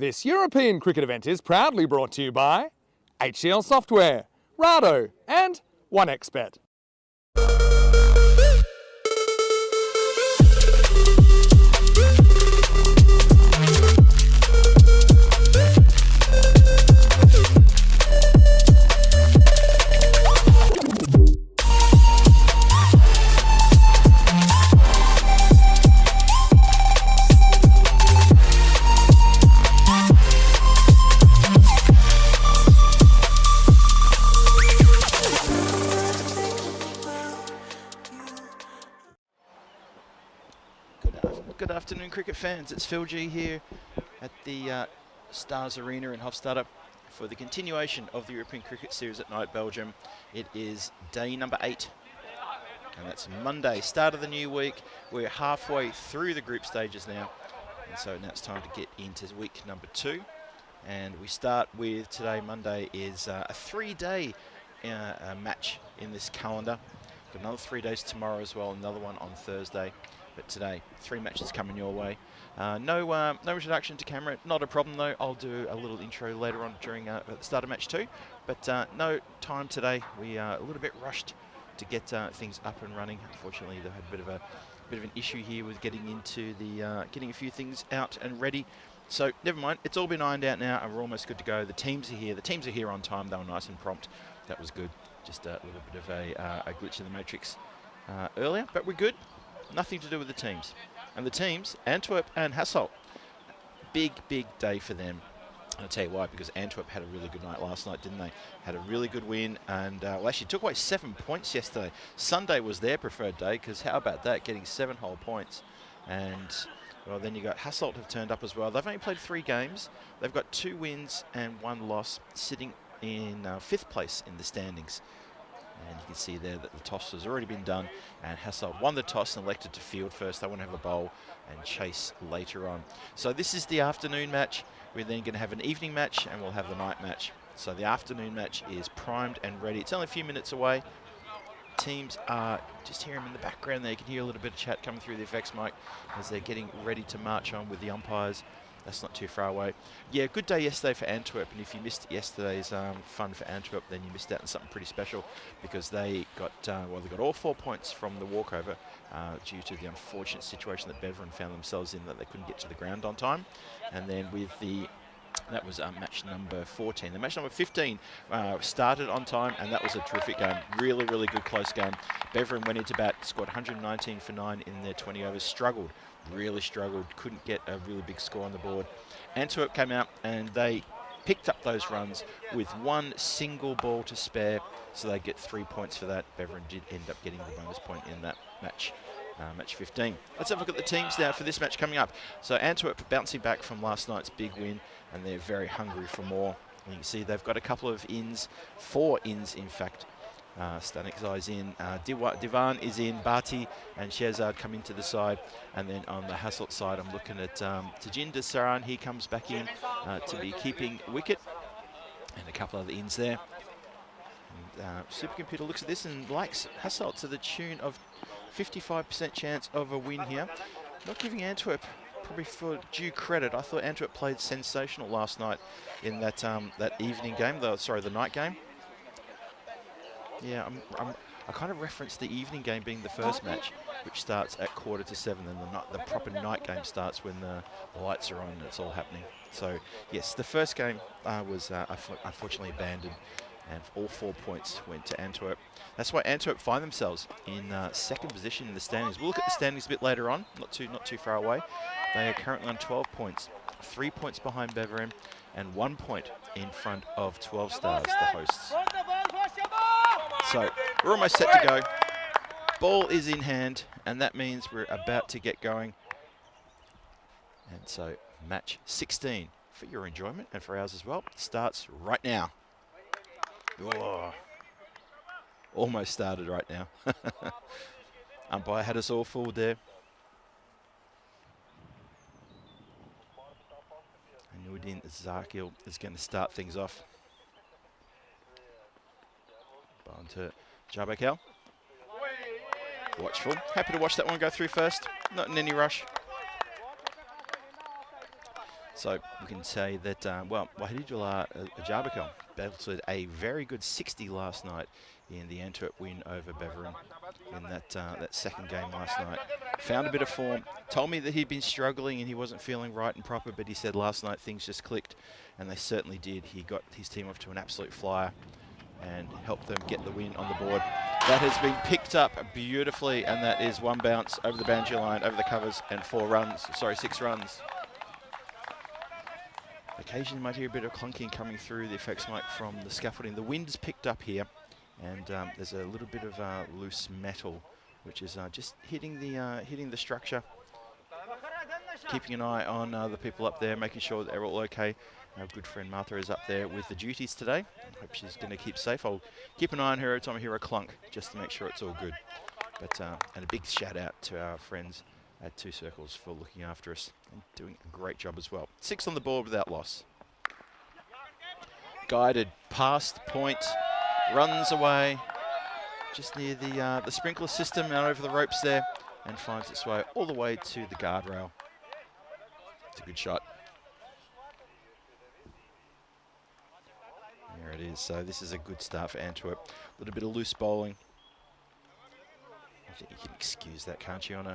This European cricket event is proudly brought to you by HCL Software, Rado and 1xBet. Good afternoon, cricket fans. It's Phil G here at the Stars Arena in Hofstadter for the continuation of the European Cricket Series at night, Belgium. It is day number 8, and that's Monday, start of the new week. We're halfway through the group stages now, and so now it's time to get into week number 2. And we start with today, Monday, is a 3-day match in this calendar. Got another 3 days tomorrow as well, another one on Thursday. But today, 3 matches coming your way. No introduction to camera, not a problem though. I'll do a little intro later on during at the start of match 2. But no time today. We are a little bit rushed to get things up and running. Unfortunately, they had a bit of an issue here with getting into the getting a few things out and ready. So never mind. It's all been ironed out now, and we're almost good to go. The teams are here. The teams are here on time. They were nice and prompt. That was good. Just a little bit of a glitch in the matrix earlier, but we're good. Nothing to do with the teams. And the teams, Antwerp and Hasselt, big day for them. And I'll tell you why, because Antwerp had a really good night last night, didn't they? Had a really good win, and well, actually took away 7 points yesterday. Sunday was their preferred day, because how about that, getting 7 whole points. And well, then you got Hasselt have turned up as well. They've only played 3 games. They've got 2 wins and 1 loss, sitting in 5th place in the standings. And you can see there that the toss has already been done, and Hasselt won the toss and elected to field first. They want to have a bowl and chase later on. So this is the afternoon match. We're then going to have an evening match, and we'll have the night match. So the afternoon match is primed and ready. It's only a few minutes away. Teams are, just hear them in the background there. You can hear a little bit of chat coming through the effects mic as they're getting ready to march on with the umpires. That's not too far away. Yeah, good day yesterday for Antwerp, and if you missed yesterday's fun for Antwerp, then you missed out on something pretty special, because they got well, they got all 4 points from the walkover due to the unfortunate situation that Belgium found themselves in, that they couldn't get to the ground on time. And then with that was match number 14. The match number 15 started on time, and that was a terrific game. Really good close game. Belgium went into bat, scored 119 for 9 in their 20 overs, really struggled, couldn't get a really big score on the board. Antwerp came out and they picked up those runs with 1 single ball to spare, so they get 3 points for that. Belgium did end up getting the bonus point in that match. Match 15. Let's have a look at the teams now for this match coming up. So Antwerp bouncing back from last night's big win, and they're very hungry for more. And you can see they've got a couple of ins, 4 ins in fact. Stanik's in, Divan is in, Bati and Shehzad come into the side, and then on the Hasselt side I'm looking at Tajinder Saran. He comes back in to be keeping wicket, and a couple other ins there. And Supercomputer looks at this and likes Hasselt to the tune of 55% chance of a win here. Not giving Antwerp probably for due credit. I thought Antwerp played sensational last night in that that evening game, the night game. Yeah, I kind of referenced the evening game being the first match, which starts at 7:15, and the proper night game starts when the lights are on and it's all happening. So yes, the first game was unfortunately abandoned, and all 4 points went to Antwerp. That's why Antwerp find themselves in 2nd position in the standings. We'll look at the standings a bit later on, not too far away. They are currently on 12 points, 3 points behind Belgium, and 1 point in front of 12 Stars, the hosts. So we're almost set to go. Ball is in hand, and that means we're about to get going. And so match 16, for your enjoyment and for ours as well, starts right now. Oh, almost started right now. Umpire had us all fooled there. And Nurdin Zakil is going to start things off. On to Jabakal. Watchful. Happy to watch that one go through first. Not in any rush. So we can say that, well, Wahidullah Ajabakel belted a very good 60 last night in the Antwerp win over Beveren in that second game last night. Found a bit of form, told me that he'd been struggling and he wasn't feeling right and proper, but he said last night things just clicked, and they certainly did. He got his team off to an absolute flyer and helped them get the win on the board. That has been picked up beautifully, and that is one bounce over the boundary line, over the covers, and 6 runs. Occasionally you might hear a bit of clunking coming through the effects mic from the scaffolding. The wind is picked up here, and there's a little bit of loose metal, which is just hitting the structure. Keeping an eye on the people up there, making sure that they're all okay. Our good friend Martha is up there with the duties today. I hope she's going to keep safe. I'll keep an eye on her every time I hear a clunk, just to make sure it's all good. But and a big shout out to our friends at 2 Circles for looking after us and doing a great job as well. 6 on the board without loss. Guided past the point, runs away, just near the sprinkler system and over the ropes there, and finds its way all the way to the guardrail. It's a good shot. There it is. So this is a good start for Antwerp. A little bit of loose bowling. I think you can excuse that, can't you, on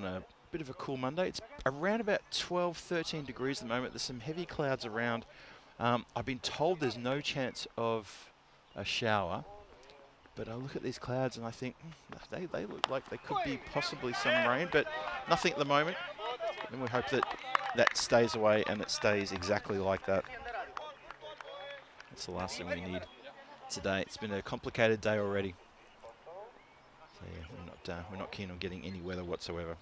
a bit of a cool Monday. It's around about 12, 13 degrees at the moment. There's some heavy clouds around. I've been told there's no chance of a shower, but I look at these clouds and I think they look like they could be possibly some rain, but nothing at the moment. And we hope that that stays away and it stays exactly like that. That's the last thing we need today. It's been a complicated day already. So yeah, we're not keen on getting any weather whatsoever.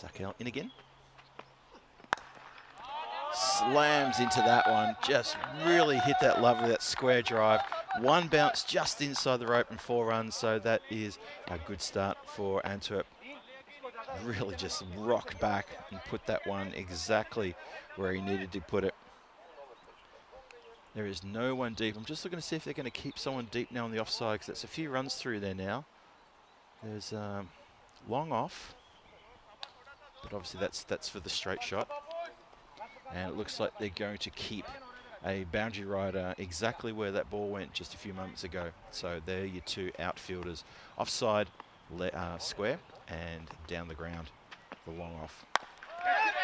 Zakel in again. Slams into that one. Just really hit that lovely, that square drive. One bounce just inside the rope and 4 runs. So that is a good start for Antwerp. Really just rocked back and put that one exactly where he needed to put it. There is no one deep. I'm just looking to see if they're going to keep someone deep now on the offside, because that's a few runs through there now. There's long off, but obviously that's for the straight shot. And it looks like they're going to keep a boundary rider exactly where that ball went just a few moments ago. So there are your 2 outfielders. Offside, square, and down the ground, the long off.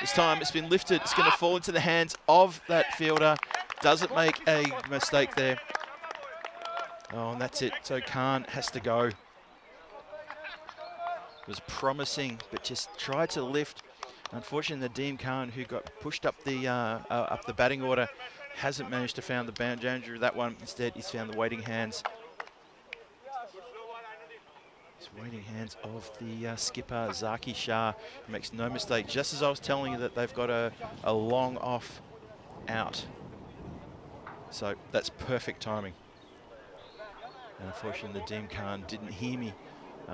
This time it's been lifted. It's going to fall into the hands of that fielder. Doesn't make a mistake there. Oh, and that's it. So Khan has to go. Was promising, but just tried to lift. Unfortunately, Nadeem Khan, who got pushed up the batting order, hasn't managed to find the boundary of that one. Instead, he's found the waiting hands. Waiting hands of the skipper, Zaki Shah, who makes no mistake. Just as I was telling you that they've got a long off out. So that's perfect timing. And unfortunately, Nadeem Khan didn't hear me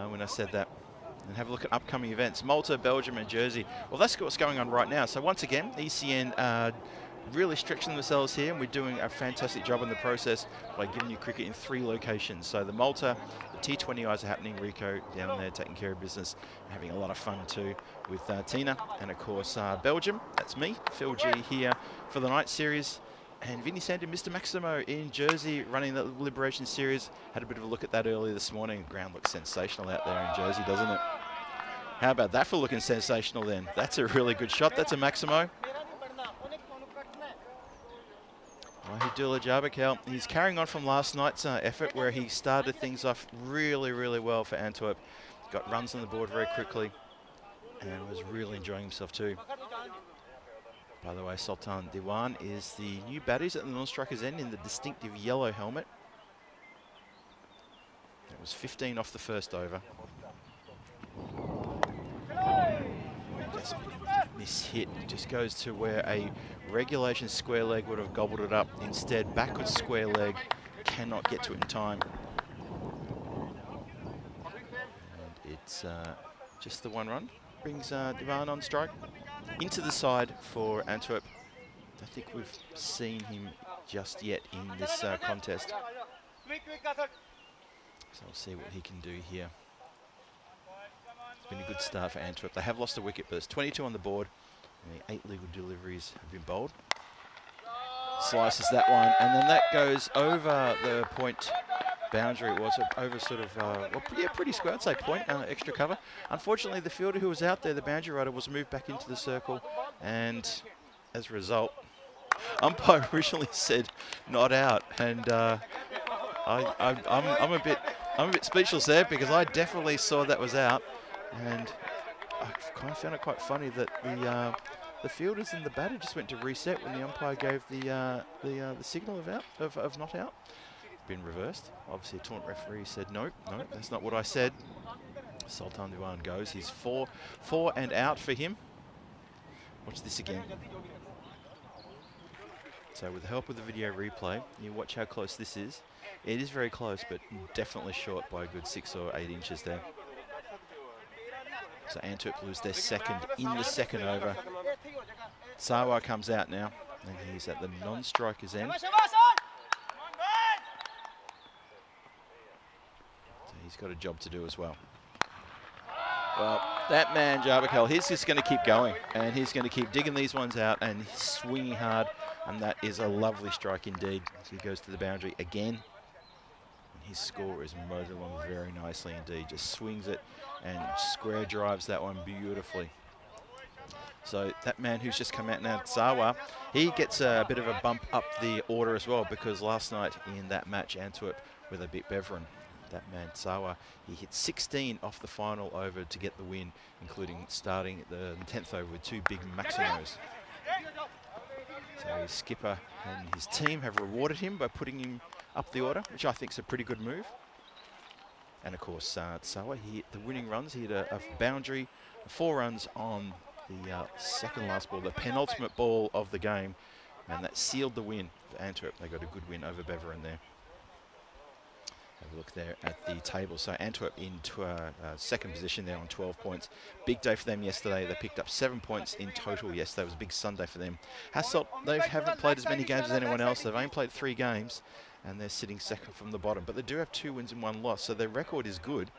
when I said that. And have a look at upcoming events. Malta, Belgium and Jersey. Well, that's what's going on right now. So once again, ECN really stretching themselves here, and we're doing a fantastic job in the process by giving you cricket in 3 locations. So the Malta, the T20 eyes are happening, Rico down there taking care of business, having a lot of fun too with Tina, and of course Belgium, that's me, Phil G here for the night series, and Vinny Sandy, Mr. Maximo in Jersey running the Liberation Series. Had a bit of a look at that earlier this morning. The ground looks sensational out there in Jersey, doesn't it? How about that for looking sensational then? That's a really good shot. That's a Maximo. Wahidullah Jabakel, he's carrying on from last night's effort where he started things off really, really well for Antwerp. Got runs on the board very quickly and was really enjoying himself too. By the way, Sultan Diwan is the new batteries at the non-striker's end in the distinctive yellow helmet. It was 15 off the first over. Just mishit. Just goes to where a regulation square leg would have gobbled it up. Instead, backwards square leg cannot get to it in time. And it's just the 1 run. Brings Divan on strike. Into the side for Antwerp. I don't think we've seen him just yet in this contest. So we'll see what he can do here. It's been a good start for Antwerp. They have lost a wicket, but there's 22 on the board. And the 8 legal deliveries have been bowled. Slices that one, and then that goes over the point boundary. It was over sort of, well, yeah, pretty square, I'd say point, extra cover. Unfortunately, the fielder who was out there, the boundary rider, was moved back into the circle, and as a result, umpire originally said not out, and I'm a bit speechless there, because I definitely saw that was out, and I kind of found it quite funny that the fielders and the batter just went to reset when the umpire gave the signal of not out. Been reversed. Obviously, a taunt referee said no, that's not what I said. Sultan Diwan goes. He's four and out for him. Watch this again. So with the help of the video replay, you watch how close this is. It is very close, but definitely short by a good 6 or 8 inches there. So Antwerp lose their second in the second over. Sawa comes out now, and he's at the non-striker's end. So he's got a job to do as well. Well, that man, Jabakal, he's just going to keep going, and he's going to keep digging these ones out and swinging hard, and that is a lovely strike indeed. So he goes to the boundary again. His score is mowed along very nicely indeed. Just swings it and square drives that one beautifully. So that man who's just come out now, Sawa, he gets a bit of a bump up the order as well, because last night in that match, Antwerp with a bit Beverin, that man Sawa, he hit 16 off the final over to get the win, including starting the 10th over with 2 big maximos. So his skipper and his team have rewarded him by putting him up the order, which I think is a pretty good move. And of course, Sawa, he hit the winning runs. He hit a boundary, 4 runs on the second last ball, the penultimate ball of the game, and that sealed the win for Antwerp. They got a good win over Beverin there. Have a look there at the table. So Antwerp into second position there on 12 points. Big day for them yesterday. They picked up 7 points in total yesterday. It was a big Sunday for them. Hasselt, they haven't played as many games as anyone else. They've only played 3 games, and they're sitting second from the bottom. But they do have 2 wins and 1 loss, so their record is good.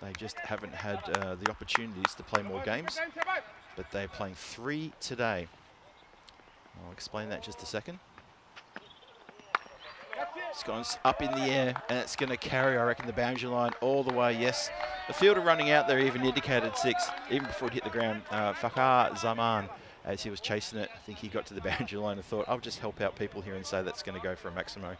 They just haven't had the opportunities to play more games. But they're playing 3 today. I'll explain that in just a second. It's gone up in the air, and it's going to carry, I reckon, the boundary line all the way. Yes, the fielder running out there even indicated 6, even before it hit the ground. Fakhar Zaman, as he was chasing it, I think he got to the boundary line and thought, I'll just help out people here and say that's going to go for a maximo.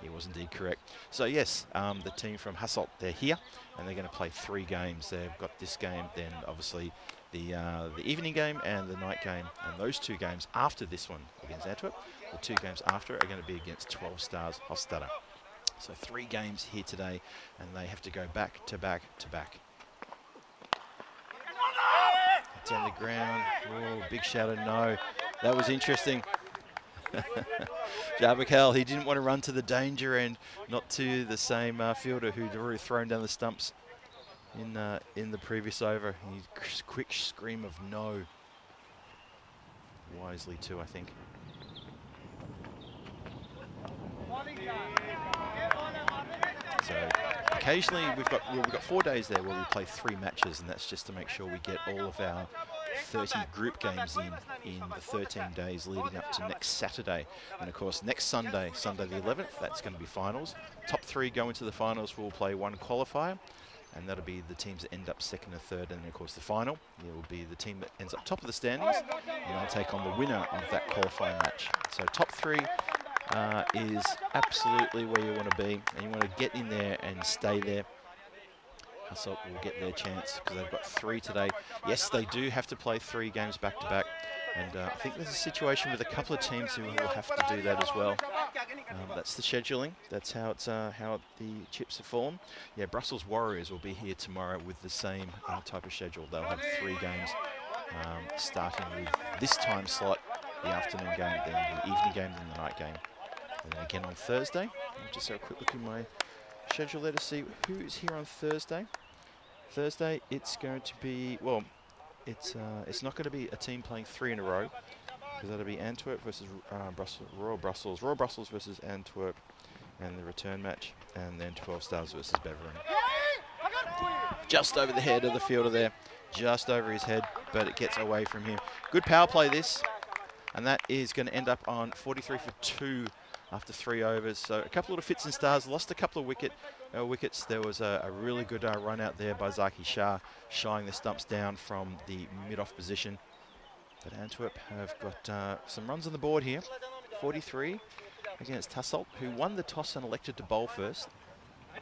He was indeed correct. So yes, the team from Hasselt, they're here, and they're going to play 3 games. They've got this game, then obviously the evening game and the night game, and those 2 games after this one against Antwerp, the 2 games after are going to be against 12 Stars Hofstadter. So 3 games here today, and they have to go back to back to back. It's on the ground. Oh, big shadow, no. That was interesting. Jabakal, he didn't want to run to the danger end, not to the same fielder who'd already thrown down the stumps in the previous over. He quick scream of no. Wisely too, I think. So occasionally we've got 4 days there where we play 3 matches, and that's just to make sure we get all of our 30 group games in the 13 days leading up to next Saturday. And of course next Sunday, Sunday the 11th, that's going to be finals. Top 3 go into the finals. We'll play 1 qualifier, and that'll be the teams that end up 2nd or 3rd, and then of course the final, it will be the team that ends up top of the standings, and I'll take on the winner of that qualifying match. So top 3 is absolutely where you want to be, and you want to get in there and stay there. Hasselt will get their chance because they've got 3 today. Yes, they do have to play 3 games back to back, and I think there's a situation with a couple of teams who will have to do that as well. That's the scheduling. That's how it's how the chips have fallen. Yeah, Brussels Warriors will be here tomorrow with the same type of schedule. They'll have 3 games, starting with this time slot, the afternoon game, then the evening game, then the night game. And then again on Thursday. I'll just have a quick look in my schedule there to see who is here on Thursday. Thursday, it's going to be, well, it's not going to be a team playing 3 in a row, because that'll be Antwerp versus Royal Brussels versus Antwerp, and the return match, and then 12 Stars versus Beverin. Just over the head of the fielder there. just over his head, but it gets away from him. Good power play this, and that is going to end up on 43 for 2 after 3 overs. So a couple of fits and starts, lost a couple of wickets. There was a really good run out there by Zaki Shah, shying the stumps down from the mid-off position. But Antwerp have got some runs on the board here. 43 against Hasselt, who won the toss and elected to bowl first.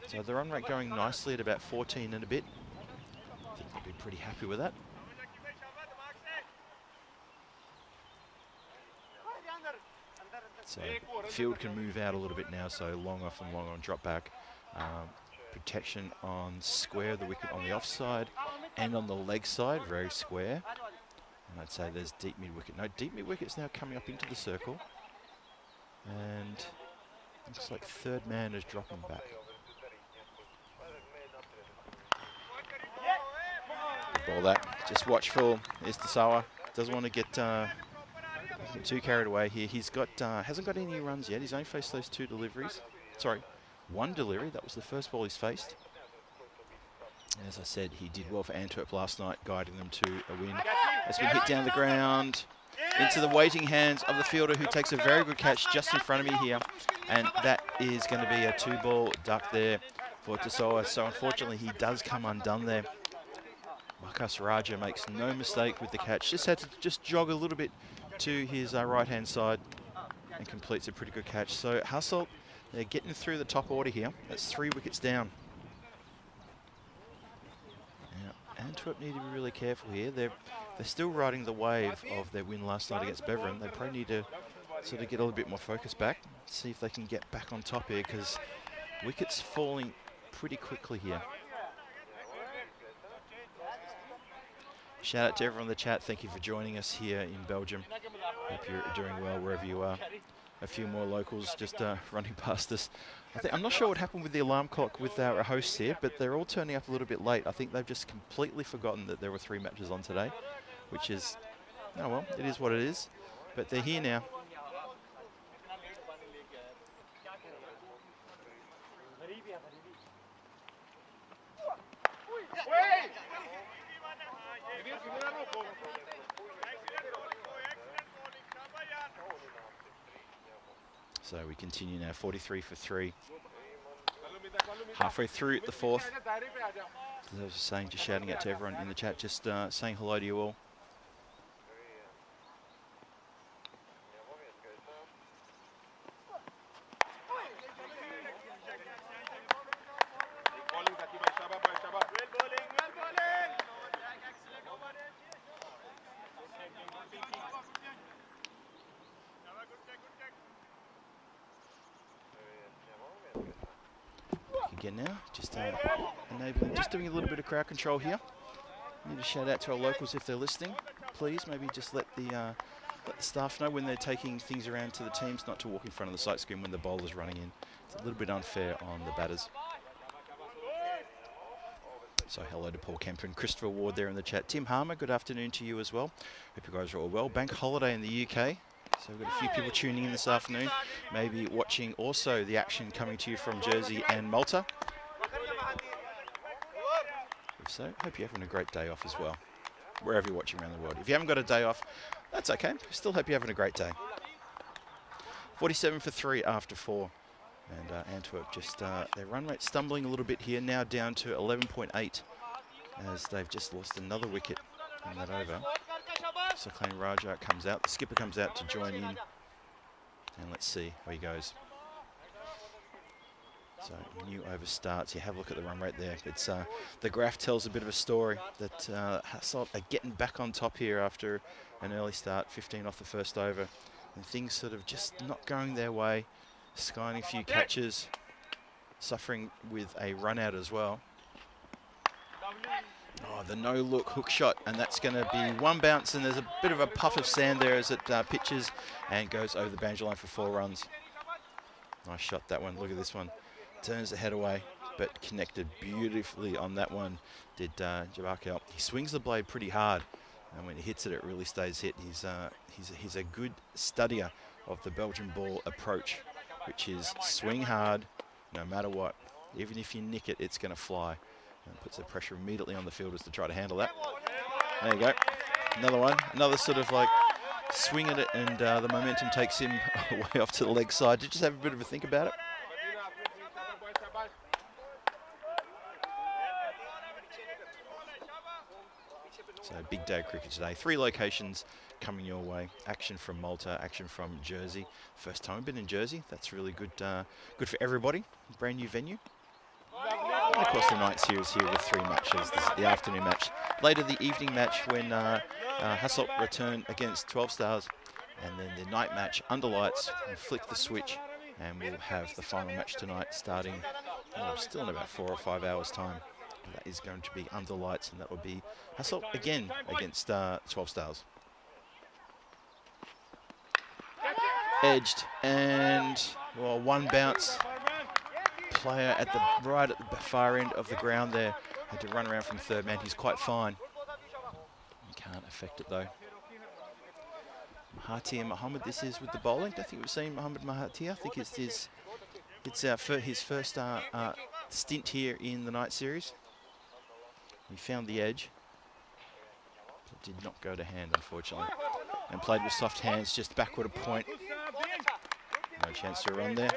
So the run rate going nicely at about 14 and a bit. I think they'll be pretty happy with that. So the field can move out a little bit now, so long off and long on drop back. Protection on square, the wicket on the offside, and on the leg side, very square. And I'd say there's deep mid wicket. No, deep mid wicket's now coming up into the circle. And looks like third man is dropping back. Ball that. Just watchful is Tasawa. Doesn't want to get too carried away here. He's got hasn't got any runs yet. He's only faced those 2 deliveries. Sorry, 1 delivery. That was the first ball he's faced. As I said, he did well for Antwerp last night, guiding them to a win. It's been hit down the ground into the waiting hands of the fielder, who takes a very good catch just in front of me here. And that is going to be a 2-ball duck there for Tasawa. So unfortunately, he does come undone there. Marcus Raja makes no mistake with the catch. Just had to jog a little bit to his right-hand side and completes a pretty good catch. So Hasselt, they're getting through the top order here. That's 3 wickets down. Now, Antwerp need to be really careful here. They're still riding the wave of their win last night against Beveren. They probably need to sort of get a little bit more focus back, see if they can get back on top here, because wickets falling pretty quickly here. Shout out to everyone in the chat. Thank you for joining us here in Belgium. Hope you're doing well wherever you are. A few more locals just running past us. I'm not sure what happened with the alarm clock with our hosts here, but they're all turning up a little bit late. I think they've just completely forgotten that there were 3 matches on today, which is, oh well, it is what it is. But they're here now. So we continue now, 43 for 3. Halfway through the 4th. As I was saying, just shouting out to everyone in the chat, just saying hello to you all. Again now, just enabling, just doing a little bit of crowd control here. Need to shout out to our locals if they're listening. Please, maybe just let the staff know when they're taking things around to the teams, not to walk in front of the sight screen when the bowler's running in. It's a little bit unfair on the batters. So hello to Paul Kemper and Christopher Ward there in the chat. Tim Harmer, good afternoon to you as well. Hope you guys are all well. Bank holiday in the UK. So we've got a few people tuning in this afternoon, maybe watching also the action coming to you from Jersey and Malta. If so, hope you're having a great day off as well, wherever you're watching around the world. If you haven't got a day off, that's okay. Still hope you're having a great day. 47 for 3 after 4. And Antwerp just, their run rate stumbling a little bit here, now down to 11.8, as they've just lost another wicket in that over. So Sakleen Raja comes out, the skipper comes out to join in, and let's see how he goes. So new over starts. You have a look at the run rate there. It's the graph tells a bit of a story that Hasselt are getting back on top here after an early start, 15 off the first over, and things sort of just not going their way. Skying a few catches, suffering with a run out as well. Oh, the no-look hook shot, and that's going to be 1 bounce, and there's a bit of a puff of sand there as it pitches and goes over the boundary line for 4 runs. Nice shot, that one. Look at this one. Turns the head away, but connected beautifully on that one, did Jabarkel. He swings the blade pretty hard, and when he hits it, it really stays hit. He's a good studier of the Belgian ball approach, which is swing hard, no matter what. Even if you nick it, it's going to fly. And puts the pressure immediately on the fielders to try to handle that. There you go. Another one. Another sort of like swing at it, and the momentum takes him way off to the leg side. Just have a bit of a think about it. So big day of cricket today. 3 locations coming your way. Action from Malta, action from Jersey. First time I've been in Jersey. That's really good. Good for everybody. Brand new venue. And of course, the night series here with 3 matches. This is the afternoon match. Later, the evening match when Hasselt return against 12 Stars, and then the night match under lights. We'll flick the switch, and we'll have the final match tonight starting still in about 4 or 5 hours' time. That is going to be under lights, and that will be Hasselt again against 12 Stars. Edged, and well, one bounce. Player at the right at the far end of the ground there had to run around from third man. He's quite fine. He can't affect it though. Mahathir Mohammed, this is with the bowling. I think we've seen Mohammed Mahathir. I think it's his first stint here in the night series. He found the edge, but did not go to hand, unfortunately. And played with soft hands, just backward a point. No chance to run there.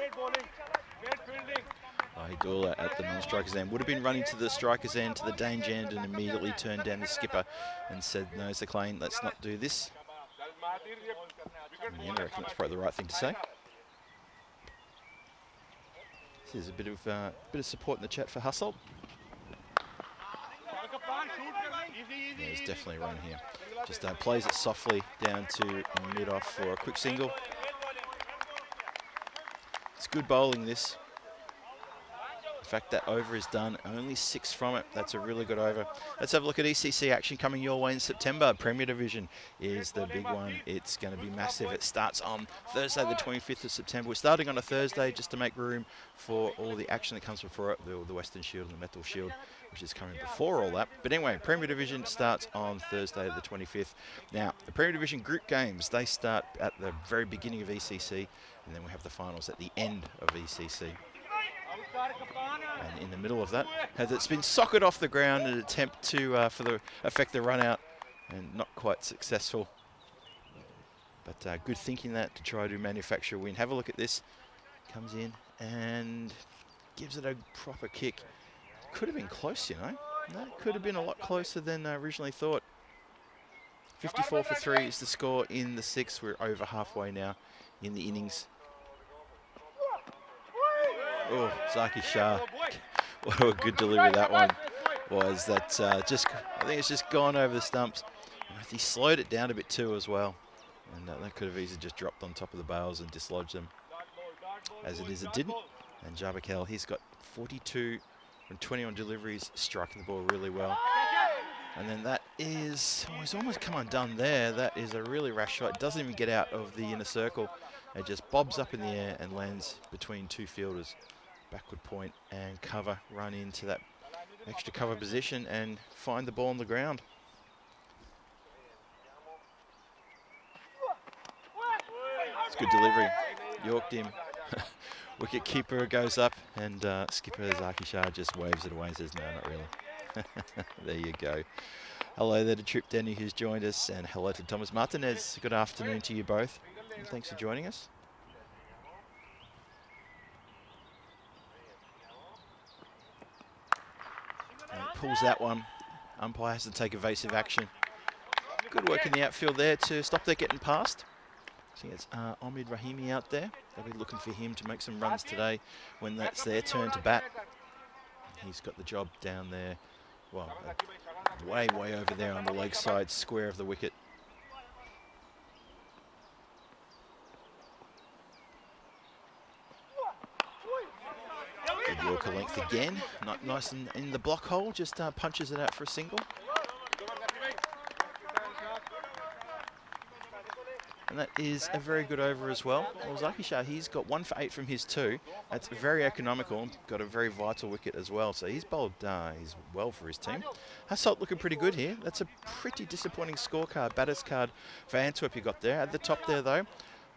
Hidula at the non-striker's end. Would have been running to the striker's end, to the danger end, and immediately turned down the skipper and said, no, Zaclane, let's not do this. And I reckon that's probably the right thing to say. There's a bit of support in the chat for Hasselt. There's definitely a run here. Just plays it softly down to mid-off for a quick single. It's good bowling, this. In fact, that over is done. Only 6 from it. That's a really good over. Let's have a look at ECC action coming your way in September. Premier Division is the big one. It's going to be massive. It starts on Thursday, the 25th of September. We're starting on a Thursday just to make room for all the action that comes before it, the Western Shield and the Metal Shield, which is coming before all that. But anyway, Premier Division starts on Thursday, the 25th. Now, the Premier Division group games, they start at the very beginning of ECC, and then we have the finals at the end of ECC. And in the middle of that, it's been socked off the ground in an attempt to affect the run out, and not quite successful. But good thinking that to try to manufacture a win. Have a look at this. Comes in and gives it a proper kick. Could have been close, you know. That could have been a lot closer than originally thought. 54 for 3 is the score in the 6th. We're over halfway now in the innings. Oh, Zaki Shah. What a good delivery that one was. That I think it's just gone over the stumps. And he slowed it down a bit too as well. And that could have easily just dropped on top of the bails and dislodged them. As it is, it didn't. And Jabakel, he's got 42 from 21 deliveries, striking the ball really well. And then that is, he's almost come undone there. That is a really rash shot. It doesn't even get out of the inner circle. It just bobs up in the air and lands between 2 fielders. Backward point and cover, run into that extra cover position and find the ball on the ground. It's good delivery. Yorked him. Wicket keeper goes up, and skipper Zaki Shah just waves it away and says, no, not really. There you go. Hello there to Trip Denny, who's joined us, and hello to Thomas Martinez. Good afternoon to you both, and thanks for joining us. Pulls that one. Umpire has to take evasive action. Good work in the outfield there to stop that getting past. So it's Omid Rahimi out there. They'll be looking for him to make some runs today when that's their turn to bat. He's got the job down there, well, way over there on the leg side square of the wicket. Good Yorker length again, not nice in the block hole, just punches it out for a single. And that is a very good over as well. Well, Zaki Shah, he's got 1 for 8 from his 2. That's very economical, got a very vital wicket as well. So he's bowled he's well for his team. Hasselt looking pretty good here. That's a pretty disappointing scorecard, batter's card for Antwerp you got there. At the top there though,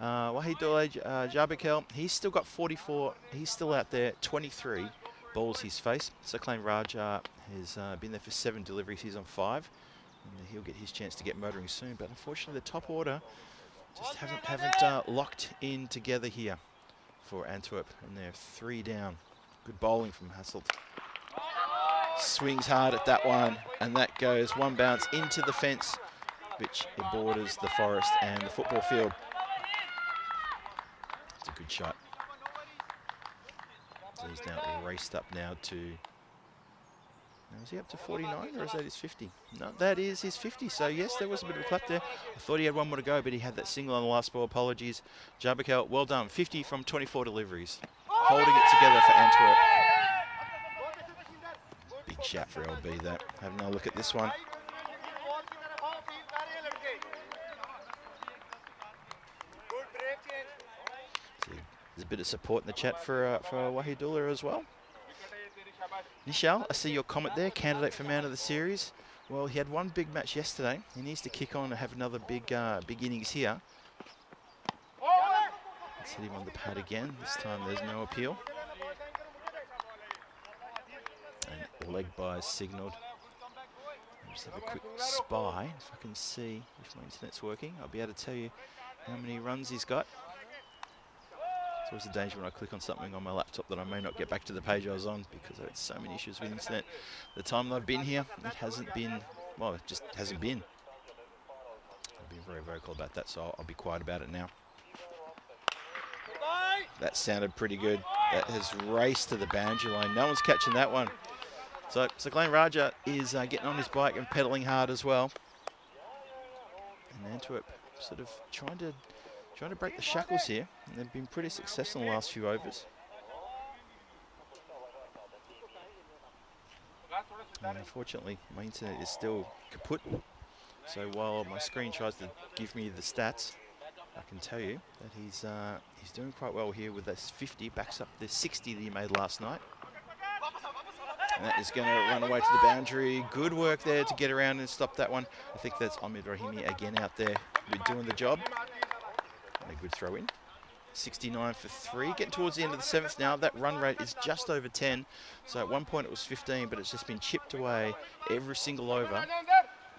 Wahidullah Jabakel, he's still got 44. He's still out there, 23 balls his face. Saklan Raja has been there for 7 deliveries. He's on 5. And he'll get his chance to get motoring soon. But unfortunately, the top order just haven't locked in together here for Antwerp. And they're 3 down. Good bowling from Hasselt. Swings hard at that one. And that goes one bounce into the fence, which borders the forest and the football field. It's a good shot. So he's now raced up now to... Now is he up to 49 or is that his 50? No, that is his 50. So yes, there was a bit of a clap there. I thought he had one more to go, but he had that single on the last ball. Apologies. Jabakel, well done. 50 from 24 deliveries. Holding it together for Antwerp. Big shout for LB that. Have another look at this one. There's a bit of support in the chat for Wahidullah as well. Nishal, I see your comment there, candidate for man of the series. Well, he had one big match yesterday. He needs to kick on and have another big innings here. Let's hit him on the pad again. This time there's no appeal. And leg by signalled. Just have a quick spy if I can see if my internet's working. I'll be able to tell you how many runs he's got. It's always a danger when I click on something on my laptop that I may not get back to the page I was on because I had so many issues with internet. The time that I've been here, it hasn't been, well, it just hasn't been. I've been very vocal about that, so I'll be quiet about it now. That sounded pretty good. That has raced to the boundary line. No one's catching that one. So Glenn Raja is getting on his bike and pedaling hard as well. And Antwerp sort of trying to break the shackles here, and they've been pretty successful in the last few overs. And unfortunately, my internet is still kaput. So while my screen tries to give me the stats, I can tell you that he's doing quite well here with this 50, backs up the 60 that he made last night. And that is going to run away to the boundary. Good work there to get around and stop that one. I think that's Ahmed Rahimi again out there doing the job. A good throw in. 69 for 3. Getting towards the end of the 7th now. That run rate is just over 10. So at one point it was 15, but it's just been chipped away every single over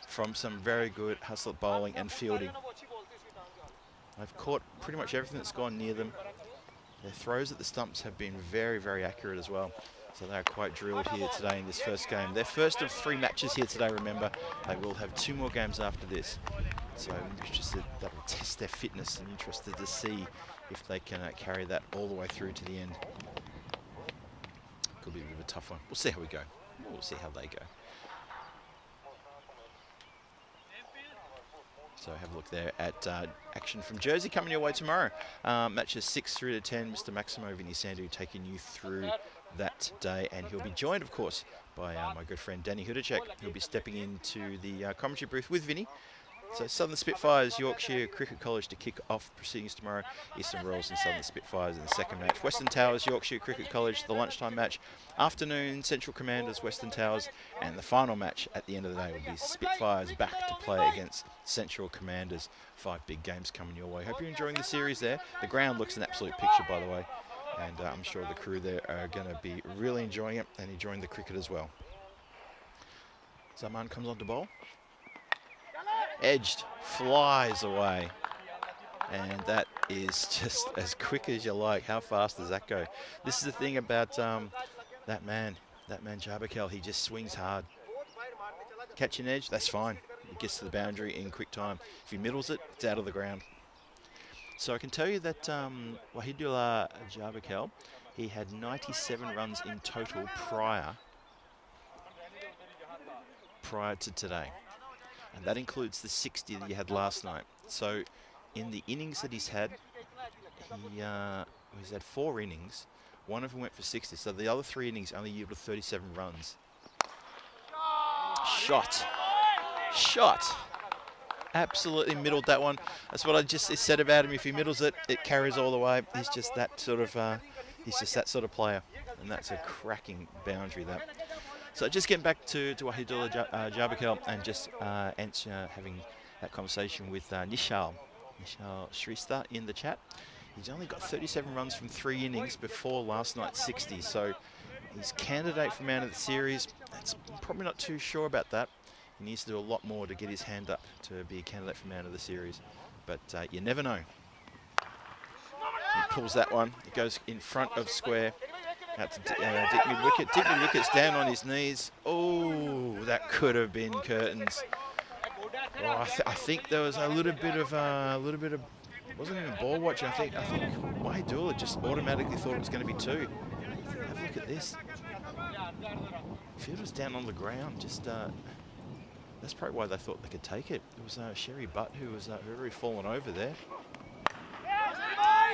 from some very good hustle bowling and fielding. They've caught pretty much everything that's gone near them. Their throws at the stumps have been very, very accurate as well. So they're quite drilled here today in this first game. Their first of 3 matches here today, remember. They will have 2 more games after this. So I'm interested, that will test their fitness and interested to see if they can carry that all the way through to the end. Could be a bit of a tough one. We'll see how we go. We'll see how they go. So have a look there at action from Jersey coming your way tomorrow. Matches 6 through to 10. Mr. Maximo Vinisandu taking you through that day, and he'll be joined, of course, by my good friend Danny Hudacek. He'll be stepping into the commentary booth with Vinny. So Southern Spitfires, Yorkshire Cricket College to kick off proceedings tomorrow. Eastern Royals and Southern Spitfires in the second match. Western Towers, Yorkshire Cricket College, the lunchtime match. Afternoon, Central Commanders, Western Towers. And the final match at the end of the day will be Spitfires back to play against Central Commanders. 5 big games coming your way. Hope you're enjoying the series there. The ground looks an absolute picture, by the way. And I'm sure the crew there are going to be really enjoying it and enjoying the cricket as well. Zaman comes on to bowl. Edged, flies away. And that is just as quick as you like. How fast does that go? This is the thing about that man Jabakel. He just swings hard. Catch an edge, that's fine. He gets to the boundary in quick time. If he middles it, it's out of the ground. So I can tell you that Wahidullah Jabakel, he had 97 runs in total prior to today. And that includes the 60 that he had last night. So in the innings that he's had, he's had 4 innings. One of them went for 60. So the other 3 innings only yielded 37 runs. Shot. Absolutely middled that one. That's what I just said about him. If he middles it, it carries all the way. He's just that sort of player. And that's a cracking boundary, that. So just getting back to Wahidullah Jabakel and just having that conversation with Nishal Shrista in the chat. He's only got 37 runs from 3 innings before last night's 60. So He's candidate for man of the series. I'm probably not too sure about that. He needs to do a lot more to get his hand up to be a candidate for man of the series. But you never know. He pulls that one. It goes in front of square. Out to Dick mid-wicket. Dick mid-wicket's down on his knees. Oh, that could have been curtains. Oh, I think there was a little bit of wasn't even ball watching. I think Wahidullah just automatically thought it was going to be 2. Have a look at this. Fielder's down on the ground. Just that's probably why they thought they could take it. It was Sherry Butt who was very fallen over there.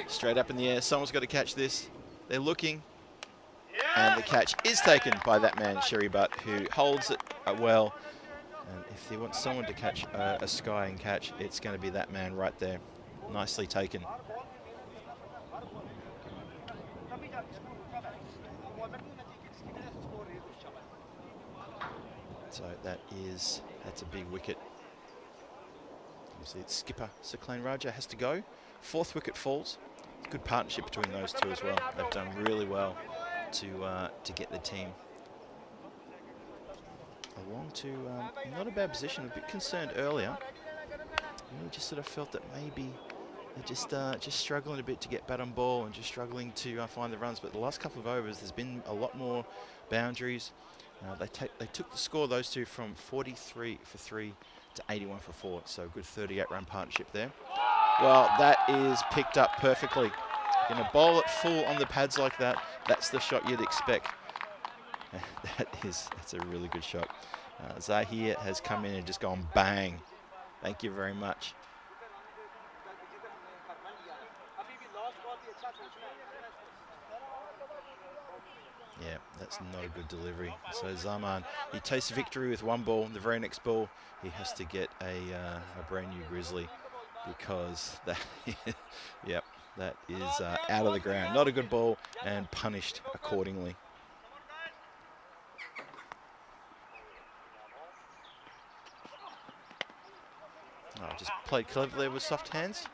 Straight up in the air. Someone's got to catch this. They're looking. And the catch is taken by that man, Sherry Butt, who holds it well. And if he wants someone to catch a sky and catch, it's going to be that man right there. Nicely taken. So that's a big wicket. Obviously, it's skipper Sakleen Raja has to go. 4th wicket falls. Good partnership between those two as well. They've done really well to get the team along to not a bad position. A bit concerned earlier. Really just sort of felt that maybe they're just struggling a bit to get bat on ball and just struggling to find the runs. But the last couple of overs, there's been a lot more boundaries. They took the score, those two, from 43 for 3 to 81 for 4. So a good 38-run partnership there. Well, that is picked up perfectly. You're going to bowl it full on the pads like that. That's the shot you'd expect. That's a really good shot. Zahir has come in and just gone bang. Thank you very much. Yeah, that's not a good delivery. So Zaman, he tastes victory with 1 ball. The very next ball, he has to get a brand new Grizzly because that, yep, that is out of the ground. Not a good ball and punished accordingly. Oh, just played cleverly with soft hands.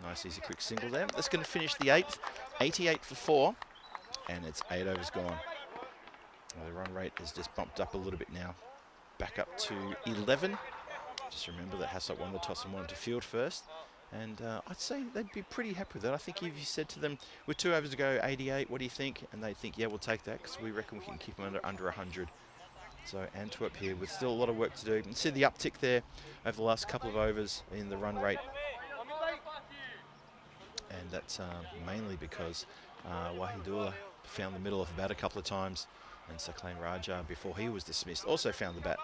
Nice easy quick single there. That's going to finish the 8th. 88 for 4. And it's 8 overs gone. The run rate is just bumped up a little bit now. Back up to 11. Just remember that Hassett won the toss and wanted to field first. And I'd say they'd be pretty happy with that. I think if you said to them, with 2 overs to go, 88, what do you think? And they'd think, yeah, we'll take that because we reckon we can keep them under 100. So Antwerp here with still a lot of work to do. You can see the uptick there over the last couple of overs in the run rate. And that's mainly because Wahidullah found the middle of the bat a couple of times. And Sakleen Raja, before he was dismissed, also found the bat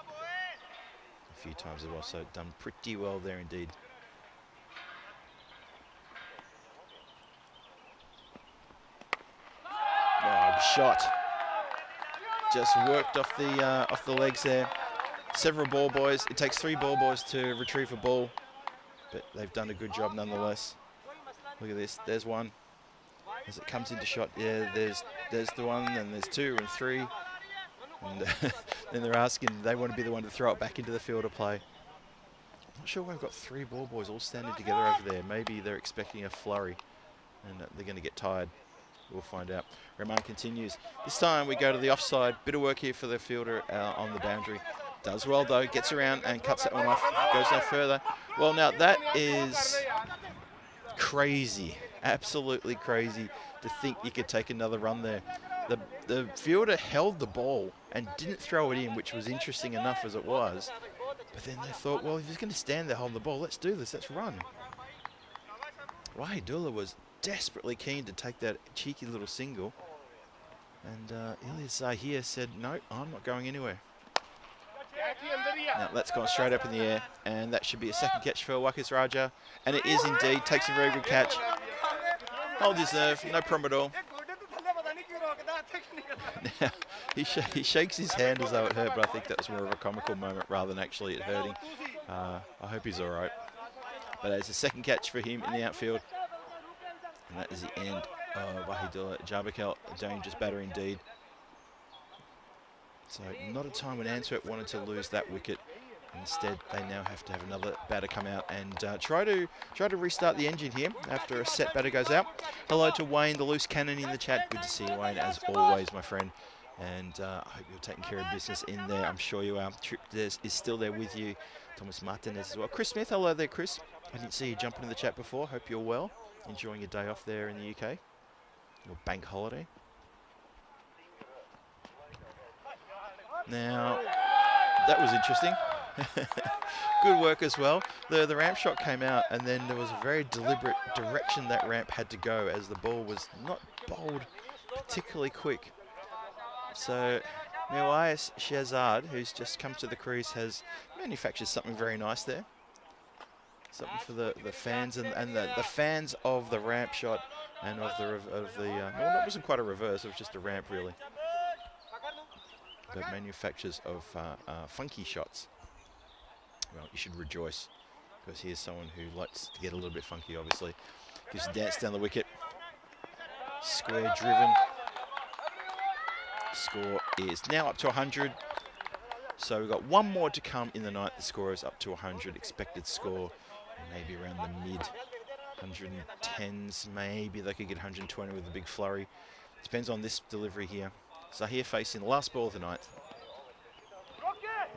a few times as well. So done pretty well there indeed. Oh, shot. Just worked off the legs there. Several ball boys. It takes 3 ball boys to retrieve a ball, but they've done a good job nonetheless. Look at this. There's one. As it comes into shot, yeah, there's the one, and there's 2 and 3. And then they're asking, they want to be the one to throw it back into the field of play. I'm not sure why we've got 3 ball boys all standing together over there. Maybe they're expecting a flurry, and they're going to get tired. We'll find out. Rahman continues. This time we go to the offside. Bit of work here for the fielder on the boundary. Does well though, gets around and cuts that one off. Goes no further. Well, now that is crazy. Absolutely crazy to think you could take another run there. The fielder held the ball and didn't throw it in, which was interesting enough as it was. But then they thought, well, if he's going to stand there holding the ball, let's do this, let's run. Wahidullah was desperately keen to take that cheeky little single. And Ilyas Zahir said, no, I'm not going anywhere. Now that's gone straight up in the air, and that should be a second catch for Wickets Raja. And it is indeed, takes a very good catch. Hold his nerve, no problem at all. Now, he shakes his hand as though it hurt, but I think that was more of a comical moment rather than actually it hurting. I hope he's all right. But it's a second catch for him in the outfield. And that is the end of Wahidullah. Jabakal, a dangerous batter indeed. So not a time when Antwerp wanted to lose that wicket. Instead, they now have to have another batter come out and try to restart the engine here after a set batter goes out. Hello to Wayne, the loose cannon in the chat. Good to see you, Wayne, as always, my friend. And I hope you're taking care of business in there. I'm sure you are. Trip is still there with you. Thomas Martinez as well. Chris Smith, hello there, Chris. I didn't see you jumping in the chat before. Hope you're well. Enjoying your day off there in the UK. Your bank holiday. Now, that was interesting. Good work as well. The ramp shot came out, and then there was a very deliberate direction that ramp had to go, as the ball was not bowled particularly quick. So Miwais Shahzad, who's just come to the crease, has manufactured something very nice there. Something for the fans and the fans of the ramp shot and of the well, it wasn't quite a reverse, it was just a ramp really. But manufacturers of funky shots. Well, you should rejoice, because here's someone who likes to get a little bit funky, obviously. Gives a dance down the wicket. Square driven. Score is now up to 100. So we've got one more to come in the night. The score is up to 100. Expected score maybe around the mid 110s. Maybe they could get 120 with a big flurry. Depends on this delivery here. Zahir facing the last ball of the night.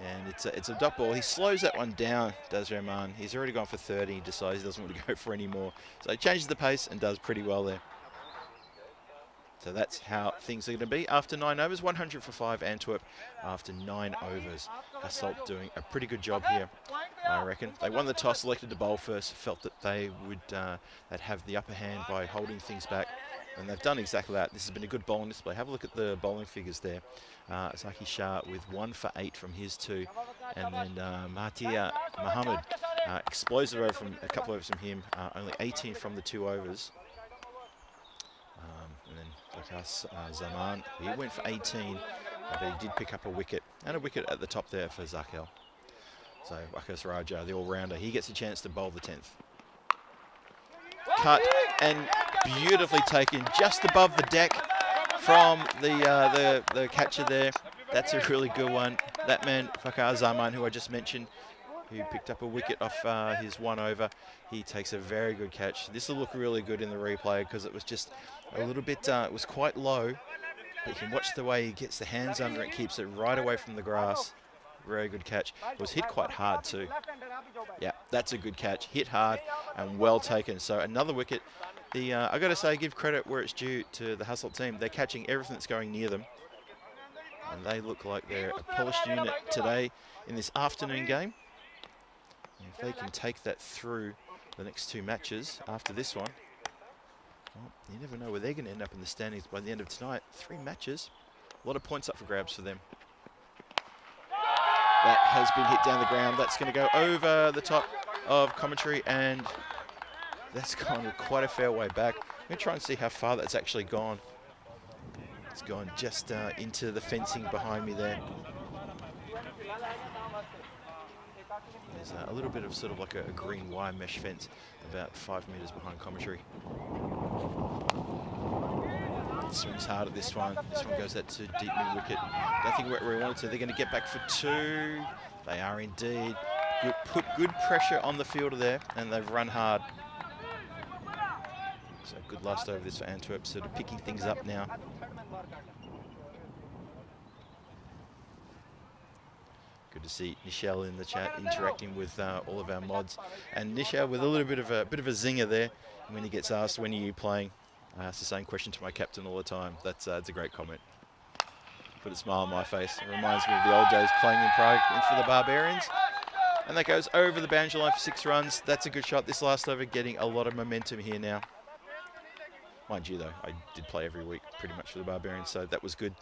And it's a dot ball. He slows that one down, does Rahman. He's already gone for 30. He decides he doesn't want to go for any more. So he changes the pace and does pretty well there. So that's how things are going to be after 9 overs. 100 for 5 Antwerp after 9 overs. Hasselt doing a pretty good job here, I reckon. They won the toss, elected to bowl first, felt that they would they'd have the upper hand by holding things back. And they've done exactly that. This has been a good bowling display. Have a look at the bowling figures there. Zaki Shah with 1 for 8 from his 2. And then Mahathir Mohammed, explosive over from a couple overs from him. Only 18 from the 2 overs. And then Bakas Zaman, he went for 18, but he did pick up a wicket. And a wicket at the top there for Zakel. So Wakas Raja, the all-rounder, he gets a chance to bowl the 10th. Cut and beautifully taken just above the deck from the catcher there. That's a really good one. That man, Fakar Zaman, who I just mentioned, who picked up a wicket off his 1 over, he takes a very good catch. This will look really good in the replay because it was just a little bit, it was quite low, but you can watch the way he gets the hands under it, keeps it right away from the grass. Very good catch. It was hit quite hard too. Yeah, that's a good catch. Hit hard and well taken. So another wicket. I got to say, give credit where it's due to the Hasselt team. They're catching everything that's going near them. And they look like they're a polished unit today in this afternoon game. And if they can take that through the next 2 matches after this one, well, you never know where they're going to end up in the standings by the end of tonight. 3 matches. A lot of points up for grabs for them. That has been hit down the ground. That's going to go over the top of commentary, and that's gone quite a fair way back. I'm going to try and see how far that's actually gone. It's gone just into the fencing behind me there. There's a little bit of sort of like a green wire mesh fence about 5 metres behind commentary. Swings hard at this one. This one goes out to deep mid-wicket. Don't think where we wanted to. They're going to get back for 2. They are indeed. Put good pressure on the fielder there, and they've run hard. So good last over this for Antwerp, sort of picking things up now. Good to see Nichelle in the chat interacting with all of our mods, and Nichelle with a little bit of a zinger there when he gets asked, "When are you playing?" I ask the same question to my captain all the time. That's a great comment. Put a smile on my face. It reminds me of the old days playing in Prague for the Barbarians. And that goes over the boundary line for 6 runs. That's a good shot. This last over getting a lot of momentum here now. Mind you, though, I did play every week pretty much for the Barbarians, so that was good.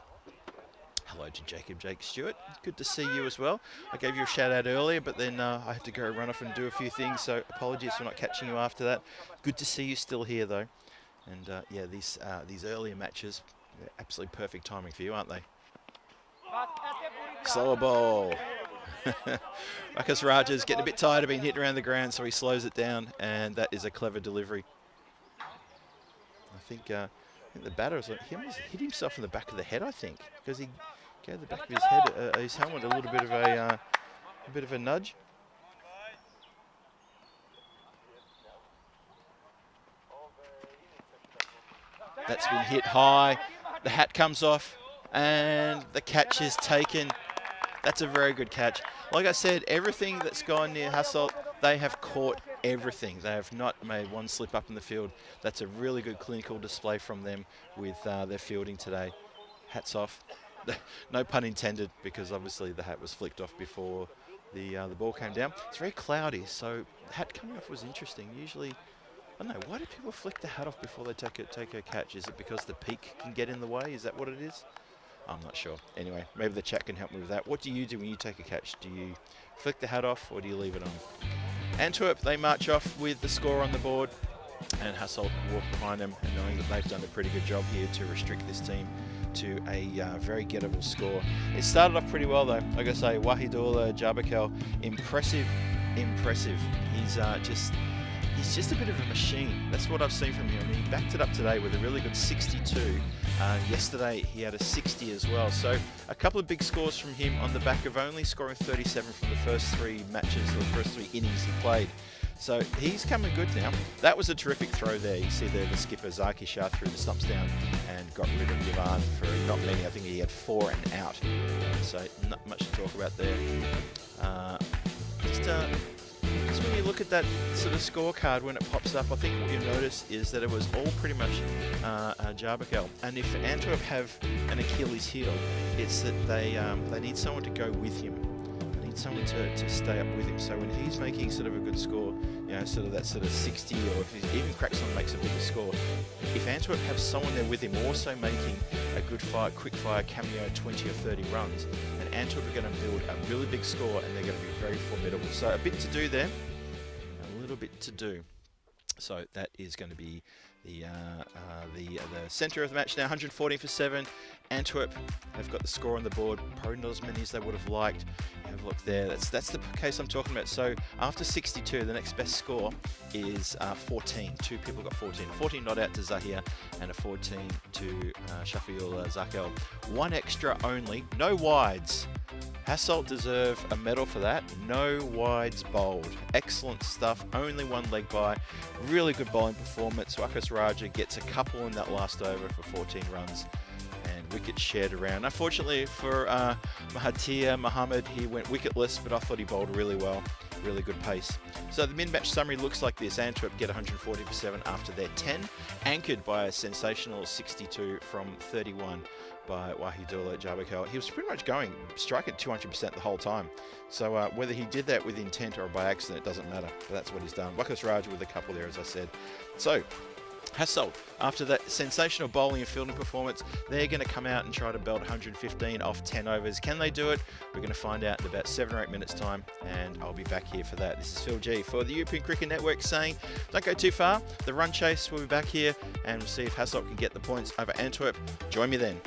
Hello to Jake Stewart. Good to see you as well. I gave you a shout out earlier, but then I had to go run off and do a few things, so apologies for not catching you after that. Good to see you still here, though. And yeah, these earlier matches, they're absolutely perfect timing for you, aren't they? Slower ball. Rakas Raja's getting a bit tired of being hit around the ground, so he slows it down, and that is a clever delivery. I think the batter was like, he almost hit himself in the back of the head, I think, because he gave the back of his head, his helmet, a little bit of a a bit of a nudge. That's been hit high. The hat comes off and the catch is taken. That's a very good catch. Like I said, everything that's gone near Hasselt, they have caught everything. They have not made one slip up in the field. That's a really good clinical display from them with their fielding today. Hats off. No pun intended, because obviously the hat was flicked off before the ball came down. It's very cloudy, so the hat coming off was interesting. Usually, I don't know, why do people flick the hat off before they take a catch? Is it because the peak can get in the way? Is that what it is? I'm not sure. Anyway, maybe the chat can help me with that. What do you do when you take a catch? Do you flick the hat off or do you leave it on? Antwerp, they march off with the score on the board, and Hasselt walk behind them, and knowing that they've done a pretty good job here to restrict this team to a very gettable score. It started off pretty well though. Like I say, Wahidullah Jabakel, impressive. He's just a bit of a machine. That's what I've seen from him. He backed it up today with a really good 62. Yesterday he had a 60 as well. So a couple of big scores from him on the back of only scoring 37 from the first 3 matches, or the first 3 innings he played. So he's coming good now. That was a terrific throw there. You see there the skipper Zaki Shah threw the stumps down and got rid of Yavan for not many. I think he had 4 and out. So not much to talk about there. Just when you look at that sort of scorecard when it pops up, I think what you notice is that it was all pretty much Jabakel. And if Antwerp have an Achilles heel, it's that they need someone to go with him. They need someone to stay up with him. So when he's making sort of a good score, you know, sort of that sort of 60, or if he even cracks on, makes a bigger score, if Antwerp have someone there with him also making a good fire, quick fire cameo 20 or 30 runs, and Antwerp are going to build a really big score, and they're going to be very formidable. So a bit to do there, a little bit to do. So that is going to be the centre of the match now. 114 for 7. Antwerp have got the score on the board. Probably not as many as they would have liked. Have a look there. That's the case I'm talking about. So after 62, the next best score is 14. 2 people got 14. 14 not out to Zahir, and a 14 to Shafiul Zakel. 1 extra only. No wides. Hasselt deserve a medal for that. No wides bowled. Excellent stuff. Only 1 leg by. Really good bowling performance. Wakas Raja gets a couple in that last over for 14 runs. And Wickets shared around. Unfortunately for Mahathir Mohammed, he went wicketless, but I thought he bowled really well. Really good pace. So the mid-match summary looks like this. Antwerp get 140 for 7 after their 10, anchored by a sensational 62 from 31 by Wahidullah Jabakel. He was pretty much going strike at 200% the whole time. So whether he did that with intent or by accident, it doesn't matter. But that's what he's done. Wakas Raja with a couple there, as I said. So Hasselt, after that sensational bowling and fielding performance, they're going to come out and try to belt 115 off 10 overs. Can they do it? We're going to find out in about 7 or 8 minutes time, and I'll be back here for that. This is Phil G for the European Cricket Network saying, don't go too far. The run chase will be back here, and we'll see if Hasselt can get the points over Antwerp. Join me then.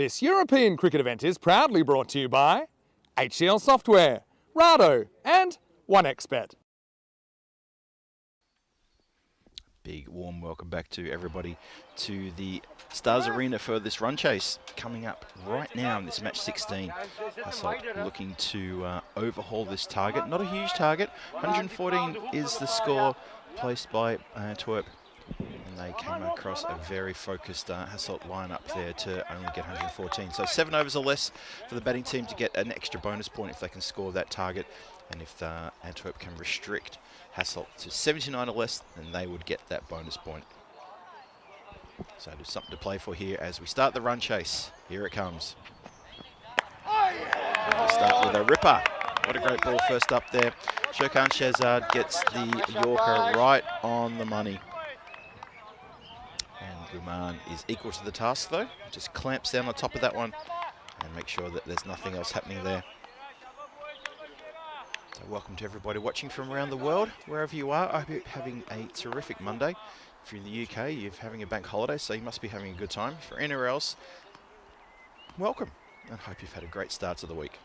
This European cricket event is proudly brought to you by HCL Software, Rado and 1xBet. Big warm welcome back to everybody to the Stars Arena for this run chase coming up right now in this match 16. Hasselt looking to overhaul this target. Not a huge target. 114 is the score placed by Antwerp. And they came across a very focused Hasselt lineup there to only get 114. So 7 overs or less for the batting team to get an extra bonus point if they can score that target. And if Antwerp can restrict Hasselt to 79 or less, then they would get that bonus point. So there's something to play for here as we start the run chase. Here it comes. And we'll start with a ripper. What a great ball first up there. Sherkan Shehzad gets the Yorker right on the money. And Guman is equal to the task though. Just clamps down on top of that one and make sure that there's nothing else happening there. So welcome to everybody watching from around the world, wherever you are. I hope you're having a terrific Monday. If you're in the UK, you're having a bank holiday, so you must be having a good time. If you're anywhere else, welcome, and hope you've had a great start to the week.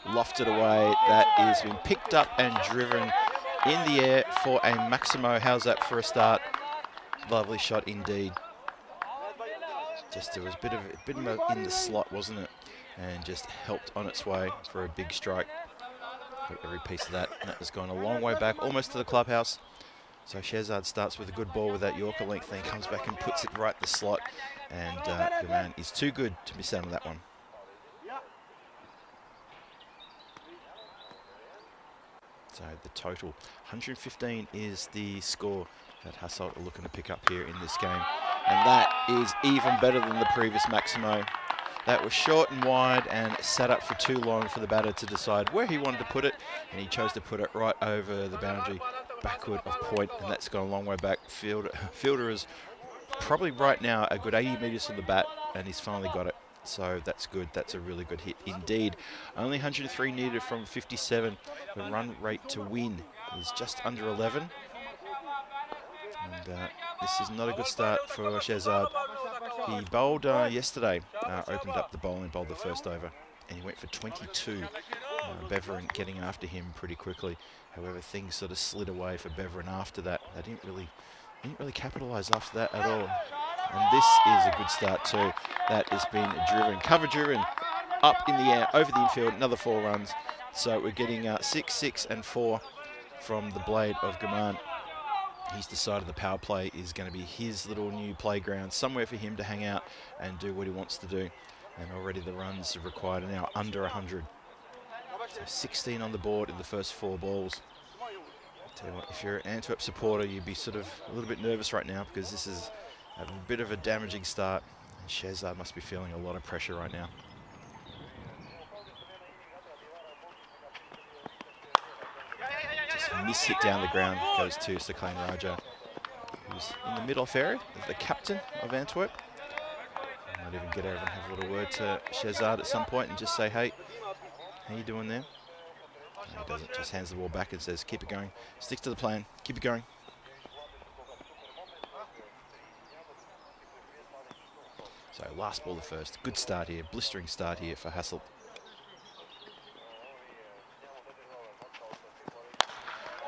Lofted away, that is been picked up and driven in the air for a Maximo. How's that for a start? Lovely shot indeed. Just, it was a bit of a in the slot, wasn't it? And just helped on its way for a big strike. Every piece of that, and that has gone a long way back, almost to the clubhouse. So Shehzad starts with a good ball with that Yorker length, then comes back and puts it right in the slot. And Guman is too good to miss out on that one. So the total, 115 is the score that Hasselt are looking to pick up here in this game. And that is even better than the previous Maximo. That was short and wide and sat up for too long for the batter to decide where he wanted to put it, and he chose to put it right over the boundary, backward of point, and that's gone a long way back. Fielder is probably right now a good 80 metres from the bat, and he's finally got it. So that's good. That's a really good hit indeed. Only 103 needed from 57. The run rate to win is just under 11. And this is not a good start for Shehzad. He bowled yesterday, opened up the bowl and bowled the first over, and he went for 22. Beverin getting after him pretty quickly. However, things sort of slid away for Beverin after that. They didn't really capitalise after that at all. And this is a good start too. That has been driven, cover driven, up in the air, over the infield, another 4 runs. So we're getting 6, 6 and 4 from the blade of Guman. He's decided the power play is going to be his little new playground, somewhere for him to hang out and do what he wants to do. And already the runs required are now under 100. So 16 on the board in the first 4 balls. I tell you what, if you're an Antwerp supporter, you'd be sort of a little bit nervous right now because this is a bit of a damaging start. And Shehzad must be feeling a lot of pressure right now. Miss hit down the ground goes to Sakhain Raja, who's in the mid-off area, the captain of Antwerp. I might even get over and have a little word to Shehzad at some point and just say, hey, how you doing there? No, he doesn't, just hands the ball back and says, keep it going, stick to the plan, keep it going. So last ball the first, good start here, blistering start here for Hasselt.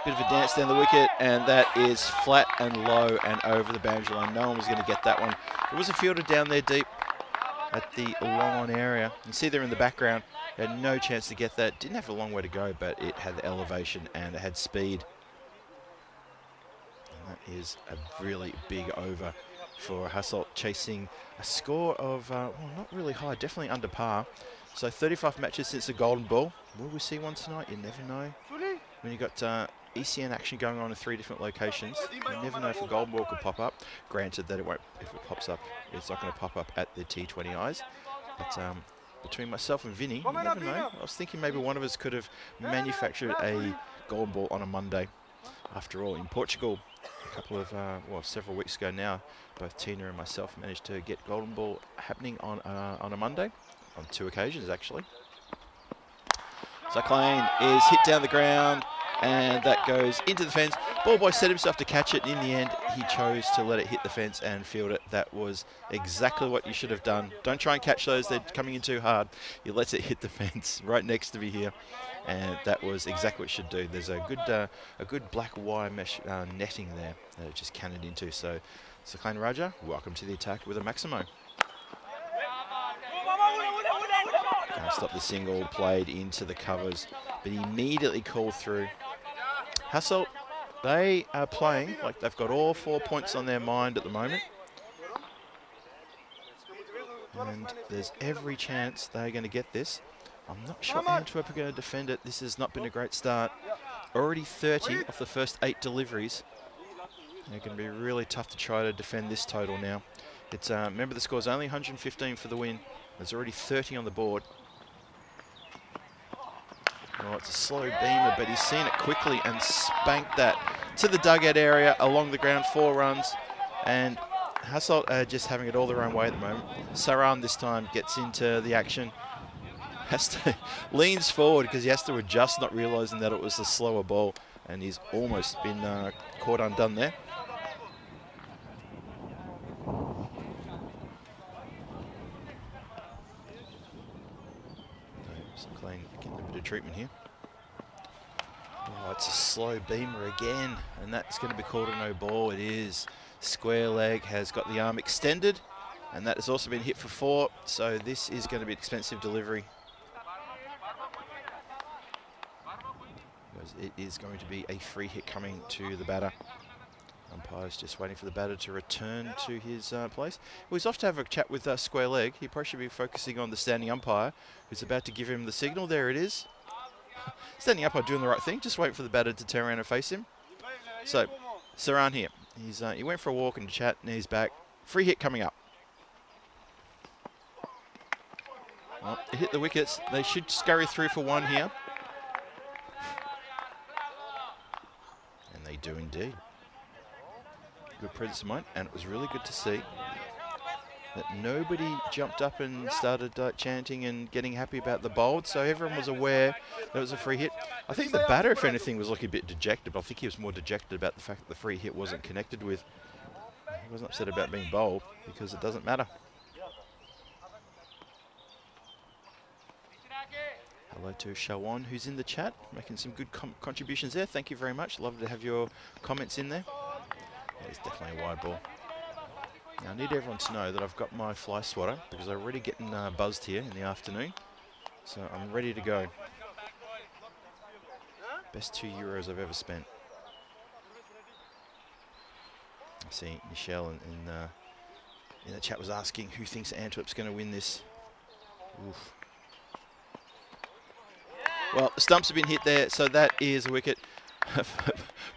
Bit of a dance down the wicket, and that is flat and low and over the boundary line. No one was going to get that one. There was a fielder down there deep at the long on area. You can see there in the background, had no chance to get that. Didn't have a long way to go, but it had the elevation and it had speed. And that is a really big over for Hasselt, chasing a score of, well, not really high, definitely under par. So 35 matches since the Golden Ball. Will we see one tonight? You never know. When you got ECN action going on in 3 different locations, you never know if a Golden Ball could pop up. Granted that it won't, if it pops up, it's not going to pop up at the T20 eyes. But between myself and Vinny, you never know. I was thinking maybe one of us could have manufactured a Golden Ball on a Monday. After all, in Portugal, a couple of, well, several weeks ago now, both Tina and myself managed to get Golden Ball happening on a Monday, on 2 occasions actually. Sakhain is hit down the ground. and that goes into the fence. Ball boy set himself to catch it, and in the end, he chose to let it hit the fence and field it. That was exactly what you should have done. Don't try and catch those, they're coming in too hard. You let it hit the fence right next to me here, and that was exactly what you should do. There's a good black wire mesh netting there that it just cannoned into. So, Sakhain Raja, welcome to the attack with a Maximo. Can't stop the single, played into the covers, but he immediately called through. Hasselt, they are playing like they've got all 4 points on their mind at the moment. And there's every chance they're going to get this. I'm not sure Antwerp are going to defend it. This has not been a great start. Already 30 off the first 8 deliveries. They're going to be really tough to try to defend this total now. It's remember, the score's only 115 for the win. There's already 30 on the board. Oh, it's a slow beamer, but he's seen it quickly and spanked that to the dugout area along the ground, 4 runs. And Hasselt are just having it all their own way at the moment. Saran this time gets into the action. Leans forward because he has to adjust, not realising that it was a slower ball. And he's almost been caught undone there. Clean, getting a bit of treatment here. Oh, it's a slow beamer again, and that's going to be called a no ball. It is. Square leg has got the arm extended, and that has also been hit for 4. So this is going to be an expensive delivery. Because it is going to be a free hit coming to the batter. Umpire's just waiting for the batter to return to his place. Well, he's off to have a chat with Square Leg. He probably should be focusing on the standing umpire, who's about to give him the signal. There it is. Standing umpire doing the right thing, just waiting for the batter to turn around and face him. So, Saran here. He went for a walk and a chat, and he's back. Free hit coming up. Well, it hit the wickets. They should scurry through for 1 here. And they do indeed. Good presence of mind, and it was really good to see that nobody jumped up and started chanting and getting happy about the bowled, so everyone was aware that it was a free hit. I think the batter, if anything, was looking a bit dejected, but I think he was more dejected about the fact that the free hit wasn't connected with. He wasn't upset about being bowled because it doesn't matter. Hello to Shawan, who's in the chat, making some good contributions there. Thank you very much. Love to have your comments in there. Yeah, it's definitely a wide ball. Now, I need everyone to know that I've got my fly swatter because I'm already getting buzzed here in the afternoon. So I'm ready to go. Best €2 I've ever spent. I see Michelle in the chat was asking who thinks Antwerp's going to win this. Oof. Well, the stumps have been hit there, so that is a wicket.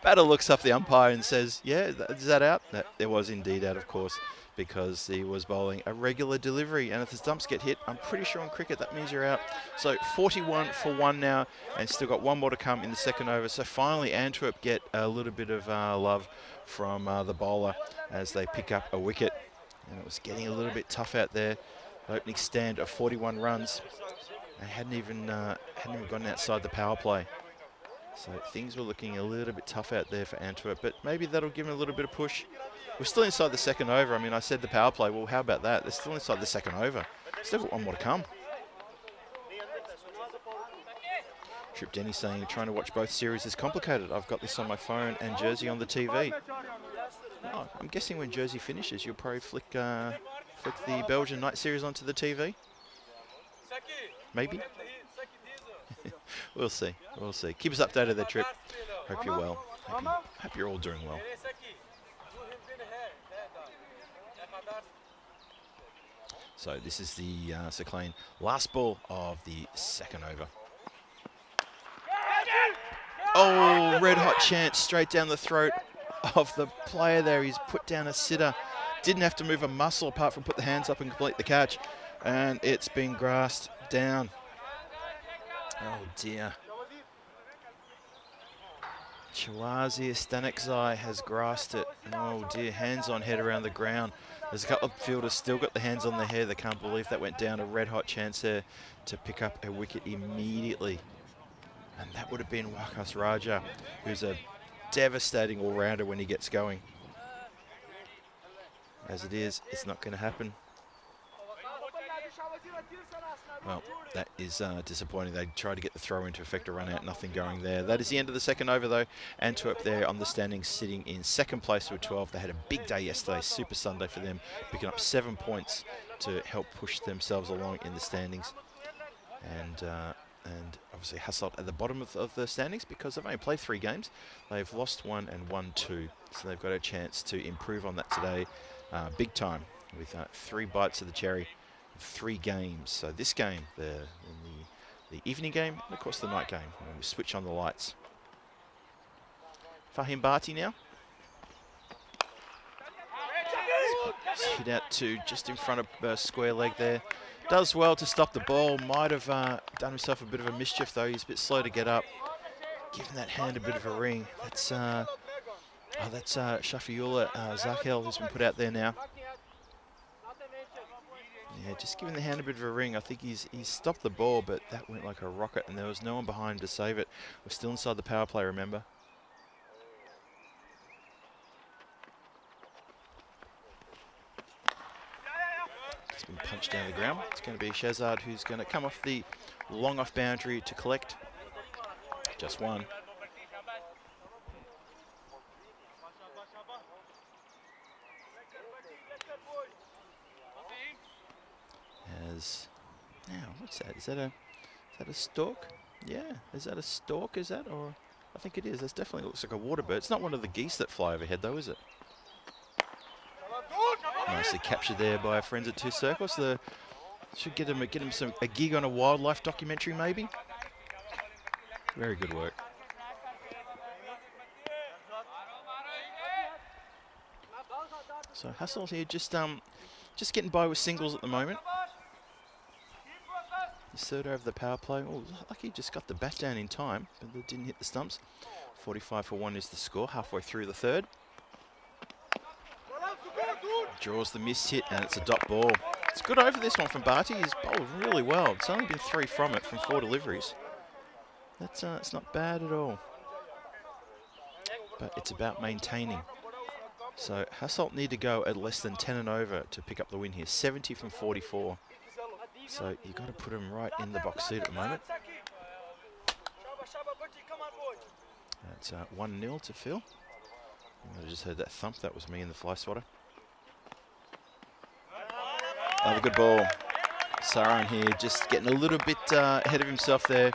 Batter looks up the umpire and says, yeah, is that out? That, it was indeed out, of course, because he was bowling a regular delivery. And if the stumps get hit, I'm pretty sure in cricket that means you're out. So 41 for 1 now, and still got 1 more to come in the second over. So finally, Antwerp get a little bit of love from the bowler as they pick up a wicket. And it was getting a little bit tough out there. The opening stand of 41 runs. They hadn't even gone outside the power play. So things were looking a little bit tough out there for Antwerp, but maybe that'll give them a little bit of push. We're still inside the second over. I mean, I said the power play. Well, how about that? They're still inside the second over. Still got 1 more to come. Trip Denny saying, trying to watch both series is complicated. I've got this on my phone and Jersey on the TV. Oh, I'm guessing when Jersey finishes, you'll probably flick the Belgian night series onto the TV. Maybe. We'll see. We'll see. Keep us updated there, Trip. Hope you're well. Hope you're all doing well. So this is the Sakhain last ball of the second over. Oh, red hot chance straight down the throat of the player there. He's put down a sitter. Didn't have to move a muscle apart from put the hands up and complete the catch. And it's been grassed down. Oh dear. Chawazi Stanekzai has grasped it. Oh dear, hands on head around the ground. There's a couple of fielders still got the hands on their head. They can't believe that went down. A red hot chance there to pick up a wicket immediately. And that would have been Wakas Raja, who's a devastating all-rounder when he gets going. As it is, it's not going to happen. Well, that is disappointing. They tried to get the throw in to effect a run out, nothing going there. That is the end of the second over, though. Antwerp there on the standings, sitting in second place with 12. They had a big day yesterday, Super Sunday for them, picking up 7 points to help push themselves along in the standings. And obviously Hasselt at the bottom of the standings because they've only played 3 games. They've lost 1 and won 2, so they've got a chance to improve on that today, big time, with 3 bites of the cherry. 3 games. So this game, the evening game, and of course the night game, when we switch on the lights. Fahim Bhatti now. Hit out to just in front of square leg there. Does well to stop the ball. Might have done himself a bit of a mischief though. He's a bit slow to get up. Giving that hand a bit of a ring. That's Shafiullah Zakhel who's been put out there now. Yeah, just giving the hand a bit of a ring. I think he's stopped the ball, but that went like a rocket, and there was no one behind him to save it. We're still inside the power play, remember? It's been punched down the ground. It's going to be Shazad who's going to come off the long off boundary to collect. Just one. Now, what's that? Is that a stork? Yeah, is that a stork? Is that, or I think it is. That definitely looks like a water bird. It's not one of the geese that fly overhead, though, is it? Nicely captured there by our friends at 2 Circles. Should get him a gig on a wildlife documentary, maybe. Very good work. So Hasselt here, just getting by with singles at the moment. His third over the power play. Oh, lucky he just got the bat down in time, but it didn't hit the stumps. 45 for 1 is the score, halfway through the third. Draws the miss hit, and it's a dot ball. It's good over this one from Bhatti. He's bowled really well. It's only been 3 from it, from 4 deliveries. That's it's not bad at all. But it's about maintaining. So Hasselt need to go at less than 10 and over to pick up the win here. 70 from 44. So you've got to put him right in the box seat at the moment. That's 1-0 to Phil. I just heard that thump. That was me in the fly swatter. Another good ball. Saran here just getting a little bit ahead of himself there.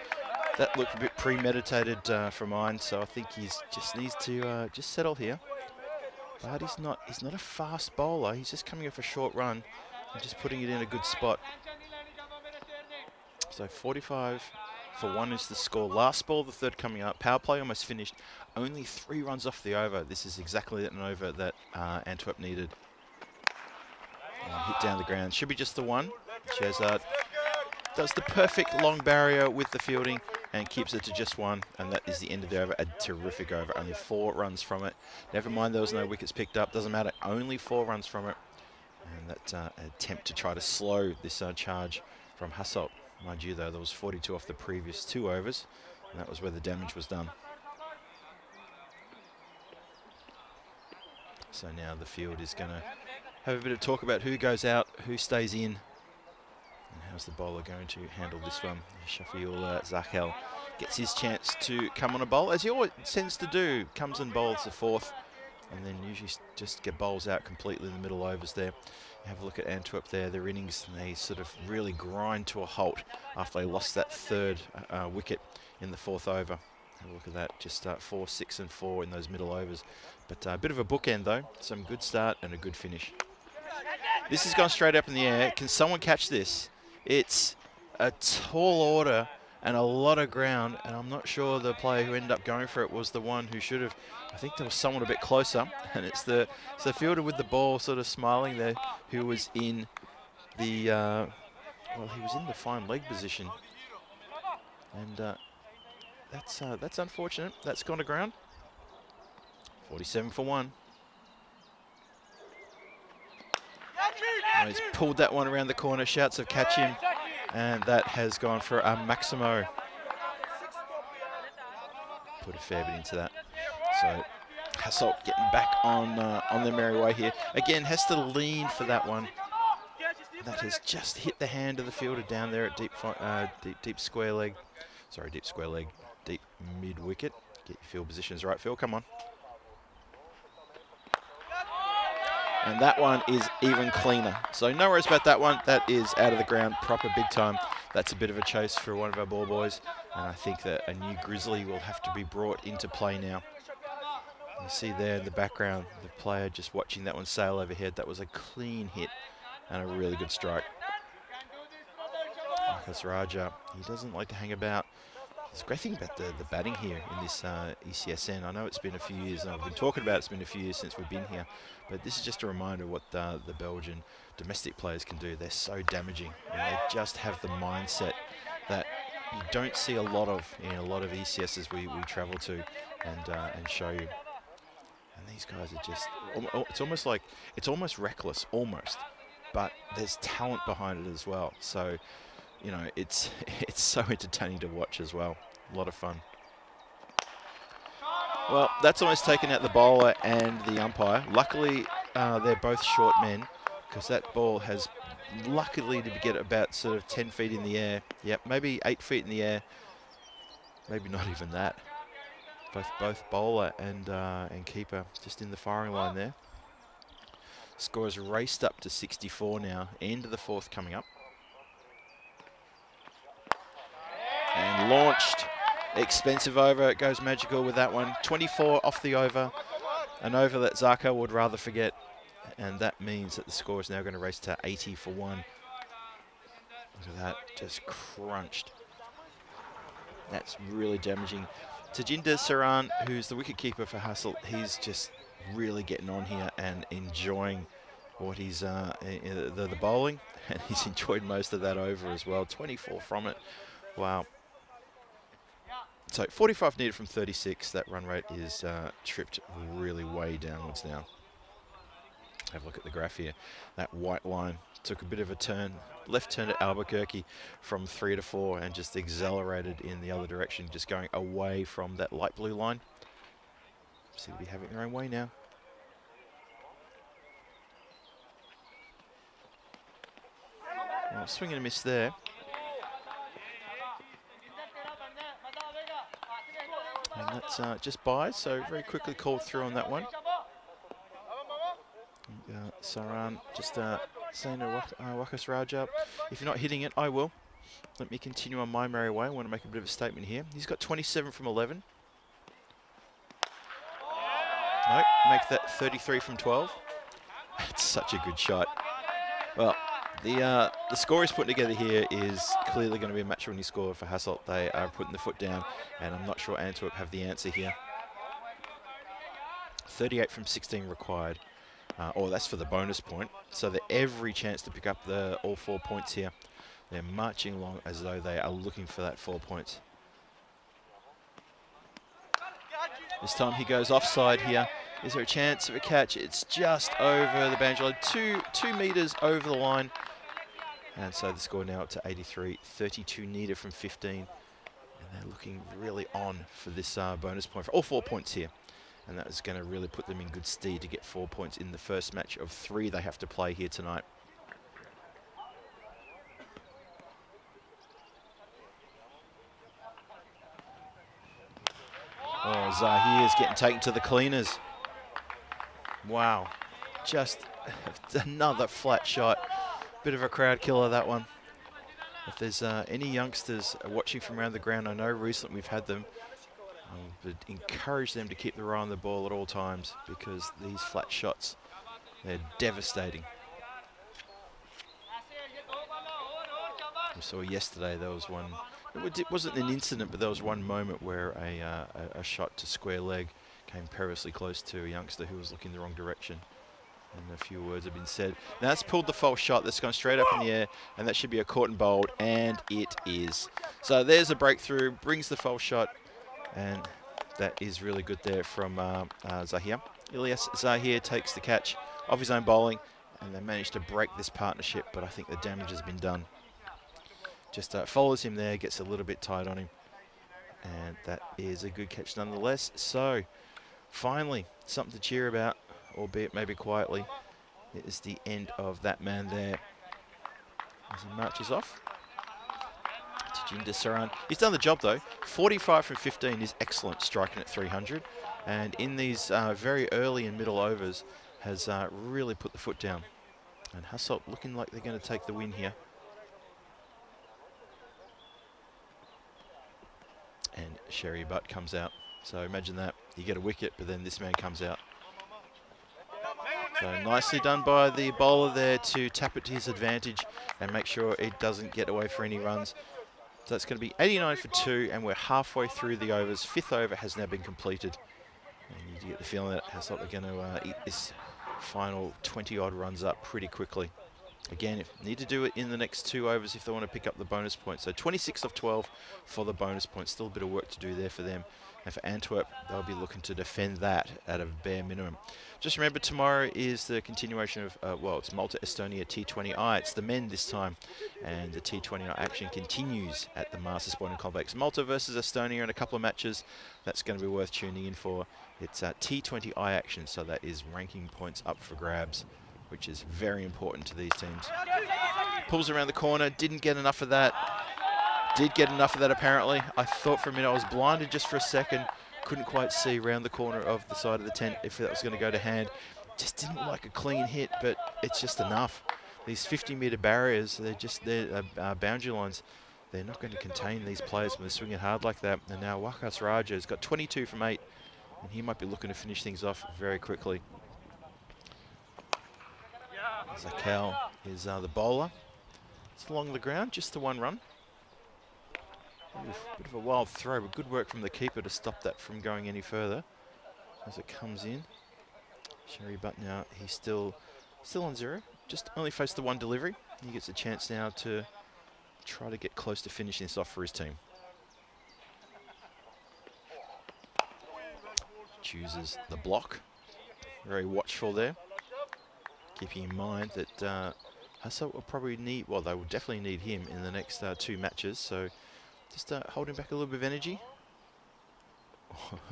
That looked a bit premeditated for mine, so I think he just needs to just settle here. But he's not a fast bowler. He's just coming off a short run and just putting it in a good spot. So 45 for 1 is the score. Last ball, the third coming up. Power play almost finished. Only 3 runs off the over. This is exactly an over that Antwerp needed. Hit down the ground. Should be just the one. Shazad does the perfect long barrier with the fielding and keeps it to just 1. And that is the end of the over. A terrific over. Only 4 runs from it. Never mind there was no wickets picked up. Doesn't matter. Only 4 runs from it. And that attempt to try to slow this charge from Hasselt. Mind you, though, there was 42 off the previous 2 overs, and that was where the damage was done. So now the field is going to have a bit of talk about who goes out, who stays in, and how's the bowler going to handle this one. Shafiul Zakhel gets his chance to come on a bowl, as he always tends to do. Comes and bowls the 4th, and then usually just get bowls out completely in the middle overs there. Have a look at Antwerp there, their innings, and they sort of really grind to a halt after they lost that 3rd wicket in the 4th over. Have a look at that, just 4, 6 and 4 in those middle overs. But a bit of a bookend though, some good start and a good finish. This has gone straight up in the air. Can someone catch this? It's a tall order and a lot of ground, and I'm not sure the player who ended up going for it was the one who should have. I think there was someone a bit closer, and it's the fielder with the ball sort of smiling there, who was in the well, he was in the fine leg position, and that's unfortunate. That's gone to ground. 47 for 1. Oh, he's pulled that one around the corner. Shouts of catch him. And that has gone for a Maximo. put a fair bit into that. So Hasselt getting back on their merry way here. Again, has to lean for that one. That has just hit the hand of the fielder down there at deep square leg. Sorry, deep square leg, deep mid wicket. Get your field positions right, Phil. Come on. And that one is even cleaner. So no worries about that one. That is out of the ground, proper big time. That's a bit of a chase for one of our ball boys. And I think that a new Grizzly will have to be brought into play now. You see there in the background, the player just watching that one sail overhead. That was a clean hit and a really good strike. Marcus Raja, he doesn't like to hang about. It's a great thing about the batting here in this ECSN. I know it's been a few years, and I've been talking about it's been a few years since we've been here, but this is just a reminder of what the Belgian domestic players can do. They're so damaging, and they just have the mindset that you don't see a lot of in a lot of ECSs we travel to and show you. And these guys are just, it's almost reckless, almost, but there's talent behind it as well. So, you know, it's so entertaining to watch as well. A lot of fun. Well, that's almost taken out the bowler and the umpire. Luckily, they're both short men, because that ball has luckily to get about sort of 10 feet in the air. Yep, maybe 8 feet in the air. Maybe not even that. Both bowler and keeper just in the firing line there. Score has raced up to 64 now. End of the fourth coming up. And launched. Expensive over. It goes magical with that one. 24 off the over. An over that Zarko would rather forget. And that means that the score is now going to race to 80 for 1. Look at that. Just crunched. That's really damaging. Tajinder Saran, who's the wicketkeeper for Hasselt, he's just really getting on here and enjoying what he's the bowling, and he's enjoyed most of that over as well. 24 from it. Wow. So 45 needed from 36. That run rate is tripped really way downwards now. Have a look at the graph here. That white line took a bit of a turn, left turn at Albuquerque from 3 to 4 and just accelerated in the other direction, just going away from that light blue line. Seem to be having their own way now. Well, swing and a miss there. And that's just by, so very quickly called through on that one. Saran just saying to Wakas Raja, if you're not hitting it, I will. Let me continue on my merry way. I want to make a bit of a statement here. He's got 27 from 11. No, make that 33 from 12. That's such a good shot. Well, the score he's putting together here is clearly going to be a match-winning score for Hasselt. They are putting the foot down, and I'm not sure Antwerp have the answer here. 38 from 16 required. Or that's for the bonus point. So they're every chance to pick up all 4 points here. They're marching along as though they are looking for that 4 points. This time he goes offside here. Is there a chance of a catch? It's just over the boundary line, 2 meters over the line. And so the score now up to 83, 32 needed from 15. And they're looking really on for this bonus point, for all 4 points here. And that is going to really put them in good stead to get 4 points in the first match of 3 they have to play here tonight. Oh, Zahir is getting taken to the cleaners. Wow. Just another flat shot. Bit of a crowd killer, that one. If there's any youngsters watching from around the ground, I know recently we've had them. I would encourage them to keep their eye on the ball at all times, because these flat shots, they're devastating. We saw yesterday there was one, it wasn't an incident, but there was one moment where a shot to square leg came perilously close to a youngster who was looking the wrong direction. And a few words have been said. Now that's pulled the false shot. That's gone straight up in the air, and that should be a caught and bowled, and it is. So there's a breakthrough, brings the false shot, and that is really good there from Zahir. Ilyas Zahir takes the catch off his own bowling, and they managed to break this partnership, but I think the damage has been done. Just follows him there, gets a little bit tight on him, And that is a good catch nonetheless. So, finally, something to cheer about, albeit maybe quietly. It is the end of that man there. As he marches off. Tajinder Saran. He's done the job though. 45 from 15 is excellent, striking at 300. And in these very early and middle overs, has really put the foot down. And Hasselt looking like they're going to take the win here. And Sherry Butt comes out. So imagine that. You get a wicket, but then this man comes out. So nicely done by the bowler there to tap it to his advantage and make sure it doesn't get away for any runs. So it's going to be 89 for 2, and we're halfway through the overs. 5th over has now been completed. And you get the feeling that Hasselt are going to eat this final 20-odd runs up pretty quickly. Again, need to do it in the next 2 overs if they want to pick up the bonus points. So 26 of 12 for the bonus points. Still a bit of work to do there for them. And for Antwerp, they'll be looking to defend that at a bare minimum. Just remember, tomorrow is the continuation of, well, it's Malta-Estonia T20I. It's the men this time. And the T20I action continues at the Masters Sporting Complex. Malta versus Estonia in a couple of matches. That's going to be worth tuning in for. It's T20I action, so that is ranking points up for grabs, which is very important to these teams. Pulls around the corner, didn't get enough of that. Did get enough of that apparently. I thought for a minute, I was blinded just for a second. Couldn't quite see around the corner of the side of the tent if that was going to go to hand. Just didn't look like a clean hit, but it's just enough. These 50-metre barriers, they're boundary lines. They're not going to contain these players when they're swinging hard like that. And now Wakas Raja has got 22 from 8, and he might be looking to finish things off very quickly. Zakal is the bowler. It's along the ground, just the 1 run. Oof, bit of a wild throw, but good work from the keeper to stop that from going any further as it comes in. Sherry Butt now, he's still on 0. Just only faced the 1 delivery. He gets a chance now to try to get close to finishing this off for his team. Chooses the block. Very watchful there. Keeping in mind that Hasselt will probably need, well, they will definitely need him in the next 2 matches. So just holding back a little bit of energy.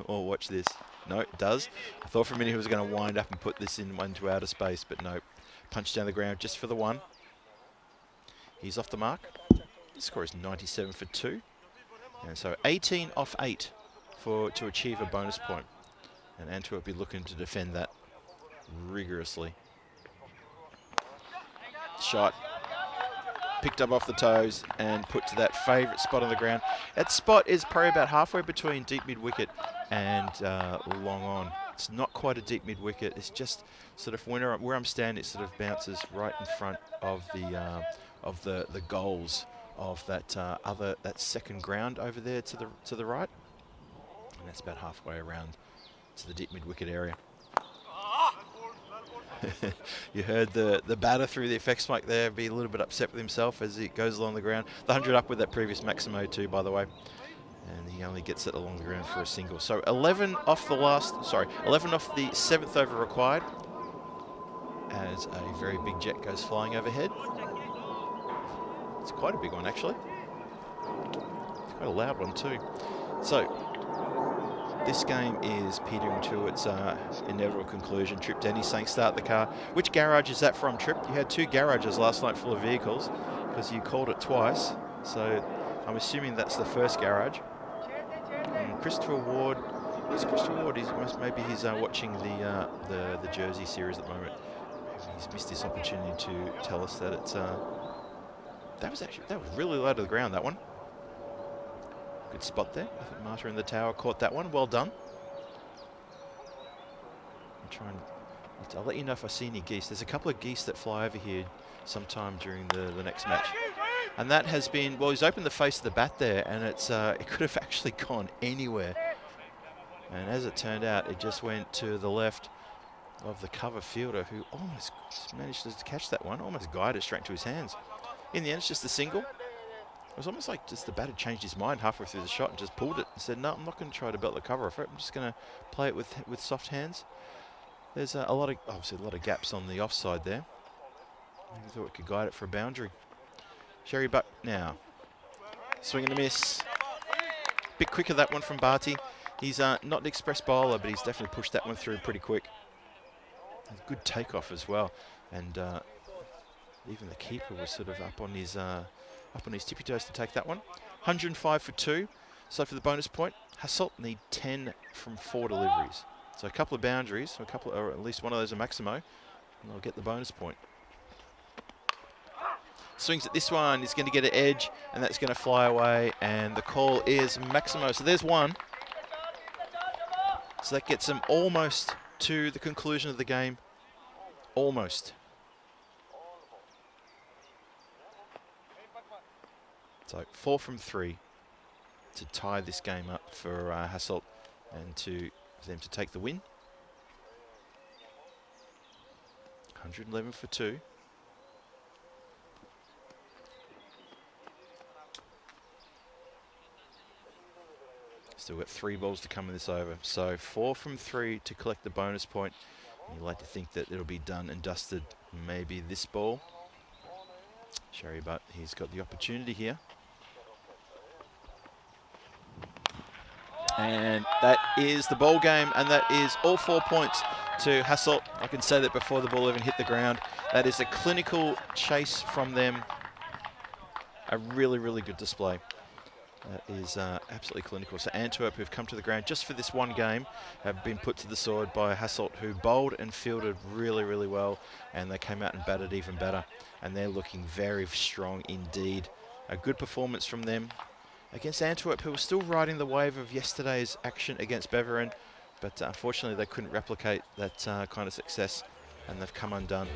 Oh, watch this. No, it does. I thought for a minute he was going to wind up and put this into outer space, but no. Punch down the ground just for the 1. He's off the mark. The score is 97 for 2. And so 18 off 8 to achieve a bonus point. And Antwerp will be looking to defend that rigorously. Shot. Picked up off the toes and put to that favourite spot on the ground. That spot is probably about halfway between deep mid-wicket and long on. It's not quite a deep mid-wicket. It's just sort of where I'm standing, it sort of bounces right in front of the goals of that second ground over there to the right. And that's about halfway around to the deep mid-wicket area. You heard the batter through the effects mic there be a little bit upset with himself as he goes along the ground. The 100 up with that previous Maximo too, by the way. And he only gets it along the ground for a single. So 11 off the 7th over required. As a very big jet goes flying overhead. It's quite a big one actually. It's quite a loud one too. So this game is petering to its inevitable conclusion. Trip Denny saying start the car. Which garage is that from, Trip? You had 2 garages last night full of vehicles because you called it twice. So I'm assuming that's the first garage. And Christopher Ward, who's Christopher Ward? Maybe he's watching the Jersey series at the moment. Maybe he's missed this opportunity to tell us that it's that was really low to the ground, that one. Good spot there. I think Marta in the tower caught that one. Well done. I'll let you know if I see any geese. There's a couple of geese that fly over here sometime during the next match. And that has been, well, he's opened the face of the bat there, and it could have actually gone anywhere. And as it turned out, it just went to the left of the cover fielder, who almost managed to catch that one, almost guided it straight to his hands. In the end, it's just a single. It was almost like just the batter changed his mind halfway through the shot and just pulled it and said, no, I'm not going to try to belt the cover off it. I'm just going to play it with soft hands. There's obviously a lot of gaps on the offside there. I thought it could guide it for a boundary. Sherry Butt now. Swing and a miss. Bit quicker that one from Barty. He's not an express bowler, but he's definitely pushed that one through pretty quick. A good takeoff as well, and even the keeper was sort of up on his tippy toes to take that one. 105 for 2. So for the bonus point, Hasselt need 10 from 4 deliveries. So a couple of boundaries, or at least one of those a Maximo, and they'll get the bonus point. Swings at this one, he's going to get an edge, and that's going to fly away, and the call is Maximo. So there's one. So that gets them almost to the conclusion of the game. Almost. So 4 from 3 to tie this game up for Hasselt and for them to take the win. 111 for 2. Still got 3 balls to come in this over. So 4 from 3 to collect the bonus point. You like to think that it'll be done and dusted maybe this ball. Sherry, but he's got the opportunity here. And that is the ball game, and that is all 4 points to Hasselt. I can say that before the ball even hit the ground. That is a clinical chase from them. A really, really good display. That is absolutely clinical. So Antwerp, who've come to the ground just for this one game, have been put to the sword by Hasselt, who bowled and fielded really, really well, and they came out and batted even better. And they're looking very strong indeed. A good performance from them against Antwerp, who was still riding the wave of yesterday's action against Beveren, but unfortunately they couldn't replicate that kind of success, and they've come undone.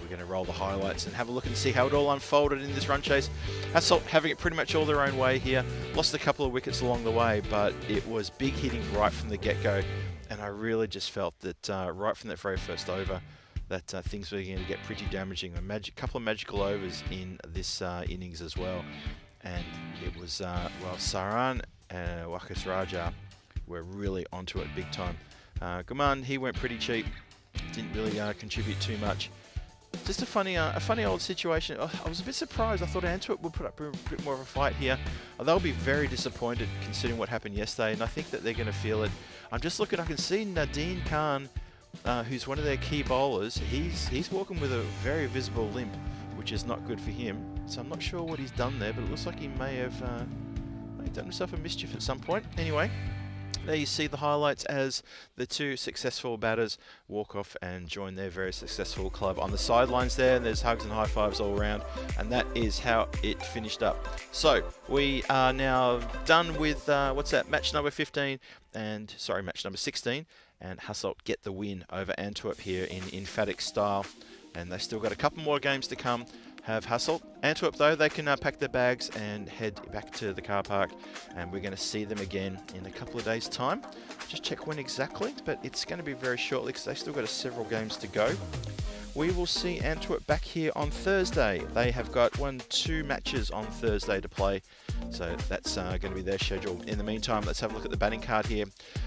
We're going to roll the highlights and have a look and see how it all unfolded in this run chase. Hasselt having it pretty much all their own way here. Lost a couple of wickets along the way, but it was big hitting right from the get-go. And I really just felt that right from that very first over, that things were going to get pretty damaging. A couple of magical overs in this innings as well. And it was, well, Saran and Wickets Raja were really onto it big time. Guman, he went pretty cheap. Didn't really contribute too much. Just a funny old situation. I was a bit surprised. I thought Antwerp would put up a bit more of a fight here. They'll be very disappointed considering what happened yesterday, and I think that they're going to feel it. I'm just looking. I can see Nadine Khan, who's one of their key bowlers. He's walking with a very visible limp, which is not good for him. So I'm not sure what he's done there, but it looks like he may have done himself a mischief at some point. Anyway. There you see the highlights as the 2 successful batters walk off and join their very successful club on the sidelines there, and there's hugs and high fives all around, and that is how it finished up. So we are now done with match number 15, and sorry, match number 16, and Hasselt get the win over Antwerp here in emphatic style, and they've still got a couple more games to come. Have Hasselt. Antwerp, though, they can pack their bags and head back to the car park, and we're going to see them again in a couple of days' time. Just check when exactly, but it's going to be very shortly because they've still got several games to go. We will see Antwerp back here on Thursday. They have got 2 matches on Thursday to play, so that's going to be their schedule. In the meantime, let's have a look at the batting card here.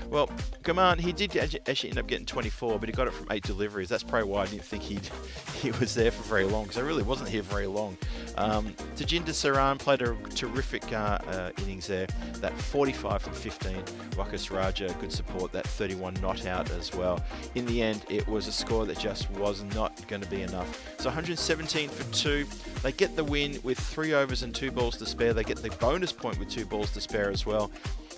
Well, Gaman, he did actually end up getting 24, but he got it from 8 deliveries. That's probably why I didn't think he was there for very long, because I really wasn't here very long. Tajinder Saran played a terrific innings there. That 45 from 15. Wickets Raja, good support. That 31 not out as well. In the end, it was a score that just was not going to be enough. So 117 for 2. They get the win with 3 overs and 2 balls to spare. They get the bonus point with 2 balls to spare as well.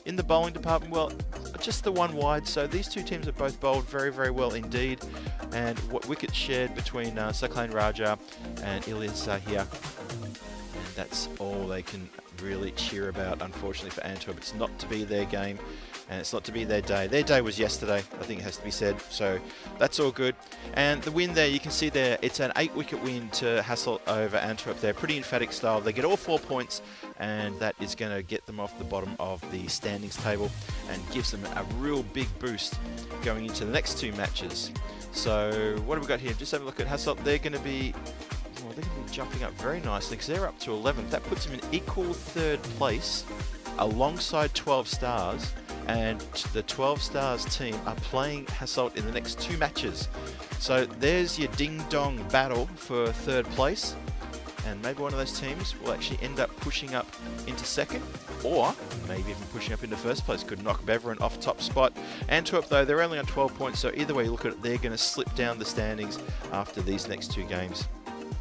In the bowling department, well, just the 1 wide. So these 2 teams have both bowled very, very well indeed. And what wickets shared between Saklan Raja and Ilyas here. And that's all they can really cheer about, unfortunately, for Antwerp. It's not to be their game, and it's not to be their day. Their day was yesterday, I think it has to be said, so that's all good. And the win there, you can see there, it's an 8-wicket win to Hasselt over Antwerp there. Pretty emphatic style. They get all 4 points, and that is going to get them off the bottom of the standings table and gives them a real big boost going into the next 2 matches. So what have we got here? Just have a look at Hasselt. They're going to be jumping up very nicely because they're up to 11th. That puts them in equal 3rd place alongside 12 Stars, and the 12 Stars team are playing Hasselt in the next 2 matches. So there's your ding-dong battle for 3rd place. and maybe one of those teams will actually end up pushing up into second, or maybe even pushing up into first place. Could knock Beverin off top spot. Antwerp, though, they're only on 12 points, so either way you look at it, they're going to slip down the standings after these next 2 games.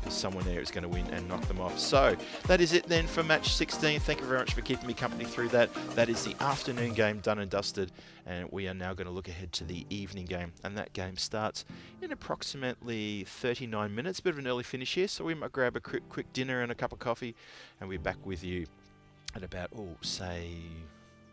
Someone there is going to win and knock them off. So that is it then for match 16. Thank you very much for keeping me company through that. That is the afternoon game done and dusted, and we are now going to look ahead to the evening game, and that game starts in approximately 39 minutes. A bit of an early finish here, so we might grab a quick dinner and a cup of coffee, and we're back with you at about, say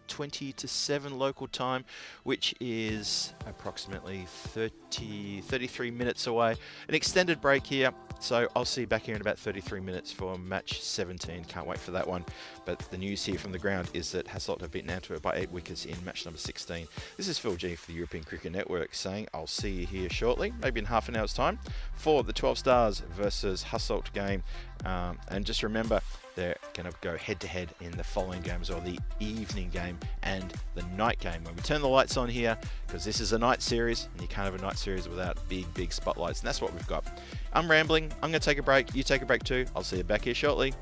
20 to 7 local time, which is approximately 33 minutes away. An extended break here, so I'll see you back here in about 33 minutes for match 17. Can't wait for that one. But the news here from the ground is that Hasselt have beaten Antwerp by 8 wickets in match number 16. This is Phil G for the European Cricket Network saying I'll see you here shortly, maybe in half an hour's time, for the 12 Stars versus Hasselt game. And just remember, they're going to go head-to-head in the following games, or the evening game and the night game. When we turn the lights on here, because this is a night series, and you can't have a night series without big spotlights, and that's what we've got. I'm rambling. I'm going to take a break. You take a break too. I'll see you back here shortly.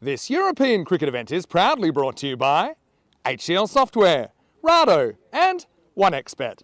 This European cricket event is proudly brought to you by HCL Software, Rado and OneXBet.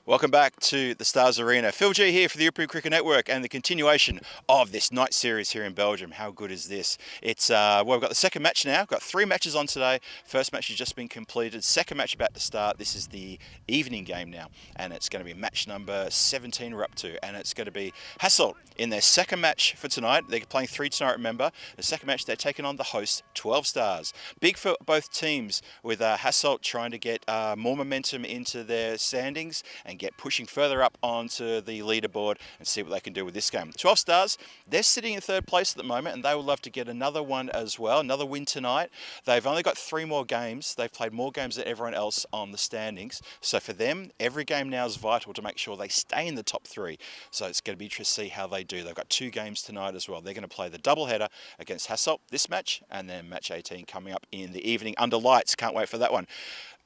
Welcome back to the Stars Arena. Phil G here for the European Cricket Network and the continuation of this night series here in Belgium. How good is this? It's well, we've got the second match now. We've got 3 matches on today. First match has just been completed. Second match about to start. This is the evening game now, and it's going to be match number 17 we're up to, and it's going to be Hasselt in their second match for tonight. They're playing 3 tonight, remember. The second match, they're taking on the host, 12 Stars. Big for both teams, with Hasselt trying to get more momentum into their standings and get pushing further up onto the leaderboard and see what they can do with this game. 12 Stars, they're sitting in 3rd place at the moment, and they would love to get another one as well, another win tonight. They've only got 3 more games. They've played more games than everyone else on the standings. So for them, every game now is vital to make sure they stay in the top 3. So it's going to be interesting to see how they do. They've got 2 games tonight as well. They're going to play the doubleheader against Hasselt this match, and then match 18 coming up in the evening under lights. Can't wait for that one.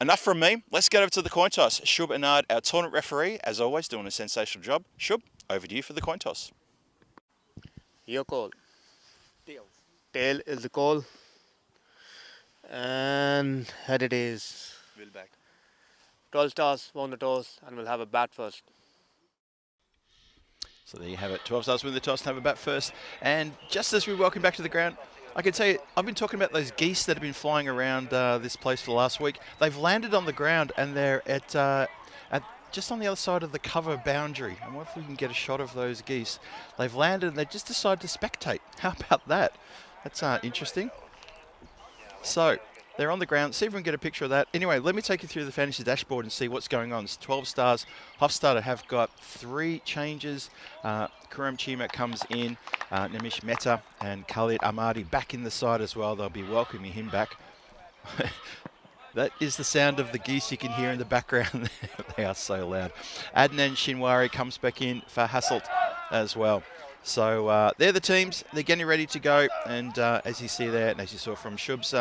Enough from me. Let's get over to the coin toss. Shub Anard, our tournament referee, as always, doing a sensational job. Shub, over to you for the coin toss. Your call. Tail is the call. And head it is. Will back. 12 Stars won the toss and will have a bat first. So there you have it. 12 Stars win the toss and have a bat first. And just as we welcome back to the ground, I can tell you, I've been talking about those geese that have been flying around this place for the last week. They've landed on the ground, and they're at just on the other side of the cover boundary. I wonder if we can get a shot of those geese. They've landed, and they just decided to spectate. How about that? That's interesting. So they're on the ground. See if we can get a picture of that. Anyway, let me take you through the fantasy dashboard and see what's going on. It's 12 Stars. Hofstadter have got 3 changes. Kuram Chima comes in. Nimish Mehta and Khalid Ahmadi back in the side as well. They'll be welcoming him back. That is the sound of the geese you can hear in the background. They are so loud. Adnan Shinwari comes back in for Hasselt as well. So they're the teams. They're getting ready to go. And as you see there, and as you saw from Shub's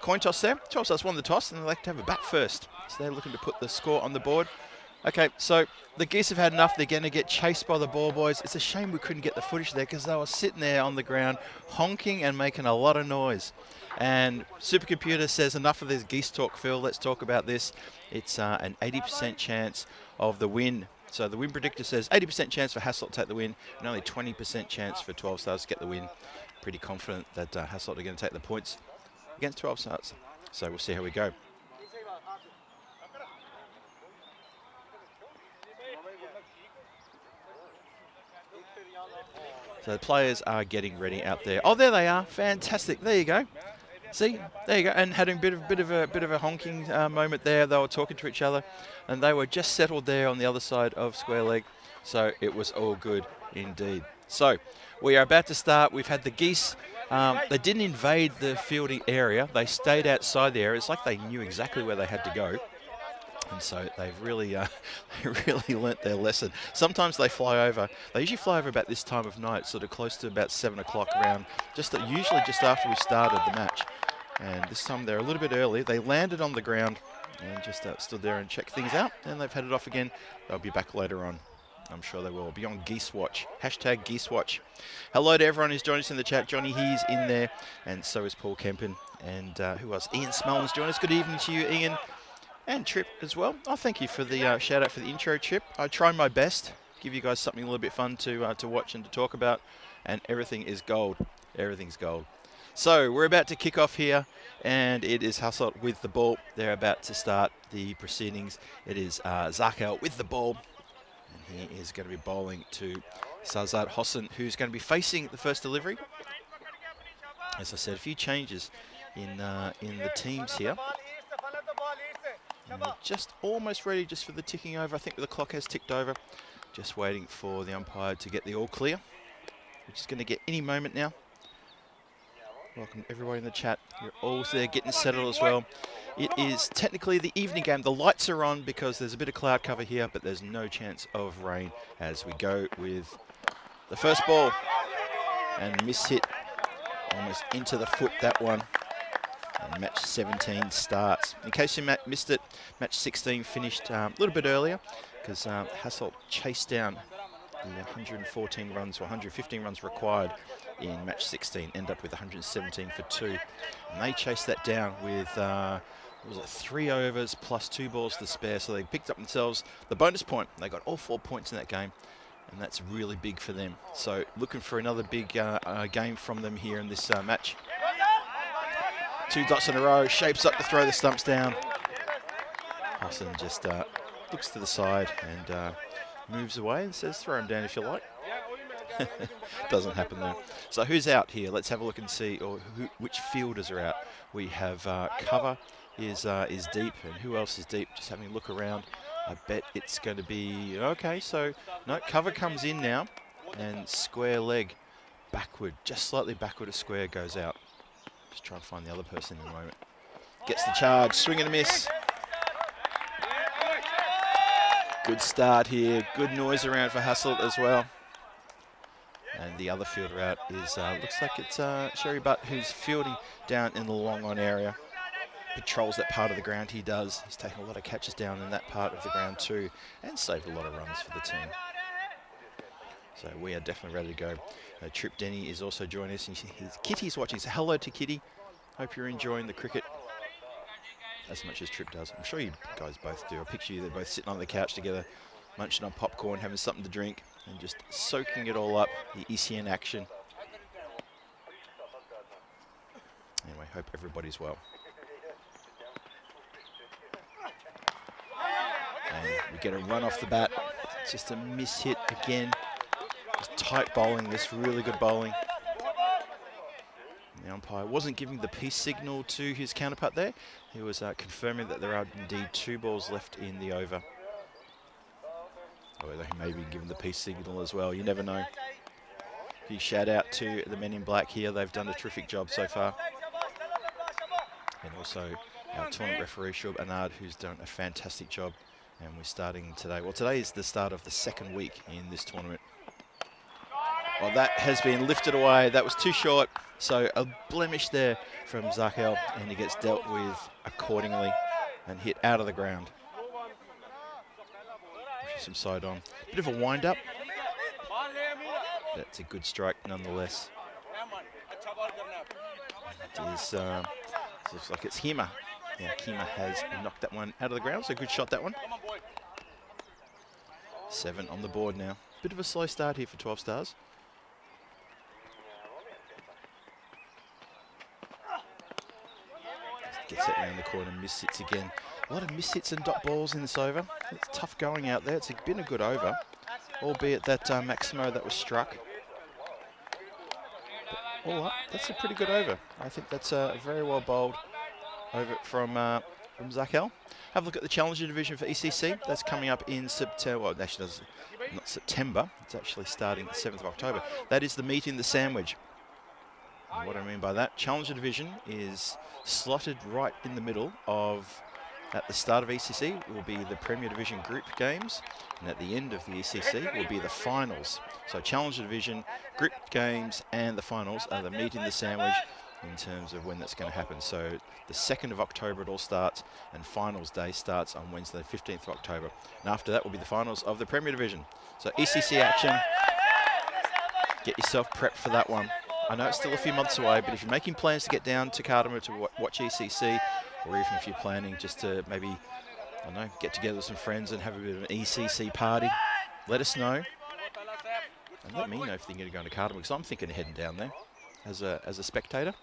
coin toss there, 12 Stars won the toss, and they like to have a bat first. So they're looking to put the score on the board. Okay, so the geese have had enough. They're going to get chased by the ball boys. It's a shame we couldn't get the footage there, because they were sitting there on the ground honking and making a lot of noise. And Supercomputer says enough of this geese talk, Phil. Let's talk about this. It's an 80% chance of the win. So the win predictor says 80% chance for Hasselt to take the win, and only 20% chance for 12 Stars to get the win. Pretty confident that Hasselt are going to take the points against 12 Stars. So we'll see how we go. So the players are getting ready out there. Oh, there they are. Fantastic. There you go. See, there you go. And had a bit of a honking moment there. They were talking to each other, and they were just settled there on the other side of square leg. So it was all good indeed. So we are about to start. We've had the geese. They didn't invade the fielding area. They stayed outside the area. It's like they knew exactly where they had to go. And so they've really, really learnt their lesson. Sometimes they fly over. They usually fly over about this time of night, sort of close to about 7 o'clock around, usually just after we started the match. And this time they're a little bit early. They landed on the ground and just stood there and checked things out. And they've headed off again. They'll be back later on. I'm sure they will. Be on Geese Watch. Hashtag Geese Watch. Hello to everyone who's joined us in the chat. Johnny He's in there, and so is Paul Kempen. And who else? Ian Smellman's joined us. Good evening to you, Ian. And Trip as well. Oh, thank you for the shout out for the intro, Trip. I try my best, give you guys something a little bit fun to watch and to talk about, and everything is gold. Everything's gold. So we're about to kick off here, and it is Hasselt with the ball. They're about to start the proceedings. It is Zakel with the ball, and he is going to be bowling to Sazad Hossan, who's going to be facing the first delivery. As I said, a few changes in the teams here. And they're just almost ready just for the ticking over. I think the clock has ticked over. Just waiting for the umpire to get the all clear. which is going to get any moment now. Welcome everybody in the chat. You're all there getting settled as well. It is technically the evening game. The lights are on because there's a bit of cloud cover here, but there's no chance of rain as we go with the first ball. And miss hit almost into the foot, that one. And match 17 starts. In case you missed it, match 16 finished a little bit earlier because Hasselt chased down the 114 runs or 115 runs required in match 16, end up with 117 for 2. And they chased that down with, was it 3 overs plus 2 balls to spare, so they picked up themselves the bonus point. They got all 4 points in that game, and that's really big for them. So looking for another big game from them here in this match. 2 dots in a row, shapes up to throw the stumps down. Hassan just looks to the side and moves away and says, throw him down if you like. Doesn't happen though. So who's out here? Let's have a look and see, or which fielders are out. We have cover is deep, and who else is deep? Just having a look around. I bet it's going to be, okay, so no, cover comes in now, and square leg backward, just slightly backward of square goes out. Just try and find the other person in the moment. Gets the charge, swing and a miss. Good start here, good noise around for Hasselt as well. And the other fielder out is, looks like it's Sherry Butt, who's fielding down in the long on area. Patrols that part of the ground he does. He's taken a lot of catches down in that part of the ground too, and saved a lot of runs for the team. So we are definitely ready to go. Trip Denny is also joining us. Kitty's watching, so hello to Kitty. Hope you're enjoying the cricket as much as Trip does. I'm sure you guys both do. I picture you, they're both sitting on the couch together, munching on popcorn, having something to drink, and just soaking it all up, the ECN action. Anyway, hope everybody's well. And we get a run off the bat. It's just a miss hit again. Just tight bowling, this really good bowling. And the umpire wasn't giving the peace signal to his counterpart there. He was confirming that there are indeed 2 balls left in the over. Or he may be giving the peace signal as well, you never know. Big shout out to the men in black here, they've done a terrific job so far. And also our tournament referee, Shub Anand, who's done a fantastic job. And we're starting today. Well, today is the start of the 2nd week in this tournament. Well, that has been lifted away. That was too short. So a blemish there from Zakel, and he gets dealt with accordingly and hit out of the ground. Some side on. Bit of a wind up. That's a good strike nonetheless. It is, looks like it's Hema. Yeah, Kima has knocked that one out of the ground, so good shot that one. 7 on the board now. Bit of a slow start here for 12 Stars. Gets it around the corner, miss hits again. A lot of miss hits and dot balls in this over. It's tough going out there. It's been a good over, albeit that Maximo that was struck. But all up, that's a pretty good over. I think that's a very well bowled over from Zakel. Have a look at the Challenger Division for ECC. That's coming up in September. Well, actually, not September. It's actually starting the 7th of October. That is the meat in the sandwich. And what I mean by that, Challenger Division is slotted right in the middle of, at the start of ECC will be the Premier Division group games, and at the end of the ECC will be the finals. So Challenger Division, group games and the finals are the meat in the sandwich in terms of when that's going to happen. So the 2nd of October it all starts, and finals day starts on Wednesday, 15th of October. And after that will be the finals of the Premier Division. So ECC action, get yourself prepped for that one. I know it's still a few months away, but if you're making plans to get down to Cardamom to watch ECC, or even if you're planning just to maybe, I don't know, get together with some friends and have a bit of an ECC party, let us know. And let me know if you're going to go to Cardamom, because I'm thinking of heading down there as a spectator.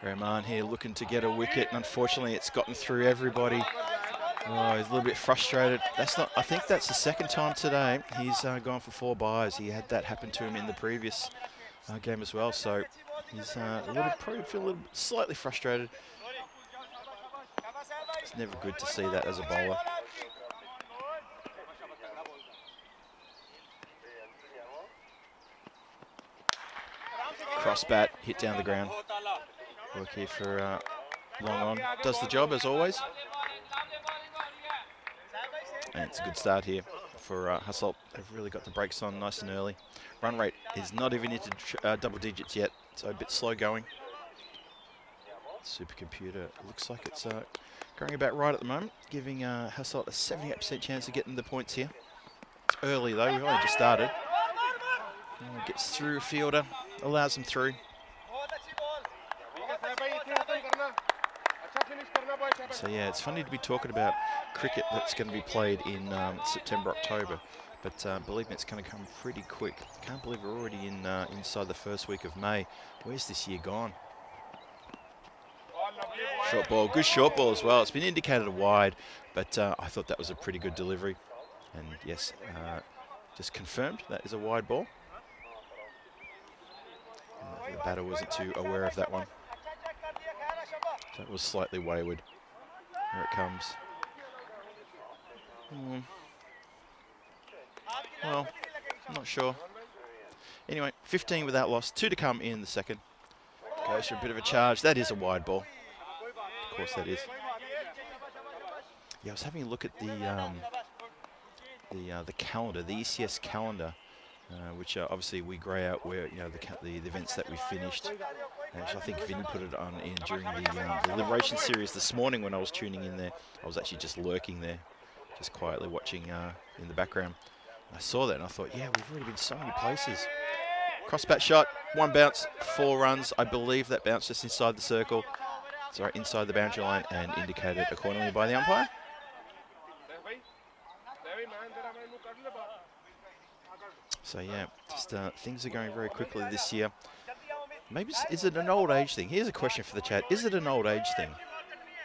Rahman here looking to get a wicket, and unfortunately it's gotten through everybody. Oh, he's a little bit frustrated. That's not. I think that's the 2nd time today he's gone for 4 byes. He had that happen to him in the previous game as well. So he's probably feel a little slightly frustrated. It's never good to see that as a bowler. Cross bat, hit down the ground. Work here for Long On. Does the job as always. And it's a good start here for Hasselt. They've really got the brakes on nice and early. Run rate is not even into double digits yet, so a bit slow going. Supercomputer looks like it's going about right at the moment, giving Hasselt a 78% chance of getting the points here. It's early though, we've only just started. Gets through a fielder, allows them through. So yeah, it's funny to be talking about cricket that's going to be played in September, October, but believe me, it's going to come pretty quick. Can't believe we're already in inside the first week of May. Where's this year gone? Short ball, good short ball as well. It's been indicated wide, but I thought that was a pretty good delivery. And yes, just confirmed that is a wide ball. The batter wasn't too aware of that one. That was slightly wayward. Here it comes. Well, I'm not sure. Anyway, 15 without loss, 2 to come in the second. Goes for a bit of a charge. That is a wide ball. Of course that is. Yeah, I was having a look at the calendar, the ECS calendar, which obviously we grey out where the events that we finished. Actually, I think Vin put it on in during the Liberation series this morning when I was tuning in there. I was actually just lurking there, just quietly watching in the background. I saw that and I thought, yeah, we've already been so many places. Cross bat shot, 1 bounce, 4 runs. I believe that bounce just inside the circle. Sorry, inside the boundary line and indicated accordingly by the umpire. So yeah, just things are going very quickly this year. Maybe, is it an old age thing? Here's a question for the chat. Is it an old age thing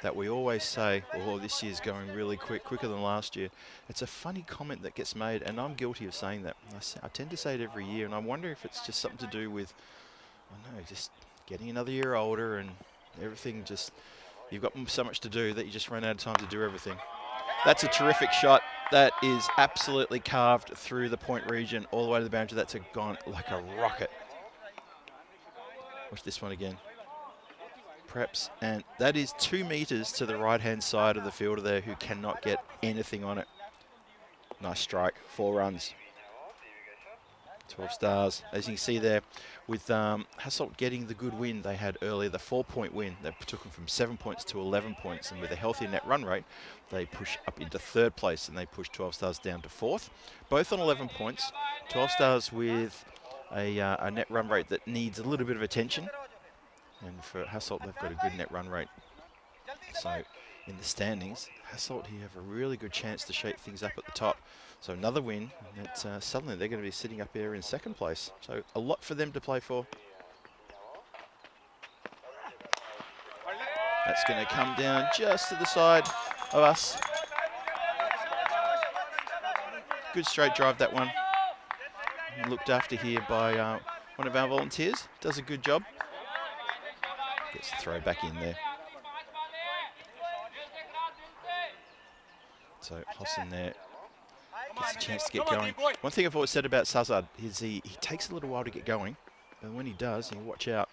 that we always say, oh, this year's going really quick, quicker than last year? It's a funny comment that gets made, and I'm guilty of saying that. I tend to say it every year, and I wonder if it's just something to do with, I don't know, just getting another year older and everything just, you've got so much to do that you just run out of time to do everything. That's a terrific shot. That is absolutely carved through the point region all the way to the boundary. That's gone like a rocket. Watch this one again. Preps, and that is 2 meters to the right-hand side of the fielder there who cannot get anything on it. Nice strike, 4 runs. 12 stars. As you can see there, with Hasselt getting the good win they had earlier, the 4-point win, that took them from 7 points to 11 points, and with a healthy net run rate, they push up into 3rd place, and they push 12 stars down to 4th. Both on 11 points, 12 stars with a net run rate that needs a little bit of attention, and for Hasselt, they've got a good net run rate. So in the standings, Hasselt here have a really good chance to shake things up at the top. So another win, and suddenly they're going to be sitting up there in 2nd place. So a lot for them to play for. That's going to come down just to the side of us. Good straight drive, that one. Looked after here by one of our volunteers. Does a good job. Gets the throw back in there. So Hosson there gets a chance to get going. One thing I've always said about Sazad is he takes a little while to get going, and when he does, you watch out.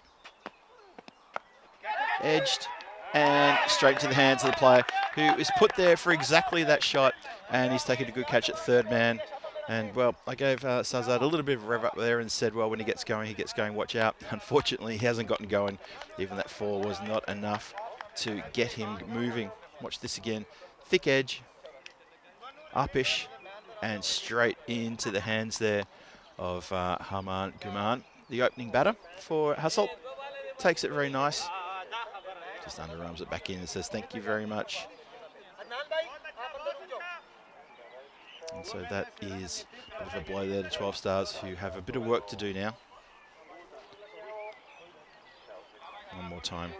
Edged and straight into the hands of the player who is put there for exactly that shot, and he's taken a good catch at 3rd man. And well, I gave Sazad a little bit of a rev up there and said, well, when he gets going, watch out. Unfortunately, he hasn't gotten going. Even that 4 was not enough to get him moving. Watch this again. Thick edge, upish, and straight into the hands there of Haman Guman, the opening batter for Hasselt. Takes it very nice. Just underarms it back in and says, thank you very much. And so that is a bit of a blow there to 12 stars, who have a bit of work to do now. One more time.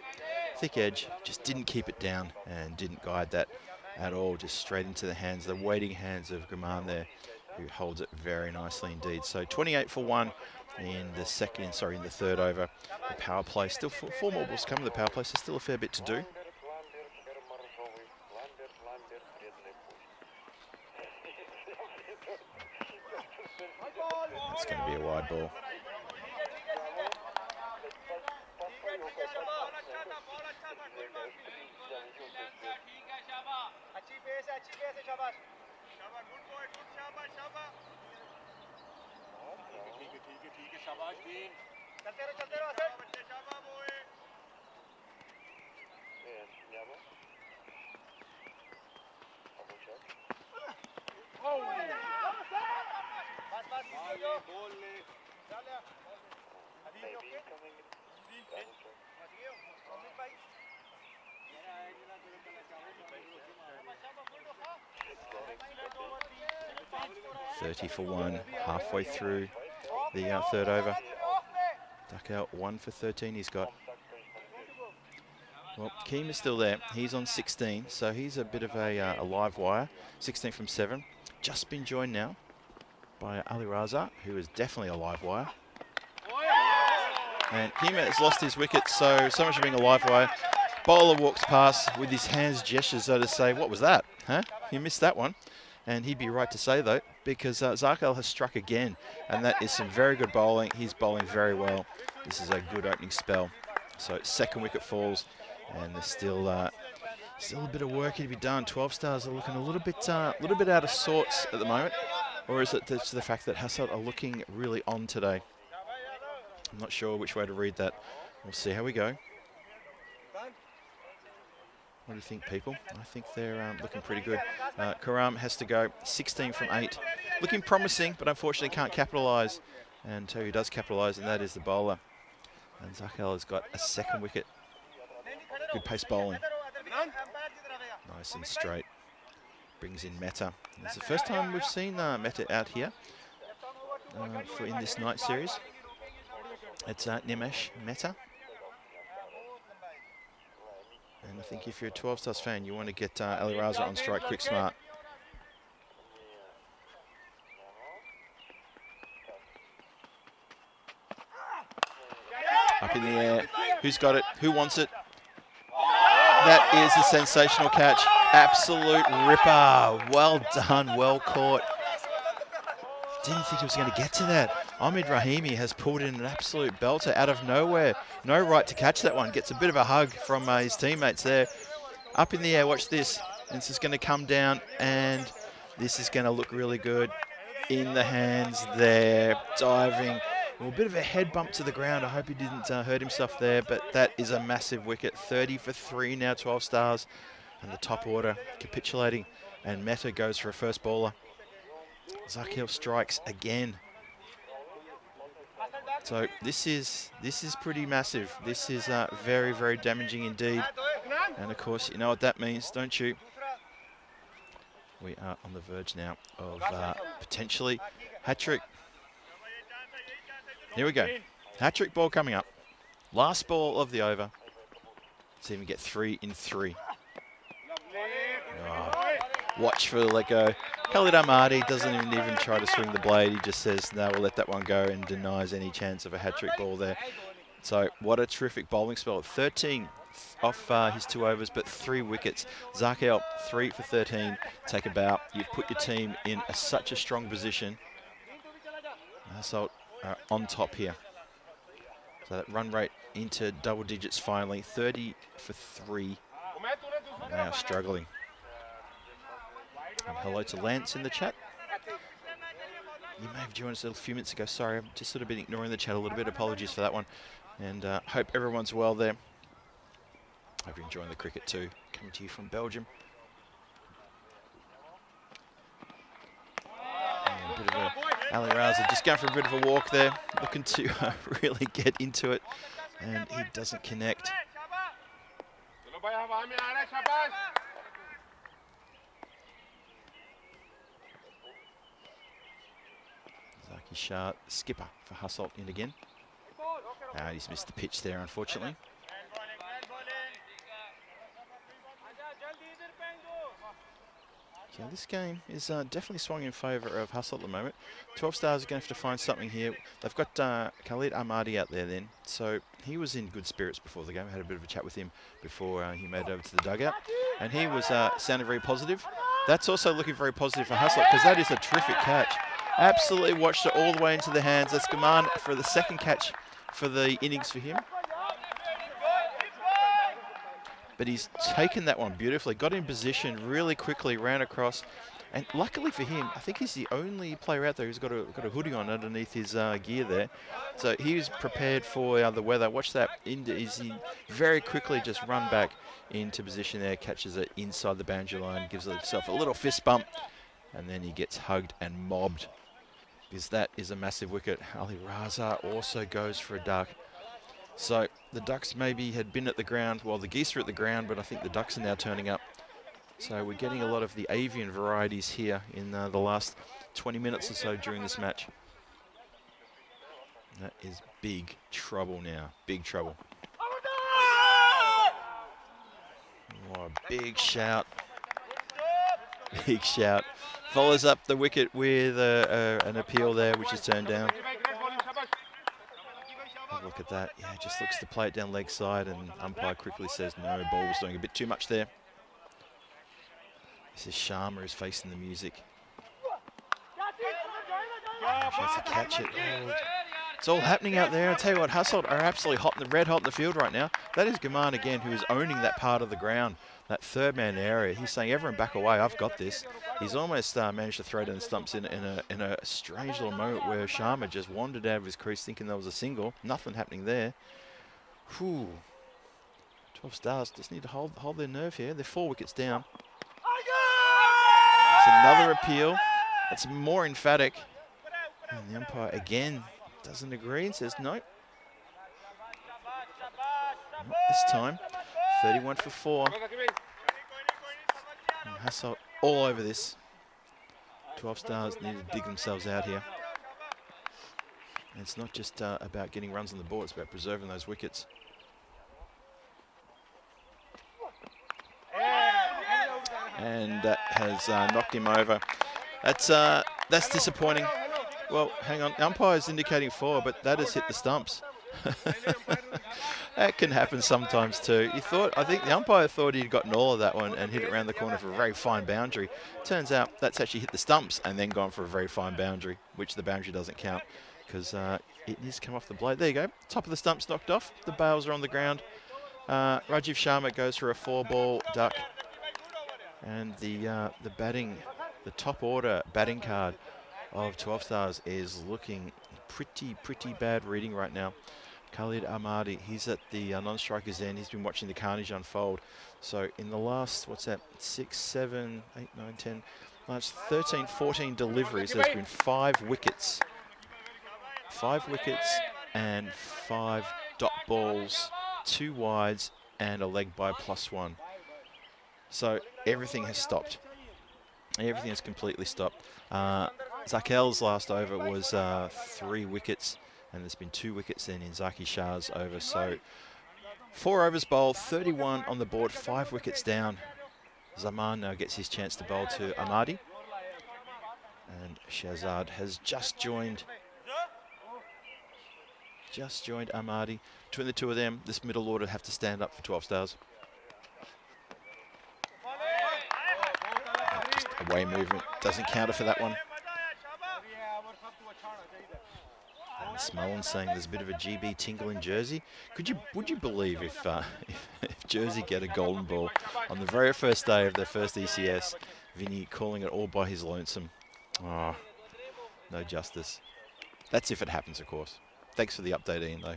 Thick edge, just didn't keep it down and didn't guide that at all, just straight into the hands, the waiting hands of Gaman there, who holds it very nicely indeed. So 28 for 1 in the 3rd over. The power play, still 4 more balls coming to the power play, so still a fair bit to do. That's going to be a wide ball. .30 for 1, halfway through the third over. Duck out 1 for 13 he's got. Well, Keem is still there. He's on 16, so he's a bit of a live wire. 16 from 7. Just been joined now by Ali Raza, who is definitely a live wire. And Keem has lost his wicket, so much for being a live wire. Bowler walks past with his hands gestures, so to say, what was that? Huh? You missed that one. And he'd be right to say, though, because Zarkel has struck again. And that is some very good bowling. He's bowling very well. This is a good opening spell. So second wicket falls, and there's still a bit of work to be done. 12 Stars are looking a little bit out of sorts at the moment. Or is it just the fact that Hassel are looking really on today? I'm not sure which way to read that. We'll see how we go. What do you think, people? I think they're looking pretty good. Karam has to go 16 from 8. Looking promising, but unfortunately can't capitalise. And who does capitalise, and that is the bowler. And Zarkel has got a second wicket. Good pace bowling. Nice and straight. Brings in Mehta. It's the first time we've seen Mehta out here in this night series. It's Nimesh Mehta. And I think if you're a 12 Stars fan, you want to get Ali Raza on strike quick smart. Up in the air. Who's got it? Who wants it? That is a sensational catch. Absolute ripper. Well done. Well caught. Didn't think he was going to get to that. Ahmed Rahimi has pulled in an absolute belter out of nowhere. No right to catch that one. Gets a bit of a hug from his teammates there. Up in the air, watch this. This is going to come down, and this is going to look really good. In the hands there, diving. Well, a bit of a head bump to the ground. I hope he didn't hurt himself there, but that is a massive wicket. 30 for 3 now, 12 Stars. And the top order capitulating, and Mehta goes for a first bowler. Zarkel strikes again. So this is pretty massive. This is very, very damaging indeed. And of course, you know what that means, don't you? We are on the verge now of potentially hat-trick. Here we go. Hat-trick ball coming up. Last ball of the over. Let's even get 3 in 3. Oh, watch for the let go. Khalid Ahmadi doesn't even try to swing the blade. He just says, no, we'll let that one go, and denies any chance of a hat-trick ball there. So what a terrific bowling spell. 13 off his 2 overs, but 3 wickets. Zarkel, 3 for 13. Take a bow. You've put your team in such a strong position. So on top here. So that run rate into double digits finally. 30 for 3. Now struggling. And hello to Lance in the chat. You may have joined us a few minutes ago. Sorry, I've just sort of been ignoring the chat a little bit. Apologies for that one. And hope everyone's well there. Hope you're enjoying the cricket too. Coming to you from Belgium. Ali Raza just going for a bit of a walk there. Looking to really get into it. And he doesn't connect. Zaki Shah, skipper for Hasselt in again. He's missed the pitch there, unfortunately. Yeah, this game is definitely swung in favour of Hasselt at the moment. 12 Stars are going to have to find something here. They've got Khalid Ahmadi out there then. So he was in good spirits before the game. I had a bit of a chat with him before he made it over to the dugout. And he was sounding very positive. That's also looking very positive for Hasselt, because that is a terrific catch. Absolutely watched it all the way into the hands. That's Gaman for the second catch for the innings for him. but he's taken that one beautifully, got in position really quickly, ran across, and luckily for him, I think he's the only player out there who's got a hoodie on underneath his gear there. So he was prepared for the weather. Watch that, he very quickly just run back into position there, catches it inside the boundary line, gives himself a little fist bump, and then he gets hugged and mobbed, because that is a massive wicket. Ali Raza also goes for a duck. So the ducks maybe had been at the ground, well, the geese are at the ground, but I think the ducks are now turning up. So we're getting a lot of the avian varieties here in the last 20 minutes or so during this match. That is big trouble now, big trouble. Oh, big shout. Big shout. Follows up the wicket with an appeal there, which is turned down. Look at that. Yeah, just looks to play it down leg side, and umpire quickly says no, ball was doing a bit too much there. This is Sharma who's facing the music. Tries to catch it. Oh, it's all happening out there. I tell you what, Hustled are absolutely hot, red hot in the field right now. That is Gaman again, who is owning that part of the ground, that third man area. He's saying, everyone back away, I've got this. He's almost managed to throw down the stumps in a strange little moment where Sharma just wandered out of his crease thinking there was a single. Nothing happening there. Whew. 12 Stars just need to hold their nerve here. They're 4 wickets down. It's another appeal. It's more emphatic. And the umpire again doesn't agree and says no. Not this time. 31 for 4. And Hassel all over this. 12 Stars need to dig themselves out here. And it's not just about getting runs on the board, it's about preserving those wickets. And that has knocked him over. That's disappointing. Well, hang on, the umpire's indicating 4, but that has hit the stumps. That can happen sometimes too. I think the umpire thought he'd gotten all of that one and hit it around the corner for a very fine boundary. Turns out that's actually hit the stumps and then gone for a very fine boundary, which the boundary doesn't count because it needs to come off the blade. There you go, top of the stumps knocked off. The bails are on the ground. Rajiv Sharma goes for a 4-ball duck. And the top order batting card of 12 Stars is looking pretty bad reading right now. Khalid Ahmadi, he's at the non-striker's end. He's been watching the carnage unfold. So in the last, 6, 7, 8, 9, 10, last 13, 14 deliveries, there's been 5 wickets. 5 wickets and 5 dot balls, 2 wides and a leg by +1. So everything has stopped. Everything has completely stopped. Zakel's last over was 3 wickets, and there's been 2 wickets then in Zaki Shah's over. So 4 overs bowled, 31 on the board, 5 wickets down. Zaman now gets his chance to bowl to Ahmadi. And Shahzad has just joined Ahmadi. Between the two of them, this middle order have to stand up for 12 Stars. Just away movement, doesn't counter for that one. Smullen saying there's a bit of a GB tingle in Jersey. Would you believe if Jersey get a golden ball on the very first day of their first ECS, Vinny calling it all by his lonesome? Oh, no justice. That's if it happens, of course. Thanks for the update, Ian, though.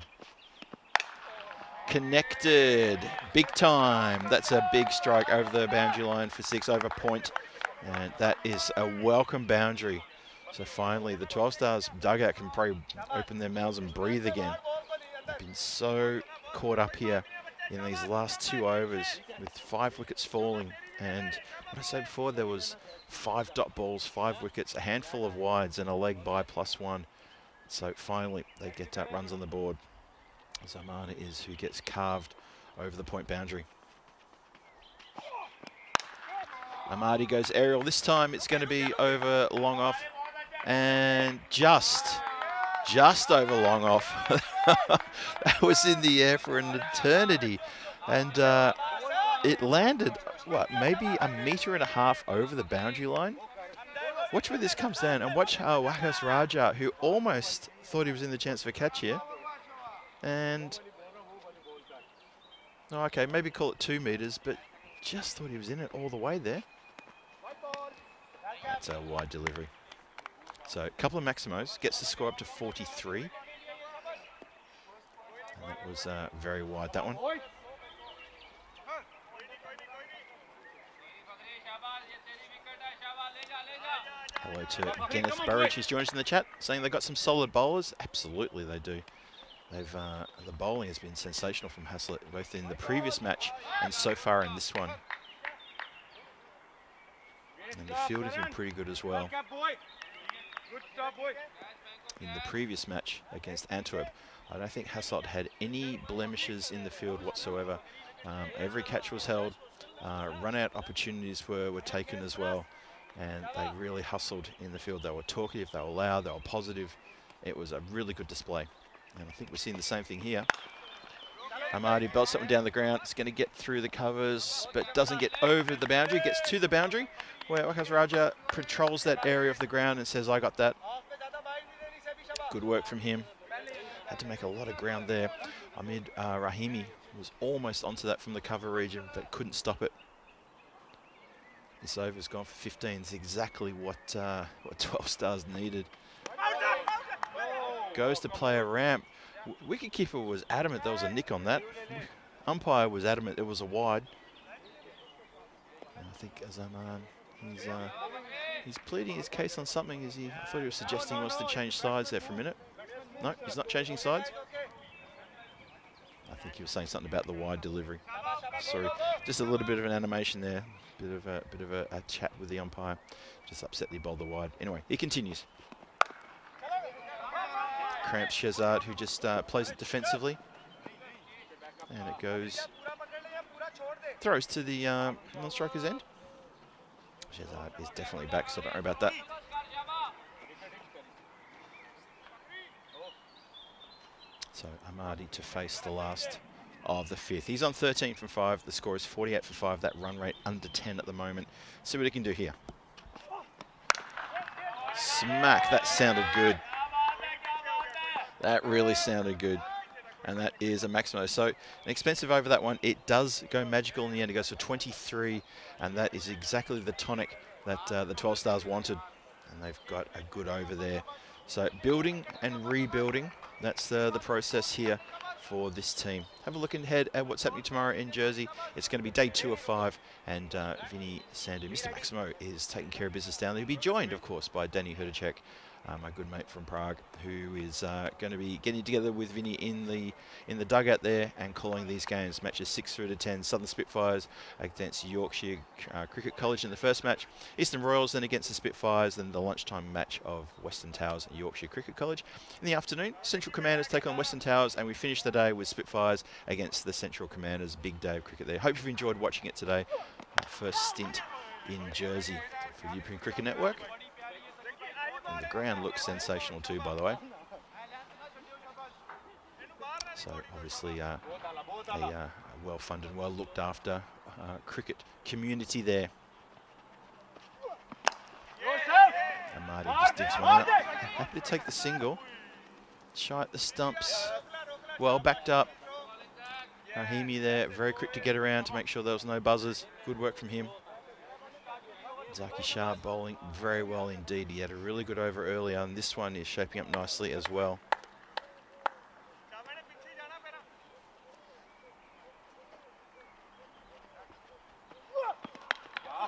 Connected, big time. That's a big strike over the boundary line for 6 over point, and that is a welcome boundary. So finally, the 12 Stars dugout can probably open their mouths and breathe again. They've been so caught up here in these last 2 overs with 5 wickets falling. And what I said before, there was 5 dot balls, 5 wickets, a handful of wides and a leg by +1. So finally, they get runs on the board. Zaman is who gets carved over the point boundary. Ahmadi goes aerial. This time it's going to be over long off. And just over long off. That was in the air for an eternity. And it landed, maybe 1.5 meters over the boundary line. Watch where this comes down, and watch how Wakas Raja, who almost thought he was in the chance for a catch here, and Oh, okay, maybe call it 2 metres, but just thought he was in it all the way there. That's a wide delivery. So a couple of Maximos, gets the score up to 43. And that was very wide, that one. Hello to Kenneth Burridge, who's joined us in the chat, saying they've got some solid bowlers. Absolutely, they do. They've the bowling has been sensational from Haslett, both in the previous match and so far in this one. And the field has been pretty good as well. In the previous match against Antwerp, I don't think Haslett had any blemishes in the field whatsoever. Every catch was held. Run-out opportunities were taken as well. And they really hustled in the field. They were talkative, they were loud, they were positive. It was a really good display. And I think we're seeing the same thing here. Amadi belts something down the ground. It's going to get through the covers, but doesn't get over the boundary. Gets to the boundary, where Wakas Raja patrols that area of the ground and says, I got that. Good work from him. Had to make a lot of ground there. Ahmed Rahimi was almost onto that from the cover region, but couldn't stop it. This over's gone for 15. It's exactly what 12 Stars needed. Goes to play a ramp. Wicketkeeper was adamant there was a nick on that. Umpire was adamant it was a wide. And I think Azaman, he's pleading his case on something. I thought he was suggesting he wants to change sides there for a minute. No, he's not changing sides. I think he was saying something about the wide delivery. Sorry, just a little bit of an animation there. Bit of a chat with the umpire. Just upset the bowled the wide. Anyway, he continues. Cramps Shezad, who just plays it defensively. And it goes, throws to the non-striker's end. Shezad is definitely back, so don't worry about that. So Amadi to face the last of the 5th. He's on 13 from 5. The score is 48 for 5. That run rate under 10 at the moment. See what he can do here. Smack. That sounded good. That really sounded good. And that is a Maximo. So an expensive over that one. It does go magical in the end. It goes for 23. And that is exactly the tonic that the 12 Stars wanted. And they've got a good over there. So building and rebuilding. That's the process here for this team. Have a look ahead at what's happening tomorrow in Jersey. It's going to be day 2 of 5, and Vinny Sandu, Mr. Maximo, is taking care of business down there. He'll be joined, of course, by Danny Hudacek, my good mate from Prague, who is going to be getting together with Vinny in the dugout there and calling these games. Matches 6 through to 10. Southern Spitfires against Yorkshire Cricket College in the first match. Eastern Royals then against the Spitfires. Then the lunchtime match of Western Towers and Yorkshire Cricket College. In the afternoon, Central Commanders take on Western Towers, and we finish the day with Spitfires against the Central Commanders. Big day of cricket there. Hope you've enjoyed watching it today. Our first stint in Jersey for the European Cricket Network. And the ground looks sensational too, by the way. So obviously a well-funded, well-looked after cricket community there. And Marty just digs one out. Happy to take the single. Shy at the stumps. Well backed up. Rahimi there, very quick to get around to make sure there was no buzzers. Good work from him. Zaki Shah bowling very well indeed. He had a really good over earlier, and this one is shaping up nicely as well.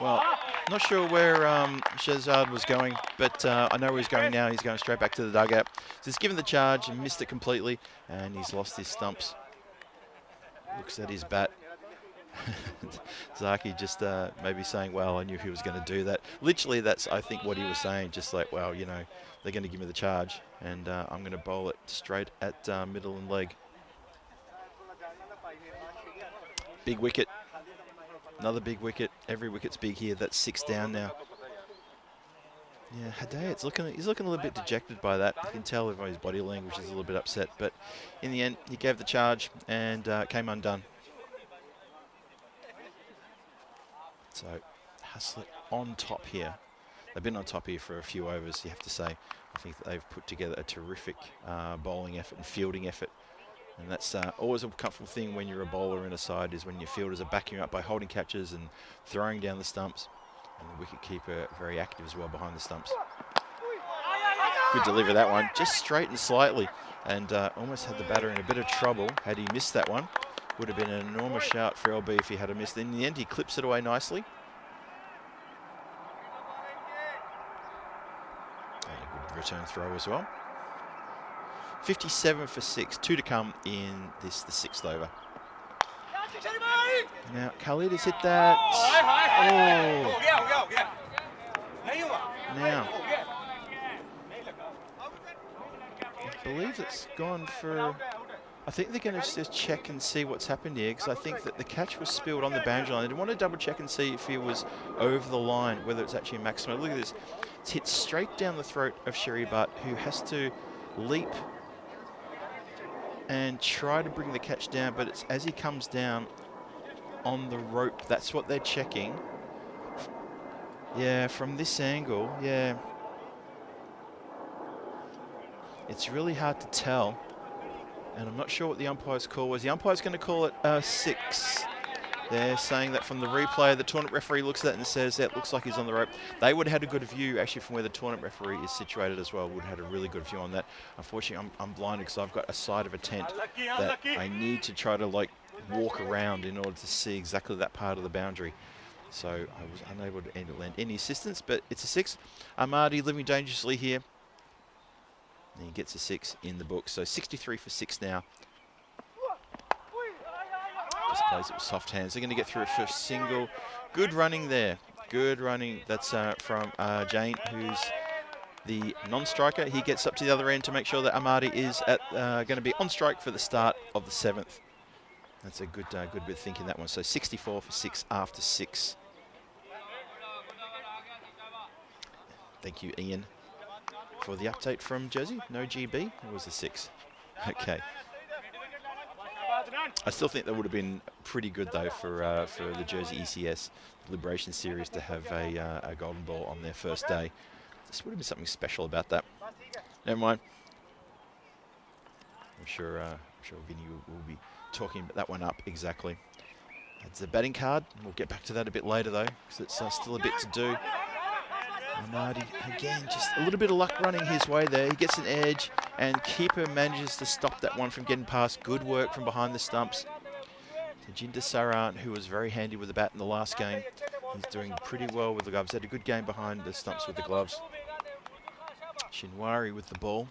Well, not sure where Shezad was going, but I know where he's going now. He's going straight back to the dugout. So he's given the charge and missed it completely, and he's lost his stumps. Looks at his bat. Zaki just maybe saying, well, I knew he was going to do that. Literally, that's, I think, what he was saying. Just like, well, you know, they're going to give me the charge, and I'm going to bowl it straight at middle and leg. Big wicket. Another big wicket. Every wicket's big here. That's 6 down now. Yeah, Hadayat's he's looking a little bit dejected by that. You can tell by his body language he's a little bit upset. But in the end, he gave the charge and came undone. So Haslett on top here. They've been on top here for a few overs, you have to say. I think that they've put together a terrific bowling effort and fielding effort. And And that's always a comfortable thing when you're a bowler in a side, is when your fielders are backing you up by holding catches and throwing down the stumps. And the wicket keeper very active as well behind the stumps. Good delivery, that one. Just straight and slightly. And almost had the batter in a bit of trouble had he missed that one. Would have been an enormous shout for LB if he had missed. In the end, he clips it away nicely. And a good return throw as well. 57 for 6, 2 to come in this, the 6th over. Now, Khalid has hit that. Oh. Now, I believe it's gone for... I think they're going to just check and see what's happened here, because I think that the catch was spilled on the boundary line. They want to double check and see if he was over the line, whether it's actually a maximum. Look at this. It's hit straight down the throat of Sherry Butt, who has to leap and try to bring the catch down, but it's as he comes down on the rope. That's what they're checking. Yeah, from this angle, yeah. It's really hard to tell, and I'm not sure what the umpire's call was. The umpire's going to call it 6. They're saying that from the replay, the tournament referee looks at it and says, that looks like he's on the rope. They would have had a good view, actually, from where the tournament referee is situated as well. Would have had a really good view on that. Unfortunately, I'm blinded because I've got a side of a tent that I need to try to, like, walk around in order to see exactly that part of the boundary. So I was unable to lend any assistance, but it's a 6. Ahmadi living dangerously here. And he gets a 6 in the book. So 63 for 6 now. Just plays it with soft hands. They're going to get through a first single. Good running there. Good running. That's from Jane, who's the non-striker. He gets up to the other end to make sure that Ahmadi is going to be on strike for the start of the 7th. That's a good good bit of thinking, that one. So 64 for 6 after 6. Thank you, Ian, for the update from Jersey. No GB. It was a 6. Okay. I still think that would have been pretty good, though, for the Jersey ECS Liberation Series to have a golden ball on their first day. This would have been something special about that. Never mind. I'm sure Vinny will be talking about that one up exactly. It's a batting card. We'll get back to that a bit later, though, because it's still a bit to do. Ahmadi, again, just a little bit of luck running his way there. He gets an edge, and keeper manages to stop that one from getting past. Good work from behind the stumps. Tajinder Saran, who was very handy with the bat in the last game. He's doing pretty well with the gloves. Had a good game behind the stumps with the gloves. Shinwari with the ball.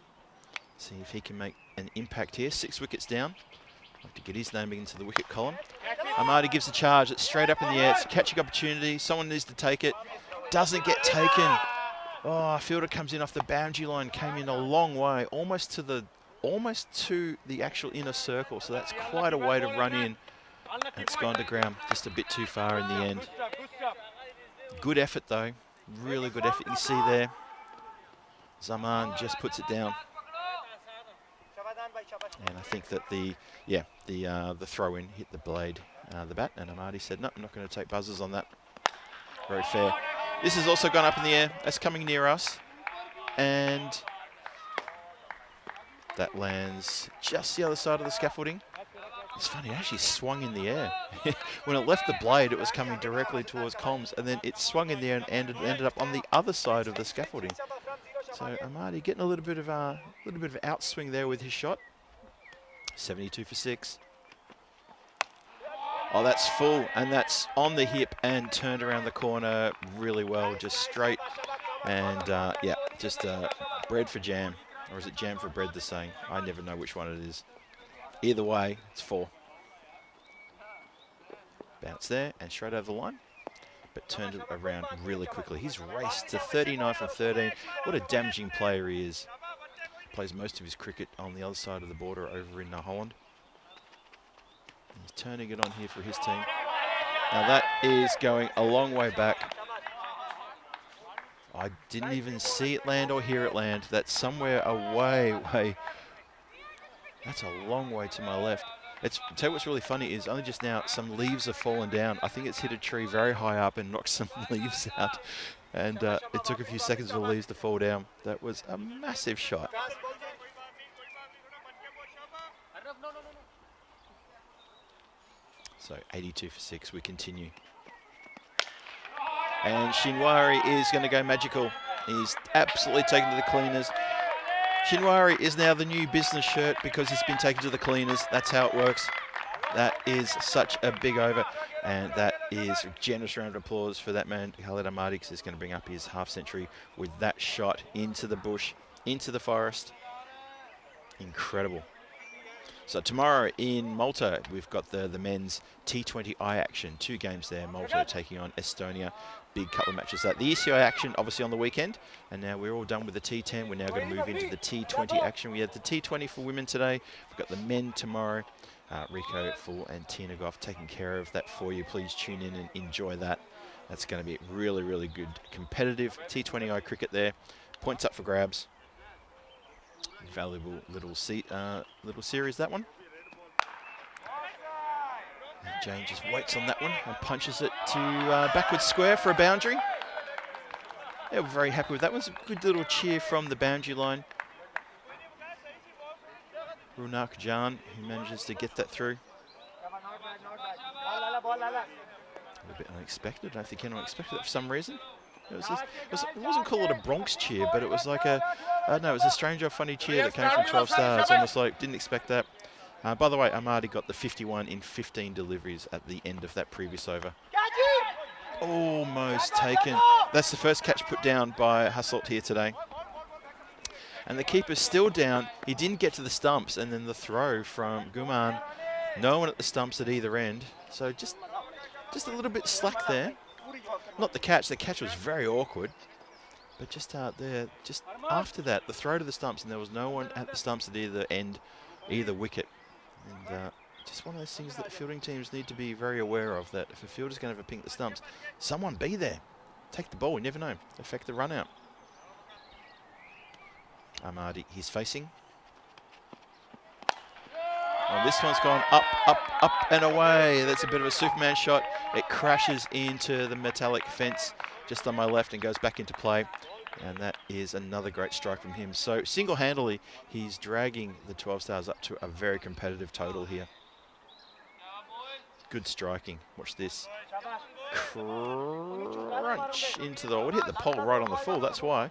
See if he can make an impact here. 6 wickets down. Like to get his name into the wicket column. Ahmadi gives a charge. It's straight up in the air. It's a catching opportunity. Someone needs to take it. Doesn't get taken. Oh, a fielder comes in off the boundary line. Came in a long way, almost to the actual inner circle. So that's quite a way to run in. And it's gone to ground just a bit too far in the end. Good effort though. Really good effort. You see there. Zaman just puts it down. And I think that the throw-in hit the blade, the bat, and Ahmadi said, no, I'm not going to take buzzers on that. Very fair. This has also gone up in the air. That's coming near us. And that lands just the other side of the scaffolding. It's funny, it actually swung in the air. When it left the blade, it was coming directly towards comms, and then it swung in the air and ended up on the other side of the scaffolding. So Ahmadi getting a little bit of outswing there with his shot. 72 for 6. Oh, that's full, and that's on the hip and turned around the corner really well, just straight. And yeah, just bread for jam, or is it jam for bread, the saying? I never know which one it is. Either way, it's 4. Bounce there and straight over the line, but turned it around really quickly. He's raced to 39 from 13. What a damaging player he is. Plays most of his cricket on the other side of the border over in Holland. He's turning it on here for his team. Now that is going a long way back. I didn't even see it land or hear it land. That's somewhere away. That's a long way to my left. Tell you what's really funny is only just now some leaves have fallen down. I think it's hit a tree very high up and knocked some leaves out. And it took a few seconds for the leaves to fall down. That was a massive shot. So 82 for 6, we continue. And Shinwari is going to go magical. He's absolutely taken to the cleaners. Shinwari is now the new business shirt because he's been taken to the cleaners. That's how it works. That is such a big over. And that is a generous round of applause for that man, Khalid Ahmadi, because he's going to bring up his half century with that shot into the bush, into the forest. Incredible. So tomorrow in Malta, we've got the men's T20I action. 2 games there. Malta taking on Estonia. Big couple of matches. The ECI action, obviously, on the weekend. And now we're all done with the T10. We're now going to move into the T20 action. We had the T20 for women today. We've got the men tomorrow. Rico, Full and Tina Goff taking care of that for you. Please tune in and enjoy that. That's going to be really, really good competitive T20I cricket there. Points up for grabs. Valuable little series, that one. And Jane just waits on that one and punches it to backward square for a boundary. Yeah, we're very happy with that one. It's a good little cheer from the boundary line. Runak Jan, who manages to get that through. A bit unexpected. I don't think anyone expected it for some reason. It wasn't called a Bronx cheer, but it was like a, I don't know, it was a strange or funny cheer that came from 12 Stars. Almost like, didn't expect that. By the way, Ahmadi got the 51 in 15 deliveries at the end of that previous over. Almost taken. That's the first catch put down by Hasselt here today. And the keeper's still down. He didn't get to the stumps, and then the throw from Guman. No one at the stumps at either end. So just a little bit slack there. Not the catch. The catch was very awkward. But just out there, just after that, the throw to the stumps, and there was no one at the stumps at either end, either wicket. And just one of those things that fielding teams need to be very aware of, that if a fielder's going to have a ping at the stumps, someone be there. Take the ball. You never know. Affect the run out. Ahmadi, he's facing. Oh, this one's gone up, up, up and away. That's a bit of a Superman shot. It crashes into the metallic fence just on my left and goes back into play. And that is another great strike from him. So single-handedly, he's dragging the 12 Stars up to a very competitive total here. Good striking. Watch this. Crunch into the... It hit the pole right on the full, that's why.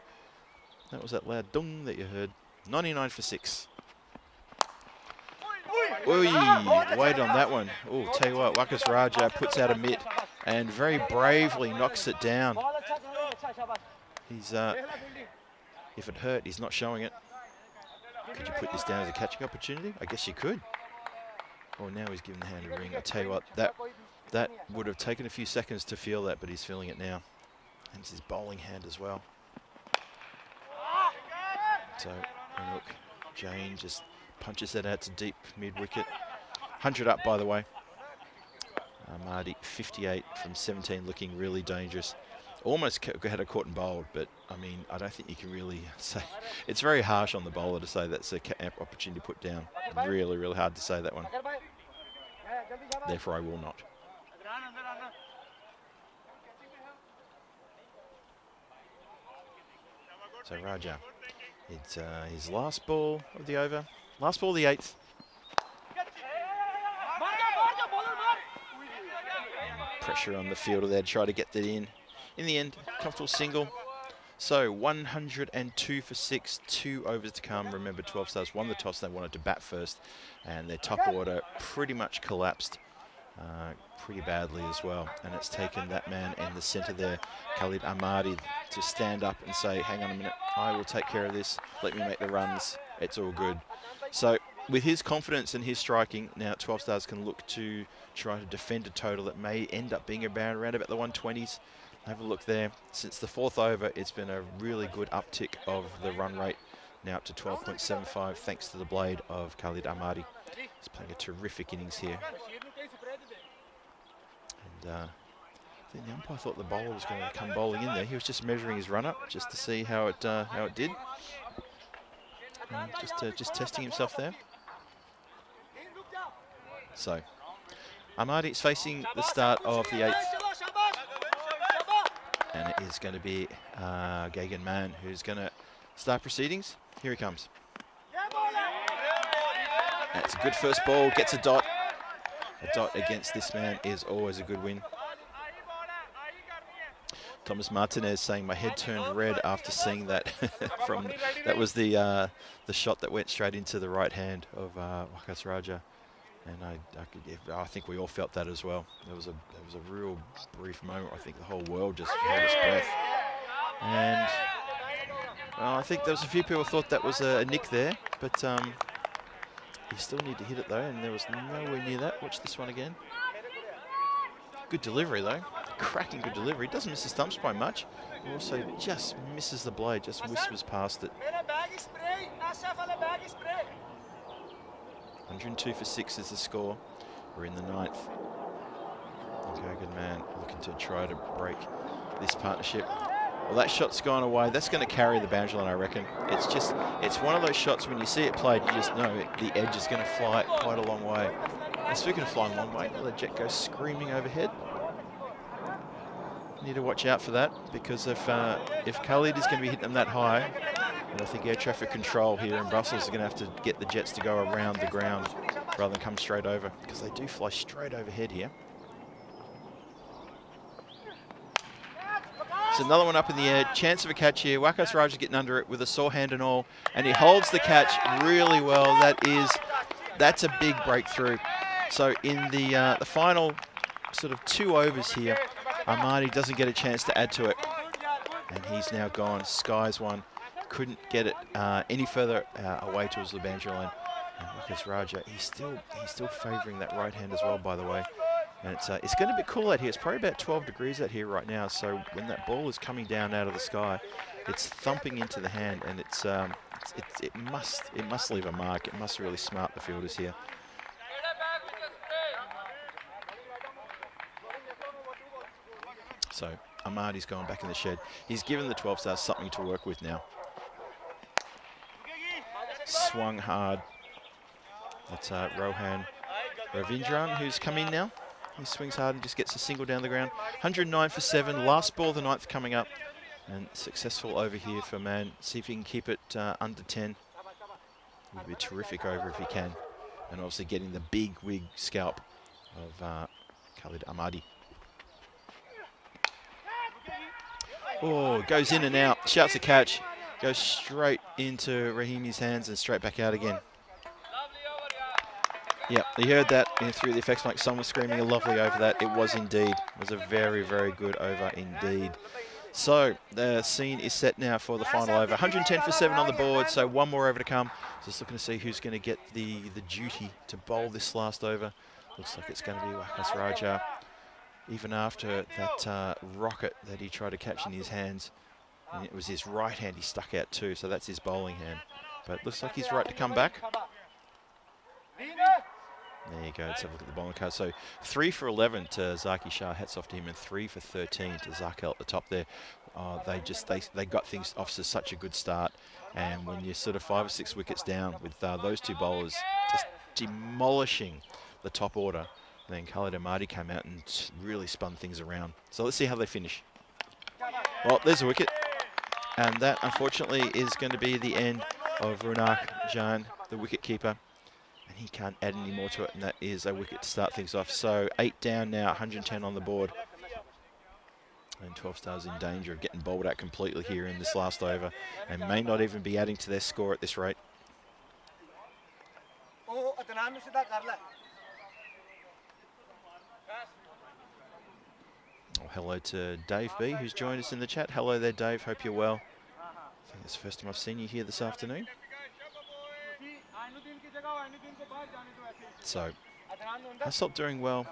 That was that loud dung that you heard. 99 for 6. Oi, wait on that one. Oh, tell you what, Wakas Raja puts out a mitt and very bravely knocks it down. He's, if it hurt, he's not showing it. Could you put this down as a catching opportunity? I guess you could. Oh, now he's giving the hand a ring. I tell you what, that would have taken a few seconds to feel that, but he's feeling it now. And it's his bowling hand as well. So, look, Jane just punches that out to deep mid-wicket. 100 up, by the way. Ahmadi, 58 from 17, looking really dangerous. Almost had a caught and bowled, but, I mean, I don't think you can really say... It's very harsh on the bowler to say that's an opportunity to put down. Really, really hard to say that one. Therefore, I will not. So, Raja. It's his last ball of the over. Last ball of the 8th. Pressure on the fielder there to try to get that in. In the end, comfortable single. So 102 for 6, 2 overs to come. Remember, 12 Stars won the toss. They wanted to bat first. And their top order pretty much collapsed pretty badly as well. And it's taken that man in the centre there, Khalid Ahmadi, to stand up and say, hang on a minute, I will take care of this. Let me make the runs. It's all good. So with his confidence and his striking, now 12 Stars can look to try to defend a total that may end up being around about the 120s. Have a look there. Since the 4th over, it's been a really good uptick of the run rate, now up to 12.75, thanks to the blade of Khalid Ahmadi. He's playing a terrific innings here. And I think the umpire thought the bowler was going to come bowling in there. He was just measuring his run-up just to see how it did. Just testing himself there. So, Ahmadi is facing the start of the 8th. And it is going to be Gagan Mann who's going to start proceedings. Here he comes. That's a good first ball, gets a dot. A dot against this man is always a good win. Thomas Martinez saying my head turned red after seeing that. That was the shot that went straight into the right hand of Wickets Raja, and I think we all felt that as well. There was a real brief moment. I think the whole world just held its breath, and I think there was a few people thought that was a nick there, but you still need to hit it though, and there was nowhere near that. Watch this one again. Good delivery though. Cracking good delivery. Doesn't miss the stumps by much. Also just misses the blade, just whispers past it. 102 for 6 is the score. We're in the 9th. Okay, good man. Looking to try to break this partnership. Well, that shot's gone away. That's going to carry the boundary line, I reckon. It's one of those shots when you see it played, you just know the edge is going to fly quite a long way. And speaking of flying a long way, the jet goes screaming overhead. Need to watch out for that, because if Khalid is going to be hitting them that high, and I think air traffic control here in Brussels is going to have to get the jets to go around the ground rather than come straight over, because they do fly straight overhead here. There's another one up in the air, chance of a catch here. Wickets Raja getting under it with a sore hand and all, and he holds the catch really well. That's a big breakthrough. So in the final sort of 2 overs here, Ahmadi doesn't get a chance to add to it, and he's now gone. Skies one, couldn't get it any further away towards the boundary line. And Wickets Raja, he's still favouring that right hand as well, by the way. And it's going to be cool out here. It's probably about 12 degrees out here right now. So when that ball is coming down out of the sky, it's thumping into the hand, and it must leave a mark. It must really smart the fielders here. So Ahmadi's going back in the shed. He's given the 12 stars something to work with now. Swung hard. That's Rohan Ravindran who's come in now. He swings hard and just gets a single down the ground. 109 for 7. Last ball of the 9th coming up. And successful over here for Man. See if he can keep it under 10. It would be a terrific over if he can. And obviously getting the big wig scalp of Khalid Ahmadi. Oh, goes in and out. Shouts a catch. Goes straight into Rahimi's hands and straight back out again. Yep, you heard that through the effects mic. Someone screaming a lovely over that. It was indeed. It was a very, very good over indeed. So the scene is set now for the final over. 110 for 7 on the board, so 1 more over to come. Just looking to see who's going to get the duty to bowl this last over. Looks like it's going to be Wickets Raja. Even after that rocket that he tried to catch in his hands, and it was his right hand he stuck out too, so that's his bowling hand. But it looks like he's right to come back. There you go, let's have a look at the bowling card. So 3 for 11 to Zaki Shah, hats off to him, and 3 for 13 to Zakel at the top there. They got things off to such a good start, and when you're sort of 5 or 6 wickets down with those 2 bowlers just demolishing the top order, then Khalid Ahmadi came out and really spun things around. So let's see how they finish. Well, there's a wicket, and that unfortunately is going to be the end of Runak Jan, the wicket keeper. And he can't add any more to it, and that is a wicket to start things off. So 8 down now, 110 on the board. And 12 stars in danger of getting bowled out completely here in this last over, and may not even be adding to their score at this rate. Oh, hello to Dave B, who's joined us in the chat. Hello there, Dave. Hope you're well. I think it's the first time I've seen you here this afternoon. So, Hasselt doing well.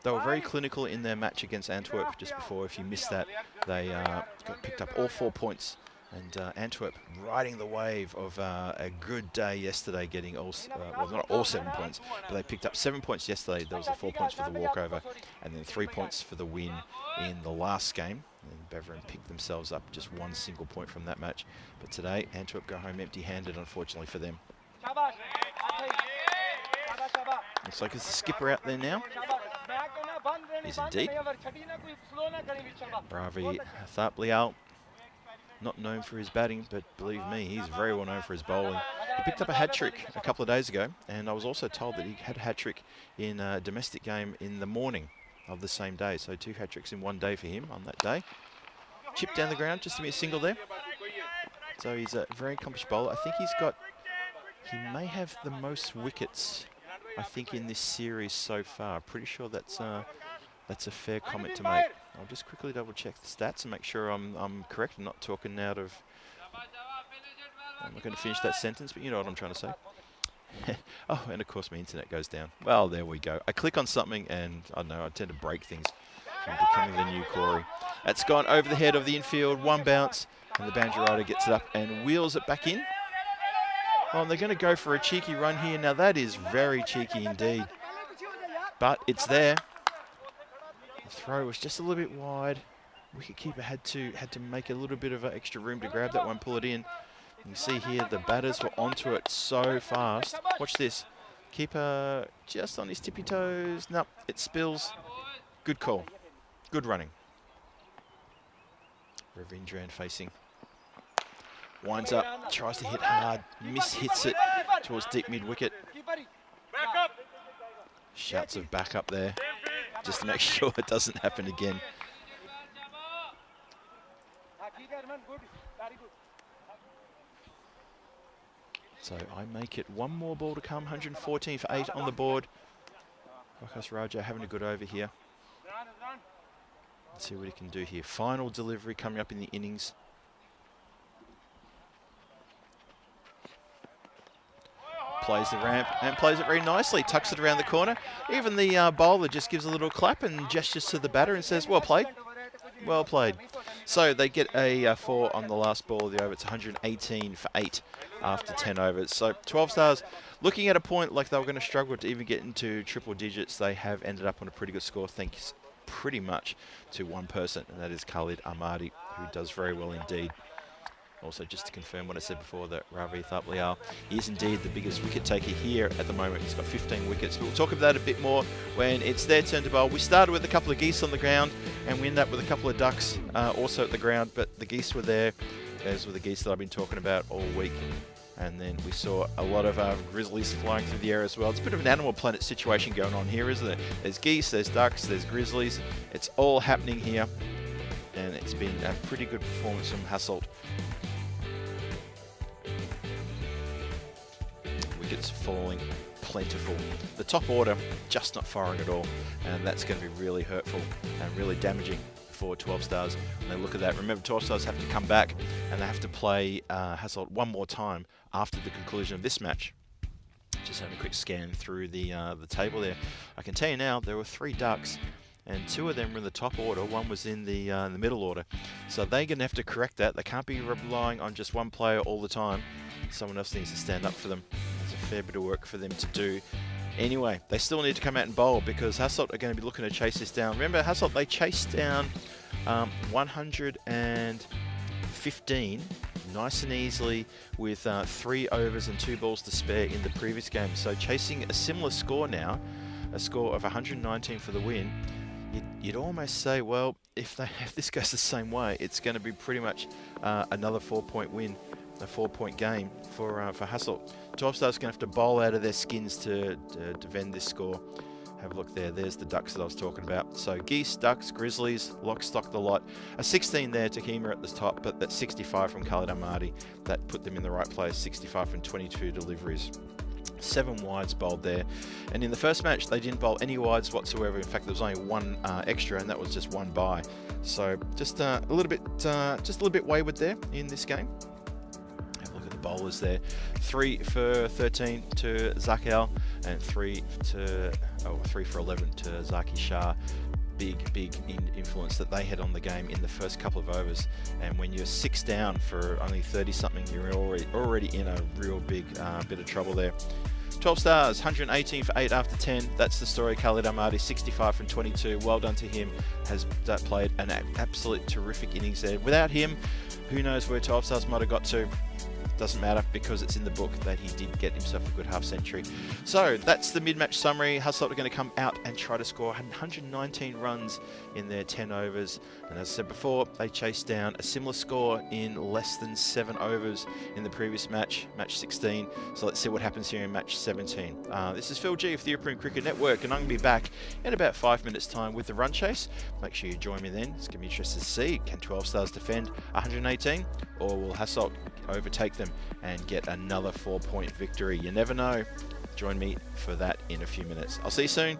They were very clinical in their match against Antwerp just before. If you missed that, they got picked up all 4 points. And Antwerp riding the wave of a good day yesterday, getting all, well, not all 7 points, but they picked up 7 points yesterday. There was the 4 points for the walkover, and then 3 points for the win in the last game. And Beveren picked themselves up just 1 single point from that match. But today, Antwerp go home empty-handed, unfortunately for them. Looks like it's the skipper out there now. Is indeed. Bravi Thaplial. not known for his batting, but believe me, he's very well known for his bowling. He picked up a hat-trick a couple of days ago, and I was also told that he had a hat-trick in a domestic game in the morning of the same day. So 2 hat-tricks in one day for him on that day. Chipped down the ground just to be a single there. So he's a very accomplished bowler. I think he may have the most wickets, I think, in this series so far. Pretty sure that's a fair comment to make. I'll just quickly double check the stats and make sure I'm correct. I'm not talking out of... I'm not going to finish that sentence, but you know what I'm trying to say. Oh, and of course my internet goes down. Well, there we go. I click on something and, I don't know, I tend to break things. I'm becoming the new Corey. That's gone over the head of the infield, 1 bounce, and the boundary rider gets it up and wheels it back in. Oh, and they're going to go for a cheeky run here. Now that is very cheeky indeed. But it's there. The throw was just a little bit wide. Wicketkeeper had to make a little bit of extra room to grab that one, pull it in. You see here the batters were onto it so fast. Watch this. Keeper just on his tippy toes. Nope, it spills. Good call. Good running. Ravindran facing. Winds up, tries to hit hard, hits it towards deep mid-wicket. Shouts of back up there, just to make sure it doesn't happen again. So I make it 1 more ball to come, 114 for 8 on the board. Wakas Raja having a good over here. Let's see what he can do here. Final delivery coming up in the innings. Plays the ramp and plays it very nicely. Tucks it around the corner. Even the bowler just gives a little clap and gestures to the batter and says, well played. Well played. So they get a 4 on the last ball of the over. It's 118 for 8 after 10 overs. So 12 Stars looking at a point like they were going to struggle to even get into triple digits. They have ended up on a pretty good score thanks pretty much to one person, and that is Khalid Ahmadi, who does very well indeed. Also, just to confirm what I said before, that Ravi Thaplial is indeed the biggest wicket taker here at the moment. He's got 15 wickets. We'll talk about that a bit more when it's their turn to bowl. We started with a couple of geese on the ground, and we ended up with a couple of ducks also at the ground, but the geese were there. Those were the geese that I've been talking about all week. And then we saw a lot of grizzlies flying through the air as well. It's a bit of an Animal Planet situation going on here, isn't it? There's geese, there's ducks, there's grizzlies. It's all happening here. And it's been a pretty good performance from Hasselt. Wickets falling plentiful. The top order just not firing at all. And that's going to be really hurtful and really damaging for 12 Stars. When they look at that, remember 12 Stars have to come back and they have to play Hasselt one more time after the conclusion of this match. Just having a quick scan through the table there. I can tell you now there were 3 ducks and 2 of them were in the top order. 1 was in the middle order. So they're going to have to correct that. They can't be relying on just one player all the time. Someone else needs to stand up for them. There's a fair bit of work for them to do. Anyway, they still need to come out and bowl because Hasselt are going to be looking to chase this down. Remember, Hasselt, they chased down 115 nice and easily with 3 overs and 2 balls to spare in the previous game. So chasing a similar score now, a score of 119 for the win, you'd almost say, well, if this goes the same way, it's going to be pretty much another 4-point win, a 4-point game for Hasselt. 12 Stars going to have to bowl out of their skins to defend this score. Have a look there. There's the ducks that I was talking about. So geese, ducks, grizzlies, lock, stock, the lot. A 16 there, Takima at the top, but that 65 from Khalid Ahmadi, that put them in the right place. 65 from 22 deliveries. 7 wides bowled there. And in the first match, they didn't bowl any wides whatsoever. In fact, there was only 1 extra, and that was just 1 bye. So just a little bit wayward there in this game. Bowlers there. 3 for 13 to Zakiel and 3 for 11 to Zaki Shah. Big influence that they had on the game in the first couple of overs. And when you're 6 down for only 30 something, you're already in a real big bit of trouble there. 12 Stars, 118 for 8 after 10. That's the story. Khalid Ahmadi, 65 from 22. Well done to him. Has played an absolute terrific innings there. Without him, who knows where 12 Stars might have got to. doesn't matter because it's in the book that he did get himself a good half century. So that's the mid-match summary. Hasselt are going to come out and try to score 119 runs in their 10 overs. And as I said before, they chased down a similar score in less than 7 overs in the previous match, match 16. So let's see what happens here in match 17. This is Phil G of the European Cricket Network, and I'm going to be back in about 5 minutes' time with the run chase. Make sure you join me then. It's going to be interesting to see, can 12 stars defend 118, or will Hasselt overtake them and get another 4-point victory? You never know. Join me for that in a few minutes. I'll see you soon.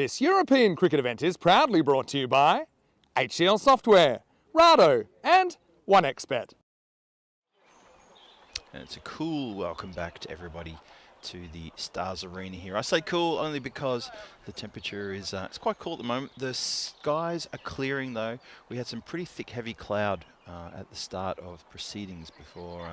This European cricket event is proudly brought to you by HCL Software, Rado and 1xBet. And it's a cool welcome back to everybody to the Stars Arena here. I say cool only because the temperature is it's quite cool at the moment. The skies are clearing though. We had some pretty thick, heavy cloud at the start of proceedings before,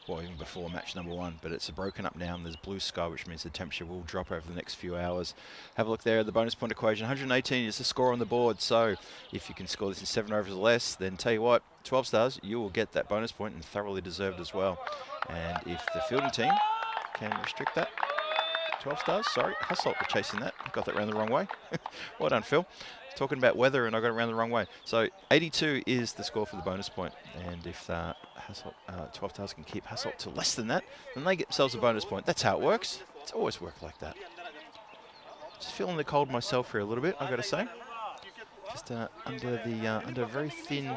well, even before match number 1. But it's broken up now and there's blue sky, which means the temperature will drop over the next few hours. Have a look there at the bonus point equation. 118 is the score on the board. So if you can score this in 7 overs or less, then tell you what, 12 stars, you will get that bonus point and thoroughly deserved as well. And if the fielding team can restrict that, 12 stars, sorry, Hasselt were chasing that. I got that around the wrong way. Well done, Phil. Talking about weather and I got it around the wrong way. So 82 is the score for the bonus point. And if Hasselt, 12 stars can keep Hasselt to less than that, then they get themselves a bonus point. That's how it works. It's always worked like that. Just feeling the cold myself here a little bit, I got to say. Just under a very thin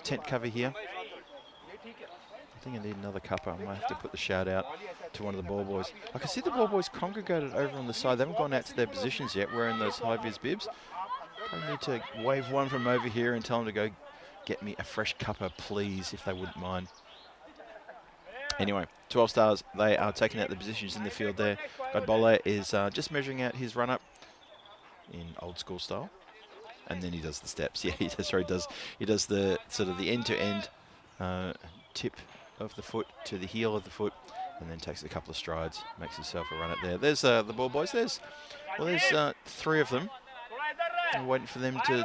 tent cover here. I think I need another cuppa. I might have to put the shout out to one of the ball boys. I can see the ball boys congregated over on the side. They haven't gone out to their positions yet, wearing those high-vis bibs. I need to wave one from over here and tell them to go get me a fresh cuppa, please, if they wouldn't mind. Anyway, 12 stars. They are taking out the positions in the field there. Godbolle is just measuring out his run-up in old-school style. And then he does the steps. Yeah, that's right. He does the sort of the end-to-end tip of the foot to the heel of the foot, and then takes a couple of strides, makes himself a run at there. There's the ball boys. There's 3 of them. I'm waiting for them to.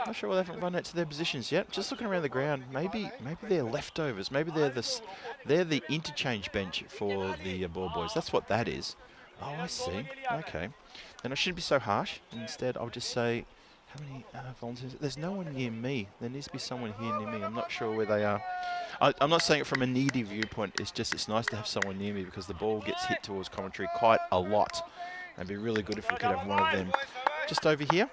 Not sure why they haven't run out to their positions yet. Just looking around the ground. Maybe they're leftovers. Maybe they're the interchange bench for the ball boys. That's what that is. Oh, I see. Okay. Then I shouldn't be so harsh. Instead, I'll just say, how many volunteers? There's no one near me. There needs to be someone here near me. I'm not sure where they are. I'm not saying it from a needy viewpoint. It's nice to have someone near me because the ball gets hit towards commentary quite a lot. It'd be really good if we could have one of them just over here.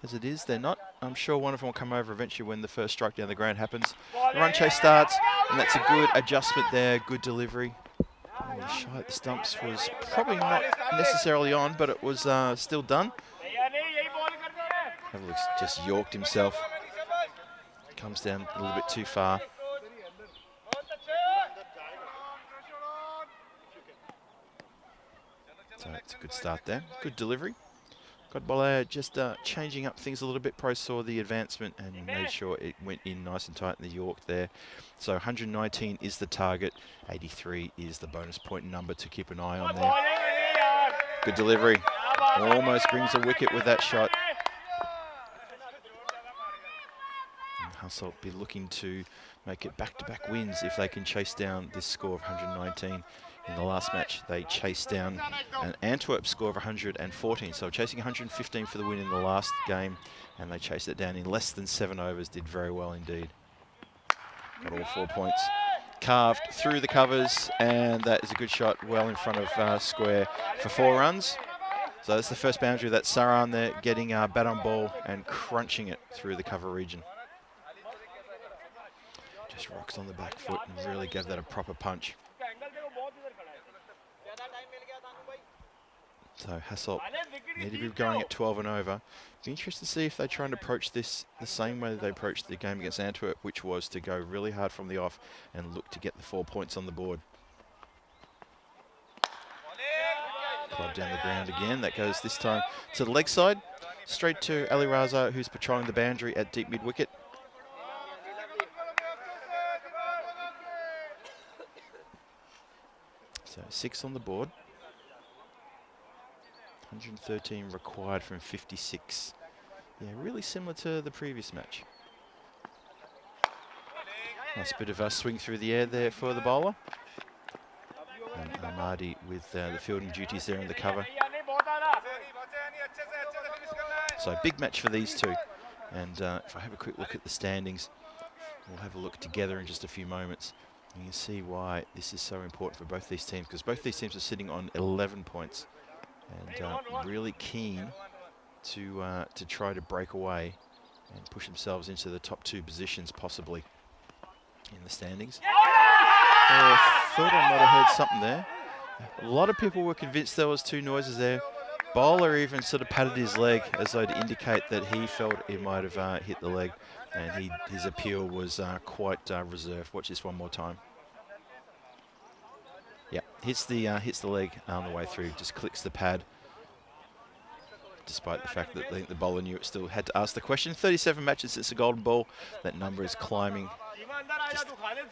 As it is, they're not. I'm sure one of them will come over eventually when the first strike down the ground happens. The run chase starts, and that's a good adjustment there. Good delivery. Oh, the shot at the stumps was probably not necessarily on, but it was still done. Havlic's just yorked himself. Comes down a little bit too far. So it's a good start there. Good delivery. Godbolle just changing up things a little bit. Pro saw the advancement and made sure it went in nice and tight in the york there. So 119 is the target. 83 is the bonus point number to keep an eye on there. Good delivery. Almost brings a wicket with that shot. Hasselt be looking to make it back-to-back wins if they can chase down this score of 119. In the last match, they chased down an Antwerp score of 114. So chasing 115 for the win in the last game, and they chased it down in less than 7 overs. Did very well indeed. Got all 4 points. Carved through the covers, and that is a good shot well in front of square for 4 runs. So that's the first boundary. That's Saran there getting bat on ball and crunching it through the cover region. Just rocks on the back foot and really gave that a proper punch. So Hasselt need to be going at 12 and over. Be interested to see if they try and approach this the same way that they approached the game against Antwerp, which was to go really hard from the off and look to get the 4 points on the board. Club down the ground again. That goes this time to the leg side. Straight to Ali Raza, who's patrolling the boundary at deep mid-wicket. So 6 on the board. 113 required from 56. Yeah, really similar to the previous match. Nice bit of a swing through the air there for the bowler. And Ahmadi with the fielding duties there in the cover. So big match for these two. And if I have a quick look at the standings, we'll have a look together in just a few moments. You can see why this is so important for both these teams, because both these teams are sitting on 11 points and really keen to try to break away and push themselves into the top 2 positions possibly in the standings. I thought I might have heard something there. A lot of people were convinced there was two noises there. Bowler even sort of patted his leg as though to indicate that he felt it might have hit the leg, and his appeal was quite reserved. Watch this one more time. Yeah, hits the leg on the way through, just clicks the pad. Despite the fact that the bowler knew it, still had to ask the question. 37 matches since the golden ball. That number is climbing, just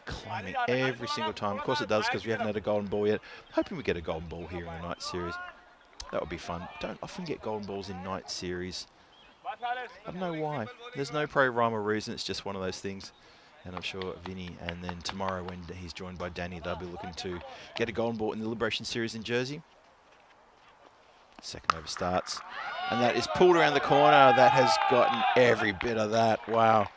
climbing every single time. Of course it does, because we haven't had a golden ball yet. Hoping we get a golden ball here in the night series. That would be fun. Don't often get golden balls in night series. I don't know why. There's no pro rhyme or reason. It's just one of those things. And I'm sure Vinny, and then tomorrow when he's joined by Danny, they'll be looking to get a golden ball in the Liberation Series in Jersey. Second over starts. And that is pulled around the corner. That has gotten every bit of that. Wow.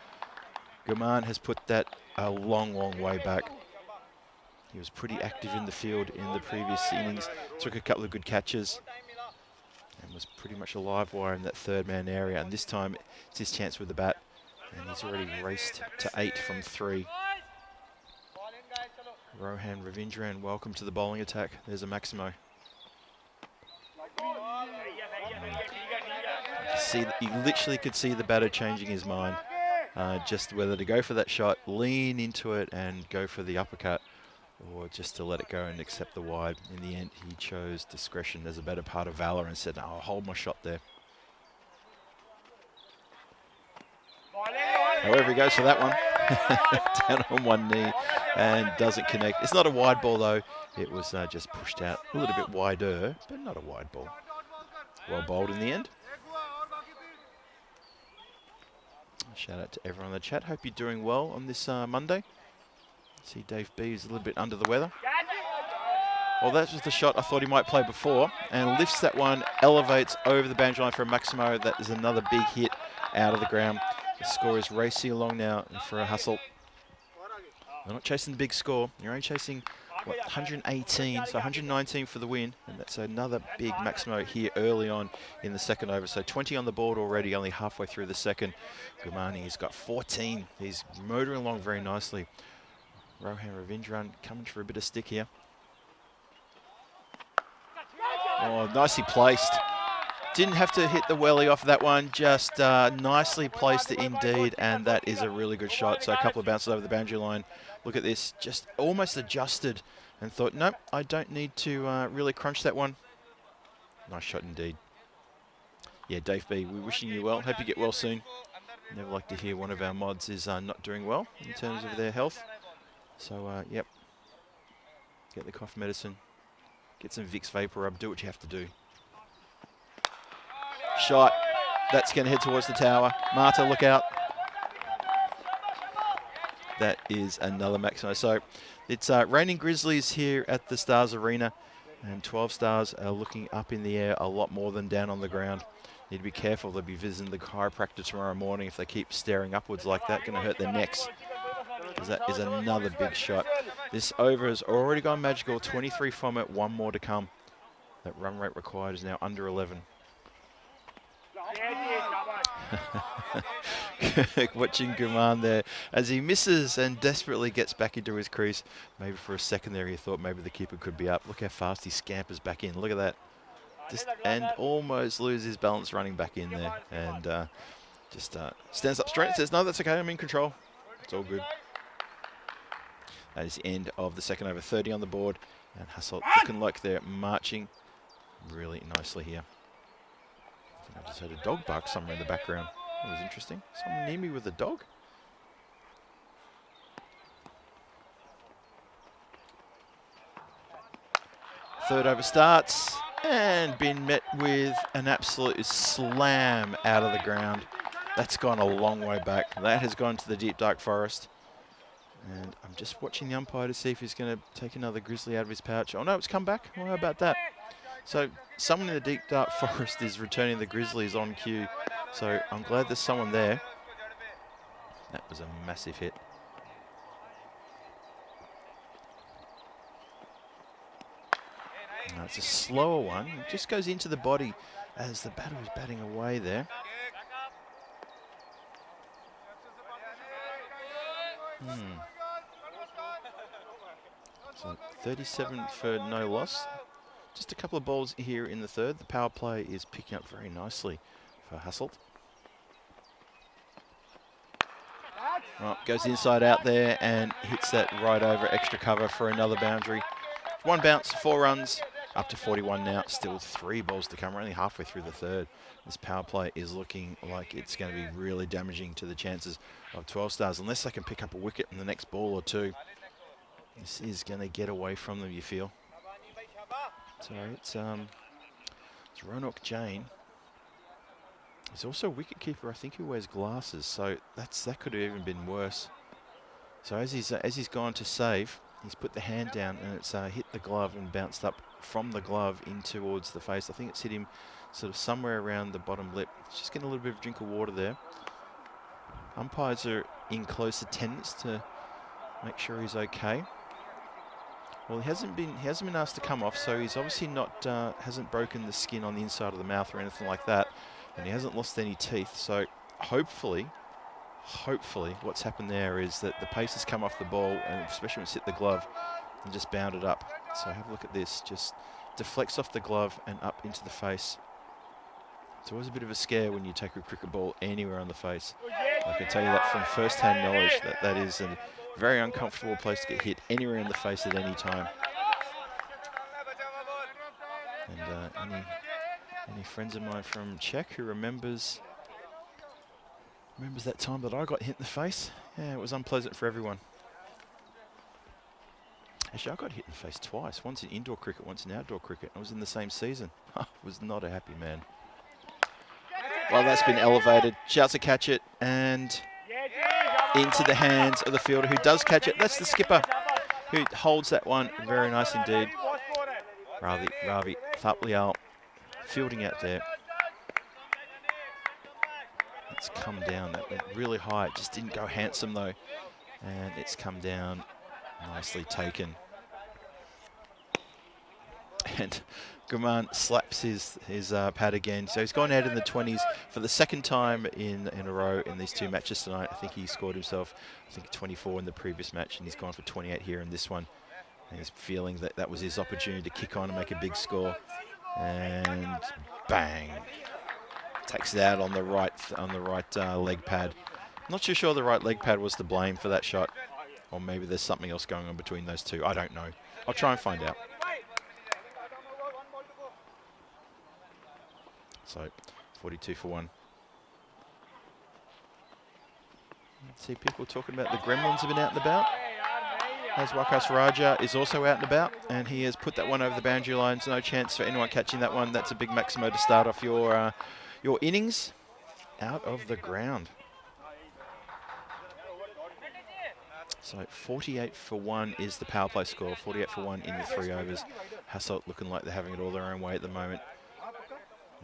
Gaman has put that a long, long way back. He was pretty active in the field in the previous innings. Took a couple of good catches. And was pretty much a live wire in that third man area. And this time it's his chance with the bat. And he's already raced to 8 from 3. Rohan Ravindran, welcome to the bowling attack. There's a Maximo. You literally could see the batter changing his mind. Just whether to go for that shot, lean into it and go for the uppercut, or just to let it go and accept the wide. In the end, he chose discretion as a better part of valor and said, no, I'll hold my shot there. However, he goes for that one. Down on one knee and doesn't connect. It's not a wide ball, though. It was just pushed out a little bit wider, but not a wide ball. Well bowled in the end. Shout out to everyone in the chat. Hope you're doing well on this Monday. See Dave B is a little bit under the weather. Well, that's just the shot I thought he might play before, and lifts that one, elevates over the boundary line for a Maximo. That is another big hit out of the ground. The score is racing along now for a hustle. They're not chasing the big score. You're only chasing, what, 118, so 119 for the win. And that's another big Maximo here early on in the second over. So 20 on the board already, only halfway through the second. Gumani has got 14. He's motoring along very nicely. Rohan Ravindran coming for a bit of stick here. Oh, nicely placed. Didn't have to hit the welly off that one, just nicely placed it indeed, and that is a really good shot. So a couple of bounces over the boundary line. Look at this, just almost adjusted and thought, nope, I don't need to really crunch that one. Nice shot indeed. Yeah, Dave B, we're wishing you well. Hope you get well soon. Never like to hear one of our mods is not doing well in terms of their health. So, yep, get the cough medicine, get some Vicks Vapor Rub, do what you have to do. Shot. That's going to head towards the tower. Marta, look out. That is another Maximo. So it's raining Grizzlies here at the Stars Arena, and 12 Stars are looking up in the air a lot more than down on the ground. Need to be careful. They'll be visiting the chiropractor tomorrow morning if they keep staring upwards like that. Going to hurt their necks, because that is another big shot. This over has already gone magical. 23 from it, one more to come. That run rate required is now under 11. Watching Guman there as he misses and desperately gets back into his crease. Maybe for a second there he thought maybe the keeper could be up. Look how fast he scampers back in. Look at that. And almost loses his balance running back in there. And just stands up straight and says, no, that's okay, I'm in control. It's all good. That is the end of the second over. 30 on the board. And Hasselt looking like they're marching really nicely here. I just heard a dog bark somewhere in the background. That was interesting. Someone near me with a dog. Third over starts and been met with an absolute slam out of the ground. That's gone a long way back. That has gone to the deep dark forest. And I'm just watching the umpire to see if he's going to take another grizzly out of his pouch. Oh no, it's come back. Well, how about that? So someone in the deep dark forest is returning the grizzlies on cue. So I'm glad there's someone there. That was a massive hit. No, it's a slower one. It just goes into the body as the batter is batting away there. So 37 for no loss. just a couple of balls here in the third. The power play is picking up very nicely for Hasselt. Right, goes inside out there and hits that right over extra cover for another boundary. 1 bounce, 4 runs, up to 41 now. Still 3 balls to come. We're only halfway through the third. This power play is looking like it's going to be really damaging to the chances of 12 Stars. Unless they can pick up a wicket in the next ball or two, this is going to get away from them, you feel. Sorry, it's Ronak Jain. He's also a wicket keeper, I think, who wears glasses, so that could have even been worse. So as he's gone to save, he's put the hand down and it's hit the glove and bounced up from the glove in towards the face. I think it's hit him sort of somewhere around the bottom lip. He's just getting a little bit of a drink of water there. Umpires are in close attendance to make sure he's okay. Well, he hasn't been asked to come off, so he's obviously not hasn't broken the skin on the inside of the mouth or anything like that, and he hasn't lost any teeth. So hopefully, what's happened there is that the pace has come off the ball, and especially when it's hit the glove, and just bounded up. So have a look at this, just deflects off the glove and up into the face. It's always a bit of a scare when you take a cricket ball anywhere on the face. I can tell you that from first-hand knowledge, that is a very uncomfortable place to get hit anywhere in the face at any time. And any friends of mine from Czech who remembers that time that I got hit in the face? Yeah, it was unpleasant for everyone. Actually, I got hit in the face twice. Once in indoor cricket, once in outdoor cricket. I was in the same season. I was not a happy man. Well, that's been elevated. Shouts to catch it and into the hands of the fielder who does catch it. That's the skipper who holds that one very nice indeed. Ravi Thaplial fielding out there. It's come down. That went really high. It just didn't go handsome though. And it's come down. Nicely taken. And Guman slaps his pad again. So he's gone out in the 20s for the second time in a row in these 2 matches tonight. I think he scored himself, 24 in the previous match, and he's gone for 28 here in this one. And he's feeling that was his opportunity to kick on and make a big score. And bang. Takes it out on the right leg pad. Not too sure the right leg pad was to blame for that shot. Or maybe there's something else going on between those two. I don't know. I'll try and find out. So, 42 for 1. See people talking about the Gremlins have been out and about. As Wakas Raja is also out and about, and he has put that one over the boundary line. So no chance for anyone catching that one. That's a big Maximo to start off your innings out of the ground. So 48 for 1 is the power play score. 48 for 1 in the 3 overs. Hasselt looking like they're having it all their own way at the moment.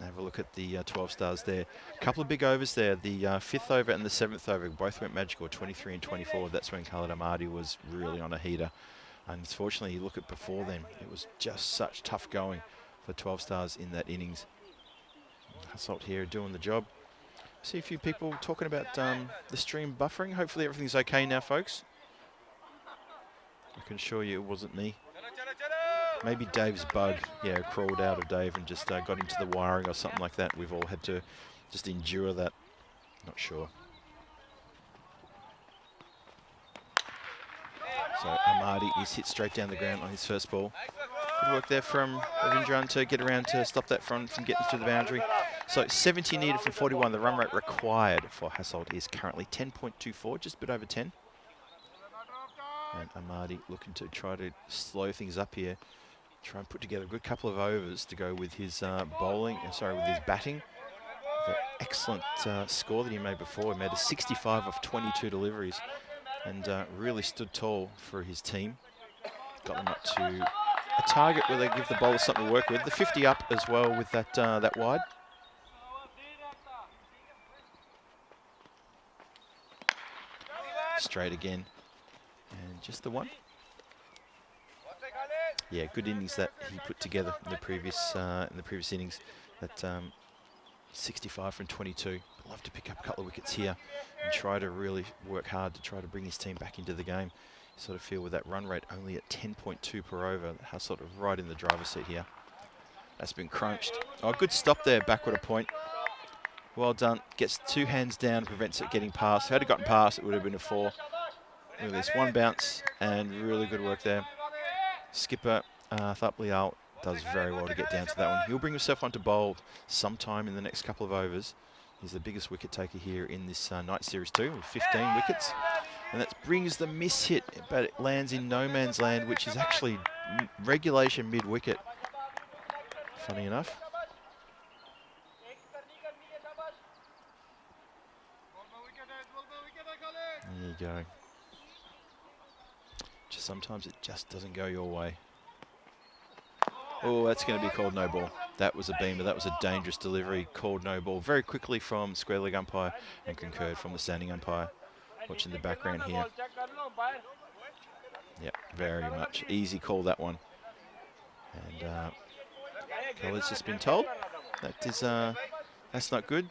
Have a look at the 12 Stars there. A couple of big overs there. The 5th over and the 7th over both went magical, 23 and 24. That's when Khalid Ahmadi was really on a heater. And unfortunately, you look at before then, it was just such tough going for 12 Stars in that innings. Hasselt here doing the job. See a few people talking about the stream buffering. Hopefully everything's okay now, folks. I can assure you it wasn't me. Maybe Dave's bug, crawled out of Dave and just got into the wiring or something like that. We've all had to just endure that. Not sure. So Ahmadi is hit straight down the ground on his first ball. Good work there from Ravindran to get around to stop that from getting to the boundary. So 70 needed from 41. The run rate required for Hasselt is currently 10.24, just a bit over 10. And Ahmadi looking to try to slow things up here. Try and put together a good couple of overs to go with his with his batting. The excellent score that he made before. He made a 65 of 22 deliveries and really stood tall for his team. Got them up to a target where they give the bowler something to work with. The 50 up as well with that wide. Straight again. And just the one. Yeah, good innings that he put together in the previous innings. That 65 from 22. Love to pick up a couple of wickets here and try to really work hard to try to bring his team back into the game. Sort of feel with that run rate only at 10.2 per over, Hasselt right in the driver's seat here. That's been crunched. Oh, good stop there, backward a point. Well done. Gets 2 hands down, prevents it getting past. Had it gotten past, it would have been a 4. Look at this, 1 bounce and really good work there. Skipper Thaplial does very well to get down to that one. He'll bring himself onto bowl sometime in the next couple of overs. He's the biggest wicket taker here in this night series too, with 15 wickets. And that brings the miss hit, but it lands in no man's land, which is actually regulation mid-wicket. Funny enough. There you go. Just sometimes it just doesn't go your way. Oh, that's going to be called no ball. That was a beamer. That was a dangerous delivery. Called no ball very quickly from square leg umpire and concurred from the standing umpire. Watching the background here. Yep, very much. Easy call, that one. And Kelly's just been told that is that's not good.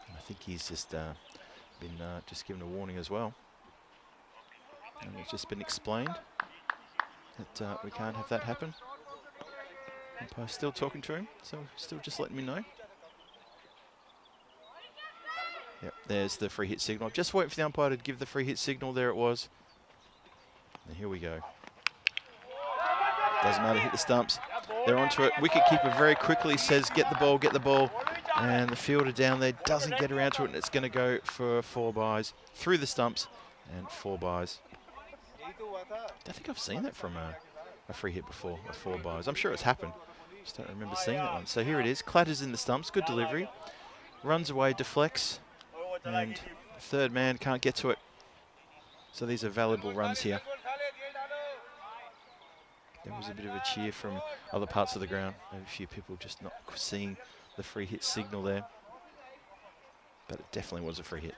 And I think he's just been just given a warning as well. And it's just been explained that we can't have that happen. Umpire's still talking to him, so still just letting me know. Yep, there's the free hit signal. Just waiting for the umpire to give the free hit signal. There it was. And here we go. Doesn't matter, hit the stumps. They're onto it. Wicketkeeper very quickly says, get the ball, get the ball. And the fielder down there doesn't get around to it, and it's going to go for 4 byes through the stumps and 4 byes. I don't think I've seen that from a free hit before, a 4 byes. I'm sure it's happened. Just don't remember seeing that one. So here it is. Clatters in the stumps. Good delivery. Runs away, deflects. And the third man can't get to it. So these are valuable runs here. There was a bit of a cheer from other parts of the ground. Maybe a few people just not seeing the free hit signal there. But it definitely was a free hit.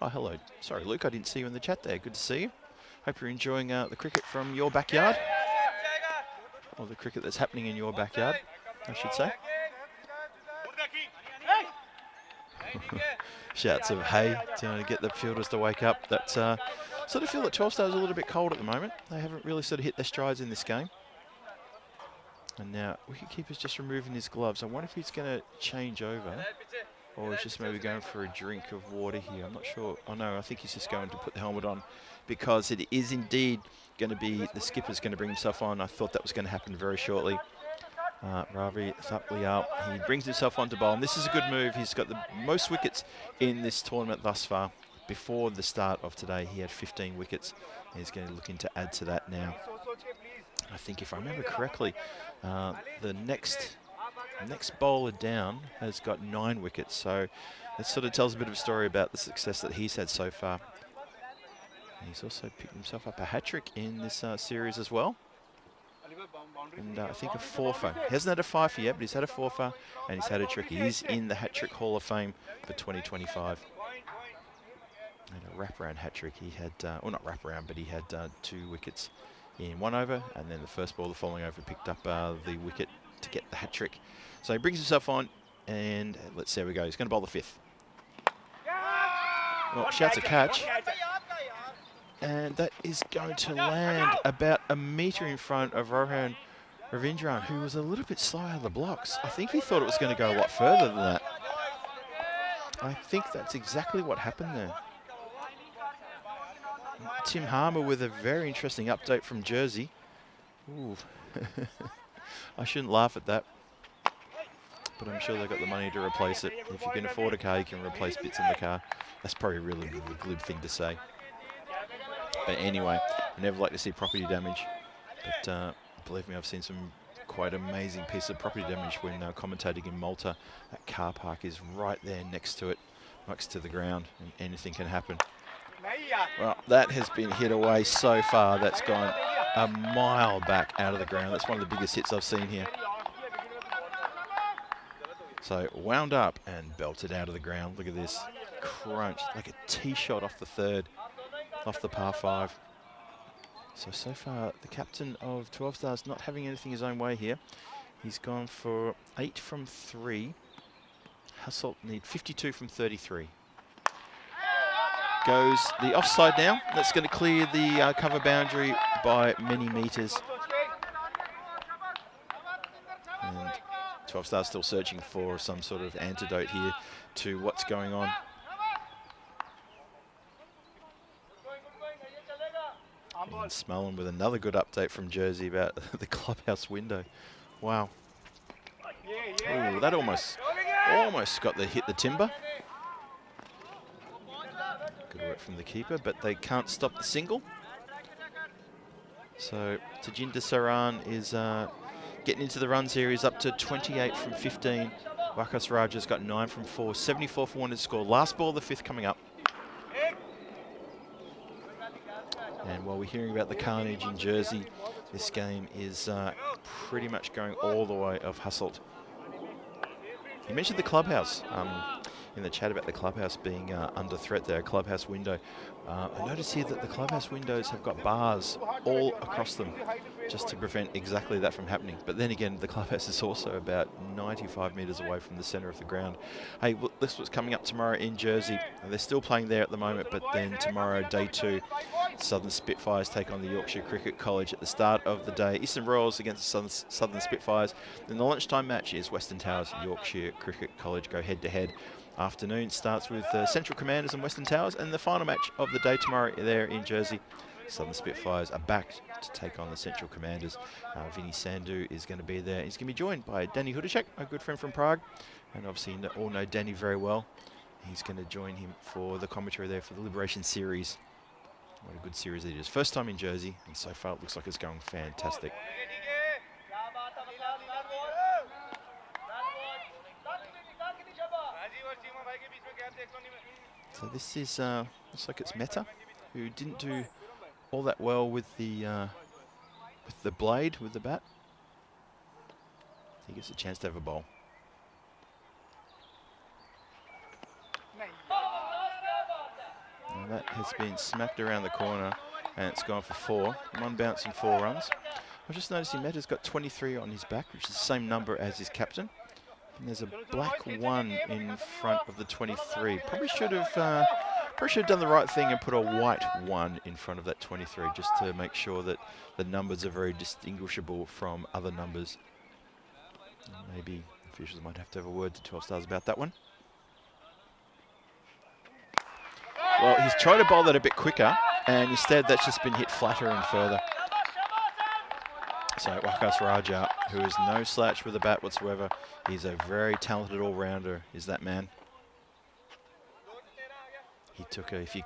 Oh, hello. Sorry, Luke, I didn't see you in the chat there. Good to see you. Hope you're enjoying the cricket from your backyard. Or the cricket that's happening in your backyard, I should say. Shouts of hey to get the fielders to wake up. That's sort of feel that 12 Stars is a little bit cold at the moment. They haven't really sort of hit their strides in this game. And now wicketkeeper's just removing his gloves. I wonder if he's going to change over, or he's just maybe going for a drink of water here. I'm not sure. Oh no, I think he's just going to put the helmet on, because it is indeed going to be the skipper's going to bring himself on. I thought that was going to happen very shortly. Ravi Thaplial, he brings himself onto bowl, and this is a good move. He's got the most wickets in this tournament thus far. Before the start of today, he had 15 wickets. He's going to look to add to that now. I think if I remember correctly, the next bowler down has got 9 wickets. So that sort of tells a bit of a story about the success that he's had so far. And he's also picked himself up a hat-trick in this series as well. And I think a 4-fer. He hasn't had a 5-fer yet, but he's had a 4-fer and he's had a trick. He is in the hat-trick Hall of Fame for 2025. And a wraparound hat-trick. He had, well not wraparound, but he had 2 wickets in 1 over, and then the first ball, the following over, picked up the wicket to get the hat-trick. So he brings himself on, and let's see how we go. He's going to bowl the 5th. Well, shouts a catch. And that is going to land about a metre in front of Rohan Ravindran, who was a little bit slow out of the blocks. I think he thought it was going to go a lot further than that. I think that's exactly what happened there. Tim Harmer with a very interesting update from Jersey. Ooh. I shouldn't laugh at that, but I'm sure they've got the money to replace it. If you can afford a car, you can replace bits in the car. That's probably a really glib thing to say. But anyway, I never like to see property damage. But believe me, I've seen some quite amazing piece of property damage when commentating in Malta. That car park is right there next to it, next to the ground, and anything can happen. Well, that has been hit away so far. That's gone a mile back out of the ground. That's one of the biggest hits I've seen here. So wound up and belted out of the ground. Look at this. Crunch, like a tee shot off the 3rd, off the par 5. So far, the captain of 12 Stars not having anything his own way here. He's gone for 8 from 3. Hasselt need 52 from 33. goes the offside now. That's going to clear the cover boundary by many metres. And 12 Stars still searching for some sort of antidote here to what's going on. And Smullen with another good update from Jersey about the clubhouse window. Wow. Ooh, that almost got hit the timber. Good work from the keeper, but they can't stop the single. So Tajinder Saran is getting into the runs here. He's up to 28 from 15. Wakas Raja's got 9 from 4. 74 for one to score. Last ball of the 5th coming up. And while we're hearing about the carnage in Jersey, this game is pretty much going all the way of Hasselt. You mentioned the clubhouse in the chat about the clubhouse being under threat there, clubhouse window. I notice here that the clubhouse windows have got bars all across them just to prevent exactly that from happening. But then again, the clubhouse is also about 95 metres away from the centre of the ground. Hey, well, this was coming up tomorrow in Jersey. They're still playing there at the moment, but then tomorrow, day 2, Southern Spitfires take on the Yorkshire Cricket College at the start of the day. Eastern Royals against the Southern Spitfires. Then the lunchtime match is Western Towers and Yorkshire Cricket College go head-to-head. Afternoon starts with Central Commanders and Western Towers, and the final match of the day tomorrow there in Jersey. Southern Spitfires are back to take on the Central Commanders. Vinny Sandhu is going to be there. He's going to be joined by Danny Hudacek, a good friend from Prague, and obviously you all know Danny very well. He's going to join him for the commentary there for the Liberation Series. What a good series it is. First time in Jersey, and so far it looks like it's going fantastic. So this is, looks like it's Mehta, who didn't do all that well with the blade, with the bat. He gets a chance to have a bowl. And that has been smacked around the corner, and it's gone for 4. 1 bounce and 4 runs. I'm just noticing Mehta's got 23 on his back, which is the same number as his captain. And there's a black 1 in front of the 23. Probably should have done the right thing and put a white 1 in front of that 23, just to make sure that the numbers are very distinguishable from other numbers. Maybe officials might have to have a word to 12 Stars about that one. Well, he's tried to bowl that a bit quicker, and instead that's just been hit flatter and further. So Wakas Raja, who is no slouch with the bat whatsoever, he's a very talented all-rounder, is that man. He took if you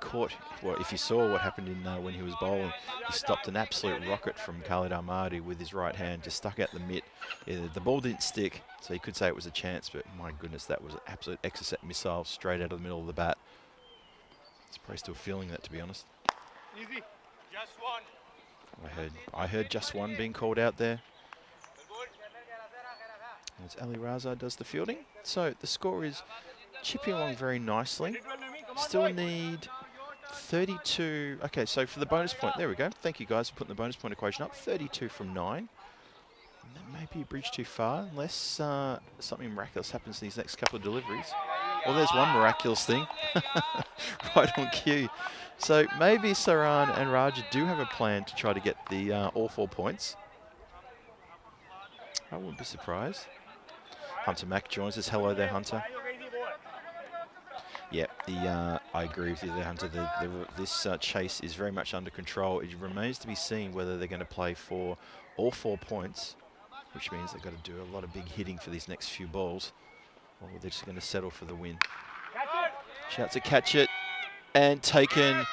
saw what happened in when he was bowling, he stopped an absolute rocket from Khalid Ahmadi with his right hand, just stuck out the mitt. The ball didn't stick, so you could say it was a chance, but my goodness, that was an absolute Exocet missile straight out of the middle of the bat. He's probably still feeling that, to be honest. Easy, just 1. I heard just 1 being called out there. As Ali Raza does the fielding. So the score is chipping along very nicely. Still need 32. Okay, so for the bonus point, there we go. Thank you guys for putting the bonus point equation up. 32 from 9. And that may be a bridge too far, unless something miraculous happens in these next couple of deliveries. Well, there's one miraculous thing. Right on cue. So maybe Saran and Raja do have a plan to try to get the all 4 points. I wouldn't be surprised. Hunter Mack joins us. Hello there, Hunter. Yeah, I agree with you there, Hunter. This chase is very much under control. It remains to be seen whether they're going to play for all 4 points, which means they've got to do a lot of big hitting for these next few balls, or they're just going to settle for the win. Shouts to catch it, and taken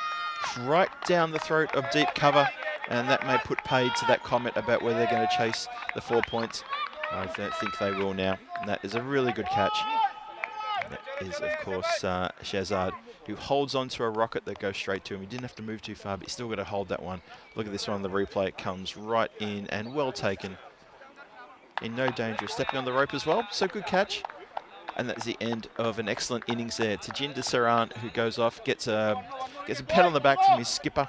right down the throat of deep cover, and that may put paid to that comment about whether they're going to chase the 4 points. I don't think they will now, and that is a really good catch. That is, of course, Shazad, who holds on to a rocket that goes straight to him. He didn't have to move too far, but he's still got to hold that one. Look at this one on the replay. It comes right in and well taken. In no danger of stepping on the rope as well. So good catch. And that's the end of an excellent innings there. Tajinder Saran, who goes off, gets a pat on the back from his skipper.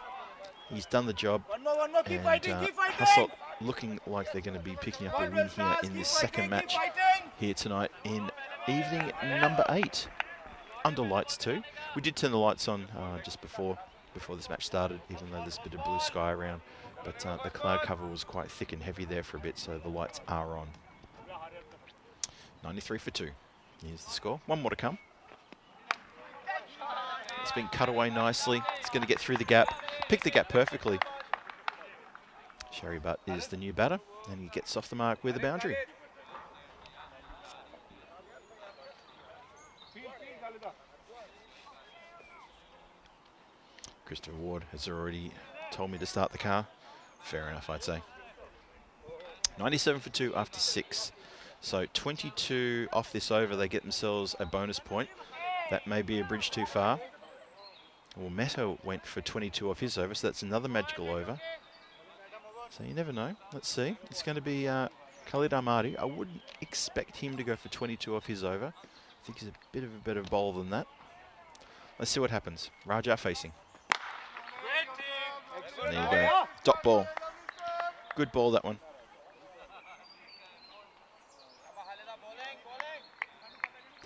He's done the job. And Hasselt looking like they're going to be picking up a win here in this second match here tonight in evening number 8. under lights too. We did turn the lights on just before this match started, even though there's a bit of blue sky around. But the cloud cover was quite thick and heavy there for a bit, so the lights are on. 93 for 2. Here's the score. One more to come. It's been cut away nicely. It's going to get through the gap. Pick the gap perfectly. Sherry Butt is the new batter, and he gets off the mark with a boundary. Christopher Ward has already told me to start the car. Fair enough, I'd say. 97 for 2 after 6. So 22 off this over, they get themselves a bonus point. That may be a bridge too far. Well, Meto went for 22 off his over, so that's another magical over. So you never know. Let's see. It's going to be Khalid Ahmadi. I wouldn't expect him to go for 22 off his over. I think he's a bit of a better bowler than that. Let's see what happens. Raja facing. There you go. Dot ball. Good ball, that one.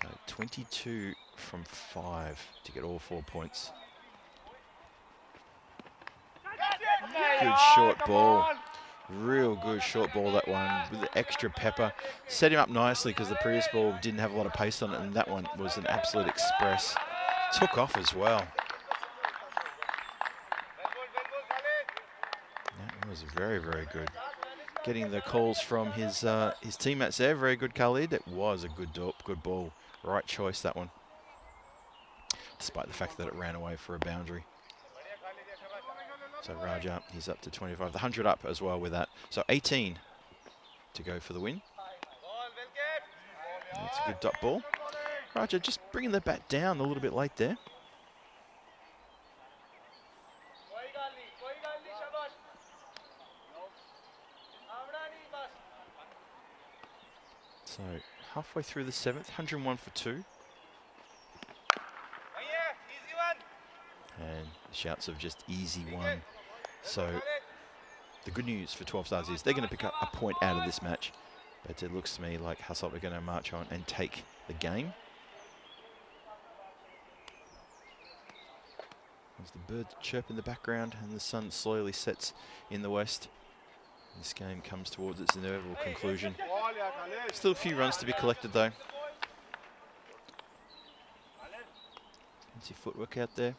So 22 from 5 to get all 4 points. Good short ball. Real good short ball, that one, with the extra pepper. Set him up nicely because the previous ball didn't have a lot of pace on it, and that one was an absolute express. Took off as well. That was very, very good. Getting the calls from his teammates there. Very good, Khalid. It was a good ball. Right choice, that one. Despite the fact that it ran away for a boundary. So Raja, he's up to 25. The 100 up as well with that. So 18 to go for the win. That's a good dot ball. Raja just bringing the bat down a little bit late there. So halfway through the 7th, 101 for 2. And shouts of just easy one. So the good news for 12 Stars is they're going to pick up a point out of this match. But it looks to me like Hasselt are going to march on and take the game. As the birds chirp in the background and the sun slowly sets in the west. This game comes towards its inevitable conclusion. Still a few runs to be collected though. Fancy footwork out there.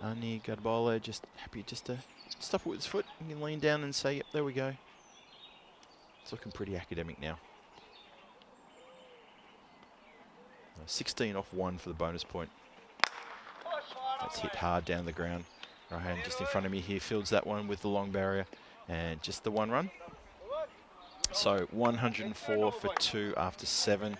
Ani Garbala just happy just to stop it with his foot. He can lean down and say, yep, there we go. It's looking pretty academic now. 16 off 1 for the bonus point. That's hit hard down the ground. Rahan just in front of me here fields that one with the long barrier. And just the 1 run. So 104 for 2 after 7.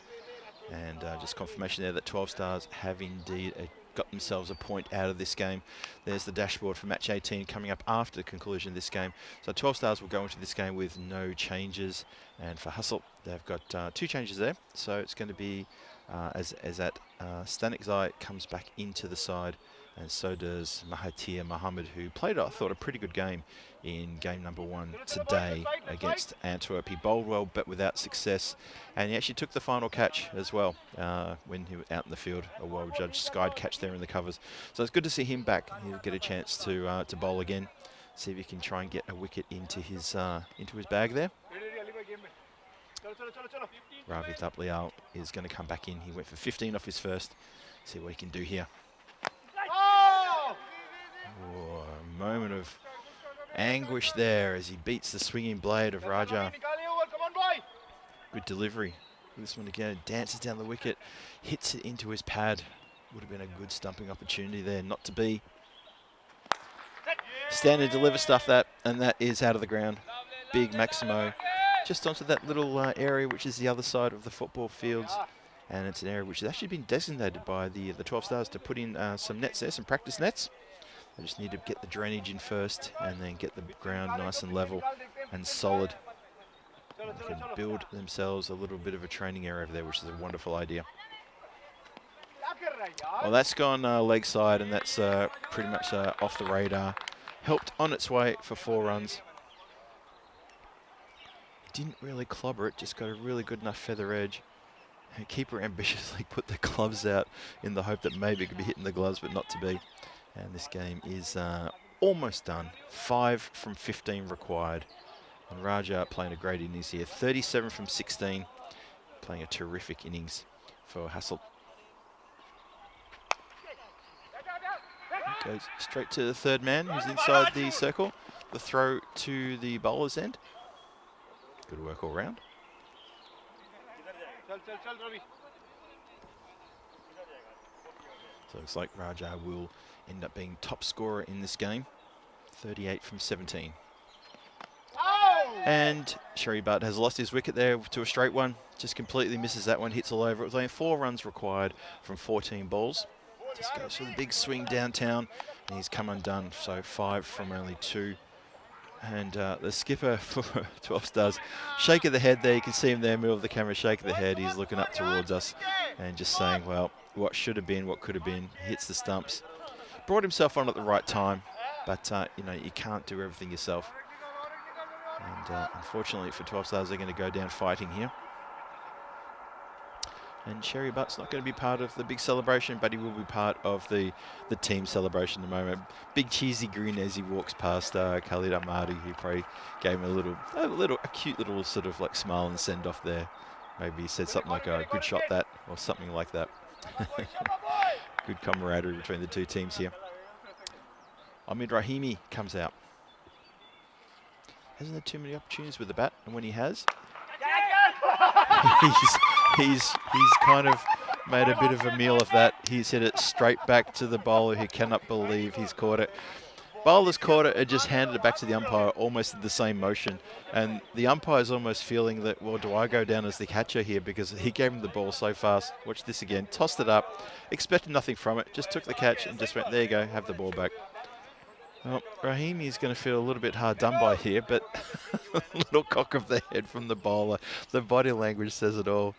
And just confirmation there that 12 Stars have indeed got themselves a point out of this game. There's the dashboard for match 18 coming up after the conclusion of this game. So 12 Stars will go into this game with no changes. And for Hasselt, they've got 2 changes there. So it's going to be as that Stanik Zai comes back into the side. And so does Mahathir Mohammed, who played, I thought, a pretty good game in game number 1 today against Antwerp. He bowled well, but without success. And he actually took the final catch as well when he was out in the field. A well-judged skied catch there in the covers. So it's good to see him back. He'll get a chance to bowl again. See if he can try and get a wicket into his bag there. Ravi Thaplial is going to come back in. He went for 15 off his first. See what he can do here. Oh, a moment of anguish there as he beats the swinging blade of Raja. Good delivery. This one again, dances down the wicket, hits it into his pad. Would have been a good stumping opportunity there, not to be. Stand and deliver stuff that, and that is out of the ground. Big Maximo, just onto that little area which is the other side of the football fields. And it's an area which has actually been designated by the 12 Stars to put in some nets there, some practice nets. They just need to get the drainage in first and then get the ground nice and level and solid. They can build themselves a little bit of a training area over there, which is a wonderful idea. Well, that's gone leg side, and that's pretty much off the radar. Helped on its way for 4 runs. Didn't really clobber it, just got a really good enough feather edge. Keeper ambitiously put the gloves out in the hope that maybe it could be hitting the gloves, but not to be. And this game is almost done. 5 from 15 required. And Raja playing a great innings here. 37 from 16, playing a terrific innings for Hasselt. Goes straight to the third man, who's inside the circle. The throw to the bowler's end. Good work all round. So it looks like Raja will end up being top scorer in this game. 38 from 17. And Sherry Butt has lost his wicket there to a straight one. Just completely misses that one, hits all over. It was only 4 runs required from 14 balls. Just goes for the big swing downtown, and he's come undone. So 5 from only 2. And the skipper for 12 Stars, shake of the head there. You can see him there, middle of the camera, shake of the head. He's looking up towards us and just saying, well, what should have been, what could have been. Hits the stumps. Brought himself on at the right time, but you know, you can't do everything yourself. And unfortunately for 12 Stars, they're going to go down fighting here. And Sherry Butt's not going to be part of the big celebration, but he will be part of the team celebration at the moment. Big cheesy grin as he walks past Khalid Ahmadi, who probably gave him a cute little sort of like smile and send off there. Maybe he said something like, "Good shot that," or something like that. Good camaraderie between the two teams here. Ahmed Rahimi comes out. Hasn't had too many opportunities with the bat, and when he has, he's kind of made a bit of a meal of that. He's hit it straight back to the bowler, who cannot believe he's caught it. Bowler's caught it and just handed it back to the umpire almost in the same motion. And the umpire's almost feeling that, well, do I go down as the catcher here? Because he gave him the ball so fast. Watch this again. Tossed it up, expected nothing from it. Just took the catch and just went, there you go, have the ball back. Well, Rahimi's going to feel a little bit hard done by here, but little cock of the head from the bowler. The body language says it all.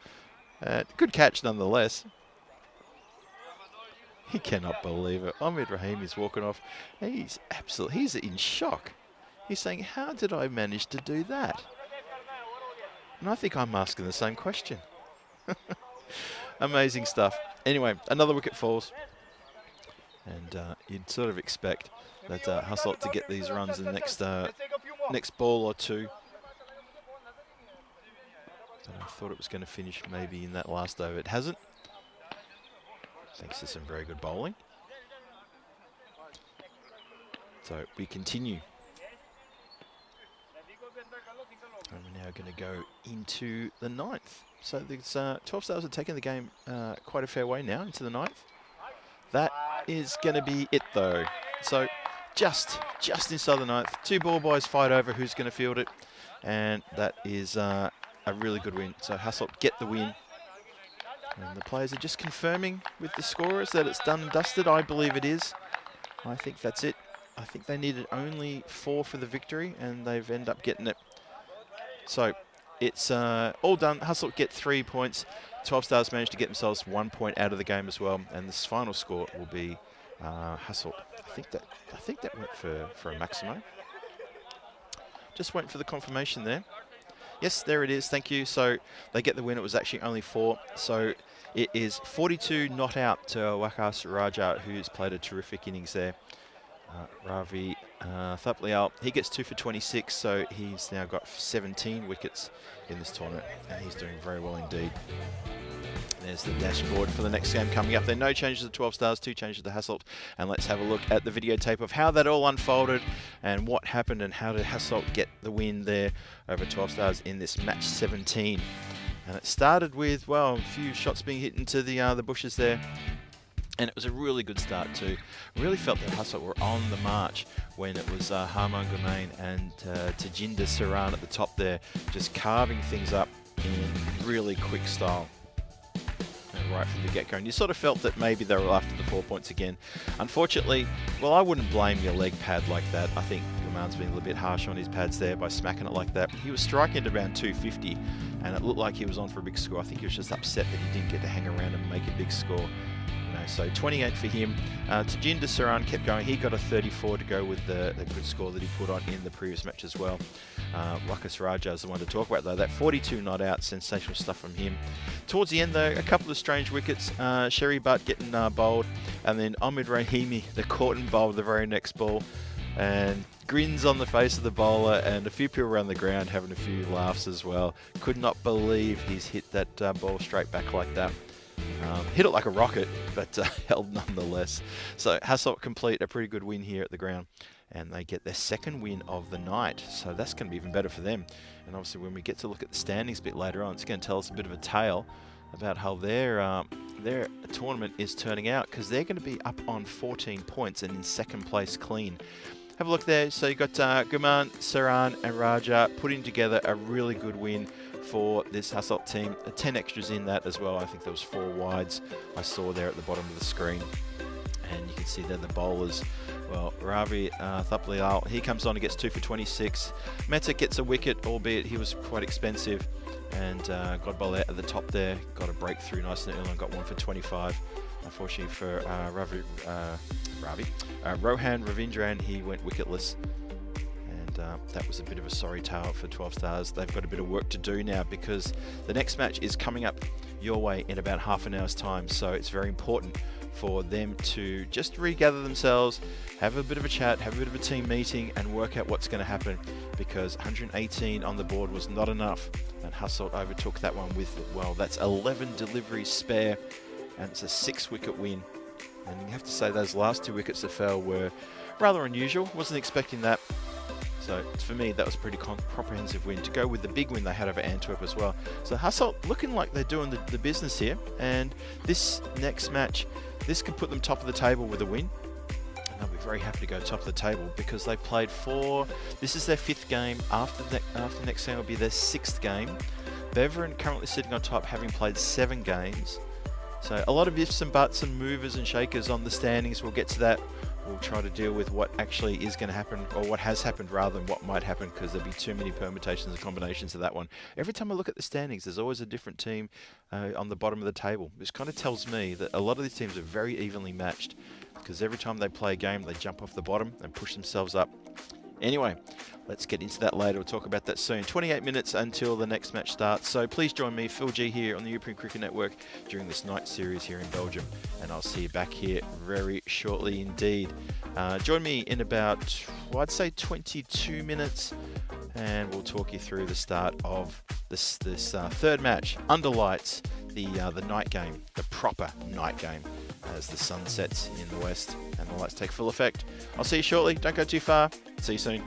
Good catch nonetheless. He cannot believe it. Ahmed Rahimi's walking off. He's in shock. He's saying, how did I manage to do that? And I think I'm asking the same question. Amazing stuff. Anyway, another wicket falls. And you'd sort of expect that Hasselt to get these runs in the next ball or two. So I thought it was going to finish maybe in that last over. It hasn't. Thanks to some very good bowling. So we continue. And we're now going to go into the 9th. So there's 12 Stars are taking the game quite a fair way now into the 9th. That is going to be it though. So just inside the 9th. 2 ball boys fight over who's going to field it. And that is a really good win. So Hasselt get the win. And the players are just confirming with the scorers that it's done and dusted. I believe it is. I think that's it. I think they needed only 4 for the victory, and they've ended up getting it. So it's all done. Hasselt get 3 points. 12 Stars managed to get themselves 1 point out of the game as well. And this final score will be Hasselt. I think that went for a maximo. Just waiting for the confirmation there. Yes, there it is. Thank you. So they get the win. It was actually only 4. So it is 42 not out to Wakas Raja, who's played a terrific innings there. Ravi Thaplial, he gets 2 for 26, so he's now got 17 wickets in this tournament, and he's doing very well indeed. There's the dashboard for the next game coming up. There are no changes to 12 Stars, 2 changes to Hasselt, and let's have a look at the videotape of how that all unfolded and what happened and how did Hasselt get the win there over 12 Stars in this match 17. And it started with, well, a few shots being hit into the bushes there. And it was a really good start too. I really felt that Hasselt were on the march when it was Harman Gumain and Tajinder Saran at the top there, just carving things up in really quick style. And right from the get-go. And you sort of felt that maybe they were after the 4 points again. Unfortunately, well, I wouldn't blame your leg pad like that. I think Gumain's been a little bit harsh on his pads there by smacking it like that. He was striking at around 250, and it looked like he was on for a big score. I think he was just upset that he didn't get to hang around and make a big score. So 28 for him. Tajinder Saran kept going. He got a 34 to go with the good score that he put on in the previous match as well. Wickets Raja is the one to talk about though. That 42 not out, sensational stuff from him. Towards the end though, a couple of strange wickets. Sherry Butt getting bowled, and then Ahmed Rahimi, the caught and bowled the very next ball. And grins on the face of the bowler, and a few people around the ground having a few laughs as well. Could not believe he's hit that ball straight back like that. Hit it like a rocket, but held nonetheless. So Hasselt complete a pretty good win here at the ground, and they get their second win of the night. So that's going to be even better for them. And obviously when we get to look at the standings a bit later on, it's going to tell us a bit of a tale about how their tournament is turning out, because they're going to be up on 14 points and in second place clean. Have a look there. So you've got Guman, Saran and Raja putting together a really good win for this Hasselt team. 10 extras in that as well. I think there was 4 wides I saw there at the bottom of the screen. And you can see there the bowlers. Well, Ravi Thaplial, he comes on and gets 2 for 26. Mehta gets a wicket, albeit he was quite expensive. And Godbol at the top there got a breakthrough nice and early and got 1 for 25. Unfortunately for Rohan Ravindran, he went wicketless. And that was a bit of a sorry tale for 12 Stars. They've got a bit of work to do now, because the next match is coming up your way in about half an hour's time. So it's very important for them to just regather themselves, have a bit of a chat, have a bit of a team meeting, and work out what's going to happen, because 118 on the board was not enough, and Hasselt overtook that one with, well, that's 11 deliveries spare, and it's a 6-wicket win. And you have to say those last 2 wickets that fell were rather unusual. Wasn't expecting that. So for me, that was a pretty comprehensive win, to go with the big win they had over Antwerp as well. So Hasselt looking like they're doing the business here. And this next match, this could put them top of the table with a win. And they'll be very happy to go top of the table, because they played 4. This is their 5th game. After next game will be their 6th game. Beveren currently sitting on top, having played 7 games. So a lot of ifs and buts and movers and shakers on the standings. We'll get to that. We'll try to deal with what actually is going to happen, or what has happened rather than what might happen, because there'll be too many permutations and combinations of that one. Every time I look at the standings, there's always a different team on the bottom of the table, which kind of tells me that a lot of these teams are very evenly matched, because every time they play a game, they jump off the bottom and push themselves up. Anyway, let's get into that later. We'll talk about that soon. 28 minutes until the next match starts. So please join me, Phil G, here on the European Cricket Network during this night series here in Belgium. And I'll see you back here very shortly indeed. Join me in about, well, I'd say 22 minutes. And we'll talk you through the start of this third match under lights, the night game, the proper night game, as the sun sets in the west and the lights take full effect. I'll see you shortly. Don't go too far. See you soon.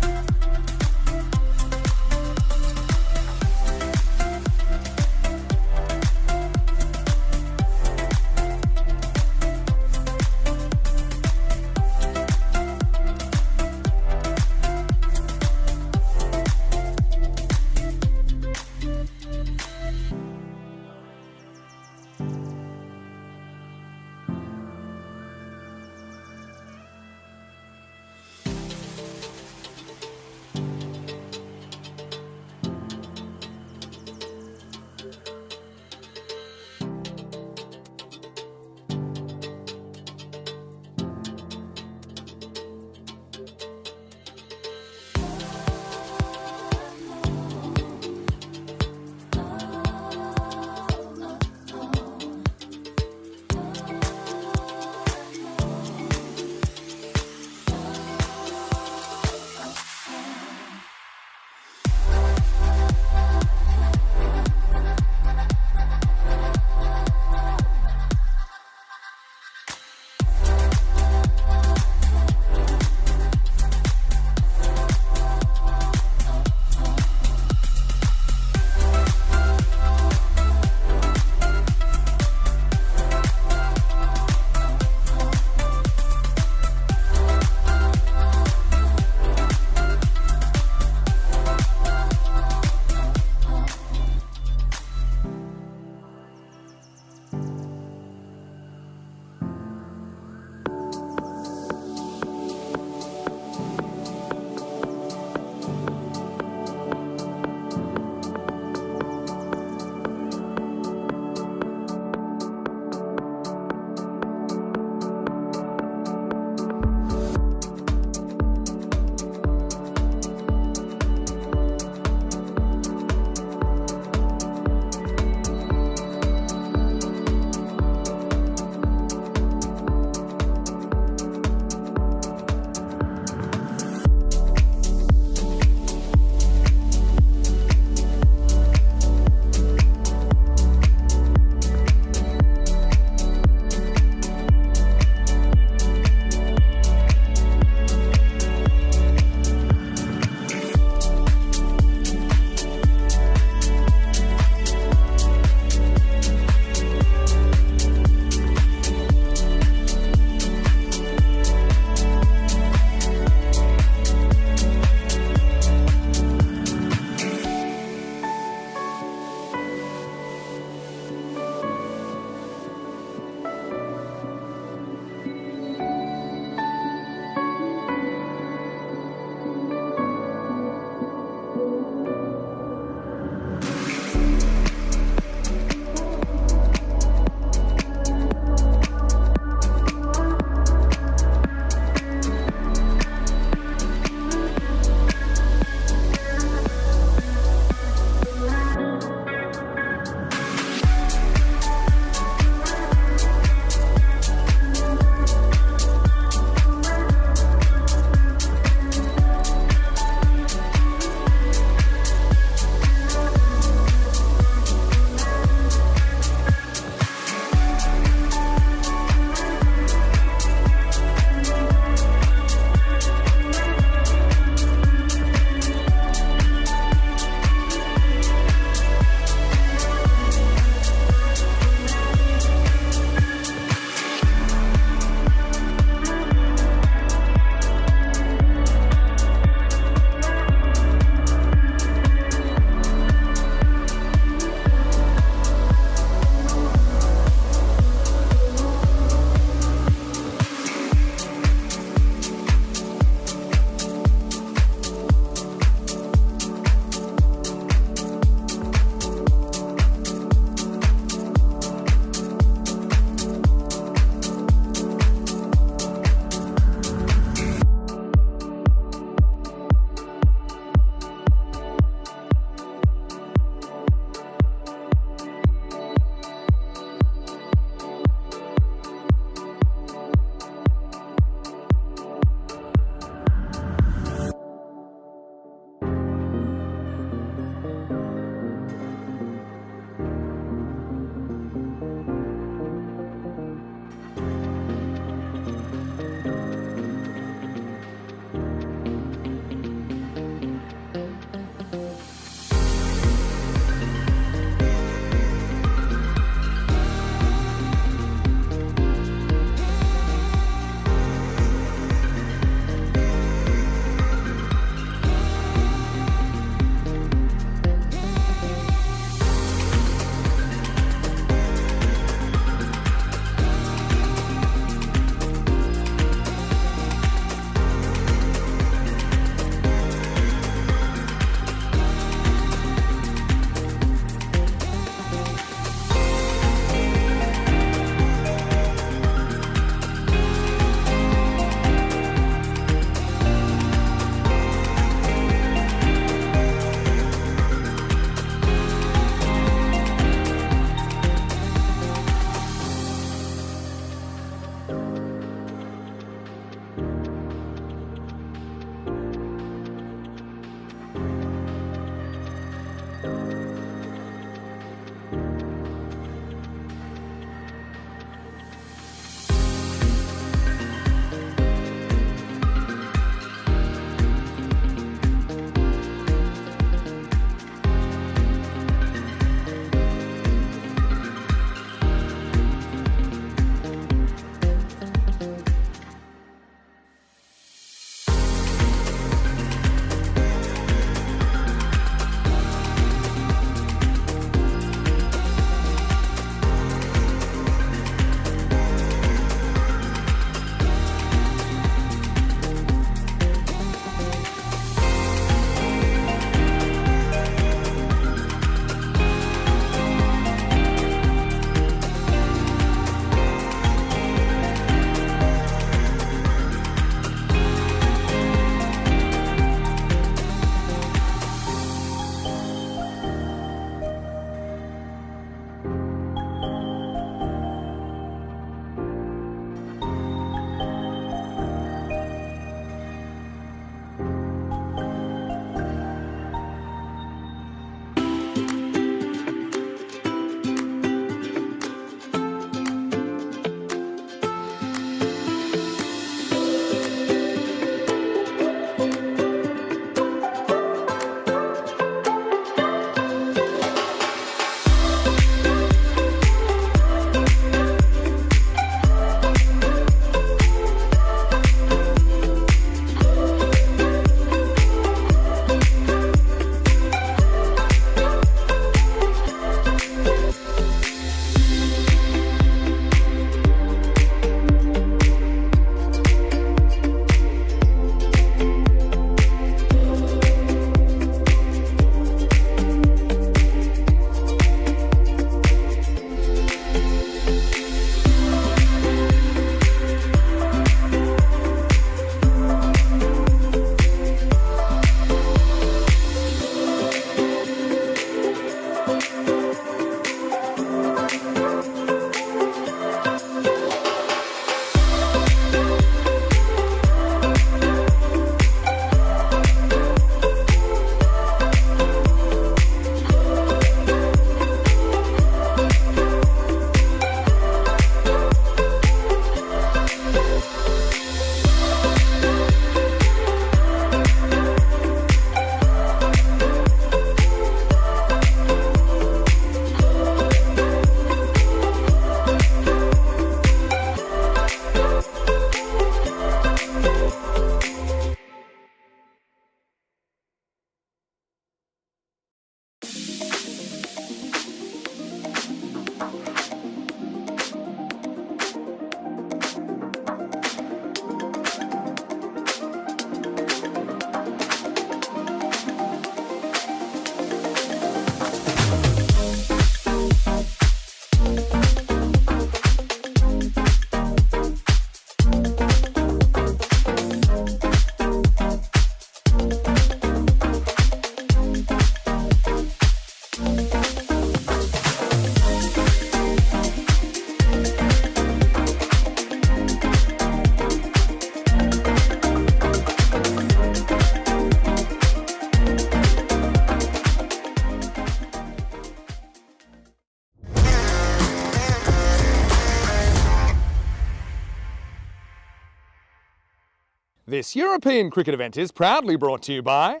This European cricket event is proudly brought to you by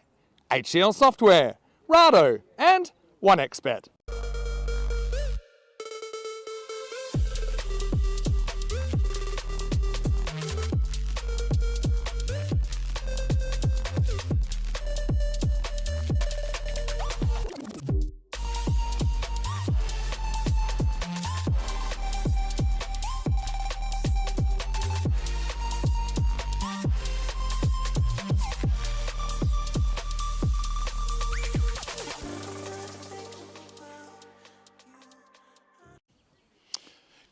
HCL Software, Rado and 1xBet.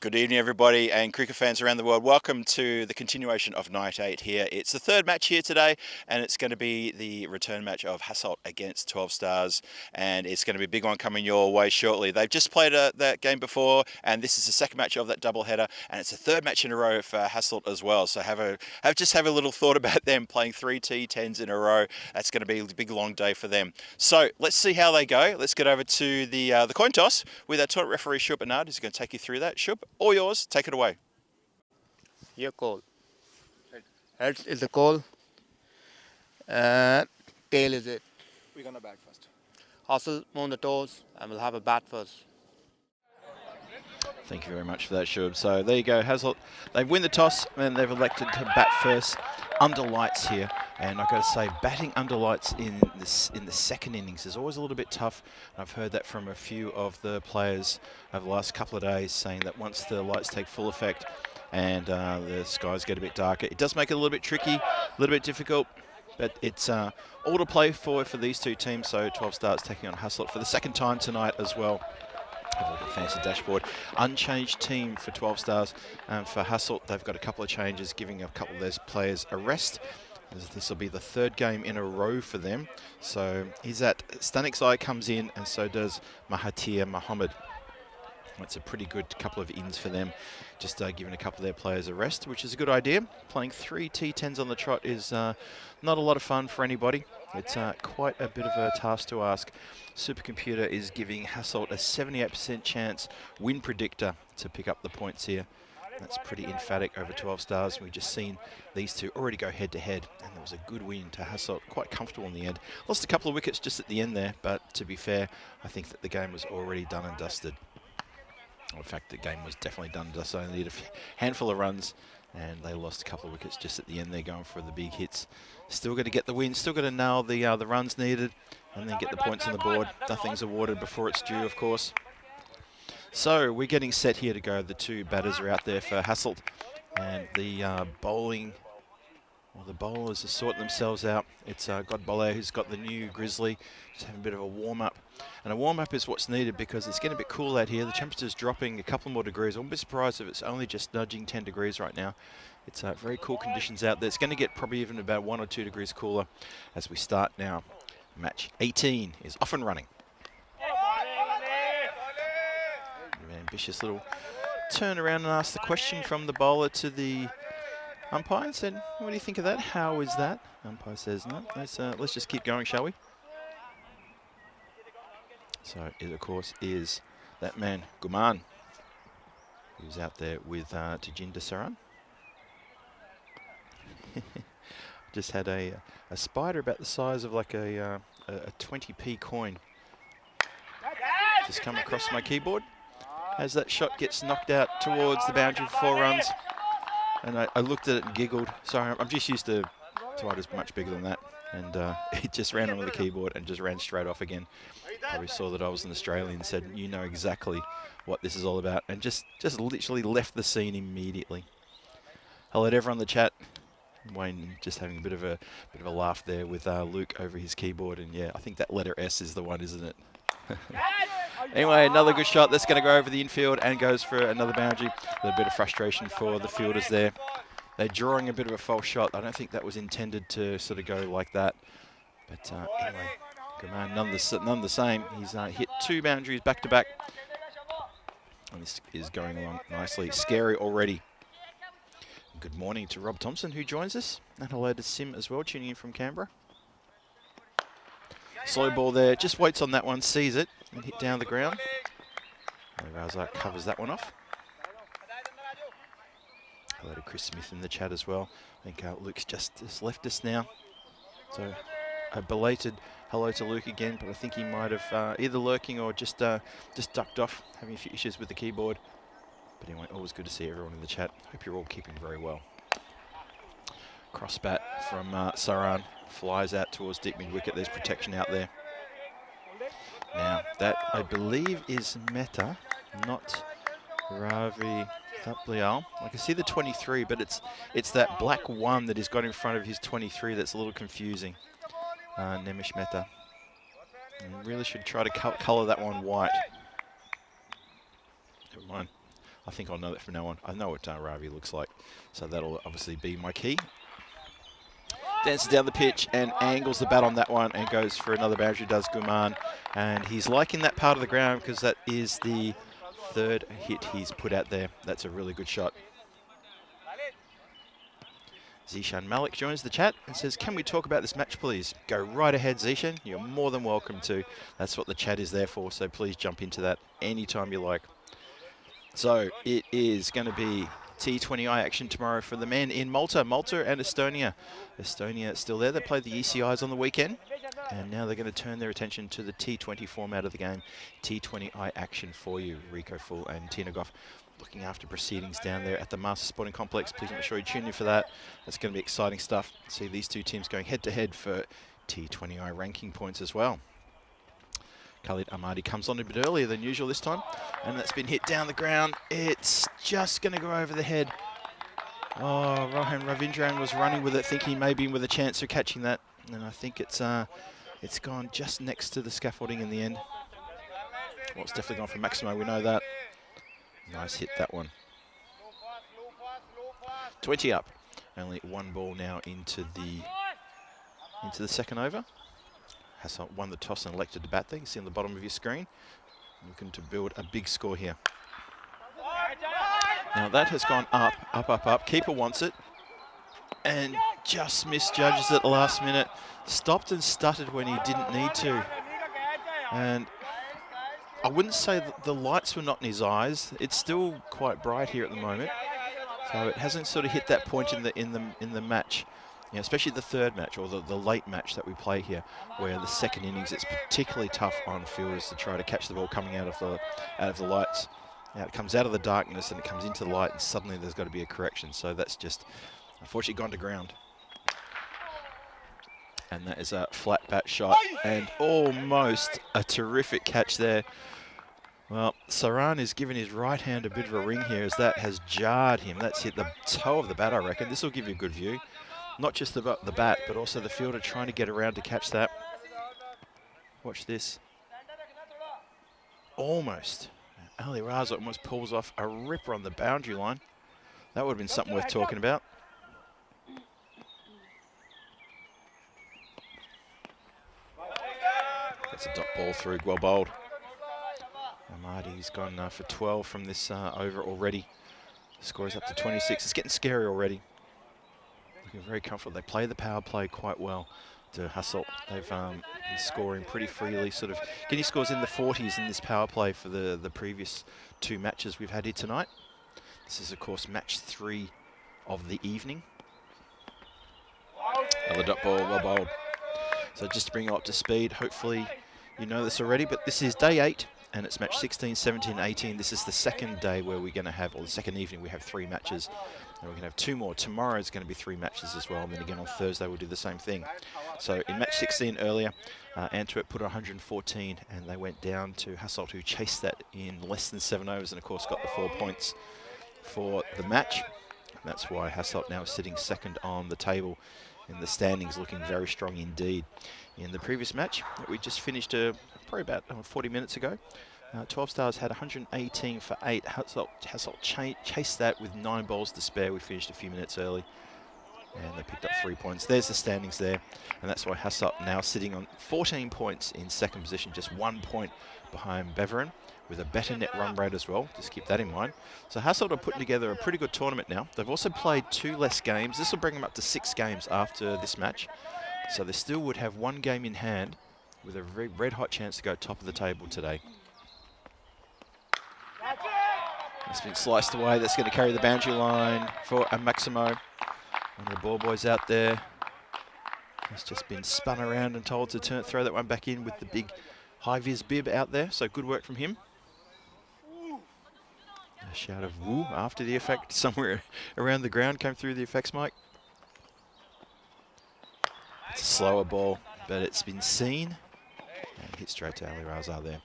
Good evening, everybody, and cricket fans around the world. Welcome to the continuation of Night 8 here. It's the third match here today, and it's going to be the return match of Hasselt against 12 Stars, and it's going to be a big one coming your way shortly. They've just played that game before, and this is the second match of that doubleheader, and it's the third match in a row for Hasselt as well. So have a little thought about them playing 3 T10s in a row. That's going to be a big, long day for them. So let's see how they go. Let's get over to the coin toss with our tournament referee, Shub Bernard, who's going to take you through that. Shub, all yours. Take it away. Your call. Heads is the call. Tail is it. We're going to bat first. Hustle on the toes and we'll have a bat first. Thank you very much for that, Shub. So there you go, Hasselt. They win the toss and they've elected to bat first under lights here. And I've got to say, batting under lights in the second innings is always a little bit tough. I've heard that from a few of the players over the last couple of days, saying that once the lights take full effect and the skies get a bit darker, it does make it a little bit tricky, a little bit difficult. But it's all to play for these two teams. So 12 Stars taking on Hasselt for the second time tonight as well. Have a look at the fancy dashboard. Unchanged team for 12 Stars. For Hasselt, they've got a couple of changes, giving a couple of those players a rest. This will be the third game in a row for them. So Stanikzai comes in, and so does Mahathir Mohammed. That's a pretty good couple of ins for them. Just giving a couple of their players a rest, which is a good idea. Playing 3 T10s on the trot is not a lot of fun for anybody. It's quite a bit of a task to ask. Supercomputer is giving Hasselt a 78% chance win predictor to pick up the points here. That's pretty emphatic over 12 Stars. We've just seen these two already go head-to-head, and there was a good win to Hasselt, quite comfortable in the end. Lost a couple of wickets just at the end there, but to be fair, I think that the game was already done and dusted. In fact, the game was definitely done and dusted. Only needed a handful of runs, and they lost a couple of wickets just at the end there, going for the big hits. Still got to get the win, still got to nail the runs needed, and then get the points on the board. Nothing's awarded before it's due, of course. So we're getting set here to go. The two batters are out there for Hasselt, and the bowling, well, the bowlers are sorting themselves out. It's Godbolle who's got the new Grizzly, just having a bit of a warm-up. And a warm-up is what's needed because it's getting a bit cool out here. The temperature's dropping a couple more degrees. I wouldn't be surprised if it's only just nudging 10 degrees right now. It's very cool conditions out there. It's going to get probably even about 1 or 2 degrees cooler as we start now. Match 18 is off and running. Ambitious little turn around and ask the question from the bowler to the umpire and said, what do you think of that? How is that? Umpire says, no, let's just keep going, shall we? So it, of course, is that man, Guman, who's out there with Tajinder Saran. Just had a spider about the size of like a 20p coin just come across my keyboard. As that shot gets knocked out towards the boundary for 4 runs. And I looked at it and giggled. Sorry, I'm just used to spiders much bigger than that. And it just ran onto the keyboard and just ran straight off again. Probably saw that I was an Australian and said, you know exactly what this is all about. And just literally left the scene immediately. Hello to everyone in the chat. Wayne just having a bit of a laugh there with Luke over his keyboard. And yeah, I think that letter S is the one, isn't it? Anyway, another good shot. That's going to go over the infield and goes for another boundary. A little bit of frustration for the fielders there. They're drawing a bit of a false shot. I don't think that was intended to sort of go like that. But anyway, Guman, none the same. He's hit 2 boundaries back to back. And this is going along nicely. Scary already. Good morning to Rob Thompson, who joins us. And hello to Sim as well, tuning in from Canberra. Slow ball there, just waits on that one, sees it, and hit down the ground. Razak covers that one off. Hello to Chris Smith in the chat as well. I think Luke's just left us now. So a belated hello to Luke again, but I think he might have either lurking or just ducked off, having a few issues with the keyboard. But anyway, always good to see everyone in the chat. Hope you're all keeping very well. Cross bat from Saran flies out towards deep mid wicket. There's protection out there. Now that I believe is Mehta, not Ravi Thaplial. I can see the 23, but it's that black 1 that he's got in front of his 23 that's a little confusing. Nemish Mehta. And really should try to colour that one white. Never mind. I think I'll know that from now on. I know what Ravi looks like, so that'll obviously be my key. Dances down the pitch and angles the bat on that one and goes for another boundary, does Guman. And he's liking that part of the ground because that is the 3rd hit he's put out there. That's a really good shot. Zishan Malik joins the chat and says, can we talk about this match, please? Go right ahead, Zishan. You're more than welcome to. That's what the chat is there for, so please jump into that anytime you like. So it is going to be T20I action tomorrow for the men in Malta. Malta and Estonia. Estonia still there. They played the ECIs on the weekend. And now they're going to turn their attention to the T20 format of the game. T20I action for you. Rico Full and Tina Goff looking after proceedings down there at the Master Sporting Complex. Please make sure you tune in for that. That's going to be exciting stuff. See these two teams going head-to-head for T20I ranking points as well. Khalid Ahmadi comes on a bit earlier than usual this time, and that's been hit down the ground. It's just going to go over the head. Oh, Rohan Ravindran was running with it, thinking maybe with a chance of catching that, and I think it's gone just next to the scaffolding in the end. Well, it's definitely gone for Maximo, we know that. Nice hit, that one. 20 up. Only 1 ball now into the second over. Hassel won the toss and elected to bat there. You see on the bottom of your screen. Looking to build a big score here. Now that has gone up, up, up, up. Keeper wants it. And just misjudges at the last minute. Stopped and stuttered when he didn't need to. And I wouldn't say that the lights were not in his eyes. It's still quite bright here at the moment. So it hasn't sort of hit that point in the match. Yeah, especially the 3rd match or the late match that we play here, where the 2nd innings it's particularly tough on fielders to try to catch the ball coming out of the lights. Now it comes out of the darkness and it comes into the light, and suddenly there's got to be a correction. So that's just unfortunately gone to ground. And that is a flat bat shot and almost a terrific catch there. Well, Saran is giving his right hand a bit of a ring here as that has jarred him. That's hit the toe of the bat, I reckon. This will give you a good view. Not just the bat, but also the fielder trying to get around to catch that. Watch this. Almost. Ali Raza almost pulls off a ripper on the boundary line. That would have been something worth talking about. That's a dot ball through, well bowled. Ahmadi's gone for 12 from this over already. The score is up to 26. It's getting scary already. Looking very comfortable. They play the power play quite well to Hasselt. They've been scoring pretty freely, sort of getting scores in the 40s in this power play for the previous 2 matches we've had here tonight. This is, of course, match 3 of the evening. Another dot ball, well bowled. So just to bring you up to speed, hopefully you know this already, but this is day 8. And it's match 16, 17, 18. This is the 2nd day where we're going to have, or the 2nd evening, we have 3 matches. And we're going to have 2 more. Tomorrow is going to be 3 matches as well. And then again on Thursday, we'll do the same thing. So in match 16 earlier, Antwerp put 114 and they went down to Hasselt, who chased that in less than 7 overs and, of course, got the 4 points for the match. And that's why Hasselt now is sitting 2nd on the table in the standings, looking very strong indeed. In the previous match that we just finished probably about 40 minutes ago, 12 Stars had 118 for 8. Hasselt chased that with 9 balls to spare. We finished a few minutes early and they picked up 3 points. There's the standings there, and that's why Hasselt now sitting on 14 points in 2nd position, just 1 point behind Beveren, with a better net run rate as well. Just keep that in mind. So Hasselt are putting together a pretty good tournament now. They've also played 2 less games. This will bring them up to 6 games after this match. So they still would have 1 game in hand with a very red-hot chance to go top of the table today. It's been sliced away. That's going to carry the boundary line for a Maximo. One of the ball boys out there has just been spun around and told to throw that one back in with the big high-vis bib out there. So good work from him. A shout of woo after the effect somewhere around the ground came through the effects mic. It's a slower ball, but it's been seen and hit straight to Ali Razar there.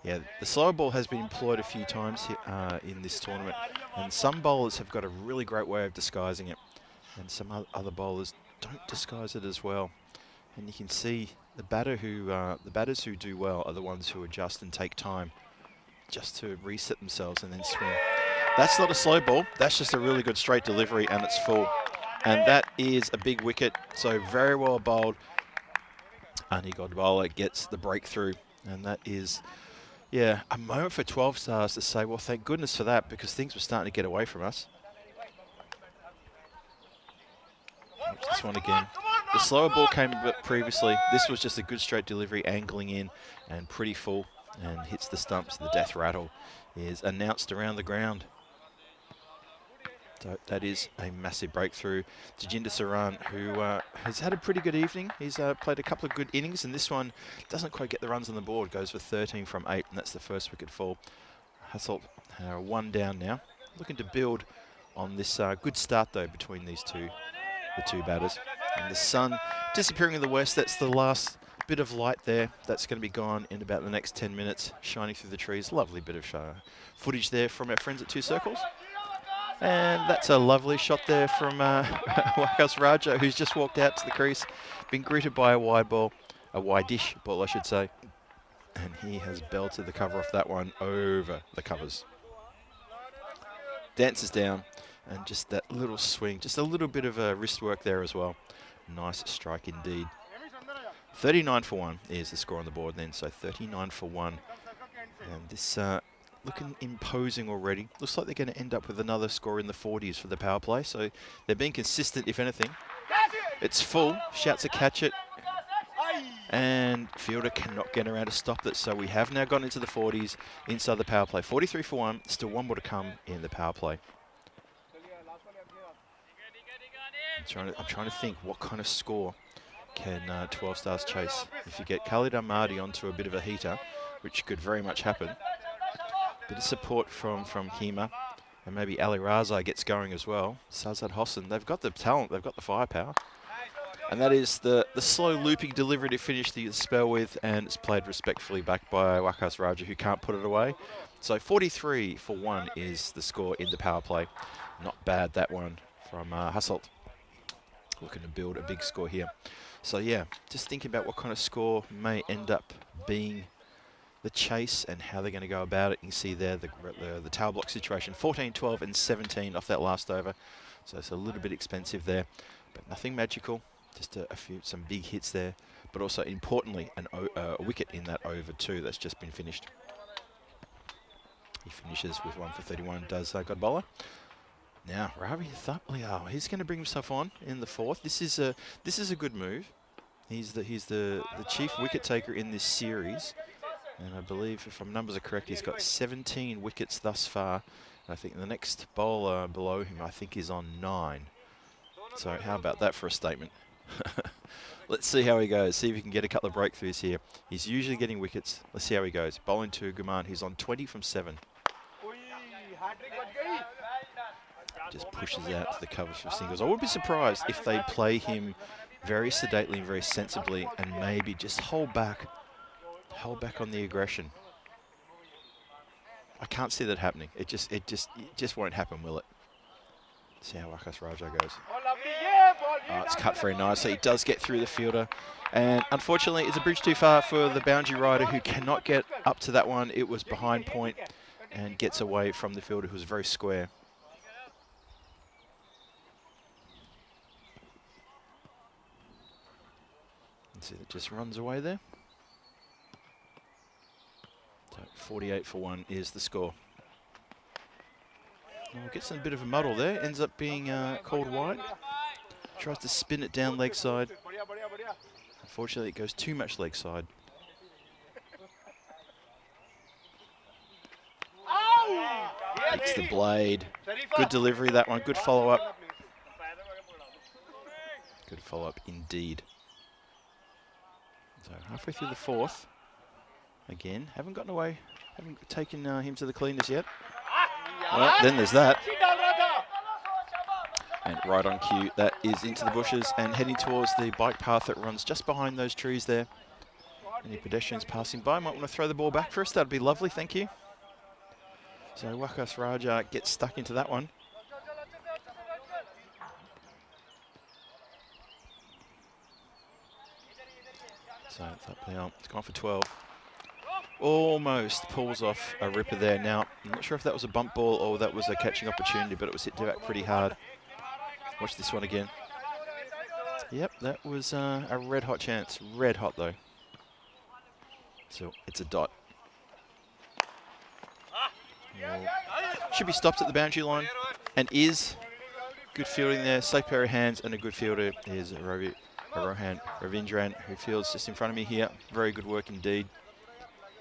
Yeah, the slower ball has been employed a few times in this tournament, and some bowlers have got a really great way of disguising it, and some other bowlers don't disguise it as well. And you can see the batters who do well are the ones who adjust and take time just to reset themselves and then swing. That's not a slow ball. That's just a really good straight delivery, and it's full. And that is a big wicket, so very well bowled. Ani Godwala gets the breakthrough, and that is, yeah, a moment for 12 Stars to say, well, thank goodness for that, because things were starting to get away from us. This one again. The slower ball came a bit previously. This was just a good straight delivery, angling in and pretty full, and hits the stumps. The death rattle is announced around the ground. So that is a massive breakthrough. Jajinder Saran, who has had a pretty good evening. He's played a couple of good innings, and this one doesn't quite get the runs on the board. Goes for 13 from 8, and that's the first wicket fall. Hasselt, 1 down now. Looking to build on this good start, though, between the two batters. And the sun disappearing in the west. That's the last bit of light there. That's going to be gone in about the next 10 minutes, shining through the trees. Lovely bit of footage there from our friends at Two Circles. And that's a lovely shot there from Wakas Raja, who's just walked out to the crease, been greeted by a wide ball, a wide-ish ball, I should say. And he has belted the cover off that one over the covers. Dances down, and just that little swing, just a little bit of wrist work there as well. Nice strike indeed. 39 for 1 is the score on the board then, so 39 for 1. And this looking imposing already. Looks like they're going to end up with another score in the 40s for the power play, so they're being consistent, if anything. It's full, shouts to catch it, and fielder cannot get around to stop it, so we have now gone into the 40s inside the power play. 43 for 1, still one more to come in the power play. I'm trying to think what kind of score can 12 Stars chase. If you get Khalid Ahmadi onto a bit of a heater, which could very much happen. Bit of support from Hema, and maybe Ali Razai gets going as well. Sazad Hossain, they've got the talent, they've got the firepower. And that is the slow looping delivery to finish the spell with, and it's played respectfully back by Wakas Raja, who can't put it away. So 43 for 1 is the score in the power play. Not bad, that one from Hasselt. Looking to build a big score here. So yeah, just thinking about what kind of score may end up being the chase and how they're going to go about it. You can see there the tower block situation, 14, 12 and 17 off that last over. So it's a little bit expensive there, but nothing magical. Just some big hits there, but also importantly a wicket in that over too that's just been finished. He finishes with 1 for 31, does Godbowler. Now Ravi Thapliao, he's going to bring himself on in the 4th. This is a good move. He's the chief wicket taker in this series. And I believe, if my numbers are correct, he's got 17 wickets thus far. And I think the next bowler below him, I think, is on 9. So how about that for a statement? Let's see how he goes. See if he can get a couple of breakthroughs here. He's usually getting wickets. Let's see how he goes. Bowling to Guman, who's on 20 from 7. Just pushes out to the covers for singles. I would be surprised if they play him very sedately and very sensibly and maybe just hold back on the aggression. I can't see that happening. It just won't happen, will it? See how Wakas Raja goes. Oh, it's cut very nicely. He does get through the fielder. And unfortunately, it's a bridge too far for the boundary rider, who cannot get up to that one. It was behind point and gets away from the fielder, who's very square. See, it just runs away there. So 48 for 1 is the score. Well, gets in a bit of a muddle there. Ends up being called wide. Tries to spin it down leg side. Unfortunately, it goes too much leg side. Hits the blade. Good delivery, that one. Good follow-up. Good follow-up indeed. So halfway through the fourth. Again, haven't gotten away. Haven't taken him to the cleaners yet. Well, then there's that. And right on cue, that is into the bushes and heading towards the bike path that runs just behind those trees there. Any pedestrians passing by might want to throw the ball back for us. That'd be lovely, thank you. So Wakas Raja gets stuck into that one. So it's up now. It's gone for 12. Almost pulls off a ripper there. Now, I'm not sure if that was a bump ball or that was a catching opportunity, but it was hit back pretty hard. Watch this one again. Yep, that was a red hot chance. Red hot though. So it's a dot. Well, should be stopped at the boundary line and is. Good fielding there. Safe pair of hands and a good fielder is Rohan Ravindran, who fields just in front of me here. Very good work indeed.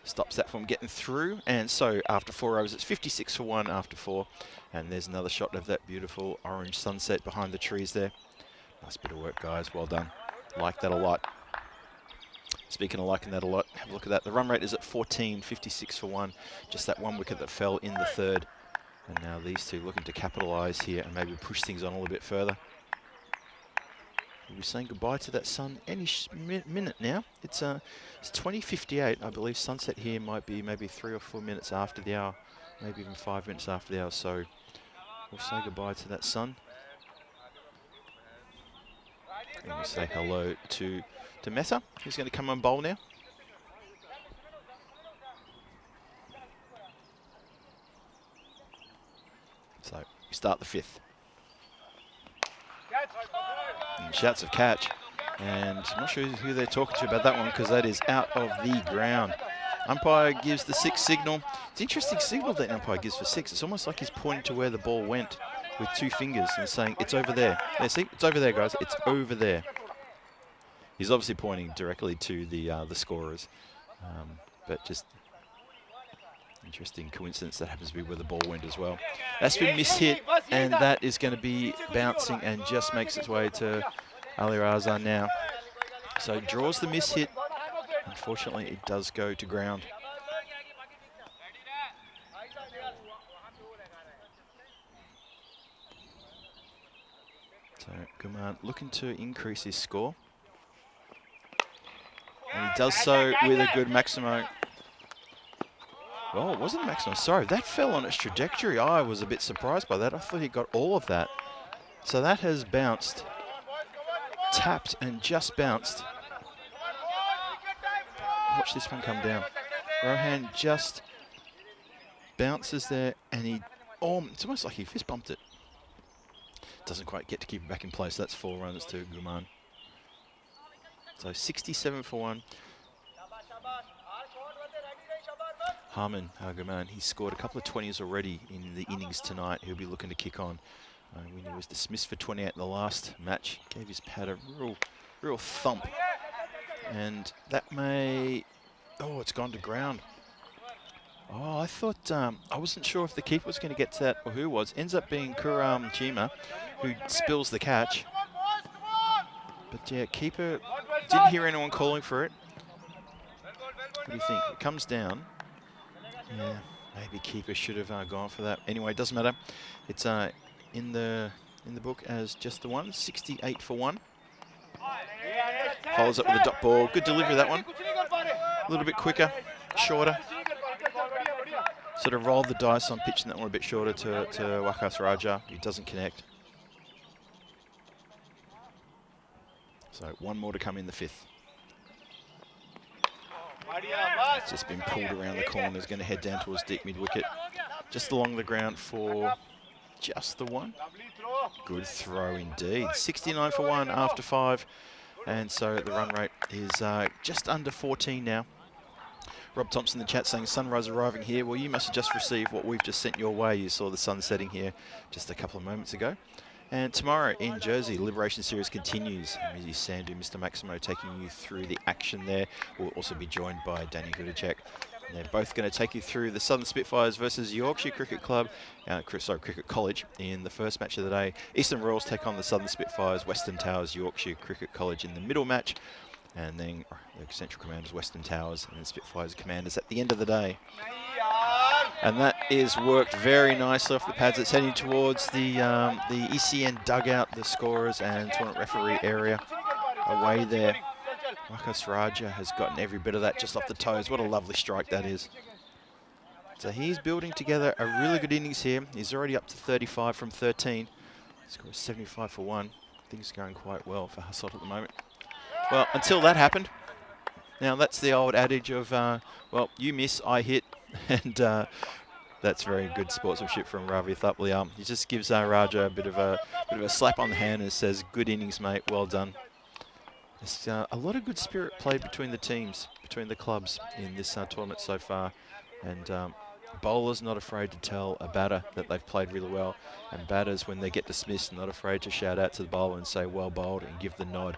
Stops that from getting through. And so after 4 overs, it's 56 for 1 after 4. And there's another shot of that beautiful orange sunset behind the trees there. Nice bit of work, guys. Well done. Like that a lot. Speaking of liking that a lot, have a look at that. The run rate is at 14, 56 for 1. Just that one wicket that fell in the third. And now these two looking to capitalise here and maybe push things on a little bit further. We'll be saying goodbye to that sun any minute now. It's 20:58, I believe. Sunset here might be maybe 3 or 4 minutes after the hour, maybe even 5 minutes after the hour. So we'll say goodbye to that sun. And we'll say hello to Mehta, who's going to come on bowl now. So we start the 5th. And shouts of catch. And I'm not sure who they're talking to about that one because that is out of the ground. Umpire gives the 6 signal. It's an interesting signal that umpire gives for 6. It's almost like he's pointing to where the ball went with 2 fingers and saying, it's over there. There, see? It's over there, guys. It's over there. He's obviously pointing directly to the scorers. But just interesting coincidence that happens to be where the ball went as well. That's been mishit, and that is going to be bouncing and just makes its way to Ali Raza now. So draws the mishit. Unfortunately, it does go to ground. So Gumar looking to increase his score. And he does so with a good Maximo. Oh, it wasn't Maximo. Sorry, that fell on its trajectory. I was a bit surprised by that. I thought he got all of that. So that has bounced, tapped and just bounced. Watch this one come down. Rohan just bounces there and he, it's almost like he fist bumped it. Doesn't quite get to keep it back in place. That's 4 runs to Guman. So 67 for 1. Harman Guman, he's scored a couple of 20s already in the innings tonight. He'll be looking to kick on. When he was dismissed for 28 in the last match, gave his pad a real thump. And that may, it's gone to ground. I thought, I wasn't sure if the keeper was going to get to that or who was. Ends up being Kuram Chima, who spills the catch. But yeah, keeper didn't hear anyone calling for it. What do you think? It comes down. Yeah, maybe keeper should have gone for that. Anyway, it doesn't matter. It's in the book as just the one. 68 for 1. Follows up with a dot ball. Good delivery, that one. A little bit quicker, shorter. Sort of rolled the dice on pitching that one a bit shorter to Wakas Raja. He doesn't connect. So 1 more to come in the 5th. It's just been pulled around the corner. Is going to head down towards deep mid-wicket. Just along the ground for just the 1. Good throw indeed. 69 for 1 after 5. And so the run rate is just under 14 now. Rob Thompson in the chat saying, sunrise arriving here. Well, you must have just received what we've just sent your way. You saw the sun setting here just a couple of moments ago. And tomorrow in Jersey, Liberation Series continues. Mizzy Sandhu, Mr. Maximo taking you through the action there. We'll also be joined by Danny Hudacek They're both going to take you through the Southern Spitfires versus Yorkshire Cricket Club, Cricket College in the first match of the day. Eastern Royals take on the Southern Spitfires, Western Towers, Yorkshire Cricket College in the middle match, and then the Central Commanders, Western Towers, and the Spitfires Commanders at the end of the day. And that is worked very nicely off the pads. It's heading towards the ECN dugout, the scorers and tournament referee area away there. Marcus Raja has gotten every bit of that just off the toes. What a lovely strike that is. So he's building together a really good innings here. He's already up to 35 from 13. Scored 75 for 1. Things are going quite well for Hassot at the moment. Well, until that happened. Now that's the old adage of, well, you miss, I hit. And that's very good sportsmanship from Ravi Thapliyam. He just gives Raja a bit of a slap on the hand and says, "Good innings, mate. Well done." There's a lot of good spirit played between the teams, between the clubs in this tournament so far. And bowlers not afraid to tell a batter that they've played really well. And batters, when they get dismissed, not afraid to shout out to the bowler and say, "Well bowled," and give the nod.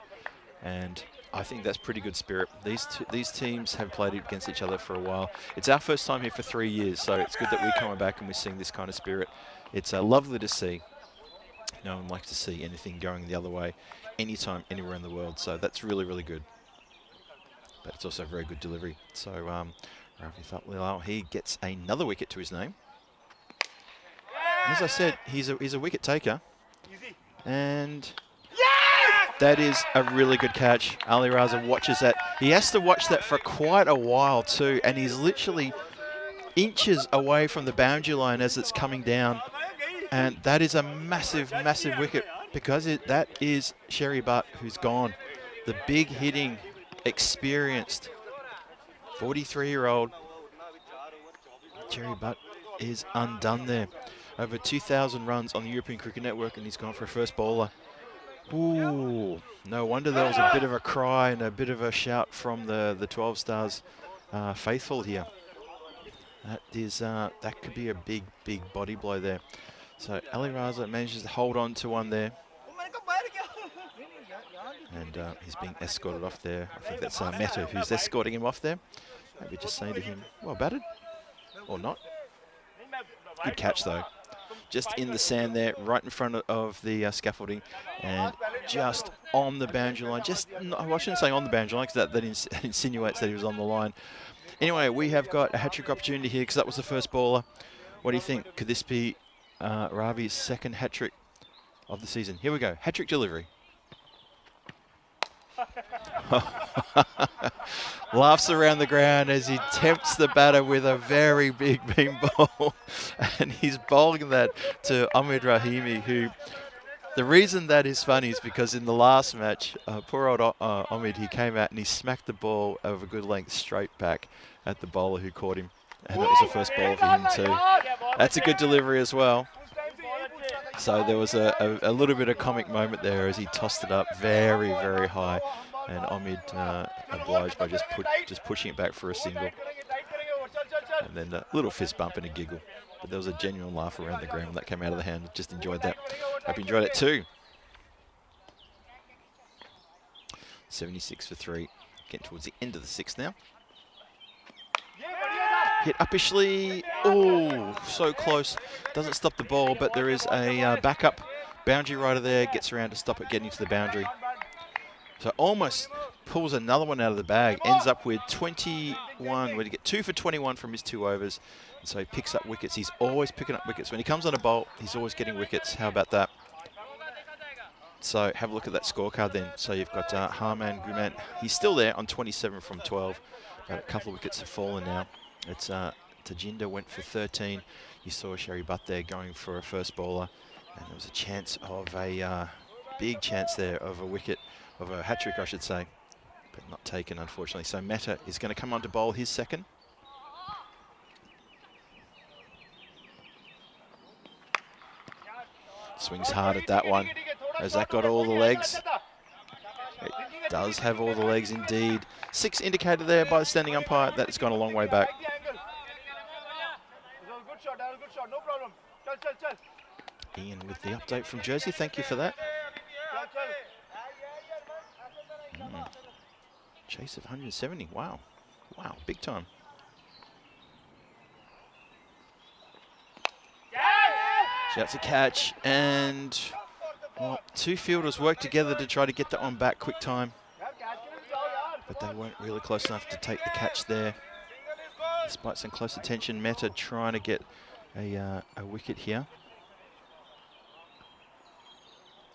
And I think that's pretty good spirit. These teams have played against each other for a while. It's our first time here for 3 years, so it's good that we're coming back and we're seeing this kind of spirit. It's lovely to see. No one likes to see anything going the other way anytime, anywhere in the world. So that's really, really good. But it's also a very good delivery. So Ravi Thapliyam, he gets another wicket to his name. As I said, he's a wicket taker. And that is a really good catch. Ali Raza watches that. He has to watch that for quite a while too, and he's literally inches away from the boundary line as it's coming down. And that is a massive, massive wicket because that is Sherry Butt who's gone. The big hitting, experienced 43-year-old Sherry Butt is undone there. Over 2,000 runs on the European Cricket Network, and he's gone for a first bowler. Ooh, no wonder there was a bit of a cry and a bit of a shout from the 12 Stars faithful here. That could be a big, big body blow there. So Ali Raza manages to hold on to one there. And he's being escorted off there. I think that's Mehta who's escorting him off there. Maybe just saying to him, "Well batted," or not. Good catch though. Just in the sand there, right in front of the scaffolding, and just on the boundary line. I shouldn't say on the boundary line, because that insinuates that he was on the line. Anyway, we have got a hat-trick opportunity here, because that was the first bowler. What do you think? Could this be Ravi's second hat-trick of the season? Here we go, hat-trick delivery. Laughs around the ground as he tempts the batter with a very big beam ball. And he's bowling that to Ahmed Rahimi, who, the reason that is funny is because in the last match, poor old Ahmed, he came out and he smacked the ball over a good length straight back at the bowler who caught him. And that was the first ball for him too. That's a good delivery as well. So there was a little bit of comic moment there as he tossed it up very, very high. And Ahmed obliged by just pushing it back for a single. And then a little fist bump and a giggle. But there was a genuine laugh around the ground when that came out of the hand. Just enjoyed that. Hope you enjoyed it too. 76 for 3. Getting towards the end of the sixth now. Hit uppishly. Oh, so close. Doesn't stop the ball, but there is a backup boundary rider there. Gets around to stop it getting to the boundary. So almost pulls another one out of the bag. Ends up with 21. Where to get 2 for 21 from his 2 overs. And so he picks up wickets. He's always picking up wickets. When he comes on a bowl, he's always getting wickets. How about that? So have a look at that scorecard then. So you've got Harman Guman. He's still there on 27 from 12. But a couple of wickets have fallen now. It's Tajinder went for 13. You saw Sherry Butt there going for a first bowler. And there was a chance of a big chance there of a wicket. Of a hat-trick, I should say, but not taken, unfortunately. So Mehta is going to come on to bowl his second. Swings hard at that one. Has that got all the legs? It does have all the legs indeed. 6 indicated there by the standing umpire. That's gone a long way back. Ian with the update from Jersey. Thank you for that. Chase of 170. Wow. Wow, big time. Shouts a catch, and well, two fielders work together to try to get that one back quick time. But they weren't really close enough to take the catch there. Despite some close attention, Meta trying to get a wicket here.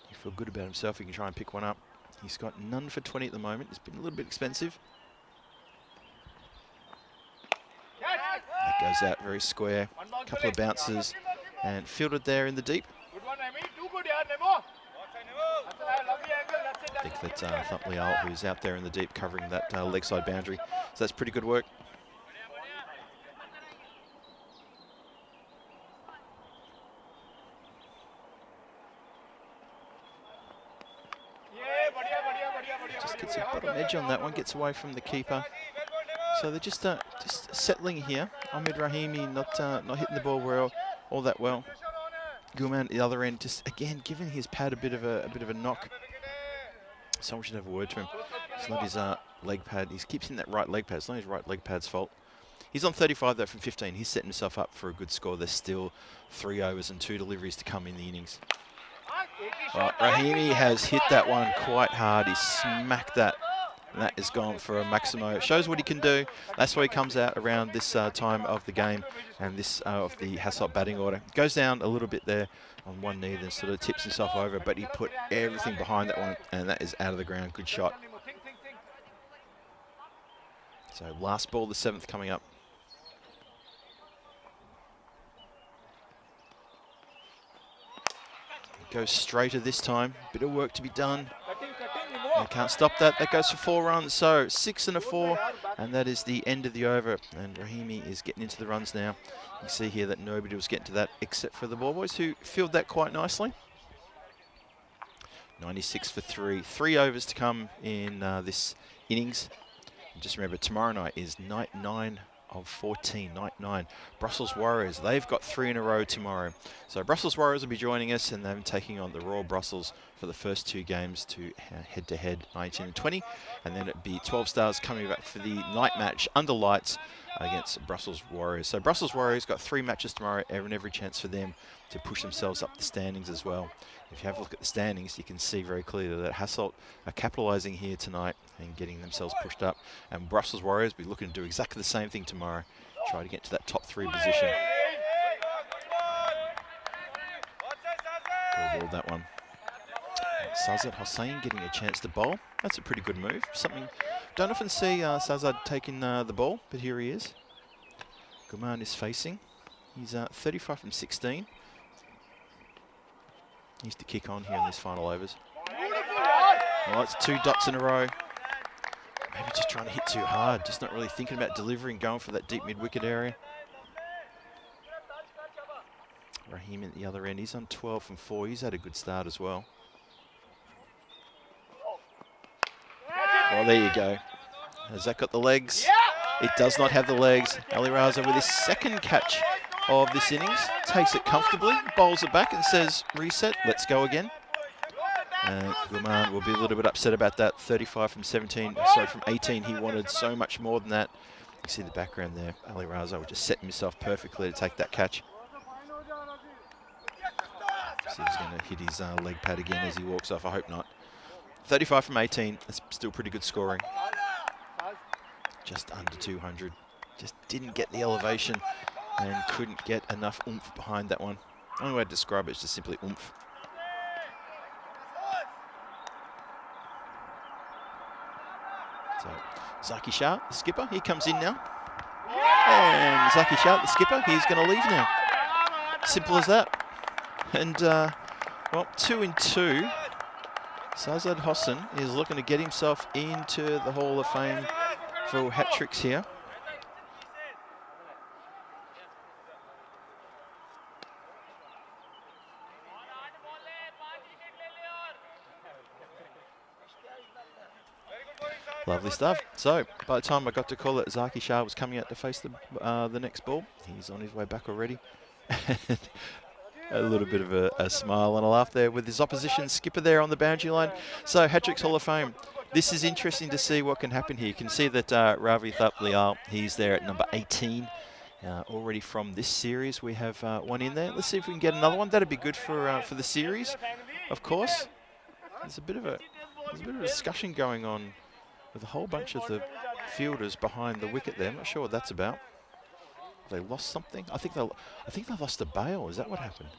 He feels good about himself. He can try and pick one up. He's got none for 20 at the moment. It's been a little bit expensive. That goes out very square. A couple of bounces and fielded there in the deep. I think that's Thump Liao who's out there in the deep covering that leg side boundary. So that's pretty good work. Just gets a bottom edge on that one, gets away from the keeper. So they're just settling here. Ahmed Rahimi not hitting the ball all that well. Gulman at the other end, just again giving his pad a bit of a knock. Someone should have a word to him. It's not his leg pad. He keeps hitting that right leg pad. It's not his right leg pad's fault. He's on 35 though from 15. He's setting himself up for a good score. There's still 3 overs and 2 deliveries to come in the innings. Rahimi has hit that one quite hard. He smacked that. And that is gone for a Maximo. It shows what he can do. That's why he comes out around this time of the game and this of the Hasselt batting order. Goes down a little bit there on one knee, then sort of tips himself over, but he put everything behind that one, and that is out of the ground. Good shot. So last ball, the 7th coming up. Goes straighter this time. Bit of work to be done. They can't stop that. That goes for 4 runs. So 6 and a 4, and that is the end of the over. And Rahimi is getting into the runs now. You see here that nobody was getting to that except for the ball boys, who fielded that quite nicely. 96 for 3. 3 overs to come in this innings. And just remember, tomorrow night is night 9 of 14, night 9. Brussels Warriors, they've got 3 in a row tomorrow. So Brussels Warriors will be joining us, and they're taking on the Royal Brussels for the first 2 games to head-to-head 19 and 20. And then it'd be 12 Stars coming back for the night match under lights against Brussels Warriors. So Brussels Warriors got 3 matches tomorrow, and every chance for them to push themselves up the standings as well. If you have a look at the standings, you can see very clearly that Hasselt are capitalising here tonight and getting themselves pushed up. And Brussels Warriors will be looking to do exactly the same thing tomorrow, try to get to that top 3 position. Good ball, that one. Sazad Hossain getting a chance to bowl. That's a pretty good move. Something don't often see Sazad taking the ball, but here he is. Guman is facing. He's 35 from 16. He needs to kick on here in these final overs. Well, it's 2 dots in a row. Maybe just trying to hit too hard. Just not really thinking about delivering, going for that deep mid-wicket area. Rahim at the other end. He's on 12 from 4. He's had a good start as well. Well, there you go. Has that got the legs? It does not have the legs. Ali Raza with his 2nd catch of this innings. Takes it comfortably, bowls it back and says, reset, let's go again. Guman will be a little bit upset about that. 35 from 17, sorry, from 18. He wanted so much more than that. You see the background there. Ali Raza will just set himself perfectly to take that catch. See if he's going to hit his leg pad again as he walks off. I hope not. 35 from 18. That's still pretty good scoring. Just under 200. Just didn't get the elevation and couldn't get enough oomph behind that one. The only way to describe it is just simply oomph. So Zaki Shah, the skipper, he comes in now. And Zaki Shah, the skipper, he's going to leave now. Simple as that. And, well, 2 and 2. Sazad Hossain is looking to get himself into the Hall of Fame for hat-tricks here. Lovely stuff. So, by the time I got to call it, Zaki Shah was coming out to face the next ball. He's on his way back already. A little bit of a smile and a laugh there with his opposition skipper there on the boundary line. So, hat-tricks Hall of Fame. This is interesting to see what can happen here. You can see that Ravi Thap Lial, he's there at number 18. Already from this series, we have one in there. Let's see if we can get another one. That'd be good for the series, of course. There's a bit of a discussion going on with a whole bunch of the fielders behind the wicket there. I'm not sure what that's about. They lost something. I think they lost a bail. Is that what happened?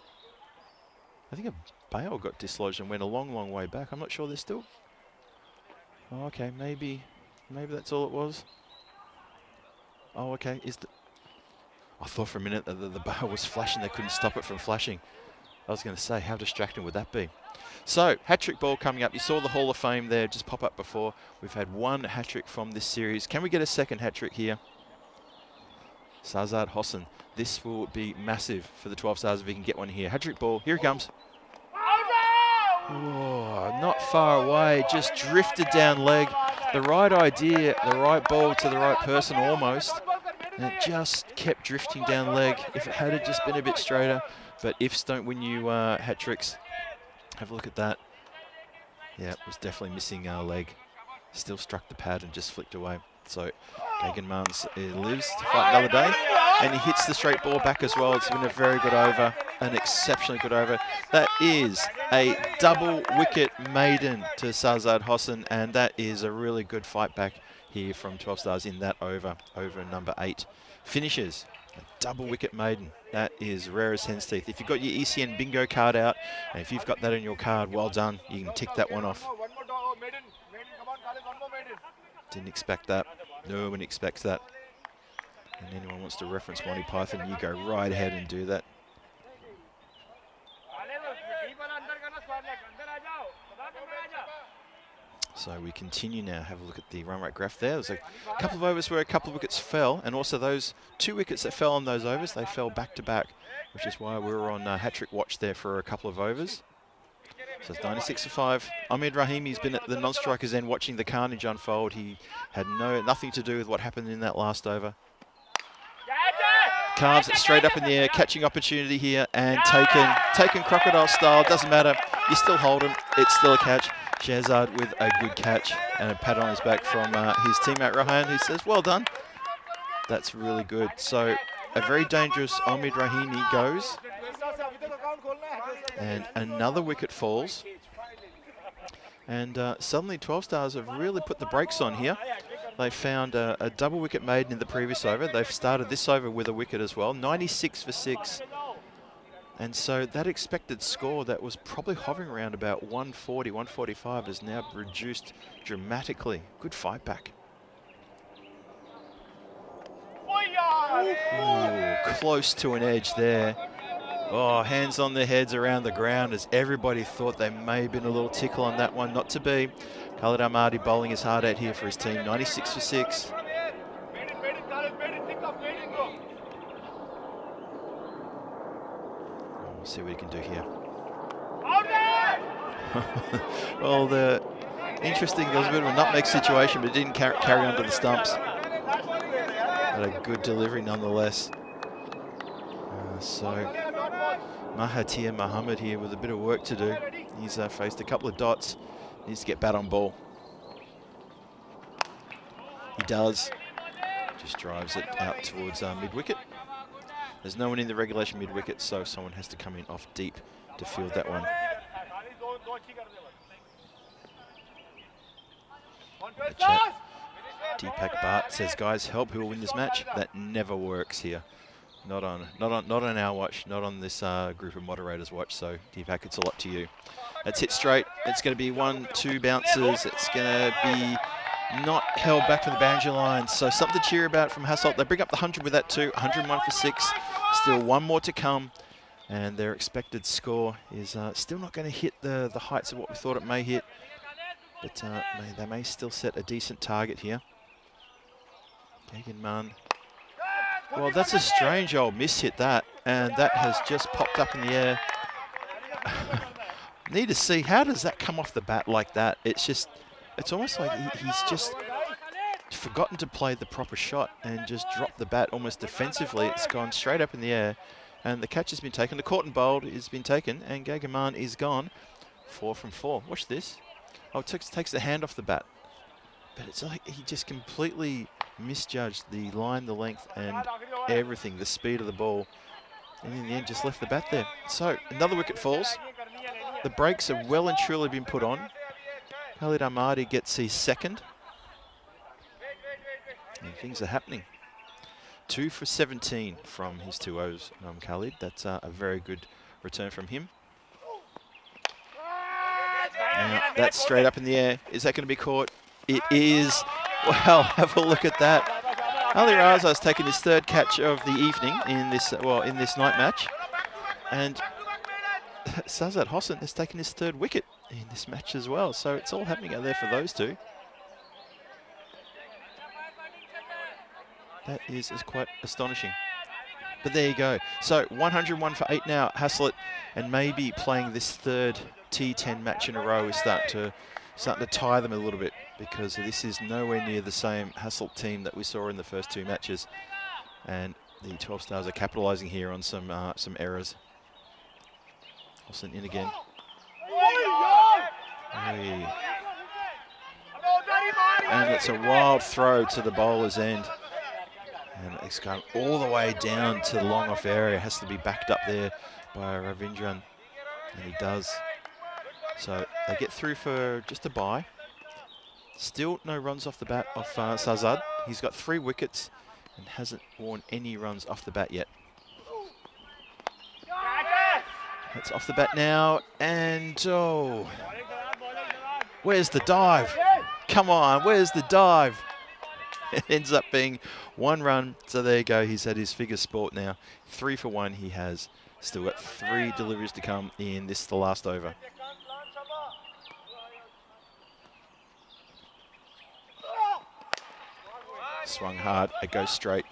I think a bail got dislodged and went a long, long way back. I'm not sure they're still. Oh, okay, maybe that's all it was. Oh, okay. I thought for a minute that the bail was flashing. They couldn't stop it from flashing. I was going to say, how distracting would that be? So, hat-trick ball coming up. You saw the Hall of Fame there just pop up before. We've had one hat-trick from this series. Can we get a second hat-trick here? Sazad Hossain. This will be massive for the 12 Stars if he can get one here. Hat-trick ball. Here he comes. Oh, not far away. Just drifted down leg. The right idea, the right ball to the right person almost. And it just kept drifting down leg. If it had just been a bit straighter. But ifs don't win you hat-tricks. Have a look at that. Yeah, it was definitely missing our leg. Still struck the pad and just flicked away. So Gagan Mans lives to fight another day. And he hits the straight ball back as well. It's been a very good over, an exceptionally good over. That is a double wicket maiden to Sazad Hossain, and that is a really good fight back here from 12 Stars in that over number 8. Finishes, a double wicket maiden. That is rare as hen's teeth. If you've got your ECN bingo card out, and if you've got that in your card, well done. You can tick that one off. Didn't expect that. No one expects that. And anyone wants to reference Monty Python, you go right ahead and do that. So we continue now. Have a look at the run rate graph there. There's a couple of overs where a couple of wickets fell, and also those 2 wickets that fell on those overs, they fell back to back, which is why we were on hat-trick watch there for a couple of overs. So it's 96 for 5. Ahmed Rahimi's been at the non-striker's end watching the carnage unfold. He had nothing to do with what happened in that last over. Carves it straight up in the air, catching opportunity here, and taken crocodile style. Doesn't matter. You still hold him. It's still a catch. Shehzad with a good catch and a pat on his back from his teammate Rohan, who says, well done. That's really good. So a very dangerous Ahmed Rahimi goes. And another wicket falls. And suddenly 12 Stars have really put the brakes on here. They found a double wicket maiden in the previous over. They've started this over with a wicket as well. 96 for 6. And so that expected score that was probably hovering around about 140, 145 is now reduced dramatically. Good fight back. Ooh, close to an edge there. Oh, hands on their heads around the ground as everybody thought they may have been a little tickle on that one. Not to be. Khalid Ahmadi bowling his heart out here for his team. 96 for 6. We'll see what he can do here. Well, interesting. There was a bit of a nutmeg situation, but it didn't carry on to the stumps. But a good delivery nonetheless. So Mahathir Mohammed here with a bit of work to do. He's faced a couple of dots. Needs to get bat on ball. He does. Just drives it out towards mid-wicket. There's no one in the regulation mid-wicket, so someone has to come in off deep to field that one. The chat. Deepak Bhatt says, guys, help, who will win this match? That never works here. Not on our watch, not on this group of moderators' watch. So Deepak, it's all up to you. That's hit straight. It's going to be 1-2 bounces. It's going to be not held back from the boundary line. So something to cheer about from Hasselt. They bring up the 100 with that too. 101 for 6. Still one more to come. And their expected score is still not going to hit the heights of what we thought it may hit. But they may still set a decent target here. Gagan Man. Well, that's a strange old miss hit, that. And that has just popped up in the air. Need to see, how does that come off the bat like that? It's almost like he's just forgotten to play the proper shot and just dropped the bat almost defensively. It's gone straight up in the air. And the catch has been taken. The caught and bowled has been taken. And Gagan Man is gone. 4 from 4. Watch this. Oh, it takes the hand off the bat. But it's like he just completely misjudged the line, the length, and everything, the speed of the ball. And in the end, just left the bat there. So another wicket falls. The brakes have well and truly been put on. Khalid Ahmadi gets his second. And things are happening. 2 for 17 from his 2 O's, Khalid. That's a very good return from him. Now, that's straight up in the air. Is that going to be caught? It is. Well, have a look at that. Ali Raza's taken his 3rd catch of the evening in this night match. And Shahzad Hossain has taken his 3rd wicket in this match as well. So it's all happening out there for those two. That is quite astonishing. But there you go. So 101 for 8 now, Haslett, and maybe playing this 3rd T10 match in a row is starting to tire them a little bit, because this is nowhere near the same Haslett team that we saw in the first 2 matches. And the 12 Stars are capitalising here on some errors. Hossain in again. Hey. And it's a wild throw to the bowler's end. And it's going all the way down to the long off area. Has to be backed up there by Ravindran. And he does. So they get through for just a bye. Still no runs off the bat of Shahzad. He's got 3 wickets and hasn't worn any runs off the bat yet. That's off the bat now. And oh, where's the dive? Come on, where's the dive? It ends up being 1 run. So there you go. He's had his figure sport now. 3 for 1 he has. Still got 3 deliveries to come in the last over. Swung hard. It goes straight.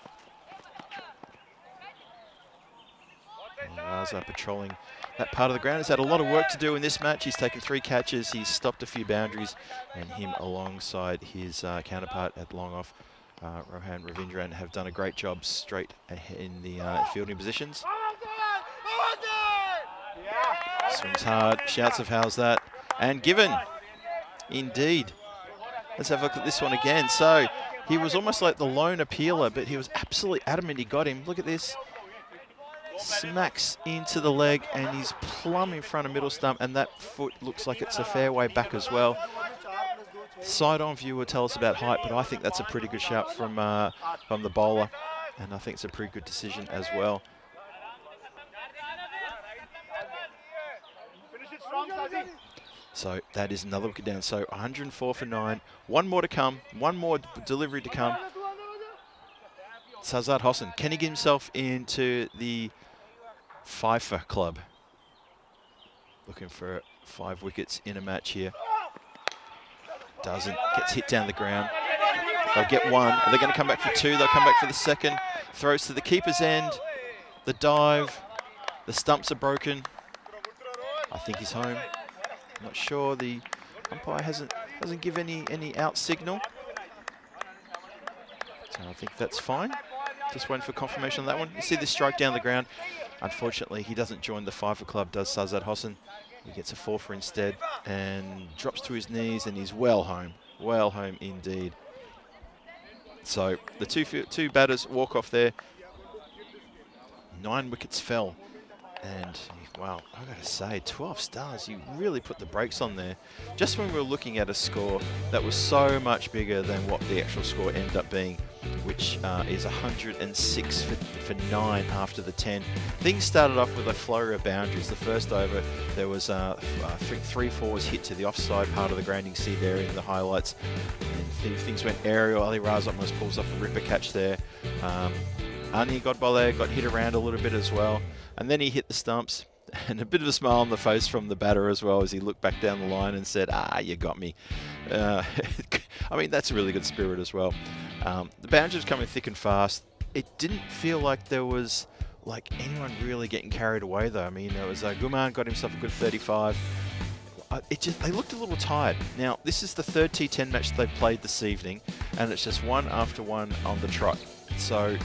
And Raza patrolling that part of the ground. He's had a lot of work to do in this match. He's taken 3 catches. He's stopped a few boundaries. And him alongside his counterpart at long off, Rohan Ravindran, have done a great job straight ahead in the fielding positions. Swings hard. Shouts of how's that? And given. Indeed. Let's have a look at this one again. So he was almost like the lone appealer, but he was absolutely adamant he got him. Look at this. Smacks into the leg, and he's plumb in front of middle stump, and that foot looks like it's a fair way back as well. Side-on view will tell us about height, but I think that's a pretty good shot from the bowler, and I think it's a pretty good decision as well. So that is another wicket down. So 104 for 9. 1 more to come. 1 more delivery to come. Shahzad Hossain, can he get himself into the Fifer club? Looking for 5 wickets in a match here. Doesn't. Gets hit down the ground. They'll get 1. Are they going to come back for 2? They'll come back for the 2nd. Throws to the keeper's end. The dive. The stumps are broken. I think he's home. Not sure. The umpire hasn't given any out signal. So I think that's fine. Just waiting for confirmation on that one. You see this strike down the ground. Unfortunately, he doesn't join the Fifer club, does Shahzad Hossain. He gets a 4 for instead and drops to his knees, and he's well home. Well home indeed. So the two batters walk off there. 9 wickets fell. And, wow, I've got to say, 12 Stars, you really put the brakes on there. Just when we were looking at a score that was so much bigger than what the actual score ended up being, which is 106 for 9 after the 10. Things started off with a flurry of boundaries. The first over, there was 3 fours hit to the offside part of the ground. You can see there in the highlights. And things went aerial. Ali Raza almost pulls off a ripper catch there. Ani Godbole got hit around a little bit as well. And then he hit the stumps, and a bit of a smile on the face from the batter as well as he looked back down the line and said, you got me. I mean, that's a really good spirit as well. The boundaries was coming thick and fast. It didn't feel like there was anyone really getting carried away though. I mean, there was Guman got himself a good 35. They looked a little tired. Now, this is the 3rd T10 match they've played this evening, and it's just 1 after 1 on the trot. So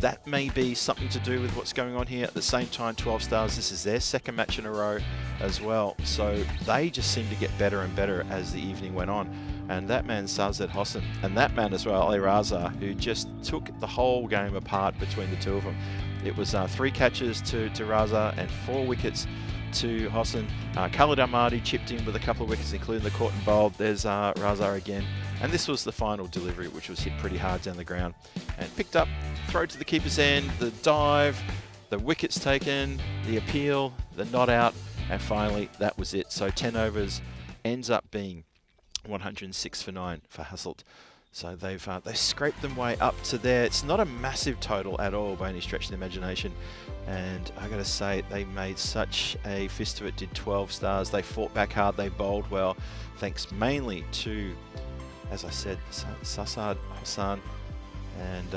that may be something to do with what's going on here. At the same time, 12 Stars, this is their second match in a row as well. So they just seem to get better and better as the evening went on. And that man, Sazed Hossain, and that man as well, Ali Raza, who just took the whole game apart between the two of them. It was 3 catches to Raza and 4 wickets to Hossain. Khalid Ahmadi chipped in with a couple of wickets, including the caught and bowled. There's Raza again. And this was the final delivery, which was hit pretty hard down the ground. And picked up, throw to the keeper's end, the dive, the wickets taken, the appeal, the not out, and finally that was it. So 10 overs ends up being 106 for 9 for Hasselt. So they've scraped them way up to there. It's not a massive total at all by any stretch of the imagination. And I got to say, they made such a fist of it, did 12 Stars. They fought back hard, they bowled well, thanks mainly to, as I said, Sazed Hossain and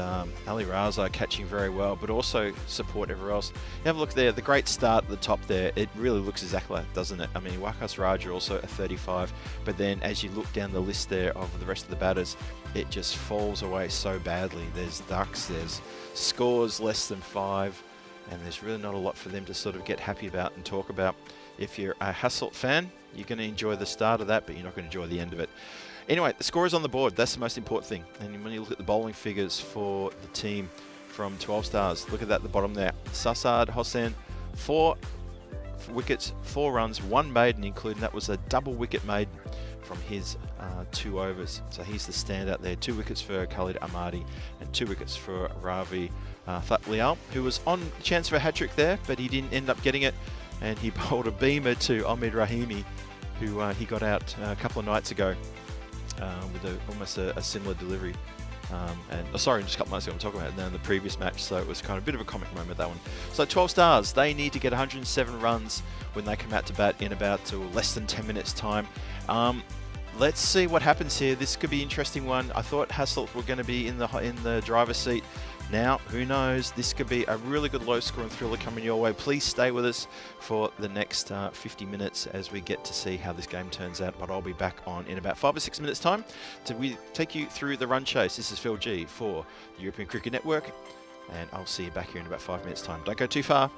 Ali Raza catching very well, but also support everywhere else. You have a look there, the great start at the top there, it really looks exactly like that, doesn't it? I mean, Wakas Raja also a 35, but then as you look down the list there of the rest of the batters, it just falls away so badly. There's ducks, there's scores less than 5, and there's really not a lot for them to sort of get happy about and talk about. If you're a Hasselt fan, you're going to enjoy the start of that, but you're not going to enjoy the end of it. Anyway, the score is on the board. That's the most important thing. And when you look at the bowling figures for the team from 12 Stars, look at that at the bottom there. Sazed Hossain, 4 wickets, 4 runs, 1 maiden, including that was a double wicket maiden from his 2 overs. So he's the standout there. 2 wickets for Khalid Ahmadi and 2 wickets for Ravi Thatlial, who was on the chance for a hat-trick there, but he didn't end up getting it. And he bowled a beamer to Omid Rahimi, who he got out a couple of nights ago. With almost a similar delivery. Sorry, just a couple months ago I'm talking about it now in the previous match, so it was kind of a bit of a comic moment, that one. So 12 Stars, they need to get 107 runs when they come out to bat in about less than 10 minutes time. Let's see what happens here. This could be an interesting one. I thought Hasselt were going to be in the driver's seat. Now, who knows? This could be a really good low-scoring thriller coming your way. Please stay with us for the next 50 minutes as we get to see how this game turns out. But I'll be back on in about 5 or 6 minutes' time to take you through the run chase. This is Phil G for the European Cricket Network, and I'll see you back here in about 5 minutes' time. Don't go too far.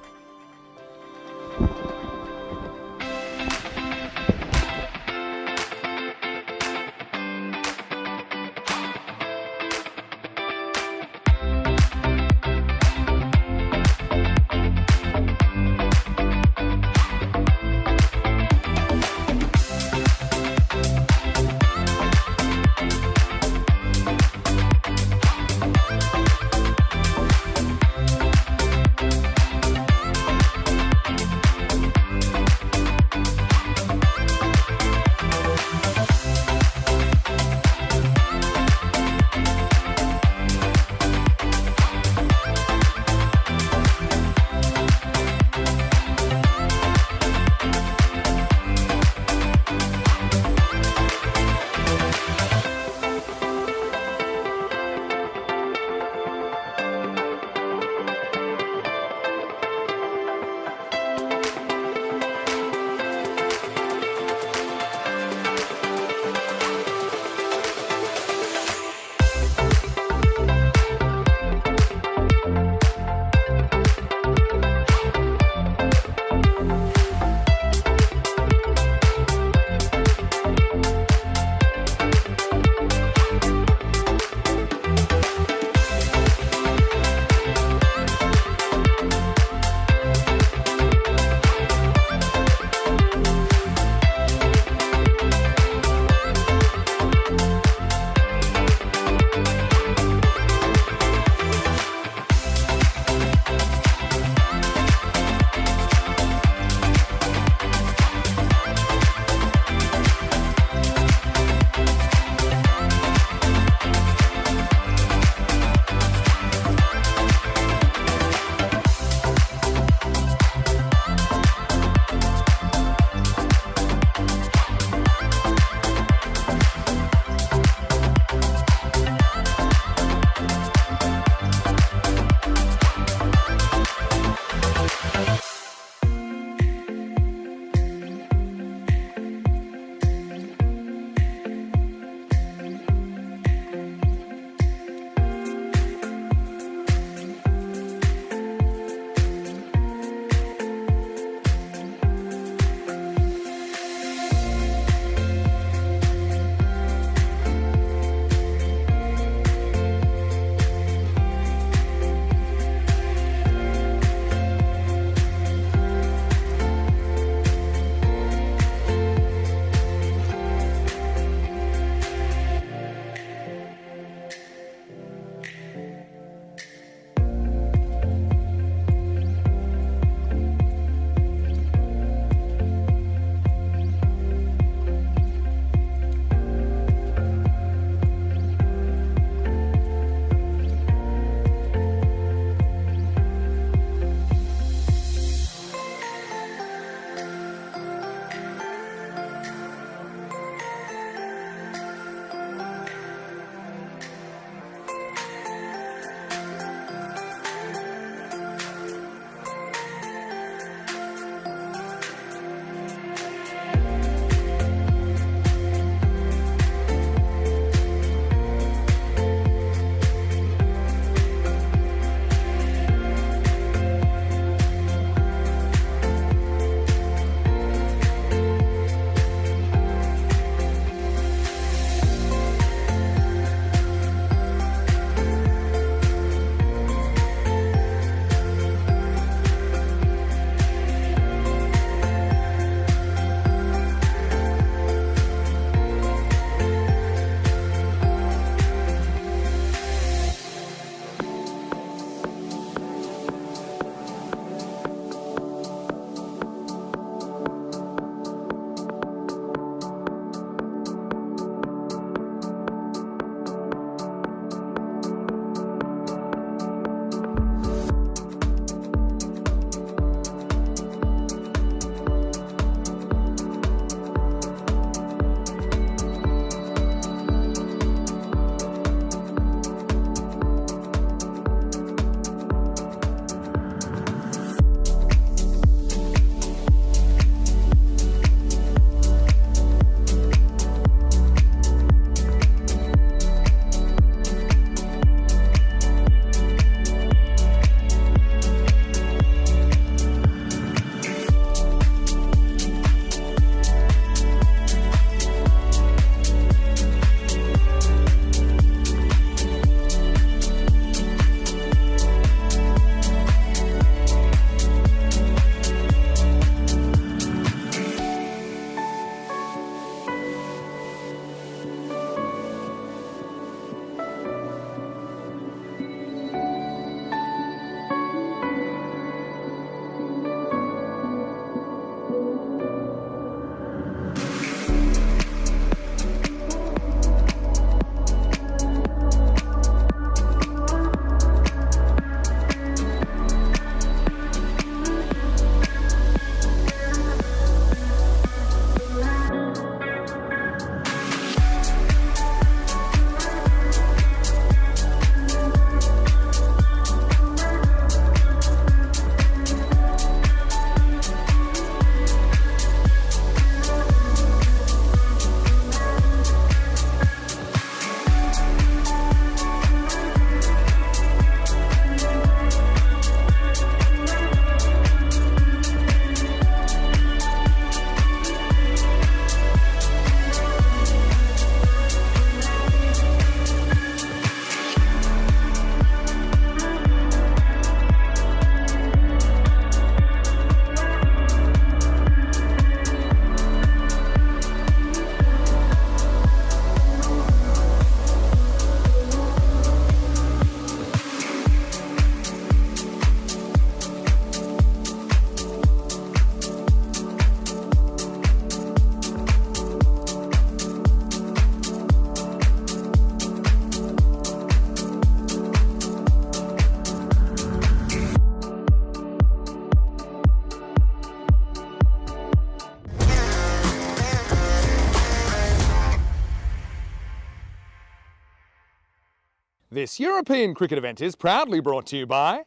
This European cricket event is proudly brought to you by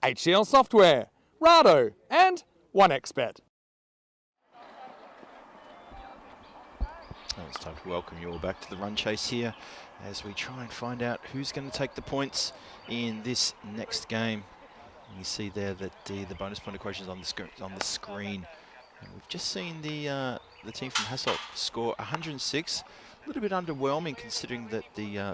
HCL Software, Rado and OneXBet. It's time to welcome you all back to the run chase here as we try and find out who's going to take the points in this next game. And you see there that the bonus point equation is on the screen. And we've just seen the team from Hasselt score 106. A little bit underwhelming considering that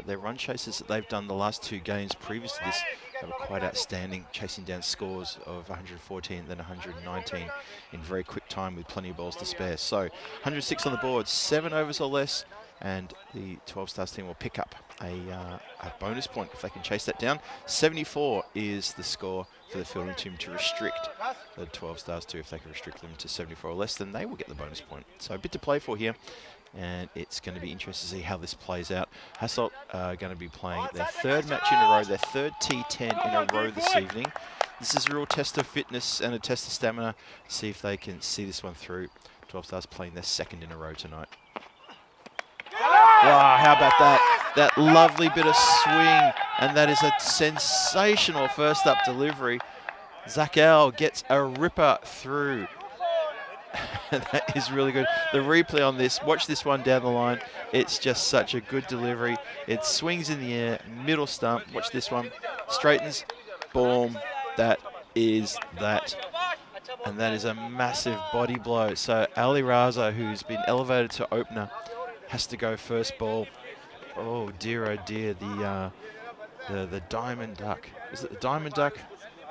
their run chases that they've done the last two games previous to this, they were quite outstanding, chasing down scores of 114 and then 119 in very quick time with plenty of balls to spare. So 106 on the board, 7 overs or less, and the 12 Stars team will pick up a bonus point if they can chase that down. 74 is the score for the fielding team to restrict the 12 Stars to. If they can restrict them to 74 or less, then they will get the bonus point. So a bit to play for here. And it's going to be interesting to see how this plays out. Hasselt are going to be playing their third match in a row, their third T10 in a row this evening. This is a real test of fitness and a test of stamina. See if they can see this one through. 12 Stars playing their second in a row tonight. Wow, how about that? That lovely bit of swing. And that is a sensational first up delivery. Zakel gets a ripper through. That is really good. The replay on this, watch this one down the line. It's just such a good delivery. It swings in the air, middle stump. Watch this one. Straightens, boom. That is that. And that is a massive body blow. So Ali Raza, who's been elevated to opener, has to go first ball. Oh dear, the diamond duck. Is it the diamond duck?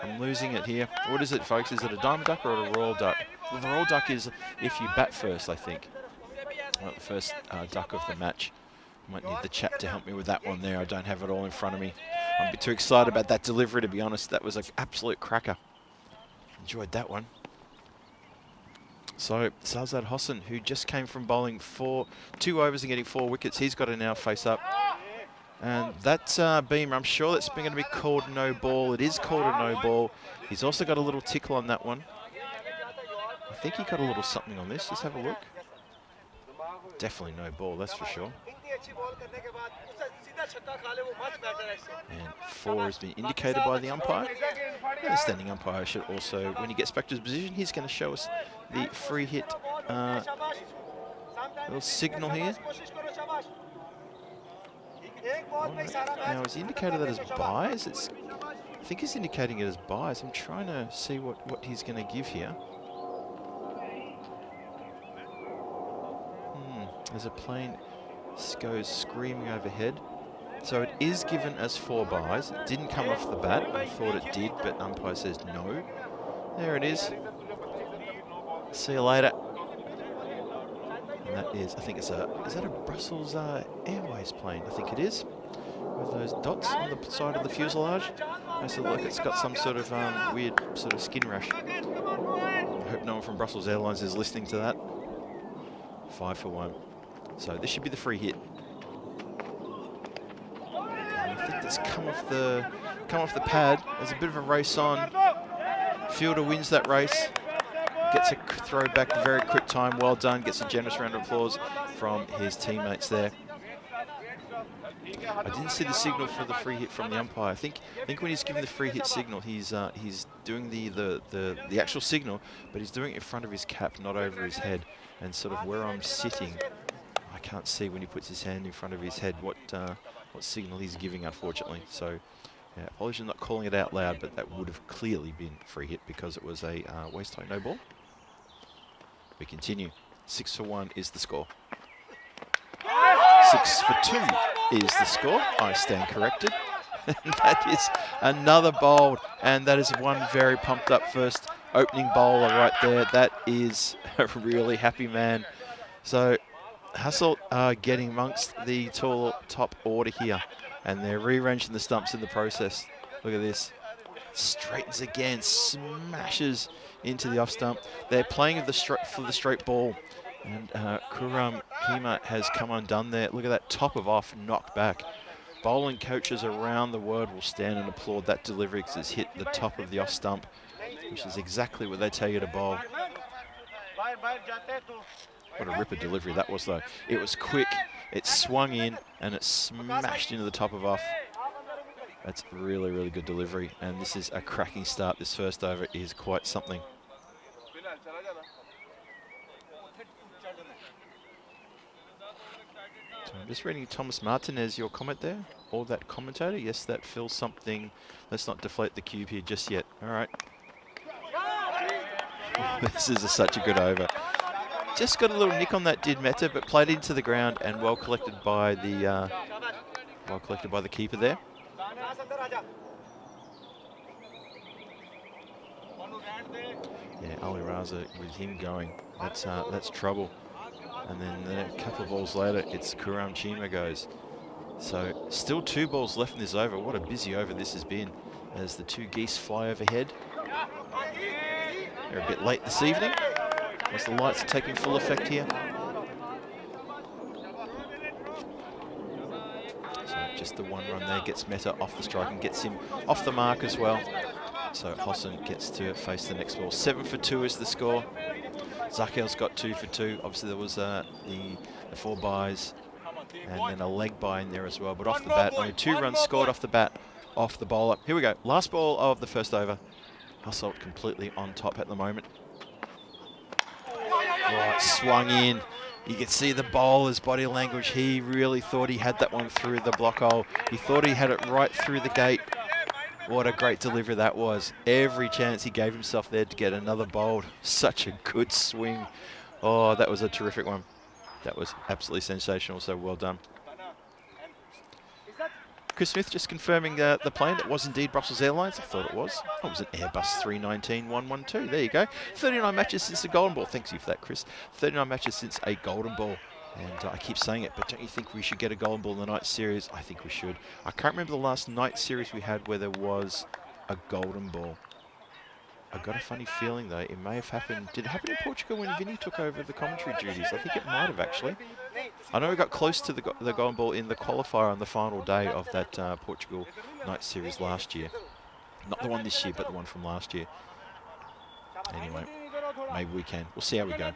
I'm losing it here. What is it, folks? Is it a diamond duck or a royal duck? Well, the royal duck is if you bat first, I think. Well, the first duck of the match. Might need the chat to help me with that one there. I don't have it all in front of me. I'm a bit too excited about that delivery, to be honest. That was an absolute cracker. Enjoyed that one. So, Sazad Hossain, who just came from bowling 2 overs and getting 4 wickets, he's got to now face up. And that's Beamer. I'm sure that's going to be called no ball. It is called a no ball. He's also got a little tickle on that one. I think he got a little something on this. Let's have a look. Definitely no ball, that's for sure. And 4 has been indicated by the umpire. And the standing umpire should also, when he gets back to his position, he's going to show us the free hit little signal here. Now, is he indicated that as buys? I think he's indicating it as buys. I'm trying to see what he's going to give here. As a plane goes screaming overhead. So it is given as 4 buys. It didn't come off the bat. I thought it did, but umpire says no. There it is. See you later. And that is, I think it's is that a Brussels Airways plane? I think it is. With those dots on the side of the fuselage. Makes it look it's got some sort of weird sort of skin rash. I hope no one from Brussels Airlines is listening to that. 5 for 1. So this should be the free hit. And I think that's come off the pad. There's a bit of a race on. Fielder wins that race. Gets a throw back very quick time. Well done. Gets a generous round of applause from his teammates there. I didn't see the signal for the free hit from the umpire. I think when he's giving the free hit signal, he's doing the actual signal, but he's doing it in front of his cap, not over his head. And sort of where I'm sitting, I can't see when he puts his hand in front of his head what signal he's giving, unfortunately. So, yeah, apologies for not calling it out loud, but that would have clearly been free hit because it was a waist high no ball. We continue. 6 for 1 is the score. 6 for 2 is the score. I stand corrected. That is another bowled, and that is one very pumped up first opening bowler right there. That is a really happy man. So Hasselt are getting amongst the top order here, and they're rearranging the stumps in the process. Look at this. Straightens again, smashes into the off stump. They're playing for the straight ball, and Kuram Kima has come undone there. Look at that top of off knock back. Bowling coaches around the world will stand and applaud that delivery because it's hit the top of the off stump, which is exactly what they tell you to bowl. What a ripper delivery that was, though. It was quick, it swung in, and it smashed into the top of off. That's really, really good delivery. And this is a cracking start. This first over is quite something. So I'm just reading Thomas Martinez, your comment there, or that commentator. Yes, that feels something. Let's not deflate the cube here just yet. All right. This is such a good over. Just got a little nick on that, did Meta, but played into the ground and well collected by the keeper there. Yeah, Ali Raza with him going. That's trouble. And then a couple of balls later, it's Kuram Chima goes. So still 2 balls left in this over. What a busy over this has been as the 2 geese fly overhead. They're a bit late this evening as the lights are taking full effect here. So just the 1 run there gets Meta off the strike and gets him off the mark as well. So Hossan gets to face the next ball. 7 for 2 is the score. Zakel's got 2 for 2. Obviously there was the 4 byes and then a leg bye in there as well. But off the bat, only 2 runs scored off the bat, off the bowler. Here we go. Last ball of the first over. Husselt completely on top at the moment. Oh, it swung in. You could see the bowler's body language. He really thought he had that one through the block hole. He thought he had it right through the gate. What a great delivery that was. Every chance he gave himself there to get another bowled. Such a good swing. Oh, that was a terrific one. That was absolutely sensational, so well done. Chris Smith just confirming the plane. It was indeed Brussels Airlines. I thought it was. Oh, it was an Airbus 319-112. There you go. 39 matches since the Golden Ball. Thanks you for that, Chris. 39 matches since a Golden Ball. And I keep saying it, but don't you think we should get a Golden Ball in the night series? I think we should. I can't remember the last night series we had where there was a Golden Ball. I've got a funny feeling, though, it may have happened. Did it happen in Portugal when Vinny took over the commentary duties? I think it might have, actually. I know we got close to the Golden Ball in the qualifier on the final day of that Portugal night series last year. Not the one this year, but the one from last year. Anyway, maybe we can. We'll see how we go.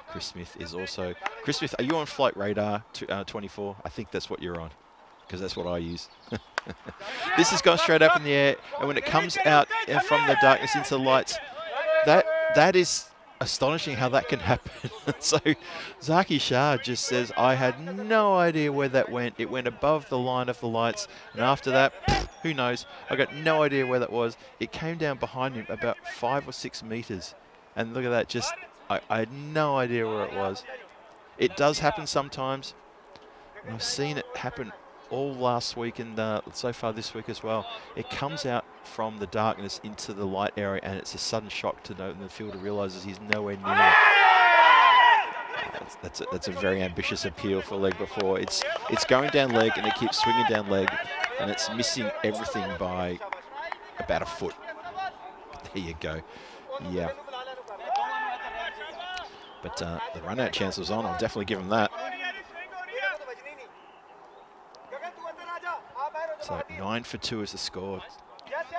Chris Smith is also... Chris Smith, are you on Flight Radar 24? I think that's what you're on, because that's what I use. This has gone straight up in the air, and when it comes out from the darkness into the lights, that is astonishing how that can happen. So Zaki Shah just says, I had no idea where that went. It went above the line of the lights, and after that, who knows? I got no idea where that was. It came down behind him about 5 or 6 meters. And look at that, just, I had no idea where it was. It does happen sometimes. And I've seen it happen all last week and so far this week as well. It comes out from the darkness into the light area, and it's a sudden shock to know, and the fielder realises he's nowhere near it. That's a very ambitious appeal for leg before. It's going down leg, and it keeps swinging down leg, and it's missing everything by about a foot. There you go. Yeah. But the run-out chance was on. I'll definitely give him that. So 9 for 2 is the score.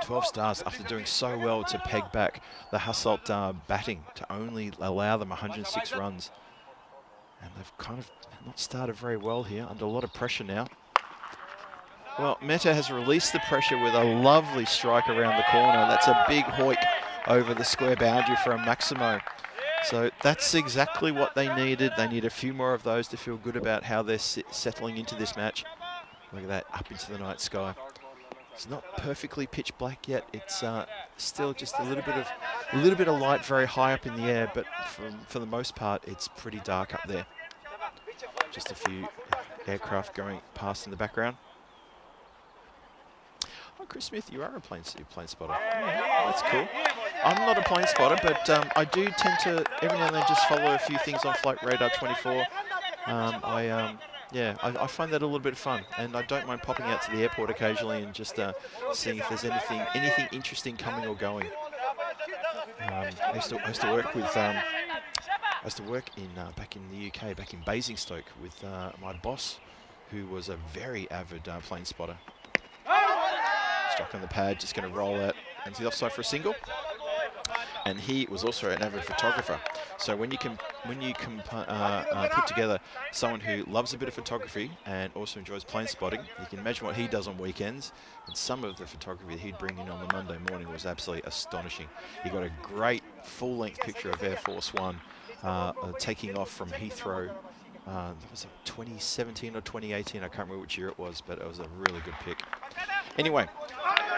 12 stars after doing so well to peg back the Husselt batting to only allow them 106 runs. And they've kind of not started very well here, under a lot of pressure now. Well, Meta has released the pressure with a lovely strike around the corner. That's a big hoik over the square boundary from Maximo. So that's exactly what they needed. They need a few more of those to feel good about how they're settling into this match. Look at that, up into the night sky. It's not perfectly pitch black yet. It's still just a little bit of light very high up in the air, but for the most part, it's pretty dark up there. Just a few aircraft going past in the background. Oh, Chris Smith, you are a plane spotter. Yeah, that's cool. I'm not a plane spotter, but I do tend to every now and then just follow a few things on Flight Radar 24. I find that a little bit of fun, and I don't mind popping out to the airport occasionally and just seeing if there's anything interesting coming or going. I used to work with back in the UK, back in Basingstoke, with my boss, who was a very avid plane spotter. Struck on the pad, just going to roll out into the offside for a single. And he was also an avid photographer. So when you can put together someone who loves a bit of photography and also enjoys plane spotting, you can imagine what he does on weekends. And some of the photography that he'd bring in on the Monday morning was absolutely astonishing. He got a great full-length picture of Air Force One taking off from Heathrow. That was 2017 or 2018, I can't remember which year it was, but it was a really good pick. Anyway,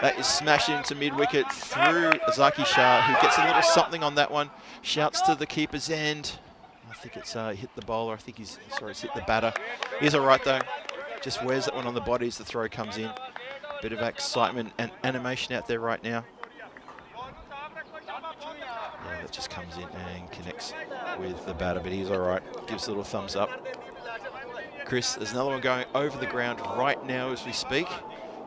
that is smashed into mid-wicket through Zaki Shah, who gets a little something on that one. Shouts to the keeper's end. I think it's hit the bowler. I think it's hit the batter. He's all right, though. Just wears that one on the body as the throw comes in. Bit of excitement and animation out there right now. Yeah, that just comes in and connects with the batter, but he's all right. Gives a little thumbs up. Chris, there's another one going over the ground right now as we speak.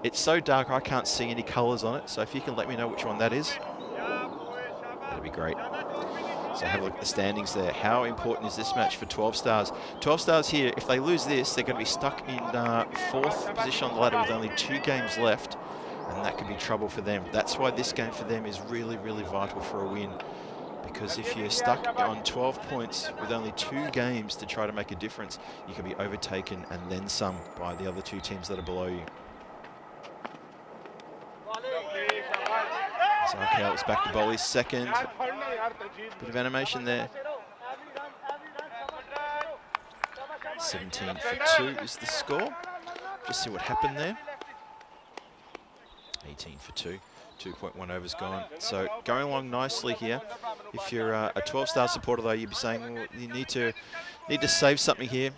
It's so dark I can't see any colours on it, so if you can let me know which one that is, that'd be great. So have a look at the standings there. How important is this match for 12 Stars? 12 Stars here, if they lose this, they're going to be stuck in 4th position on the ladder with only 2 games left, and that could be trouble for them. That's why this game for them is really, really vital for a win, because if you're stuck on 12 points with only 2 games to try to make a difference, you can be overtaken and then some by the other 2 teams that are below you. Zarkel is back to bowl his second. Bit of animation there. 17 for 2 is the score. Just see what happened there. 18 for 2. 2.1 overs gone. So going along nicely here. If you're a 12-star supporter, though, you'd be saying, well, you need to save something here.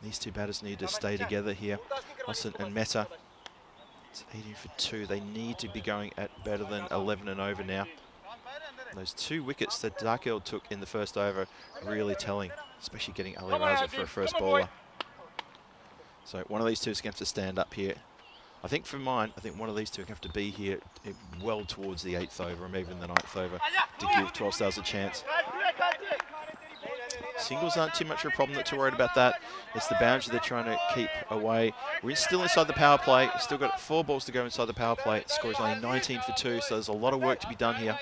These 2 batters need to stay together here. Hossain and Mehta. It's 18 for 2. They need to be going at better than 11 and over now. Those 2 wickets that Zarkel took in the first over really telling, especially getting Ali Raza for a first bowler. So one of these 2 is going to have to stand up here. I think for mine, I think one of these 2 have to be here well towards the 8th over, or maybe even the 9th over, to give 12 Stars a chance. Singles aren't too much of a problem, not too worried about that. It's the boundary they're trying to keep away. We're still inside the power play. Still got 4 balls to go inside the power play. The score is only 19 for 2, so there's a lot of work to be done here.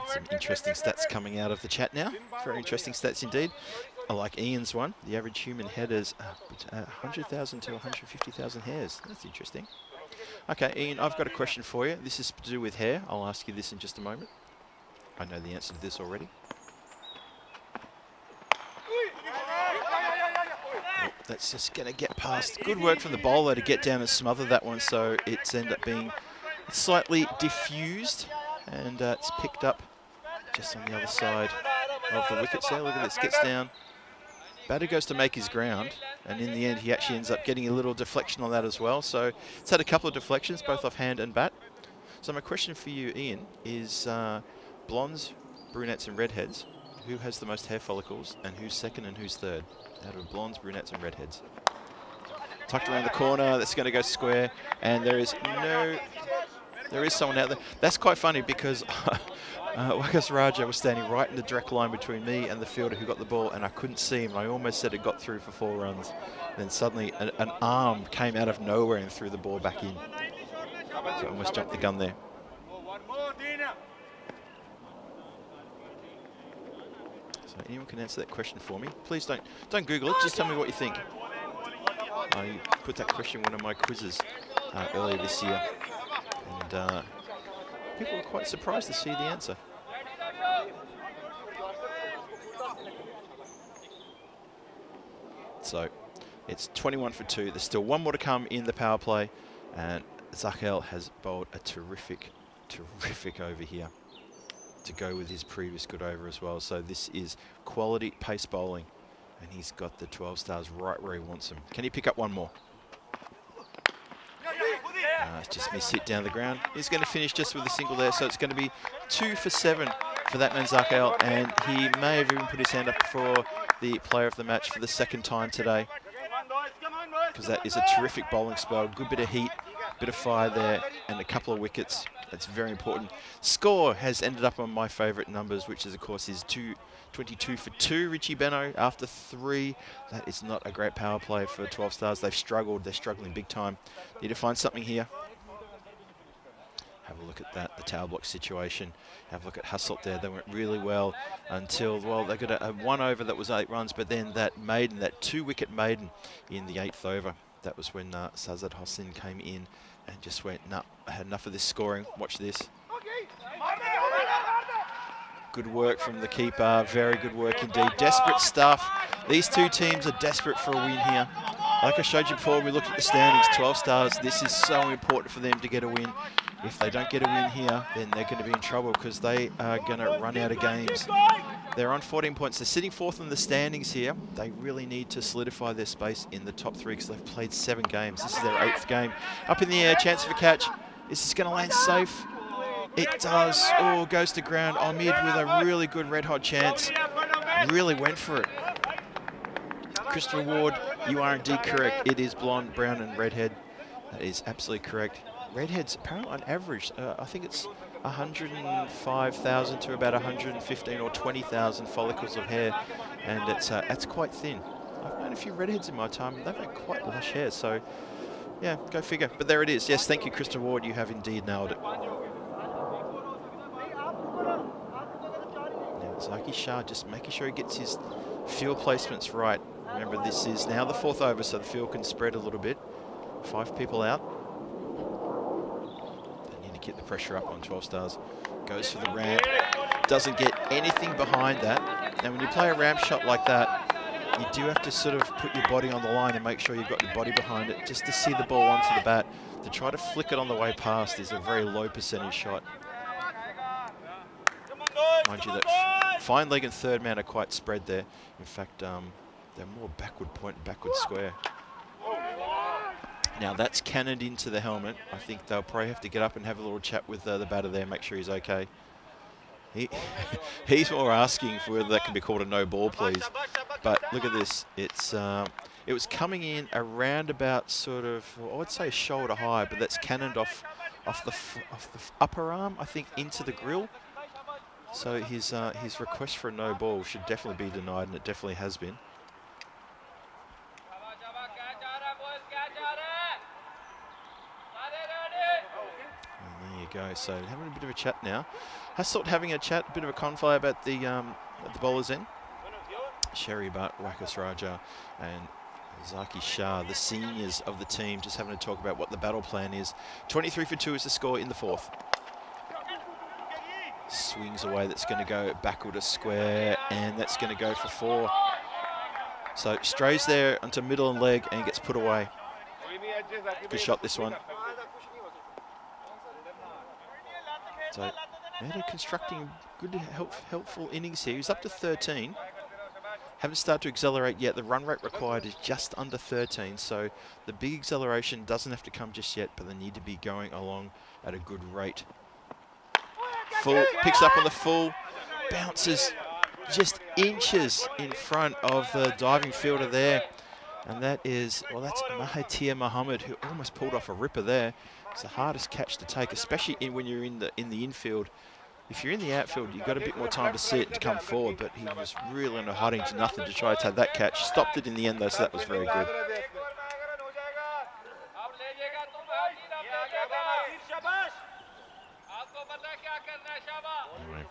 Some interesting stats coming out of the chat now. Very interesting stats indeed. I like Ian's one. The average human head is 100,000 to 150,000 hairs. That's interesting. Okay, Ian, I've got a question for you. This is to do with hair. I'll ask you this in just a moment. I know the answer to this already. Oh, that's just going to get past. Good work from the bowler to get down and smother that one, so it's ended up being slightly diffused, and it's picked up just on the other side of the wickets there. Look at this, gets down. Batter goes to make his ground, and in the end he actually ends up getting a little deflection on that as well. So it's had a couple of deflections, both off hand and bat. So my question for you, Ian, is blondes, brunettes and redheads, who has the most hair follicles, and who's second and who's third out of blondes, brunettes and redheads? Tucked around the corner, that's going to go square, and there is someone out there. That's quite funny because Wickets Raja was standing right in the direct line between me and the fielder who got the ball, and I couldn't see him. I almost said it got through for 4 runs. Then suddenly an arm came out of nowhere and threw the ball back in. So I almost jumped the gun there. So anyone can answer that question for me? Please don't Google it, just tell me what you think. I put that question in one of my quizzes earlier this year, and people were quite surprised to see the answer. So it's 21 for 2. There's still 1 more to come in the power play, and Zarkel has bowled a terrific over here to go with his previous good over as well. So this is quality pace bowling, and he's got the 12 Stars right where he wants them. Can he pick up 1 more? It's just missed hit down the ground. He's going to finish just with a single there, so it's going to be 2 for 7 for that man Zarkel, and he may have even put his hand up for the player of the match for the 2nd time today, because that is a terrific bowling spell. Good bit of heat, bit of fire there, and a couple of wickets. That's very important. Score has ended up on my favourite numbers, which is, of course, is 22 for 2, Richie Beno, after 3. That is not a great power play for 12 Stars. They've struggled. They're struggling big time. Need to find something here. Have a look at that, the tower block situation. Have a look at Hasselt there. They went really well until, well, they got a 1 over that was 8 runs, but then that maiden, that 2-wicket maiden in the 8th over, that was when Sazad Hossain came in and just went, nah, I had enough of this scoring. Watch this. Good work from the keeper. Very good work indeed. Desperate stuff. These two teams are desperate for a win here. Like I showed you before, when we looked at the standings, 12 Stars, this is so important for them to get a win. If they don't get a win here, then they're going to be in trouble because they are going to run out of games. They're on 14 points. They're sitting 4th in the standings here. They really need to solidify their space in the top 3 because they've played 7 games. This is their 8th game. Up in the air, chance of a catch. Is this going to land safe? It does. Oh, goes to ground. Omid with a really good red-hot chance. Really went for it. Christopher Ward, you are indeed correct. It is blonde, brown and redhead. That is absolutely correct. Redheads, apparently on average, I think it's 105,000 to about 115 or 20,000 follicles of hair, and that's quite thin. I've known a few redheads in my time, and they've had quite lush hair, so yeah, go figure. But there it is. Yes, thank you, Christopher Ward. You have indeed nailed it. Now, Zaki Shah just making sure he gets his field placements right. Remember, this is now the 4th over, so the field can spread a little bit. 5 people out. They need to get the pressure up on 12 Stars. Goes for the ramp. Doesn't get anything behind that. Now, when you play a ramp shot like that, you do have to sort of put your body on the line and make sure you've got your body behind it just to see the ball onto the bat. To try to flick it on the way past is a very low percentage shot. Mind you, that fine leg and third man are quite spread there. In fact, they're more backward point and backward square. Now that's cannoned into the helmet. I think they'll probably have to get up and have a little chat with the batter there, make sure he's okay. He's more asking for whether that can be called a no ball, please. But look at this. It was coming in around about sort of, well, I would say shoulder high, but that's cannoned off the upper arm, I think, into the grill. So his request for a no ball should definitely be denied, and it definitely has been. And there you go. So having a bit of a chat now. Hasselt having a chat, a bit of a conflay about the bowlers end. Sherry Butt, Wakas Raja, and Zaki Shah, the seniors of the team, just having to talk about what the battle plan is. 23 for 2 is the score in the 4th. Swings away, that's going to go backward a square, and that's going to go for 4. So strays there onto middle and leg and gets put away. Good shot, this one. So Mehta constructing good, helpful innings here. He's up to 13. Haven't started to accelerate yet. The run rate required is just under 13. So the big acceleration doesn't have to come just yet, but they need to be going along at a good rate. Full, picks up on the full, bounces just inches in front of the diving fielder there. And that is, well, that's Mahathir Mohammed, who almost pulled off a ripper there. It's the hardest catch to take, especially when you're in the infield. If you're in the outfield, you've got a bit more time to see it to come forward, but he was really on a hiding to nothing to try to take that catch. Stopped it in the end, though, so that was very good. Anyway,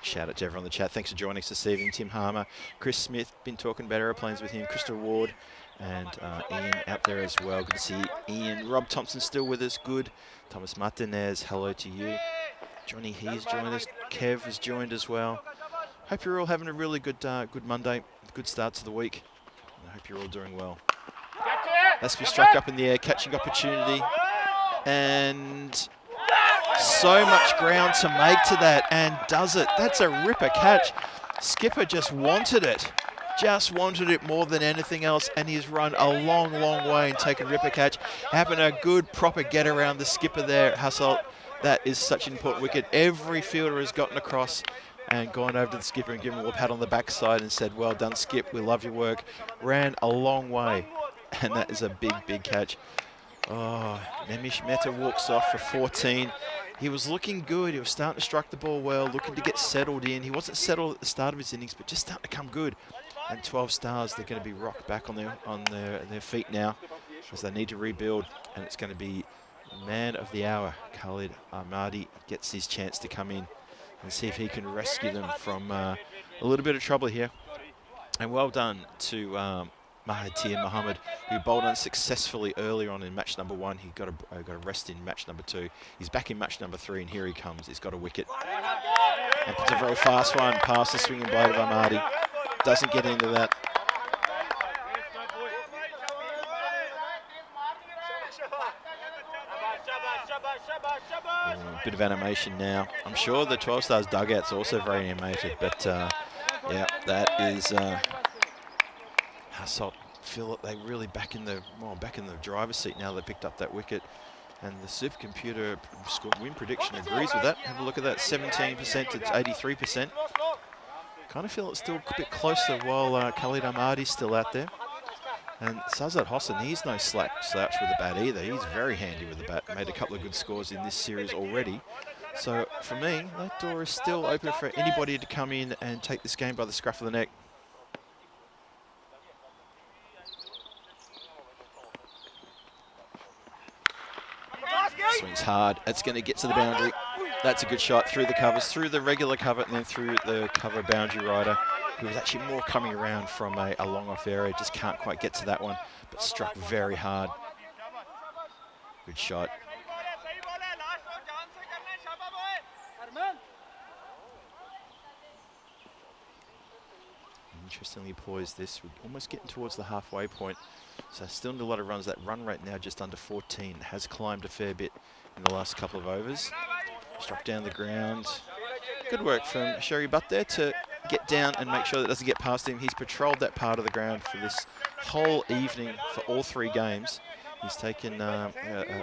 shout out to everyone in the chat. Thanks for joining us this evening. Tim Harmer, Chris Smith, been talking about aeroplanes with him, Christopher Ward, and Ian out there as well. Good to see Ian. Rob Thompson still with us. Good. Thomas Martinez, hello to you. Johnny He's joined us. Kev has joined as well. Hope you're all having a really good good Monday, good start to the week. And I hope you're all doing well. That's been struck up in the air, catching opportunity. And so much ground to make to that, and does it. That's a ripper catch. Skipper just wanted it. Just wanted it more than anything else, and he's run a long, long way and taken ripper catch. Having a good, proper get around the skipper there, Hasselt. That is such an important wicket. Every fielder has gotten across and gone over to the skipper and given him a pat on the backside and said, well done, Skip, we love your work. Ran a long way, and that is a big, big catch. Oh, Nemish Mehta walks off for 14. he was looking good. He was starting to strike the ball well, looking to get settled in. He wasn't settled at the start of his innings, but just starting to come good. And 12 Stars, they're going to be rocked back on their feet now as they need to rebuild. And it's going to be man of the hour. Khalid Ahmadi gets his chance to come in and see if he can rescue them from a little bit of trouble here. And well done to Mahathir Mohammed, who bowled unsuccessfully earlier on in match number 1. He got a rest in match number 2. He's back in match number 3, and here he comes. He's got a wicket. And it's a very fast one past the swinging blade of Ahmadi. Doesn't get into that. Bit of animation now. I'm sure the 12 Stars dugout's also very animated, but yeah, that is Hassel feel that they really back in the driver's seat now. They picked up that wicket, and the supercomputer win prediction agrees with that. Have a look at that, 17% to 83%. Kind of feel it's still a bit closer while Khalid Ahmadi's still out there. And Sazad Hossain, he's no slouch with the bat either. He's very handy with the bat. Made a couple of good scores in this series already. So for me, that door is still open for anybody to come in and take this game by the scruff of the neck. Swings hard. It's going to get to the boundary. That's a good shot through the covers, through the regular cover, and then through the cover boundary rider, who was actually more coming around from a long off area. Just can't quite get to that one, but struck very hard. Good shot. Interestingly poised this. We're almost getting towards the halfway point. So still need a lot of runs. That run rate now just under 14. Has climbed a fair bit in the last couple of overs. Struck down the ground. Good work from Sherry Butt there to get down and make sure that doesn't get past him. He's patrolled that part of the ground for this whole evening for all 3 games. He's taken, I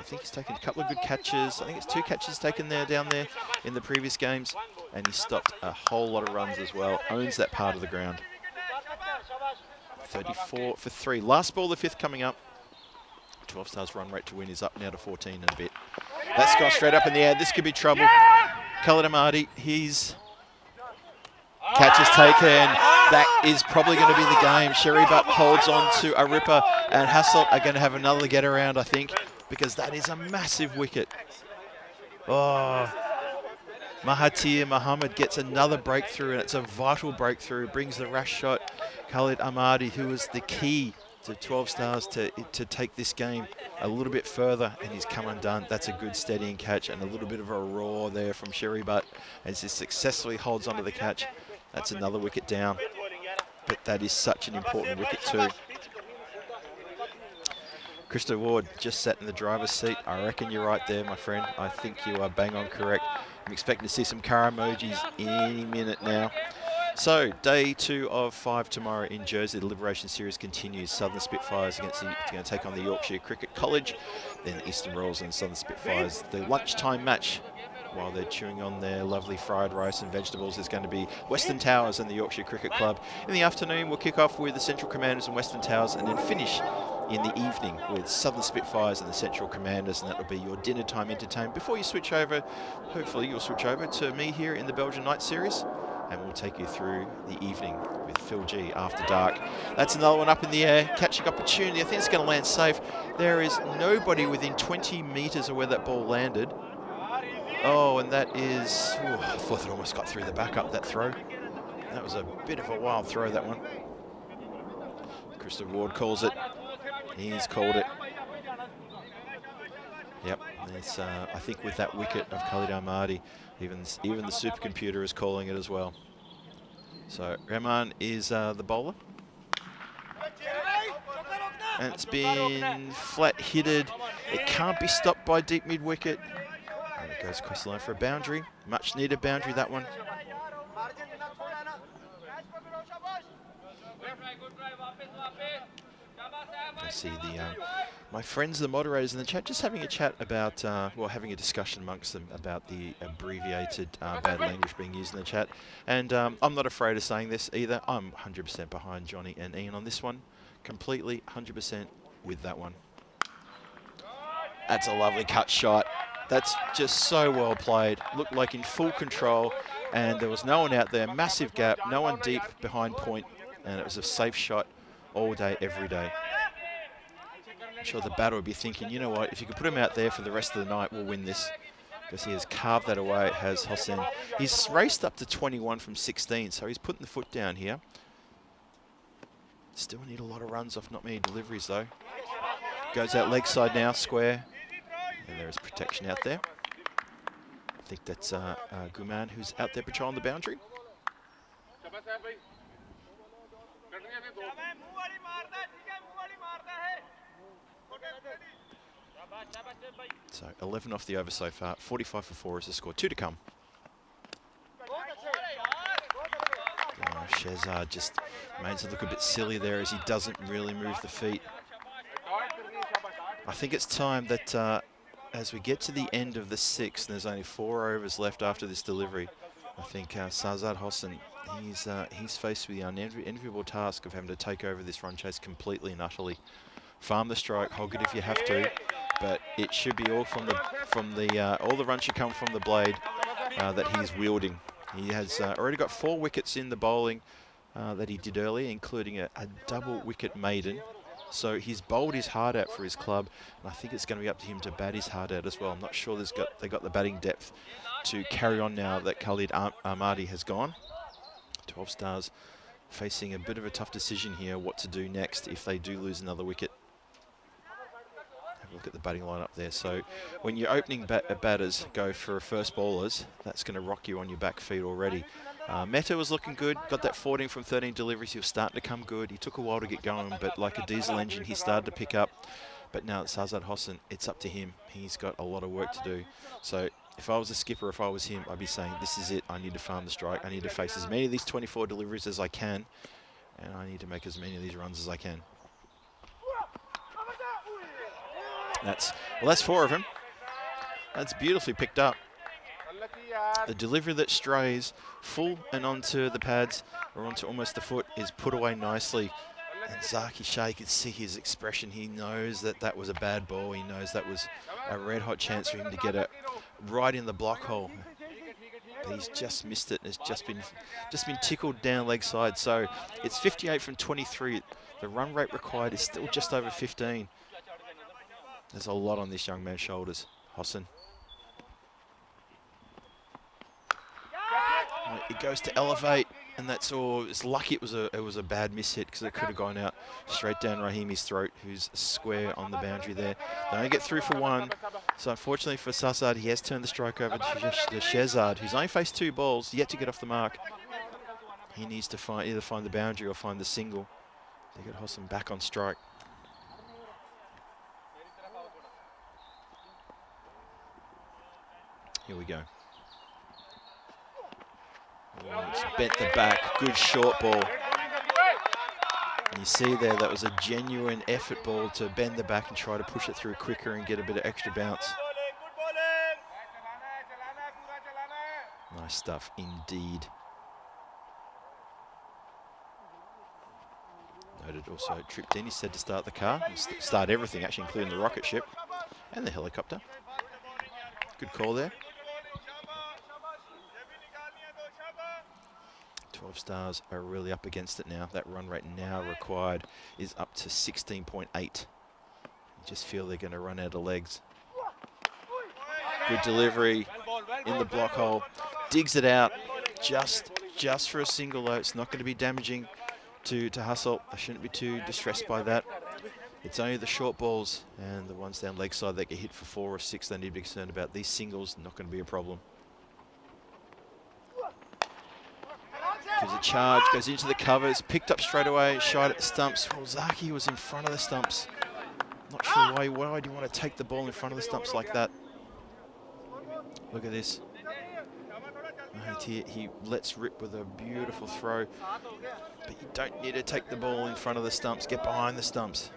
think he's taken a couple of good catches. I think it's 2 catches taken down there in the previous games. And he stopped a whole lot of runs as well. Owns that part of the ground. 34 for 3. Last ball, the 5th coming up. 12 Stars run rate to win is up now to 14 and a bit. That's gone straight up in the air. This could be trouble. Khalid Ahmadi, his catch is taken. That is probably going to be the game. Sherry Butt holds on to a ripper, and Hassel are going to have another get around, I think, because that is a massive wicket. Oh, Mahathir Mohammed gets another breakthrough, and it's a vital breakthrough. Brings the rush shot. Khalid Ahmadi, who was the key to 12 Stars to take this game a little bit further, and he's come undone. That's a good steadying catch, and a little bit of a roar there from Sherry Butt as he successfully holds onto the catch. That's another wicket down, but that is such an important wicket too. Christo Ward just sat in the driver's seat. I reckon you're right there, my friend. I think you are bang on correct. I'm expecting to see some car emojis any minute now. So, day 2 of 5 tomorrow in Jersey. The Liberation Series continues. Southern Spitfires going to take on the Yorkshire Cricket College. Then Eastern Royals and Southern Spitfires. The lunchtime match, while they're chewing on their lovely fried rice and vegetables, is going to be Western Towers and the Yorkshire Cricket Club. In the afternoon, we'll kick off with the Central Commanders and Western Towers, and then finish in the evening with Southern Spitfires and the Central Commanders, and that will be your dinner time entertainment. Before you switch over, hopefully you'll switch over to me here in the Belgian Night Series, and we'll take you through the evening with Phil G after dark. That's another one up in the air, catching opportunity. I think it's going to land safe. There is nobody within 20 metres of where that ball landed. Oh, and that is, I thought it almost got through the back up, that throw. That was a bit of a wild throw, that one. Christo Ward calls it. He's called it. Yep, it's, I think with that wicket of Khalid Ahmadi, even the supercomputer is calling it as well. So Rahman is the bowler. And it's been flat hitted. It can't be stopped by deep mid wicket. And it goes across the line for a boundary. Much needed boundary, that one. I see my friends, the moderators in the chat, just having a chat about, well, having a discussion amongst them about the abbreviated bad language being used in the chat. And I'm not afraid of saying this either. I'm 100% behind Johnny and Ian on this one. Completely 100% with that one. That's a lovely cut shot. That's just so well played. Looked like in full control, and there was no one out there. Massive gap, no one deep behind point, and it was a safe shot all day, every day. I'm sure the batter would be thinking, you know what, if you could put him out there for the rest of the night, we'll win this. Because he has carved that away, has Hossein. He's raced up to 21 from 16, so he's putting the foot down here. Still need a lot of runs off not many deliveries, though. Goes out leg side now, square. And there is protection out there. I think that's Guman who's out there patrolling the boundary. So 11 off the over so far. 45 for 4 is the score. 2 to come. Shehzad just makes it look a bit silly there as he doesn't really move the feet. I think it's time that as we get to the end of the 6th, and there's only 4 overs left after this delivery, I think Shehzad Hossein, he's faced with the unenviable task of having to take over this run chase completely and utterly. Farm the strike, hog it if you have to, but it should be all all the runs should come from the blade that he's wielding. He has already got 4 wickets in the bowling that he did earlier, including a double wicket maiden. So he's bowled his heart out for his club, and I think it's going to be up to him to bat his heart out as well. I'm not sure they got the batting depth to carry on now that Khalid Ahmadi has gone. 12 Stars facing a bit of a tough decision here, what to do next if they do lose another wicket. Have a look at the batting line up there. So when your opening batters go for first bowlers, that's going to rock you on your back feet already. Mehta was looking good, got that 14 from 13 deliveries. He was starting to come good. He took a while to get going, but like a diesel engine, he started to pick up. But now it's Shehzad Hossein, it's up to him. He's got a lot of work to do. So if I was a skipper, if I was him, I'd be saying, this is it. I need to farm the strike. I need to face as many of these 24 deliveries as I can, and I need to make as many of these runs as I can. That's 4 of them. That's beautifully picked up. The delivery that strays full and onto the pads or onto almost the foot is put away nicely. And Zaki Shah, you can see his expression. He knows that that was a bad ball. He knows that was a red hot chance for him to get it right in the block hole. But he's just missed it. It's just been tickled down leg side. So it's 58 from 23. The run rate required is still just over 15. There's a lot on this young man's shoulders. Hossein. It goes to elevate, and that's all. It's lucky it was a bad miss hit, because it could have gone out straight down Rahimi's throat, who's square on the boundary there. They only get through for 1. So unfortunately for Shehzad, he has turned the strike over to Shehzad, who's only faced 2 balls, yet to get off the mark. He needs to either find the boundary or find the single. They get Hossein back on strike. Here we go. Oh, it's bent the back, good short ball. And you see there, that was a genuine effort ball to bend the back and try to push it through quicker and get a bit of extra bounce. Nice stuff indeed. Noted also tripped in, he said to start the car, start everything actually, including the rocket ship and the helicopter. Good call there. 12 Stars are really up against it now. That run rate now required is up to 16.8. You just feel they're going to run out of legs. Good delivery in the block hole. Digs it out just for a single though. It's not going to be damaging to Hustle. I shouldn't be too distressed by that. It's only the short balls and the ones down leg side that get hit for 4 or 6 they need to be concerned about. These singles, not going to be a problem. Gives a charge, goes into the covers, picked up straight away, shot at the stumps. Well, Zaki was in front of the stumps. Not sure why do you want to take the ball in front of the stumps like that? Look at this. He lets rip with a beautiful throw. But you don't need to take the ball in front of the stumps. Get behind the stumps.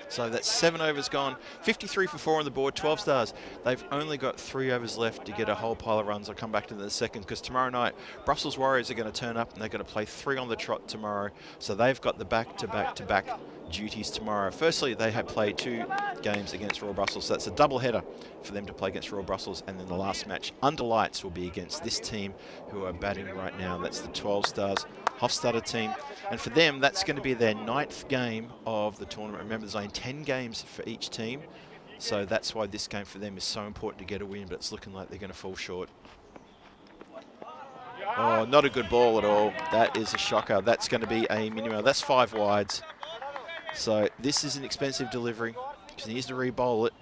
So that's 7 overs gone, 53 for 4 on the board, 12 stars. They've only got 3 overs left to get a whole pile of runs. I'll come back to that in a second, because tomorrow night, Brussels Warriors are going to turn up and they're going to play 3 on the trot tomorrow. So they've got the back-to-back-to-back duties tomorrow. Firstly, they have played 2 games against Royal Brussels. So that's a double header for them to play against Royal Brussels. And then the last match under lights will be against this team who are batting right now. That's the 12 stars Hofstadter team. And for them, that's going to be their 9th game of the tournament. Remember, there's only 10 games for each team. So that's why this game for them is so important to get a win, but it's looking like they're going to fall short. Oh, not a good ball at all. That is a shocker. That's going to be a minimum. That's 5 wides. So this is an expensive delivery because he needs to re-bowl it.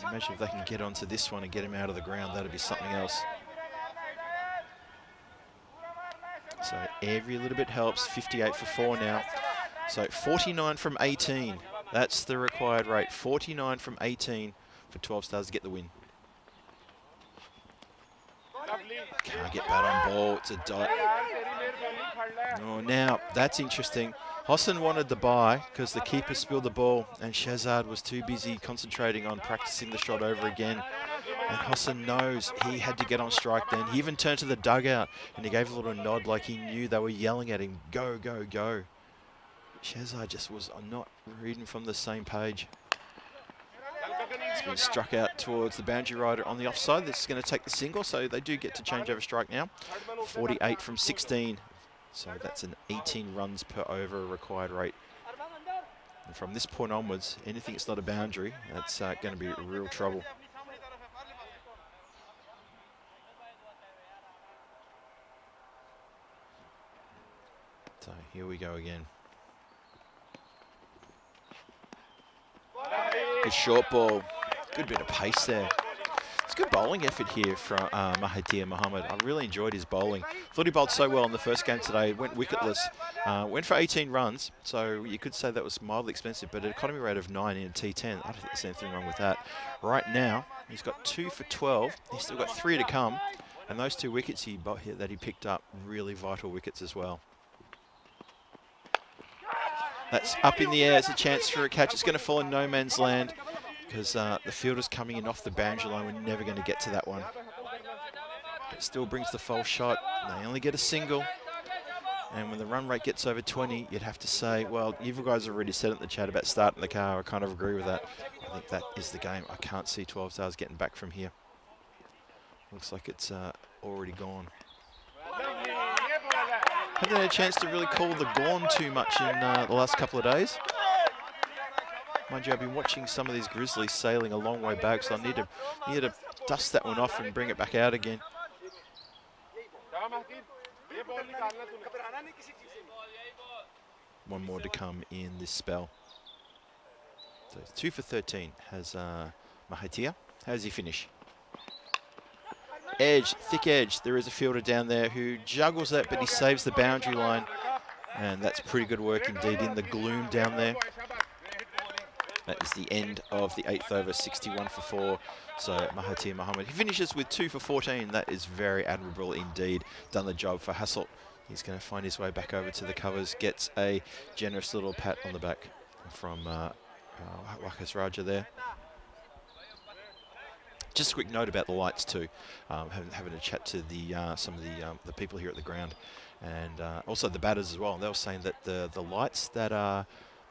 Imagine if they can get onto this one and get him out of the ground. That'd be something else. So every little bit helps. 58 for 4 now. So 49 from 18. That's the required rate. 49 from 18 for 12 stars to get the win. Can't get bat on ball. It's a dot. Oh, now that's interesting. Hossan wanted the bye because the keeper spilled the ball and Shazad was too busy concentrating on practicing the shot over again. And Hossan knows he had to get on strike then. He even turned to the dugout and he gave a little nod like he knew they were yelling at him, go, go, go. Shazad just was not reading from the same page. It's been struck out towards the boundary rider on the offside. This is going to take the single, so they do get to change over strike now. 48 from 16. So that's an 18 runs per over required rate. And from this point onwards, anything that's not a boundary, that's going to be real trouble. So here we go again. Good short ball. Good bit of pace there. It's a good bowling effort here from Mahathir Mohammed. I really enjoyed his bowling. Thought he bowled so well in the first game today. Went wicketless. Went for 18 runs. So you could say that was mildly expensive, but an economy rate of 9 in a T10. I don't think there's anything wrong with that. Right now, he's got 2 for 12. He's still got 3 to come. And those 2 wickets that he picked up, really vital wickets as well. That's up in the air. It's a chance for a catch. It's going to fall in no man's land because the fielder's coming in off the boundary line. We're never going to get to that one. It still brings the false shot. They only get a single. And when the run rate gets over 20, you'd have to say, well, you guys already said it in the chat about starting the car. I kind of agree with that. I think that is the game. I can't see 12 stars getting back from here. Looks like it's already gone. Haven't had a chance to really call the gone too much in the last couple of days. Mind you, I've been watching some of these Grizzlies sailing a long way back, so I need to dust that one off and bring it back out again. One more to come in this spell. So 2 for 13 has Mahathir. How does he finish? Edge, thick edge. There is a fielder down there who juggles that, but he saves the boundary line. And that's pretty good work indeed in the gloom down there. That is the end of the 8th over, 61 for 4. So Mahathir Mohammed, he finishes with 2 for 14. That is very admirable indeed. Done the job for Hassel. He's going to find his way back over to the covers. Gets a generous little pat on the back from Wakas Raja there. Just a quick note about the lights too. Having a chat to some of the people here at the ground, and also the batters as well. And they were saying that the lights that are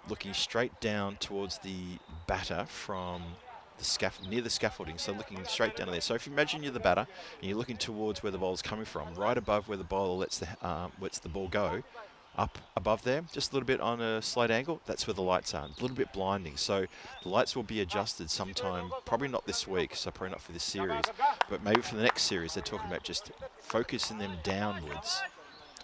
looking straight down towards the batter from the near the scaffolding, so looking straight down there. So if you imagine you're the batter and you're looking towards where the ball's coming from, right above where the bowler lets the ball go, up above there, just a little bit on a slight angle, that's where the lights are. A little bit blinding. So the lights will be adjusted sometime, probably not this week, so probably not for this series, but maybe for the next series. They're talking about just focusing them downwards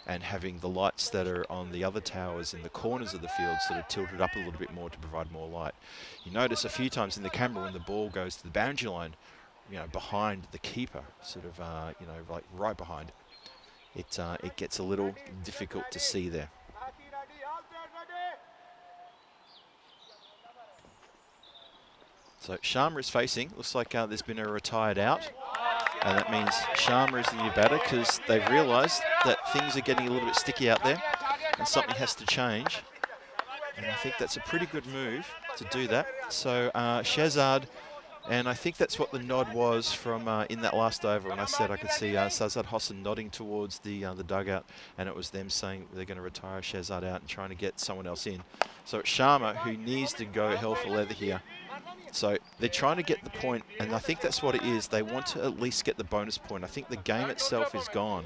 and having the lights that are on the other towers in the corners of the field sort of tilted up a little bit more to provide more light. You notice a few times in the camera when the ball goes to the boundary line, behind the keeper, sort of, like right behind, it gets a little difficult to see there. So Sharma is facing. Looks like there's been a retired out. And that means Sharma is the new batter because they've realised that things are getting a little bit sticky out there and something has to change. And I think that's a pretty good move to do that. So Shehzad, and I think that's what the nod was from in that last over when I said I could see Sazad Hossain nodding towards the dugout, and it was them saying they're going to retire Shehzad out and trying to get someone else in. So it's Sharma who needs to go hell for leather here. So they're trying to get the point, and I think that's what it is. They want to at least get the bonus point. I think the game itself is gone,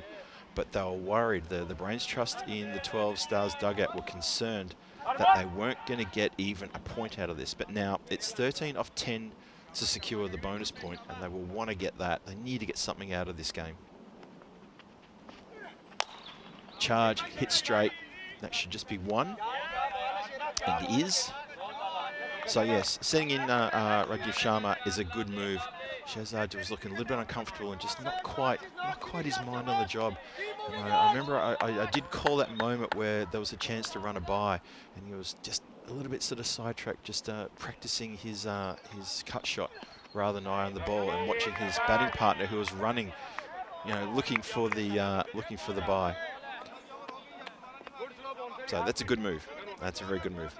but they were worried. The Brains Trust in the 12 Stars dugout were concerned that they weren't going to get even a point out of this. But now it's 13 off 10 to secure the bonus point, and they will want to get that. They need to get something out of this game. Charge, hit straight. That should just be one, and it is. So yes, sending in Rajiv Sharma is a good move. Shehzad was looking a little bit uncomfortable and just not quite his mind on the job. And I remember I did call that moment where there was a chance to run a bye, and he was just a little bit sort of sidetracked, just practicing his cut shot rather than eye on the ball, and watching his batting partner who was running, looking for the bye. So that's a good move. That's a very good move.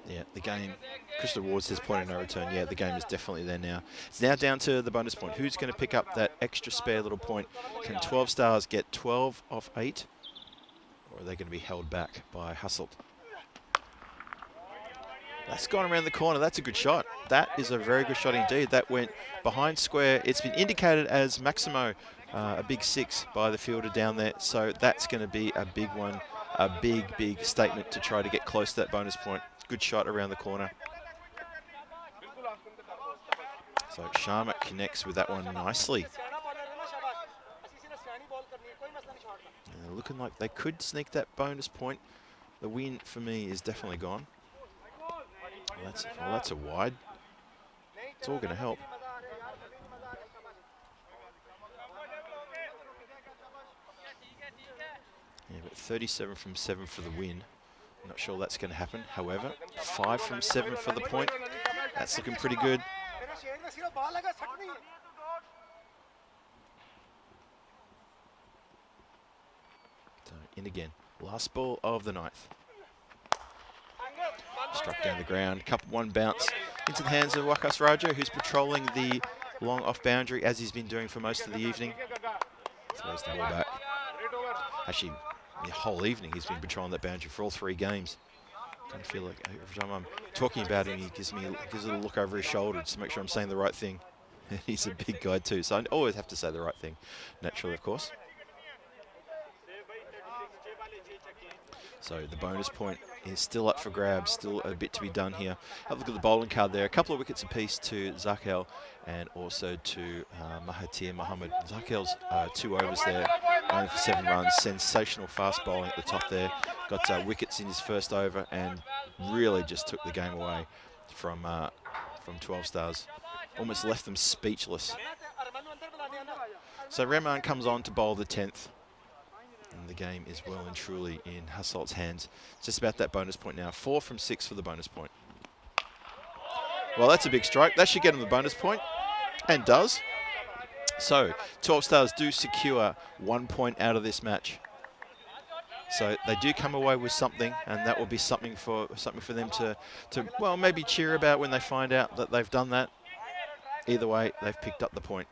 Yeah, the game, Crystal Ward says point of no return. Yeah, the game is definitely there now. It's now down to the bonus point. Who's going to pick up that extra spare little point? Can 12 Stars get 12 off 8? Or are they going to be held back by Hasselt? That's gone around the corner. That's a good shot. That is a very good shot indeed. That went behind square. It's been indicated as Maximo, a big 6 by the fielder down there. So that's going to be a big one, a big statement to try to get close to that bonus point. Good shot around the corner. So Sharma connects with that one nicely. And looking like they could sneak that bonus point. The win for me is definitely gone. Well, that's a wide. It's all going to help. Yeah, but 37 from 7 for the win. I'm not sure that's going to happen. However, 5 from 7 for the point. That's looking pretty good. So in again. Last ball of the 9th. Struck down the ground. One bounce into the hands of Wakas Raja, who's patrolling the long off boundary as he's been doing for most of the evening. Throws the ball back. Actually, the whole evening he's been patrolling that boundary for all 3 games. I kind of feel like every time I'm talking about him, he gives a little look over his shoulder just to make sure I'm saying the right thing. He's a big guy too, so I always have to say the right thing, naturally, of course. So the bonus point is still up for grabs, still a bit to be done here. Have a look at the bowling card there. A couple of wickets apiece to Zakhel and also to Mahathir Mohammed. Zakhel's 2 overs there, only for 7 runs. Sensational fast bowling at the top there. Got wickets in his first over and really just took the game away from 12 Stars. Almost left them speechless. So Rahman comes on to bowl the 10th. And the game is well and truly in Hasselt's hands. It's just about that bonus point now. 4 from 6 for the bonus point. Well, that's a big strike. That should get him the bonus point, and does. So 12 Stars do secure 1 point out of this match. So they do come away with something, and that will be something for them to well, maybe cheer about when they find out that they've done that. Either way, they've picked up the point.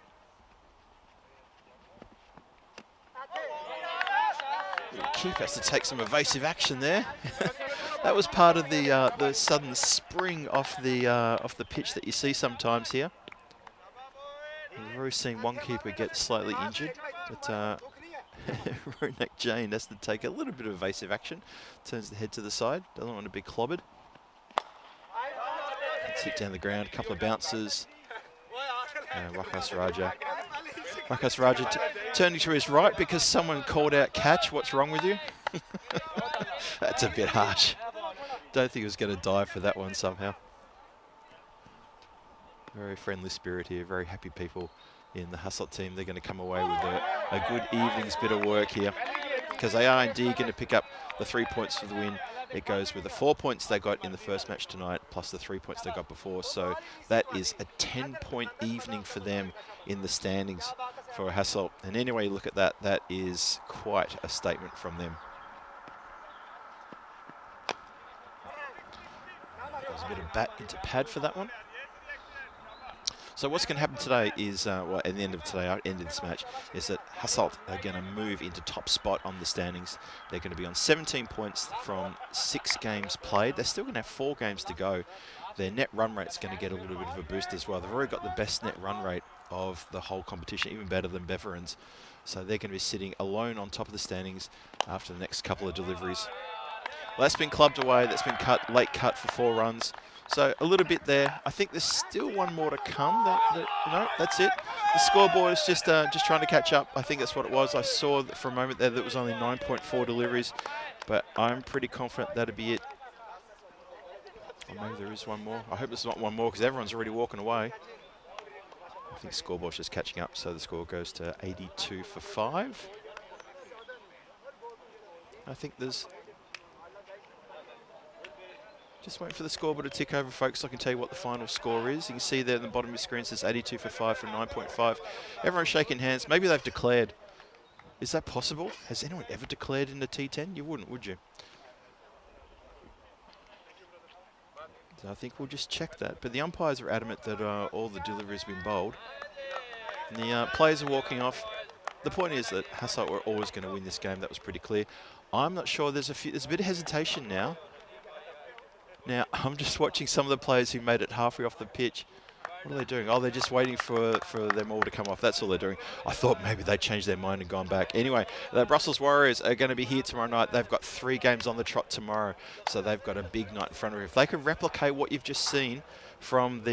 Keeper has to take some evasive action there. That was part of the sudden spring off the pitch that you see sometimes here. We've already seen one keeper get slightly injured, but Ronak Jain has to take a little bit of evasive action. Turns the head to the side, doesn't want to be clobbered. Let's hit down the ground, a couple of bounces. Wakas Raja. Wakas Raja turning to his right because someone called out catch. What's wrong with you? That's a bit harsh. Don't think he was going to dive for that one somehow. Very friendly spirit here, very happy people in the Hasselt team. They're going to come away with a good evening's bit of work here. because they are indeed going to pick up the 3 points for the win. It goes with the 4 points they got in the first match tonight, plus the 3 points they got before. So that is a 10-point evening for them in the standings for Hasselt. And anyway, you look at that, that is quite a statement from them. There's a bit of bat into pad for that one. So what's going to happen today is, well, at the end of today, at the end of this match, is that Hasselt are going to move into top spot on the standings. They're going to be on 17 points from 6 games played. They're still going to have 4 games to go. Their net run rate's going to get a little bit of a boost as well. They've already got the best net run rate of the whole competition, even better than Beveran's. So they're going to be sitting alone on top of the standings after the next couple of deliveries. Well, that's been clubbed away. That's been cut, late cut for 4 runs. So a little bit there. I think there's still one more to come. No, that's it. The scoreboard is just trying to catch up. I think that's what it was. I saw that for a moment there that it was only 9.4 deliveries, but I'm pretty confident that'll be it. Or maybe there is one more. I hope it's not one more because everyone's already walking away. I think scoreboard's just catching up, so the score goes to 82 for 5. I think there's... Just waiting for the scoreboard to tick over, folks. I can tell you what the final score is. You can see there at the bottom of your screen, it says 82 for 5 for 9.5. Everyone's shaking hands. Maybe they've declared. Is that possible? Has anyone ever declared in the T10? You wouldn't, would you? So I think we'll just check that. But the umpires are adamant that all the deliveries have been bowled. And the players are walking off. The point is that Hasselt were always going to win this game. That was pretty clear. I'm not sure. There's a bit of hesitation now. Now, I'm just watching some of the players who made it halfway off the pitch. What are they doing? Oh, they're just waiting for them all to come off. That's all they're doing. I thought maybe they changed their mind and gone back. Anyway, the Brussels Warriors are going to be here tomorrow night. They've got 3 games on the trot tomorrow, so they've got a big night in front of them. If they can replicate what you've just seen from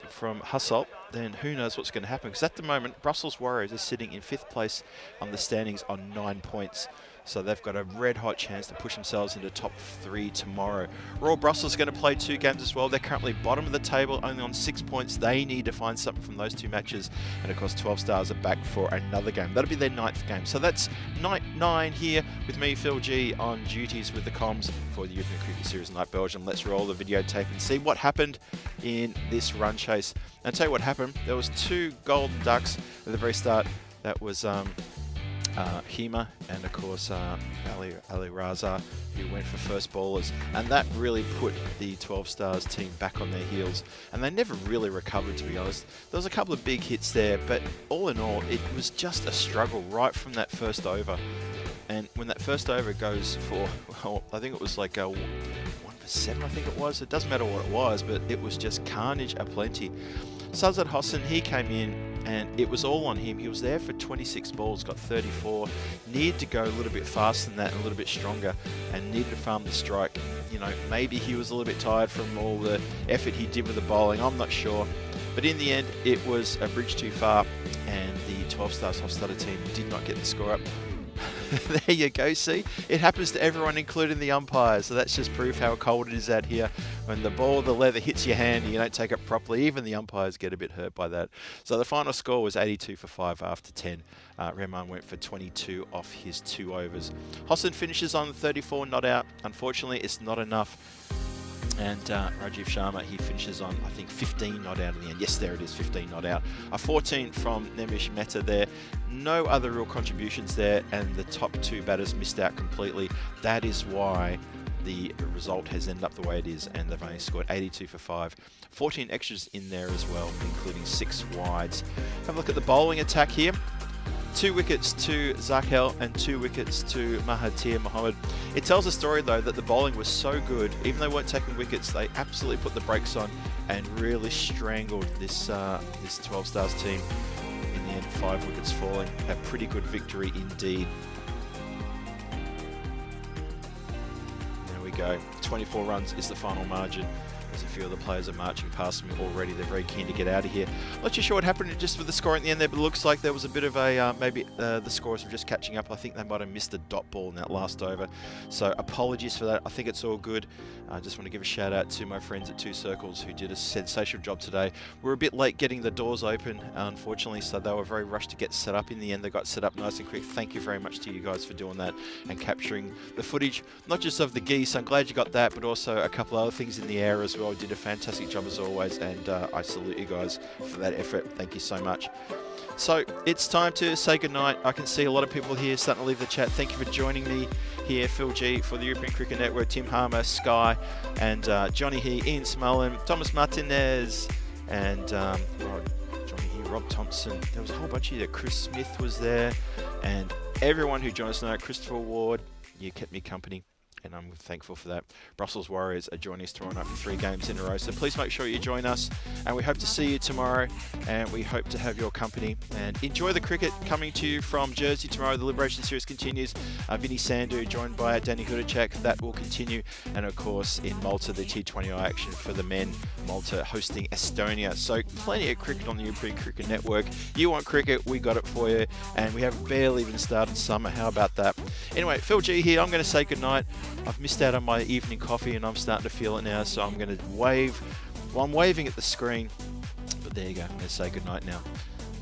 from Hasselt, then who knows what's going to happen. Because at the moment, Brussels Warriors are sitting in 5th place on the standings on 9 points. So they've got a red-hot chance to push themselves into top 3 tomorrow. Royal Brussels are going to play 2 games as well. They're currently bottom of the table, only on 6 points. They need to find something from those 2 matches. And of course, 12 Stars are back for another game. That'll be their 9th game. So that's night 9 here with me, Phil G, on duties with the comms for the European Cricket Series Night Belgium. Let's roll the videotape and see what happened in this run chase. And I'll tell you what happened. There was 2 golden ducks at the very start. That was... Hema and of course Ali Raza, who went for first bowlers, and that really put the 12 Stars team back on their heels, and they never really recovered, to be honest. There was a couple of big hits there, but all in all it was just a struggle right from that first over. And when that first over goes for, well, I think it was like 1 for 7, I think it was. It doesn't matter what it was, but it was just carnage aplenty. Sazad Hossain, he came in and it was all on him. He was there for 26 balls, got 34. Needed to go a little bit faster than that and a little bit stronger, and needed to farm the strike. You know, maybe he was a little bit tired from all the effort he did with the bowling. I'm not sure. But in the end, it was a bridge too far, and the 12 Stars Hofstadter team did not get the score up. There you go, see? It happens to everyone, including the umpires. So that's just proof how cold it is out here. When the ball, the leather hits your hand and you don't take it properly, even the umpires get a bit hurt by that. So the final score was 82 for 5 after 10. Rahman went for 22 off his 2 overs. Hossain finishes on 34 not out. Unfortunately, it's not enough. And Rajiv Sharma, he finishes on, I think, 15 not out in the end. Yes, there it is, 15 not out. A 14 from Nemish Mehta there. No other real contributions there, and the top 2 batters missed out completely. That is why the result has ended up the way it is, and they've only scored 82 for 5. 14 extras in there as well, including 6 wides. Have a look at the bowling attack here. 2 wickets to Zakhel and 2 wickets to Mahathir Mohammed. It tells a story though that the bowling was so good, even though they weren't taking wickets, they absolutely put the brakes on and really strangled this 12 Stars team. In the end, 5 wickets falling. A pretty good victory indeed. There we go. 24 runs is the final margin as a few of the players are marching past me already. They're very keen to get out of here. Not too sure what happened just with the score at the end there, but it looks like there was a bit of a, maybe the scorers were just catching up. I think they might have missed a dot ball in that last over. So apologies for that. I think it's all good. I just want to give a shout out to my friends at Two Circles who did a sensational job today. We were a bit late getting the doors open, unfortunately, so they were very rushed to get set up. In the end, they got set up nice and quick. Thank you very much to you guys for doing that and capturing the footage, not just of the geese. I'm glad you got that, but also a couple other things in the air as well. You did a fantastic job as always, and I salute you guys for that effort. Thank you so much. So it's time to say goodnight. I can see a lot of people here starting to leave the chat. Thank you for joining me here, Phil G for the European Cricket Network, Tim Harmer, Sky, and Johnny here, Ian Smullen, Thomas Martinez, and Johnny here, Rob Thompson. There was a whole bunch of you there. Chris Smith was there, and everyone who joined us tonight. Christopher Ward, you kept me company, and I'm thankful for that. Brussels Warriors are joining us tomorrow night for 3 games in a row, so please make sure you join us, and we hope to see you tomorrow, and we hope to have your company, and enjoy the cricket coming to you from Jersey tomorrow. The Liberation Series continues. Vinny Sandu joined by Danny Hudacek, that will continue, and of course in Malta the T20 action for the men, Malta hosting Estonia. So plenty of cricket on the European Cricket Network. You want cricket, we got it for you, and we have barely even started summer. How about that? Anyway, Phil G here. I'm going to say goodnight. I've missed out on my evening coffee and I'm starting to feel it now, so I'm going to wave. Well, I'm waving at the screen, but there you go. I'm going to say goodnight now.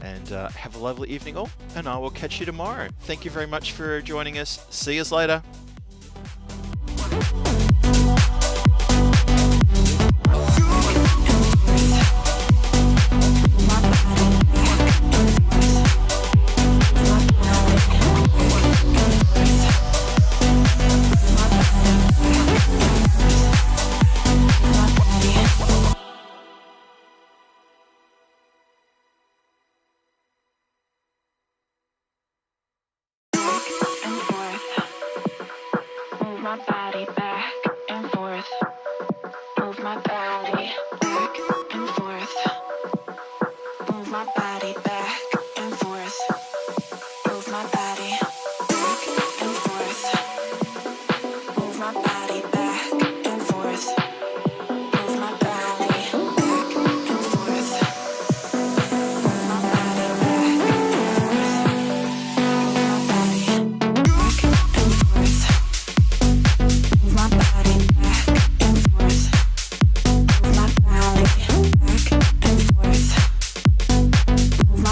And have a lovely evening all, and I will catch you tomorrow. Thank you very much for joining us. See us later. My body back and forth. Move my body back and forth. Move my body back and forth. Move my body back and forth. Move my body back and forth. Move my body back and forth. Move my body back and forth. Move my body back and forth. Move my body back and forth. Move my body back and forth. Move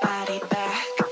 body back